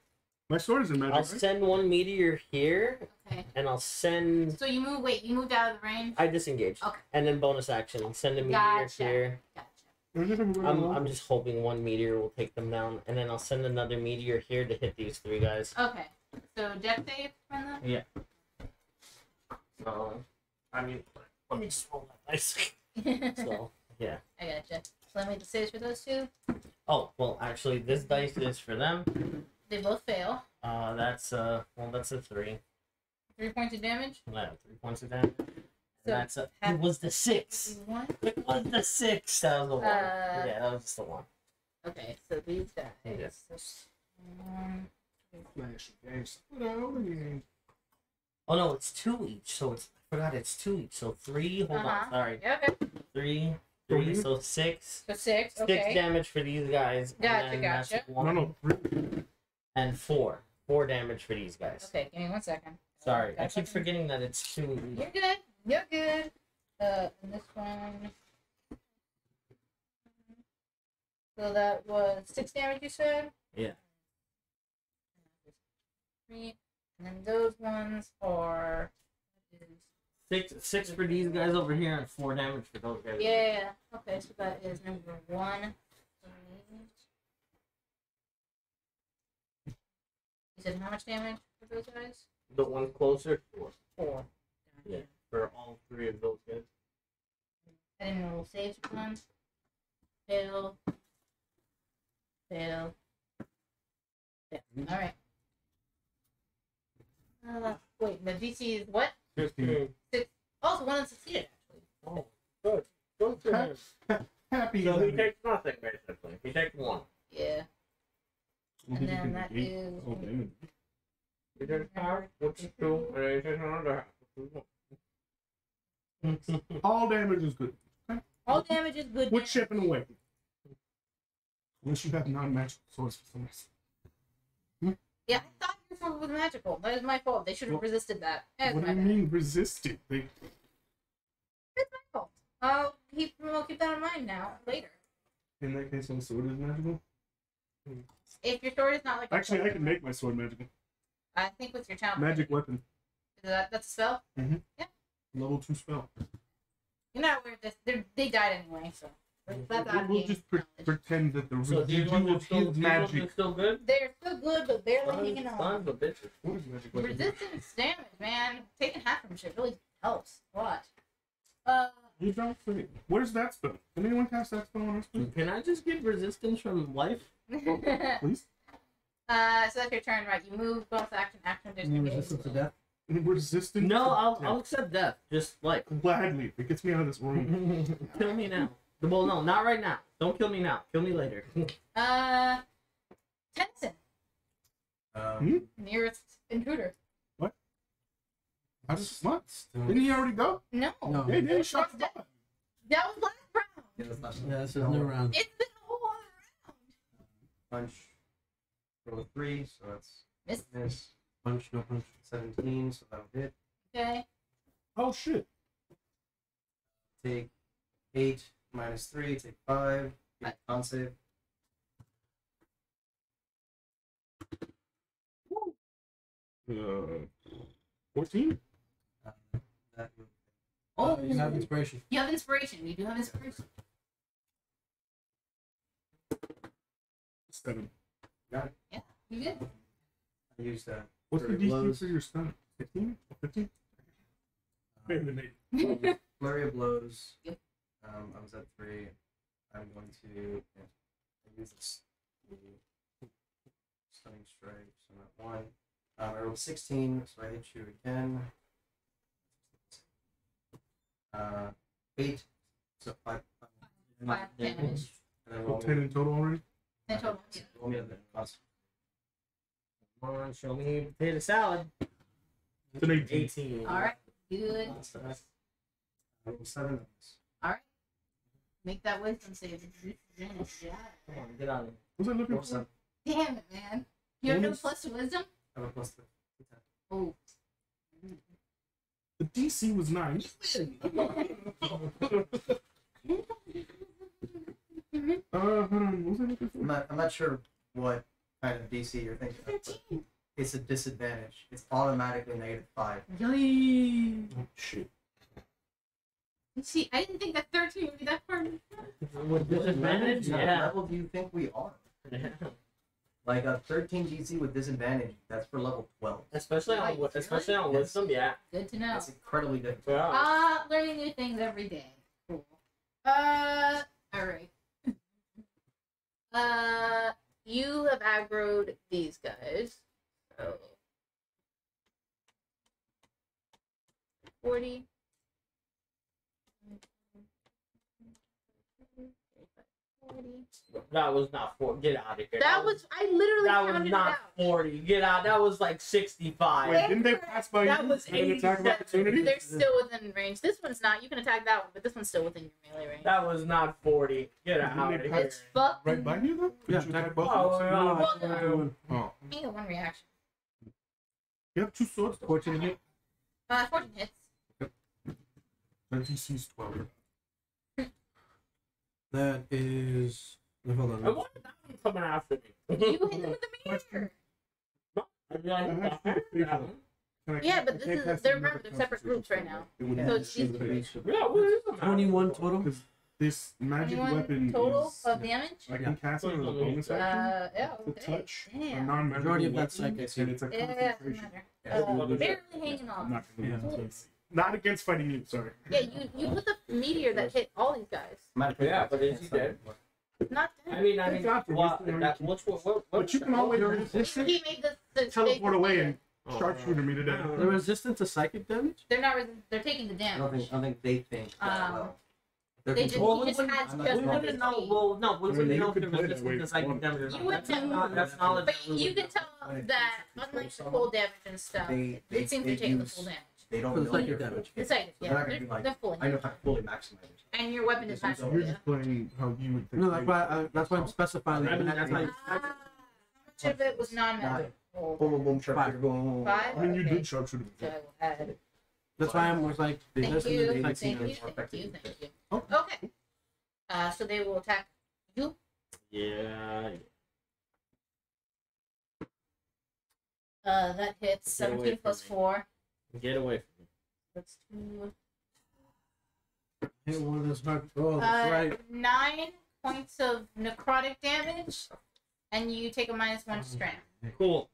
My sword is in magic. I'll right? send 1 meteor here, Okay. and I'll send. So you moved out of the range? I disengaged. Okay. And then bonus action, send a meteor Gotcha. here. Gotcha. I'm just hoping 1 meteor will take them down, and then I'll send another meteor here to hit these 3 guys. Okay. So death save from them? So, I mean, let me just roll that dice. I So, yeah. gotcha. So let me make the saves for those 2. Oh, well, actually, this dice is for them. They both fail. That's a 3. 3 points of damage. Yeah, 3 points of damage. And So, that's a. half- It was the 6. 1. It was the 6. That was the 1. Uh, Yeah, that was just the 1. Okay, so these guys. Yeah. Flash games. Well, Oh no, it's 2 each. So it's. I forgot it's 2 each. So 3. Hold Uh-huh. on. Sorry. Yeah, okay. 3, 3, so 6. So 6. 6 Okay. damage for these guys. Gotcha, and then that's gotcha. one, No, 3. And 4. 4 damage for these guys. Okay, give me 1 second. Sorry, I Got keep something? forgetting that it's 2. You're good. You're good. And this one. So that was 6 damage, you said? Yeah. 3. And then those ones are. 6 for these guys over here and 4 damage for those guys. Yeah. Okay, so that is number 1. You said how much damage for those guys? The one closer. 4. Yeah. For all 3 of those guys. I didn't roll saves for one. Fail. Fail. Fail. Alright. Wait, the DC is what? 15. 6. Oh, it's one that succeeded, actually. Oh, good. Good for him. Happy. So he takes nothing, basically. He takes 1. Yeah. And then that is. Oh, damn. He takes half, which is 2, and then he takes another half, which is 1. All damage is good. All damage is good. Quit shipping away. Unless you have non-magical swords for some reason. Yeah, I thought your sword was magical. That is my fault. They should have What- resisted that. That's What my do you bad. mean resisted? They It's my fault. We'll keep that in mind now, later. in that case, my sword is magical. If your sword is not like a Actually, I can make my sword magical. I think with your challenge. Magic weapon, That's a spell? level 2 spell. You're not aware of this. They died anyway, so. That's out of We'll game just knowledge. pretend that the So these ones residual are of still, his these ones magic. are still good? They're still good, but barely hanging on. Sons of bitches. What is magic weapon? Resistance damage, man. Taking half from shit really helps. Watch. You don't say. What is that spell? Can anyone cast that spell on us, please? Can I just get resistance from life? Please? So that's your turn, right? You move, bonus action, action, You mean resistance to death? Resistant. No, to I'll death. accept death. Just like Gladly. If it gets me out of this room. kill me now. Well, no, not right now. Don't kill me now. Kill me later. Tennyson, Um, nearest intruder. I just what? Didn't he already go? No. No. Hey, they shot the That was last round. yeah, that's not Yeah, this is new round. It's been a whole other round. punch. Roll a 3, so that's Miss. miss. Punch, no punch. 17, so that'll hit. Okay. Oh shit. Take 8 minus 3, take 5. Get con save. Uh, 14? That would Oh, You have inspiration. you have inspiration. You do have inspiration. 7. You good? I used What's the Flurry DC blows. for your stun? 15? 15? Better than 8. flurry of blows. Yep. I was at 3. I'm going to use this stunning strike. So I'm at 1. I rolled 16, so I hit you again. 8, so 5. 5 damage. And then roll 10 me, in total already? In total. roll me the cost. Come on, show me potato salad. It's an 18. 18. All right. Good. I rolled 7. Make that wisdom save. Come on, get out of here. Was I looking Roll for? 7. Damn it, man. You have no Bonus? plus to wisdom? I have a plus 2. Oh. The DC was 9. Hold on. What was I looking for? I'm not sure what kind of DC you're thinking of, but it's a disadvantage. It's automatically -5. Yay. Oh, shit. See, I didn't think that 13 would be that hard. With disadvantage? What Yeah. level do you think we are? Yeah. Like a 13 DC with disadvantage, that's for level 12. Especially on wisdom, yeah. Good to know. That's incredibly difficult. Yeah. Learning new things every day. Cool. Alright. You have aggroed these guys. So 40. 45, 40. That was not 40. Get out of here. That was, I literally That counted was it not out. 40. Get out. That was like 65. Wait, didn't they pass by That you? was An attack of 87. opportunity? They're still within range. This one's not. You can attack that one, but this one's still within your melee range. That was not 40. Get Didn't out they of pass here. It's fucking. right by you though? Could Yeah, you attack attack- both? Oh, of them? no. No, I can't do one. Oh, I get one reaction. you have 2 swords. 14 hit. 14 hits. Their DC's 12. That is. no, Hold And on. what is that one coming after me? You hit them with the mirror. I mean, I hit that one. Yeah, but this is, they're remember, they're separate groups right now. So it's these three. Yeah, what is it? 21 total. Because this magic 21 weapon total is... of damage? I can cast it as a bonus action Yeah, to okay. touch a Damn. non-magical Majority of that weapon, psychic. and it's a Yeah, doesn't concentration. matter. Barely hanging I'm on. not gonna Yeah. do it. Not against fighting you, sorry. Yeah, you put the meteor that hit all these guys. Yeah, but is he dead? Not I dead. mean, Got to, what, Mr. that, which one? What, But you can always He made the teleport away and Oh, sharpshooter me to death. They're resistant to psychic damage? They're not. They're taking the I don't damage. think they think that well. They're They just, controlled. he just has I'm not just we sure. wouldn't know. Well, no, we I mean, wouldn't you know if could there play was that just way. the psychic damage or not. You would That's know. not- That's knowledge. But that we you would can know. tell that, unlike the cold damage and stuff, They it seems they to take the use- full damage. They For don't the know psychic your damage. The psychic, They're yeah, not gonna be like, they're fully. I know how to fully maximize it. And your weapon is So magical. You're Yeah. just playing how you would think. No, that's why I'm specifying. I mean, that. that's how you- How much of it was non-magical? Boom, boom, boom, sharpshooter, boom. Five? I mean, you Okay. did sharpshooter So before. I will add. That's why I'm was like. Thank this you, is thank like- you, thank you, thank you. Okay. So they will attack you. Yeah. That hits Get away 17 plus from me. 4. Get away from me. That's 2. Hit one of those hard. Oh, that's right. 9 points of necrotic damage, and you take a -1 to strength. Cool.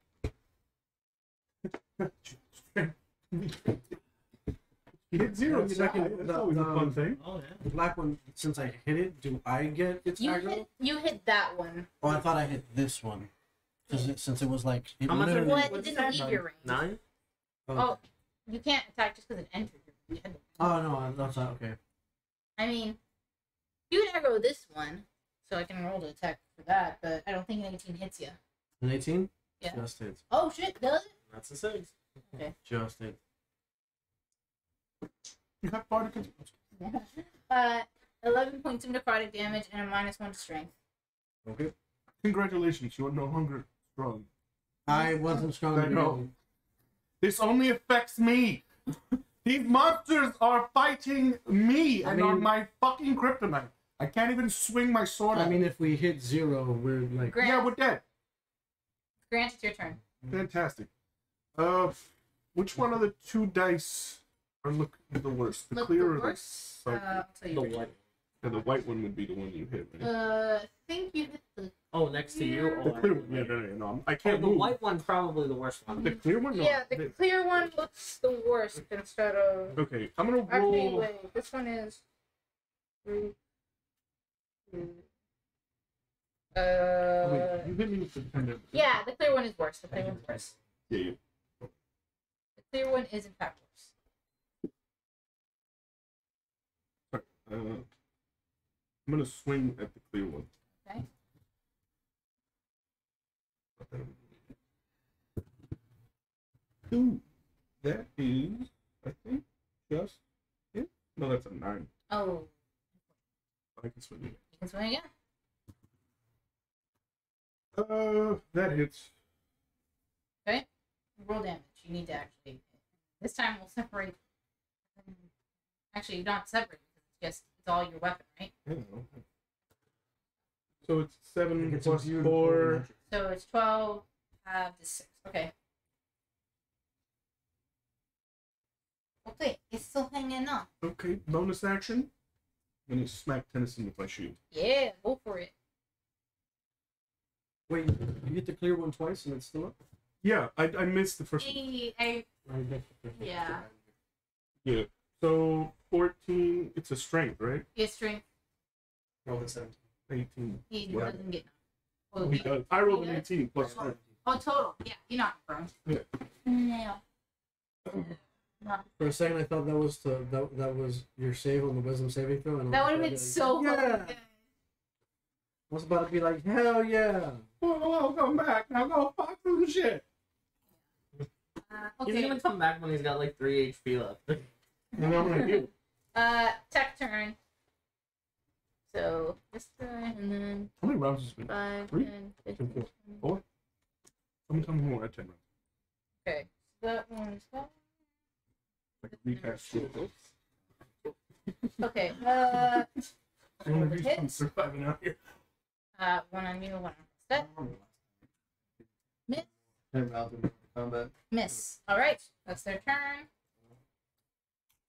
You hit 0. Yeah, You second, die. That's always a fun thing. Oh yeah. The black one, since I hit it, do I get its aggro? You hit that one. Oh, I thought I hit this one. Since it was like. It How much literally- Well, it What's didn't that? leave your range. 9. Oh, you can't attack just because it entered your range. Oh, no, that's not okay. I mean, you can aggro this one, so I can roll to attack for that, but I don't think an 18 hits you. An 18? Yeah. Just hits. Oh shit, does it? That's a 6. Just hits. You have bardic. 11 points of necrotic damage and a -1 to strength. Okay. Congratulations, you are no longer strong. I wasn't strong I in the know. beginning. This only affects me. These monsters are fighting me I and are mean- my fucking kryptonite. I can't even swing my sword I at mean, them. if we hit 0, we're like. Grant, Yeah, we're dead. Grant, it's your turn. Fantastic. Which one of the 2 dice are look the worst? The Look, clear the or the worst. like, I'll tell you. The right what? yeah, the white one would be the one you hit, right? I think you hit the. Oh, next to you. The Oh, clear one. Yeah, no, I Oh, can't the move. white one's probably the worst one. The clear one? No. Yeah, the clear one looks the worst instead of. Okay, I'm gonna Actually, roll. wait. This one is. 3, 2. Wait, you hit me with the pendant. Yeah, the clear one is worse. The clear one's worse. Yeah. The clear one is in fact worse. I'm gonna swing at the clear one. Okay. Ooh, that is, I think, just it. No, that's a 9. Oh, I can swing it. you can swing again. That hits. Roll damage. You need to actually. This time we'll separate. Actually, you don't have to separate because it's all your weapon, right? I don't know. So it's 7 It's a plus beautiful 4. magic. So it's 12 to 6. Okay. Okay, it's still hanging on. Okay, bonus action. I'm gonna smack Tennyson with my shield. Yeah, go for it. Wait, you hit the clear one twice and it's still up? Yeah, I missed the first one. Yeah. Yeah. So 14. It's a strength, right? Get strength. Roll the 17. 18. He Yeah. doesn't get. Oh, He does. I rolled an 18 plus 4. oh, total. Yeah, you're not prone. Yeah. No. Not. For a second, I thought that was that was your save on the wisdom saving throw. And That would have been so Yeah. fucking good. was about to be like, hell yeah. Whoa, come back. Now go fuck through the shit. He's Okay. gonna come back when he's got like 3 HP left. And I'm gonna do. Tech turn. So this turn and then How many rounds has it been? 5, 3? 10, 15, 20. 4? Sometime more at 10 rounds. Okay. So that one is gone. Like recast shit. Okay. The only reason I'm surviving out here. One on you, one on set. Miss. 10 rounds in combat. Miss. All right. That's their turn.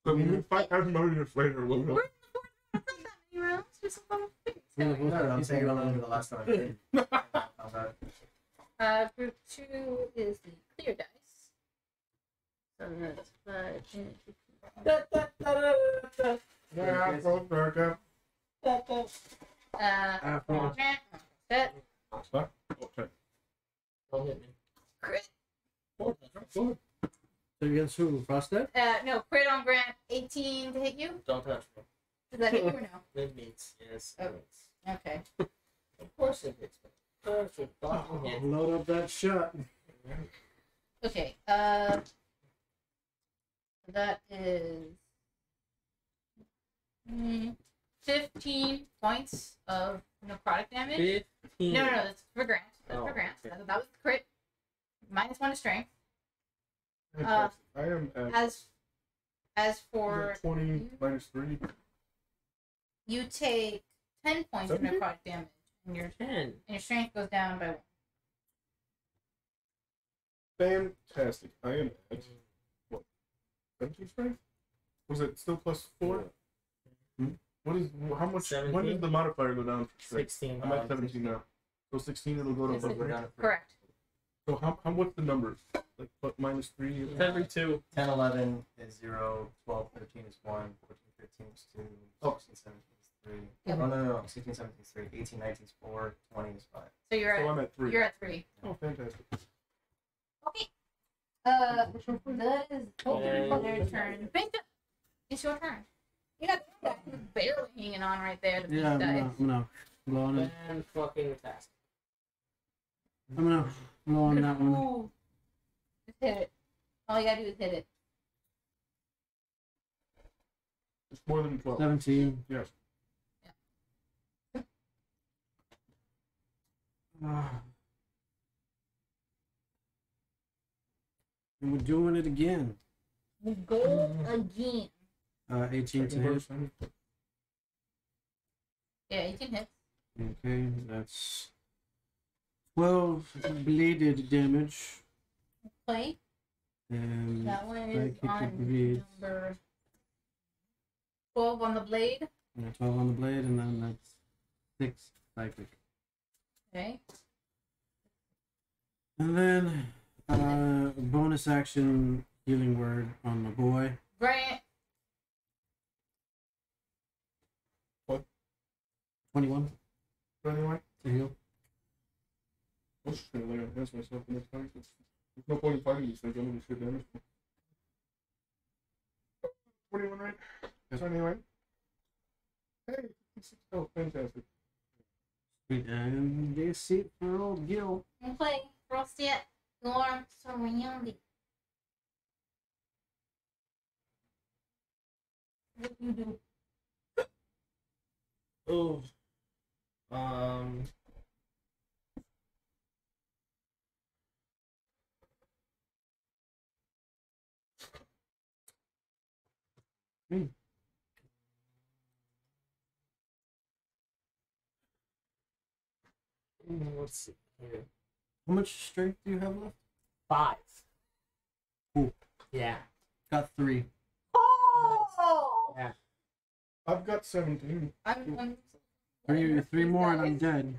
So we need 5,000 years later. We'll go. We're in the fourth round. That's not that many rounds. There's some little things Yeah, going. No, I'm saying you only the last time. Combat. Group 2 is the clear dice. So that's 5, 10, 15. Yeah, go back up. Afro. Set. Okay. Don't hit me. Crit. Go ahead. So against who? Frostad? No, crit on Grant. 18 to hit you. Don't touch me. Does that hit you or no? It meets. Yes. Oh. It meets. Okay. Of course it hits me. Of course it fucking hits. Load up that shot. Okay. That is 15 points of necrotic damage. 15. No, that's for Grant. That's Oh, for Grant. okay. That was the crit. -1 to strength. I am at As for 20 minus 3. you take 10 points of 17? necrotic damage, and 10. your strength goes down by 1. Fantastic. I am at what? 17 strength? Was it still plus 4? What is how much? 17? When does the modifier go down? 16. I'm at 17 now. So 16 it'll go Yes, to it- plus down to 3. Correct. So how what's the numbers? Like what, minus 3? Every 2. 10, 11 is 0, 12, 13 is 1, 14, 15 is 2, 16, 17 is 3. Yep. Oh, no. 16, 17 is 3, 18, 19 is 4, 20 is 5. So you're So at I'm at 3. you're at 3. Oh, fantastic. Okay. What's your first? That is their turn. Big Di- it's your turn. You got that barely hanging on right there. The big Yeah, dice. I'm gonna blow on it. And fucking fast. I'm gonna blow on that one. Ooh. Just hit it. All you gotta do is hit it. It's more than 12. 17. Yes. And we're doing it again. Go again. 18 to hit. Yeah, 18 hits. Okay, that's 12 bleeded damage. Play. And That one I is kick the on blade. number 12 on the blade. 12 on the blade, and then that's 6 psychic. Okay. And then bonus action healing word on my boy. Grant. 21 Anyway, to heal. I'm just gonna lay on hands myself the next time. There's no point in fighting these things. I'm gonna shoot damage. 21, right? Yes, anyway. Hey, oh, fantastic. And they sit for old Gil. And play. Frosted. Norm Surrounding. What do you do? Oh. Let's see here. How much strength do you have left? 5. Cool. Yeah. Got 3. Oh! Yeah. I've got 17. I'm 3 more and I'm dead.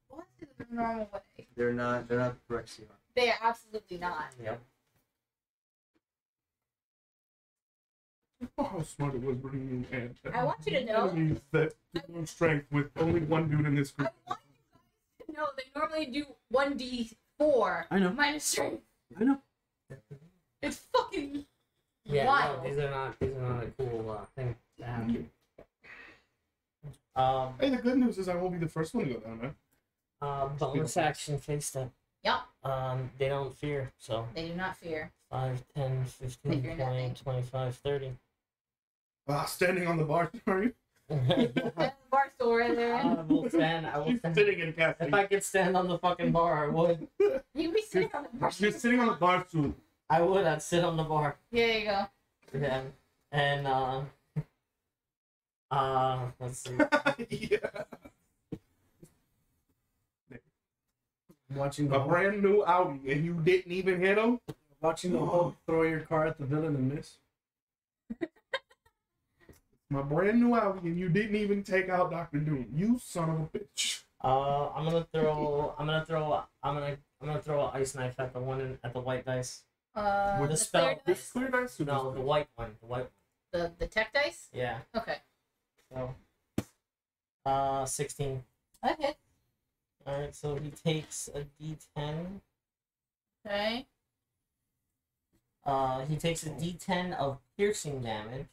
What is the normal way? They're not correct CR. They are absolutely not. Yep. Oh, how smart it was bringing in I want you to know. enemies that did one strength with only one dude in this I group. want you guys to know they normally do 1d4 I know. minus strength. I know. It's fucking Yeah, wild. no, these are not a cool thing to have. Hey, the good news is I won't be the first one to go down, man. Bonus action face step. Yep. They don't fear, so They do not fear. 5, 10, 15, They fear 20, nothing. 25, 30. Standing on the bar, sorry. Bar store right there. I will stand. She's sitting in casting. If I could stand on the fucking bar, I would. You can be sitting on the bar. You're sitting on the bar stool. I would. I'd sit on the bar. There you go. Yeah. And let's see. Yeah. Watching A the brand new Audi, and you didn't even hit him? watching the Hulk throw your car at the villain and miss. My brand new Audi, and you didn't even take out Dr. Doom. You son of a bitch. I'm gonna throw an ice knife at the one at the white dice. With the the spell. clear This dice? clear dice? Or No, the white one. The white. The tech dice? Yeah. Okay. So, 16. Okay. All right. So he takes a D10. Okay. He takes a D10 of piercing damage.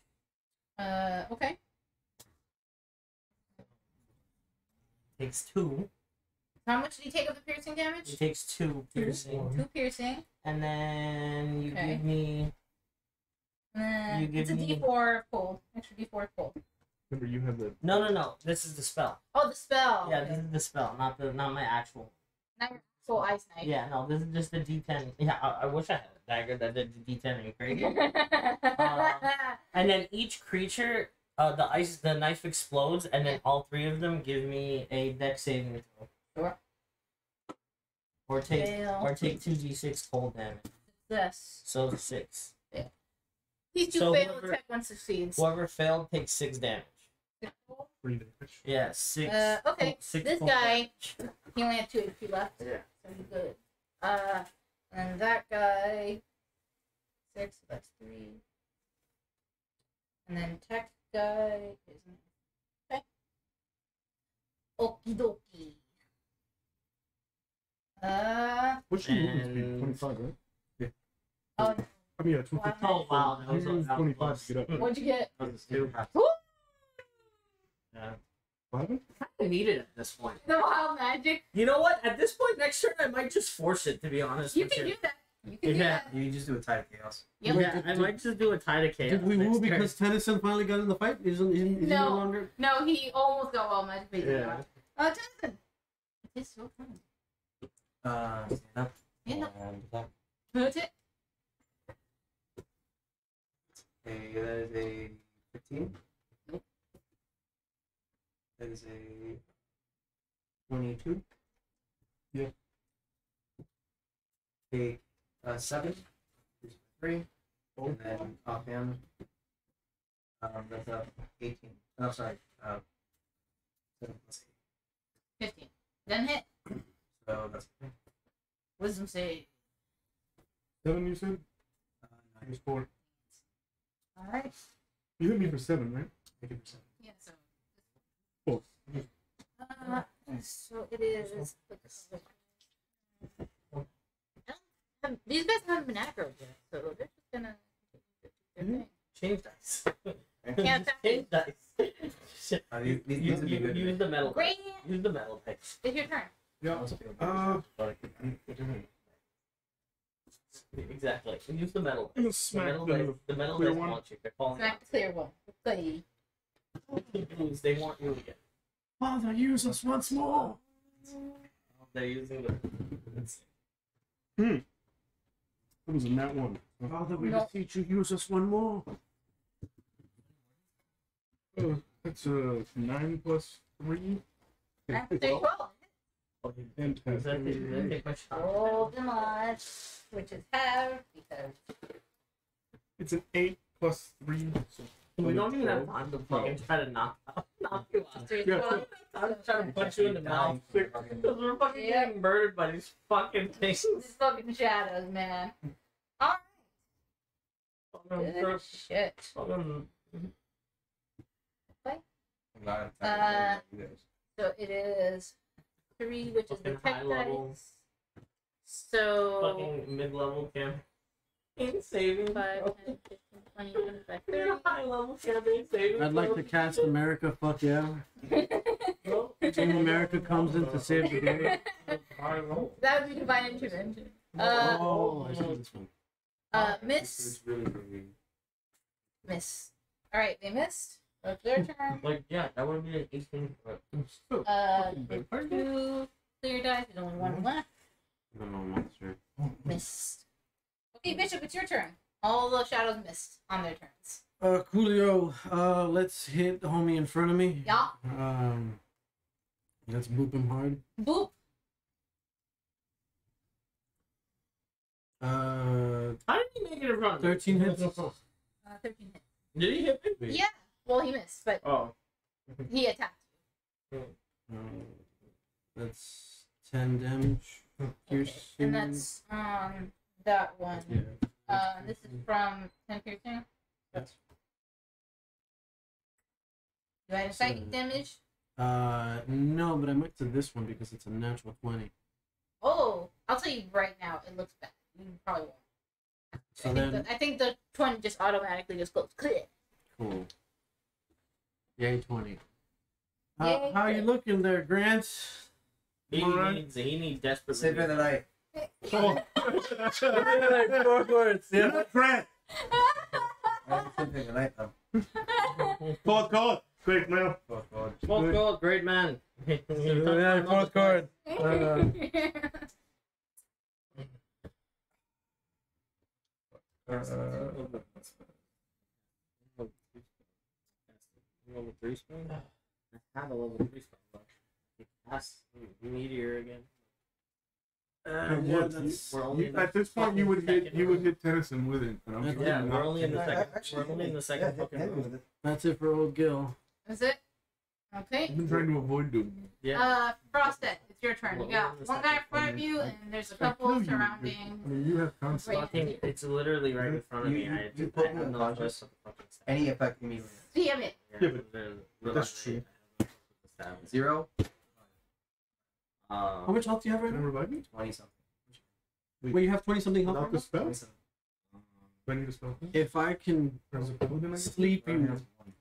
Okay. Takes 2. How much did he take of the piercing He damage? takes 2 piercing. 2 piercing. And then you Okay. give me. And then You give it's a me- D4 cold. Extra D4 cold. Remember, you have the. No. This is the spell. Oh, the spell. Yeah, this is the spell, not my actual. Not your full ice knife. Yeah, no, this is just the D10. Yeah, I wish I had a dagger that did the D10. Are you crazy? And then each creature, the knife explodes, and then all 3 of them give me a dex saving throw. Sure. Or take Fail. 2d6 cold damage. This. So 6. These 2 So fail, whoever- the tech one succeeds. Whoever failed takes 6 damage. 3 damage. Yeah, 6. Okay, 6 this cold guy- damage. He only had 2 HP left. Yeah. So he's good. And that guy 6, so that's 3. And then tech guy isn't. Okay. Okie dokie. What's your movement speed? And- 25, right? Oh, I mean, yeah, 25. Oh wow, that was, You used that was 25 close. to get up. what'd you get? That was 2. Woo! Yeah. What happened? I need it at this point. The wild magic. You know what? At this point, next turn, I might just force it, to be honest You with can you. do that. You can do Yeah. that. You just do a tide of chaos. Yep. Yeah, I might just do a tie to chaos. Did we next woo turn. because Tennyson finally got in the fight? Is he no No. longer? No, he almost got wild magic. But Yeah. Jonathan. It's so fun. Stand up. Yeah. And attack. That's it. Okay, that is a 15. Nope. That is a 22. Yeah. Take 7. 3. And then offhand. That's a 18. Oh, sorry. 7 plus 8. 15. Then hit. So that's Wisdom save. 7, you said? 9. Just 4. Alright. You hit me for 7, right? 50%. Yeah, so. Close. So it is. These guys haven't been aggro yet, so they're just gonna. Change dice. Can't Just change dice. These would be good. Use the metal. Great. Use the metal dice. It's your turn. Yeah. Exactly. Use the metal. I'm gonna The smack metal the. dice. The metal clear dice one. want you. They're calling Smack the clear one. Okay. out. Blues, they want you again. Father, use us once more. They're using the. That was a nat 1. Father, we No. beseech you, use us one more. That's a 9 plus 3. After 12. And Does that take my shot? Roll the mod, which is half, because. it's an 8 plus 3. So We don't even have time to fucking try to knock you out. Yeah. I'm trying to punch you in the mouth. Because we're fucking Yeah. getting murdered by these fucking things. These fucking shadows, man. Alright. Good shit. Fucking- So it is 3, which is the Fucking high tech level. dice. So fucking mid-level campaign saving. 5, bro. 10, 15, 20, 25, 30. High level campaign saving. I'd like to cast America. Fuck yeah. Team America comes in to save the day. That would be divine intervention. Oh, I see this one. Miss. It's really really. Miss. Alright, they missed. That's their turn. Like, yeah, that would be an 18. It's 2 clear dice. There's only one left. No, monster. Missed. Okay, Bishop, it's your turn. All the shadows missed on their turns. Coolio, let's hit the homie in front of me. Yeah. Let's boop him hard. Boop. How did he make it in front? 13 hits. 13 hits. Did he hit me? Yeah. Well, he missed, but Oh. he attacked. That's 10 damage. Piercing. And that's that one. Yeah. This is from 10 piercing. Yes. Do I have psychic damage? No, but I might to this one because it's a natural 20. Oh, I'll tell you right now, it looks bad. You probably won't. So I think the 20 just automatically just goes clear. Cool. Yay, 20. Yay. How you looking there, Grant? He Alright. needs desperately. Save the night. Forwards, You're not Grant. Save the night. Fourth card. Quick now. Oh god. Fourth goal, great man. Yeah, fourth card. Level 3 spell? I have a level 3 spell, but it has Meteor again. Yeah, that's, We're only in the At this point, you would fucking hit you would second hit Tennyson with it. And I'm Yeah, sure Yeah, you're we're not- only in the second. Actually, We're only in the second fucking round. that's it for old Gil. Is it? Okay. I've been trying to avoid doing Yeah. Frosted, it's your turn. You got one guy in front of you, and there's a couple I surrounding. mean, you have constant. Fucking, it's literally right in front of me. I You just put I me have no unconscious. choice of the fucking stab. Any effect immediately. Damn it. Yeah, but That's true. 0, How much health do you have right Can I now? revive you? 20 something. Wait, you have 20 something health Without right the now? spell? 20 something. Do I need a spell? If I can Or is it paladin, I guess? sleep Only you. has one.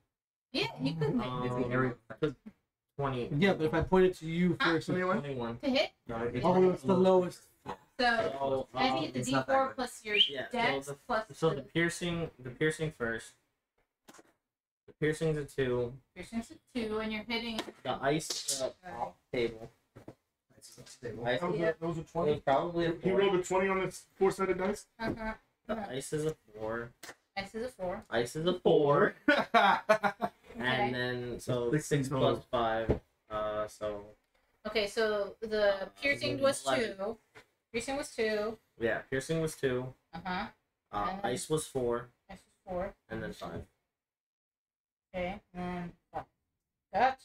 Yeah, you could make It's the area effect. 20. Yeah, but if I point it to you first. 21. to hit. No, it's Oh, it's the lowest. So So, I think it's it's a not that D4 good. plus your Yeah, dex plus so the the piercing first. The piercing's a 2. piercing's a 2, and you're hitting. The ice is a off table. It's not stable. Ice That was is a- that was a it was 20. probably a He 4. rolled a 20 on this 4-sided dice. Uh-huh. The ice is a 4. X is a 4. Ice is a 4. Okay. And then, so 16 6 plus total. 5. So, Okay, so the piercing was 11. 2. Piercing was 2. yeah, piercing was 2. Uh-huh. And then- Ice was 4. X was 4. And then 5. Okay, and then 5. Gotcha.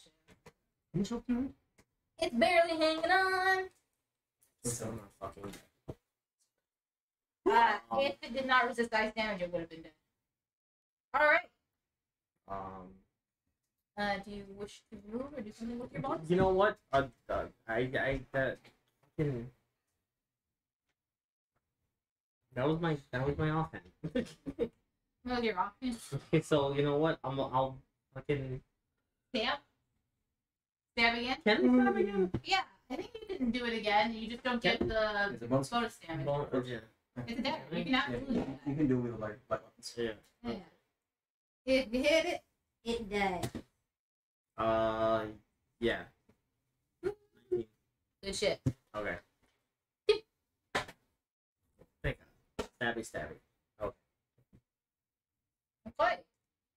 How much health do you have? It's barely hanging on. So, I'm not fucking. If it did not resist ice damage, it would have been dead. Alright. Do you wish to move or do something with your bonus? You know what? I fucking. That was my offhand. Well, your offense. Okay, so you know what? I'll fucking. Stab? Stab again? Can I stab again? Yeah, I think you didn't do it again. You just don't get the It's a bonus. bonus damage. Yeah. It's a dagger. You can Yeah, absolutely do that. you can do it with like weapons. Yeah. Yeah. If you hit it, it dies. Yeah. Good shit. Okay. Pick up. Stabby. Okay.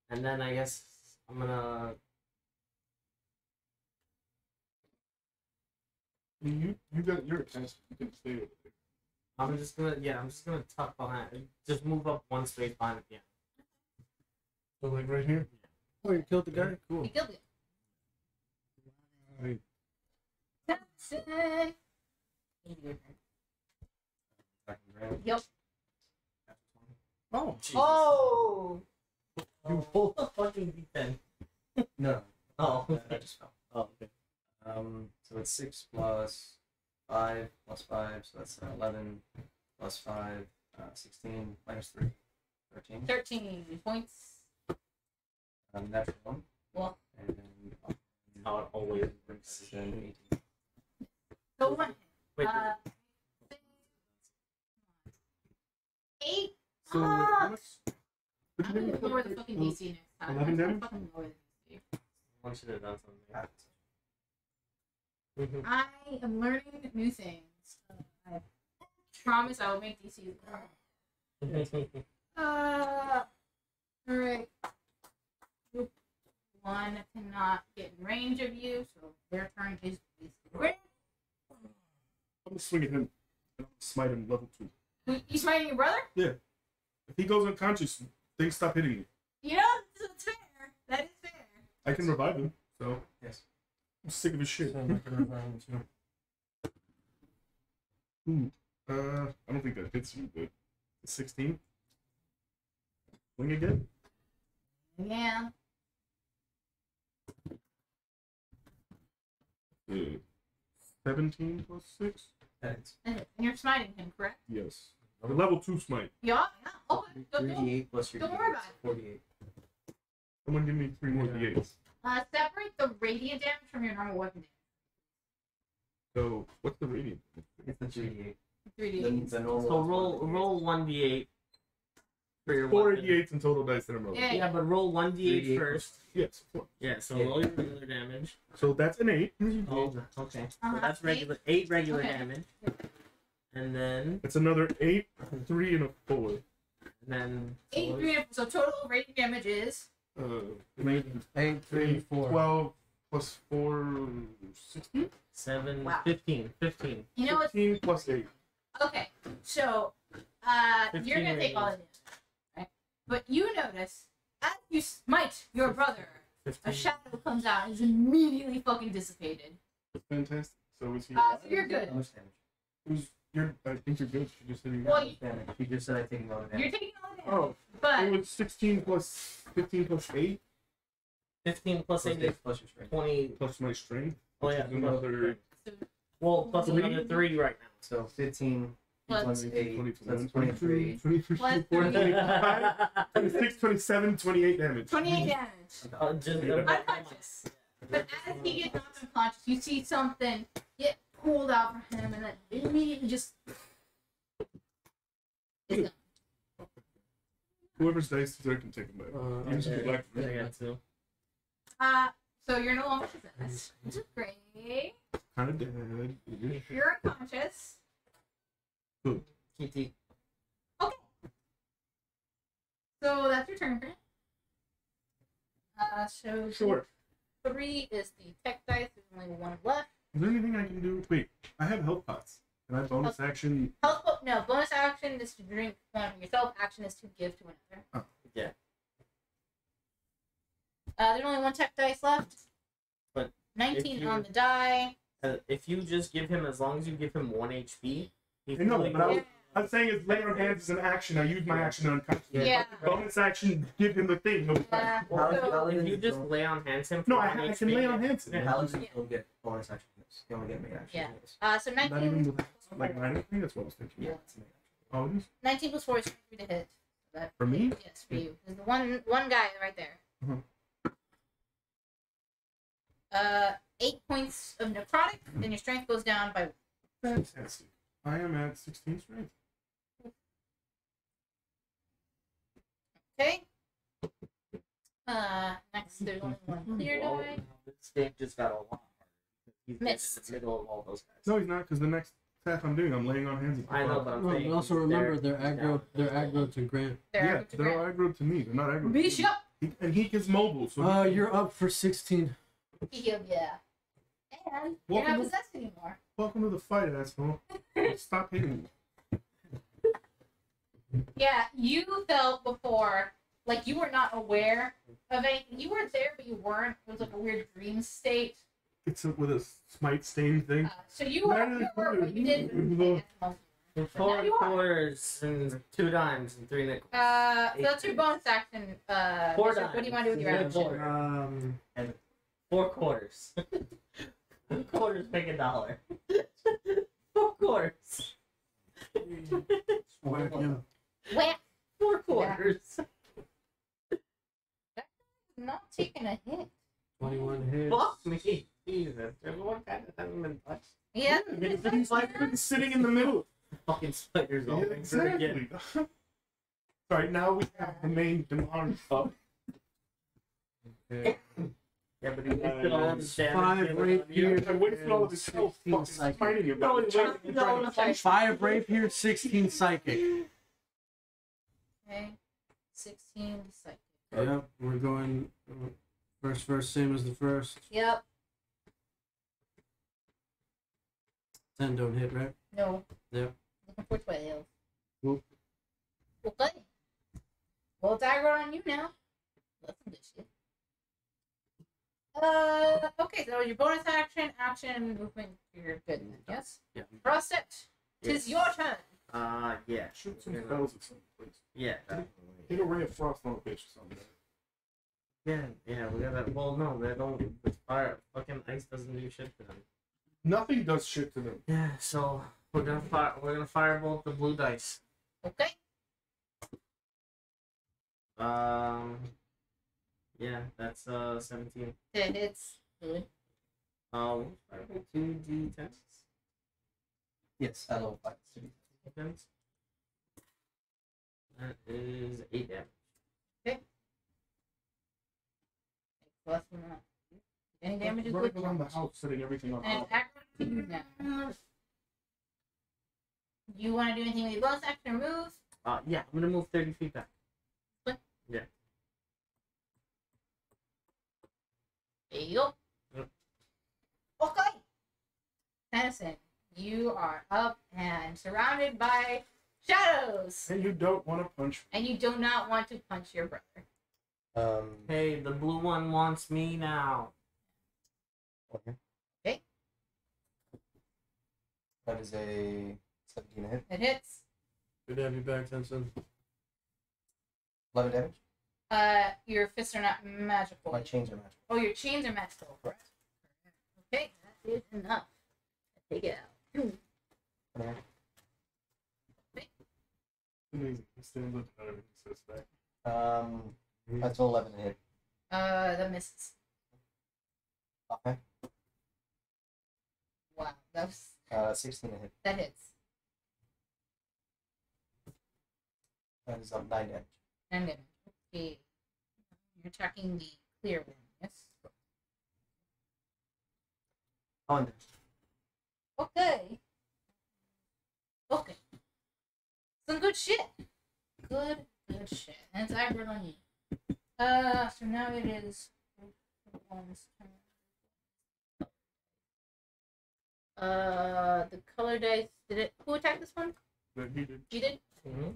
And then I guess I'm gonna. You got your chance. You can stay over there. I'm just gonna tuck behind. Just move up one space behind it. Yeah. So like right here. Oh, you killed the guy? You Cool. killed it. Right. That's it. Yep. Oh. Oh! You pulled the fucking defense. No. Oh. That just fell. Oh, okay. So it's 6 plus 5 plus 5, so that's 11 plus 5, 16 minus 3, 13. 13 points. Natural one. Well, And then How it always works. 18. so one. Wait, 8. So, Ah! how much? I'm gonna lower the fucking DC next time. 11 I'm gonna damage? fucking lower the DC. I should have done something. I am learning new things. I promise I will make DC. Alright. Group 1 cannot get in range of you, so their turn is great. I'm gonna swing at him. And smite him level 2. You smiting your brother? If he goes unconscious, things stop hitting me. You know, that's fair. That is fair. I can revive him, so Yes. I'm sick of his shit. So I'm not gonna revive him, too. Ooh. I don't think that hits you, but 16. Swing again. Yeah. 17 plus 6? That's And you're smiting him, correct? Yes. The level 2 smite. Yeah. Okay. Go. 3d8 plus your Don't d8, worry about it. 48. Someone give me 3 more Yeah. d8s. Separate the radiant damage from your normal weapon So, what's the radiant? It's the 3d8. damage. 3D. The normal. So roll 1d8 for your 4 weapon. d8s and total dice that I'm rolling. Yeah. Yeah, but roll 1d8 3d8 first. Yes, of course. Yeah, so Yeah. roll your regular damage. So that's an 8. Oh, okay. So Uh-huh. that's regular 8 regular Okay. damage. And then It's another 8, 3, and a 4. 8, 3, so total radiant damage is 8, 3, 4. 12 plus 4, 16? 7, Wow. 15. you know what? 15 plus 8. Okay, so you're 15 gonna take all of this, right? But you notice as you smite your brother, a 15. shadow comes out and is immediately fucking dissipated. Fantastic. So is he? So you're good. How much damage? I think you're good. She just said you Well, How much damage? He just said I take a lot of You're damage. taking all the damage, Oh, it but was 16 plus 15 plus 8 15 plus 8 is plus your strength. 20. plus my strength. Oh, yeah. Which is another Well, plus Three? another 3 right now. So 15 Plus plus 8. 22, So that's 23. 23, Plus 24, 3. 25, 26, 27, 28 damage. 28 damage. Just Unconscious. But as he gets knocked unconscious, you see something get pulled out from him and then immediately just is gone. Whoever's dice is there can take them back. You just get back. I got 2. So you're no longer possessed, which is great. Kind of dead. You're unconscious. TT. So that's your turn. So Sure. 3 is the tech dice. There's only 1 left. Is there anything I can do? Wait, I have health pots. Can I bonus action? No, bonus action is to drink one for yourself. Action is to give to another. Oh. Yeah. There's only 1 tech dice left. But 19 if you- on the die. If you just give him, as long as you give him 1 HP, he's I know, fully but I was, Yeah. I'm saying is lay on hands is an action. I use my action to unconscious. Yeah. Bonus action, give him the thing. He'll be fine. Yeah. Well, So, If you just lay on hands him for No, 1 I HP, can lay on hands. Yeah. Paladins don't get bonus action hits. They only get main action Yeah. hits. so Not 19, even with like 9 or 3? That's what I was thinking. Yeah, it's a main action. Oh, it is? 19 plus 4 is 3 to hit. That, For me? Yes, for you. There's the one guy right there. Uh-huh. 8 points of necrotic, and your strength goes down by 1. Fantastic. I am at 16 strength. Okay. Next, there's only 1 clear Well, die. this game just got a lot harder. He's dead Missed. in the middle of all those guys. No, he's not, because the next attack I'm doing, I'm laying on hands. I know, but I'm No, saying. but also he's remember there. they're aggro. They're aggro to Grant. They're Yeah, average to they're grant. aggro to me. They're not aggro. Beat you up. And he gets mobile, so You're up for 16. He healed, yeah. And you're Welcome not to- possessed anymore. welcome to the fight, asshole. Stop hitting me. Yeah, you felt before, like you were not aware of anything. You were there, but you weren't. It was like a weird dream state. It's with a smite stain thing. So you were what you did. Mhm. For Now 4 you are. quarters and 2 dimes and 3 nickels. So that's your bonus action. 4 Bishop, what do you want to do with your dimes. action? Quarter. 4 quarters. 4 quarters make $1. 4 quarters. Whack him. Whack. 4 quarters. Not taking a hit. 21 hits. Fuck me. Jesus. Everyone kind of hasn't been touched. Yeah. He's like sitting in the middle. Fucking spiders all Yeah, over exactly. again. Right now we have the main demonic stuff. Okay. Yeah, but he wasted all of his damage. 5 rapier. I wasted all of his health 16 fucking psychic. fighting you. No, he wasn't. No, no, 5 rapier, 16 psychic. Okay. 16 psychic. Yep, we're going first, same as the first. Yep. 10 don't hit, right? No. Yep. Looking for 12. Whoop. Okay. Well, dagger on you now. That's some good shit. Okay, so your bonus action, movement, you're good then, yes? Yeah. Frosted, tis your turn. Yeah. Shoot some spells at some place. Yeah. Hit a ray of frost on a bitch or something. Yeah, we got that. Well, no, they don't. With fire, fucking ice doesn't do shit to them. Nothing does shit to them. Yeah, so we're gonna firebolt the blue dice. Okay. Yeah, that's 17. It hits. Good. Firebolt 2d10s. Yes, I love 5. Defense. That is 8 damage. Plus one up. Any damage is Running good. around the house, setting everything up. And action to you now. You want to do anything with your bonus action or move? Yeah, I'm gonna move 30 feet back. What? Yeah. There you go. Yep. Okay. Tennyson, you are up and surrounded by shadows. And you don't want to punch. And you do not want to punch your brother. Hey, the blue one wants me now. Okay. Okay. That is a 17 hit. It hits. Good to have you back, Tenson. 11 damage. Your fists are not magical. My chains are magical. Oh, your chains are magical. Correct. Okay, that is enough. Take it out. Okay. Amazing. He stands up and everything says back. That's an 11 hit. That misses. Okay. Wow, that was 16 hit. that hits. That is 9 damage. And then, okay, you're attacking the clear one. Yes. On Okay. Okay. Some good shit. Good shit. And it's aggroed on you. So now it is one's turn. The color dice. Did it? Who attacked this one? That he did. You did. Mm-hmm.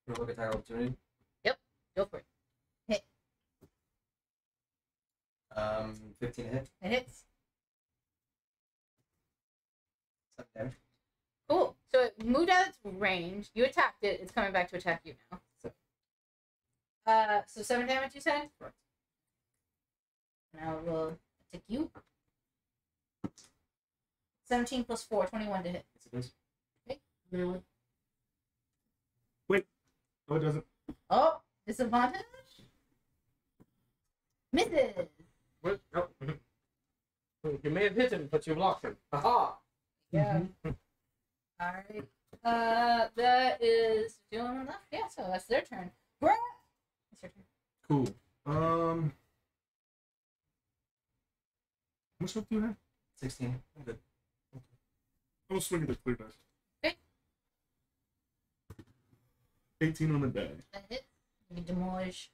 look at attack opportunity. Go for it. 15 hit. It hits. 7 damage. Cool. So it moved out of its range. You attacked it. It's coming back to attack you now. So 7 damage. You said. Correct. Now it will attack you. 17 plus 4, 21 to hit. Yes, it is. Oh, it doesn't. Oh, disadvantage. Misses. What? Oh. You may have hit him, but you blocked him. Aha! Yeah. Alright. That is the only one left. Yeah, so that's their turn. It's your turn. Cool. How much health do you have? 16. Good. I'm gonna swing at the clear dice. Okay. 18 on the die. That hit. You can demolish.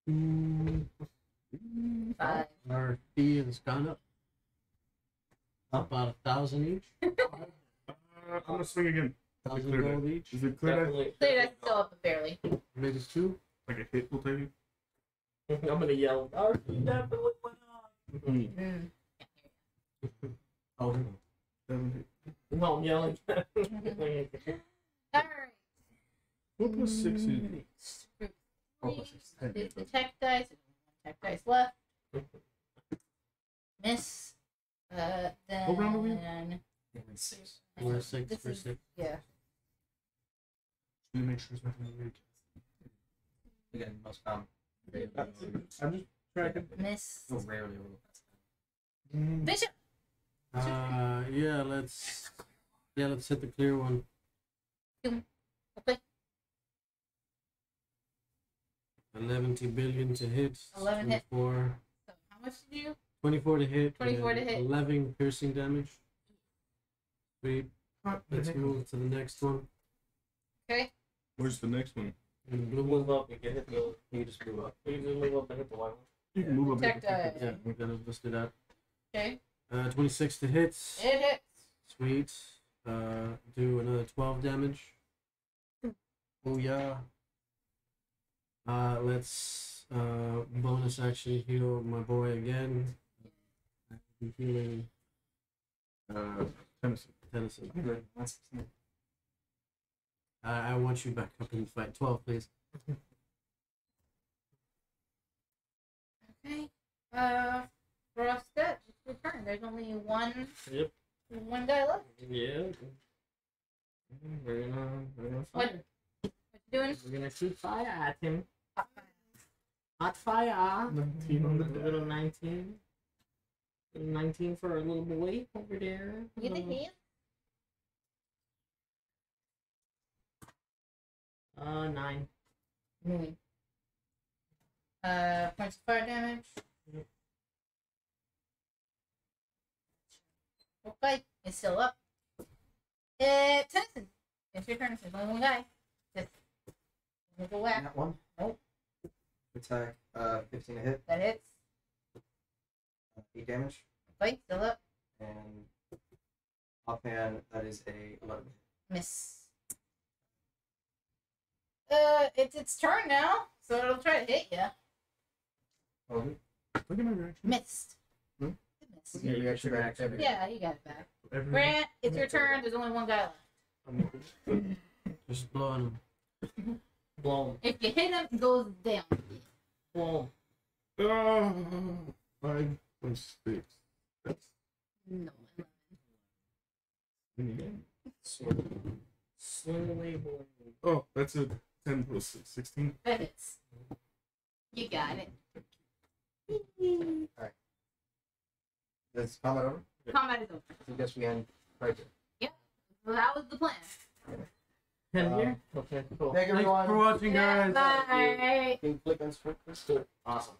5. Our fee has gone up. About 1,000 each. I'm gonna swing again. 1,000 Clear gold each. Is it clear dice? Definitely. Clear that's still up, but barely. Maybe it's 2. Like a hit will take you? I'm gonna yell. Our fee definitely went up. Mm. Oh, 7 hit. No, I'm yelling. Alright. 4 plus 6 is. Four plus six. It's the tech dice. Tech dice left. Miss. Then What round are we in? It was 6. Or 6 This for is- 6. Yeah. Let me make sure there's nothing weird. Again, most common. I'm just tracking. Miss. So rarely roll past Bishop. Yeah, let's hit the clear one. Okay. 11 billion to hit. 11 hit. 24. So how much did you? 24 to hit. 24 and to hit. 11 piercing damage. Sweet. Let's move to the next one. Okay. Where's the next one? And the blue Move one. up, you can hit the. You just move up. You can just move up and hit the white one. You can move up. Protect there. Yeah, we're gonna list it out. Okay. 26 to hit. It hits. Sweet. Do another 12 damage. Oh yeah. Let's bonus action heal my boy again. I'm healing Tennessee. Tennyson. Good. I want you back up in the fight. 12, please. Okay. Frosted. It's your turn. There's only one. Yep. One guy left. Yeah. We're gonna What? fire. What you doing? We're gonna shoot fire at him. Hot fire. 19 on the A little 19. 19 for our little boy over there. You think he is? 9. Moving. Points of fire damage. Yep. Okay, it's still up. Tennyson. It's your turn. There's only one guy. Just make a whack. That one? Nope. Attack, 15 to hit, That hits. 8 damage, Okay, still up. and offhand, that is a 11. Miss. It's its turn now, so it'll try to hit you. Oh, Look at my reaction. Missed. Hmm? It missed. yeah, reaction back. Yeah, you got it back. Every- Grant, it's your turn. There's only one guy left. Just blowing him. Blow him. If you hit him, it goes down. Blow Oh, 5 plus 6. That's No. in the game. him. Slowly blow him. Oh, that's a 10 plus 6, 16. That hits. You got it. Is combat over? Combat is over. So I guess we end right there. Well, that was the plan. Him here? Okay, cool. Thank Thanks for everyone. watching, guys. Bye. Can you click on switch? Awesome.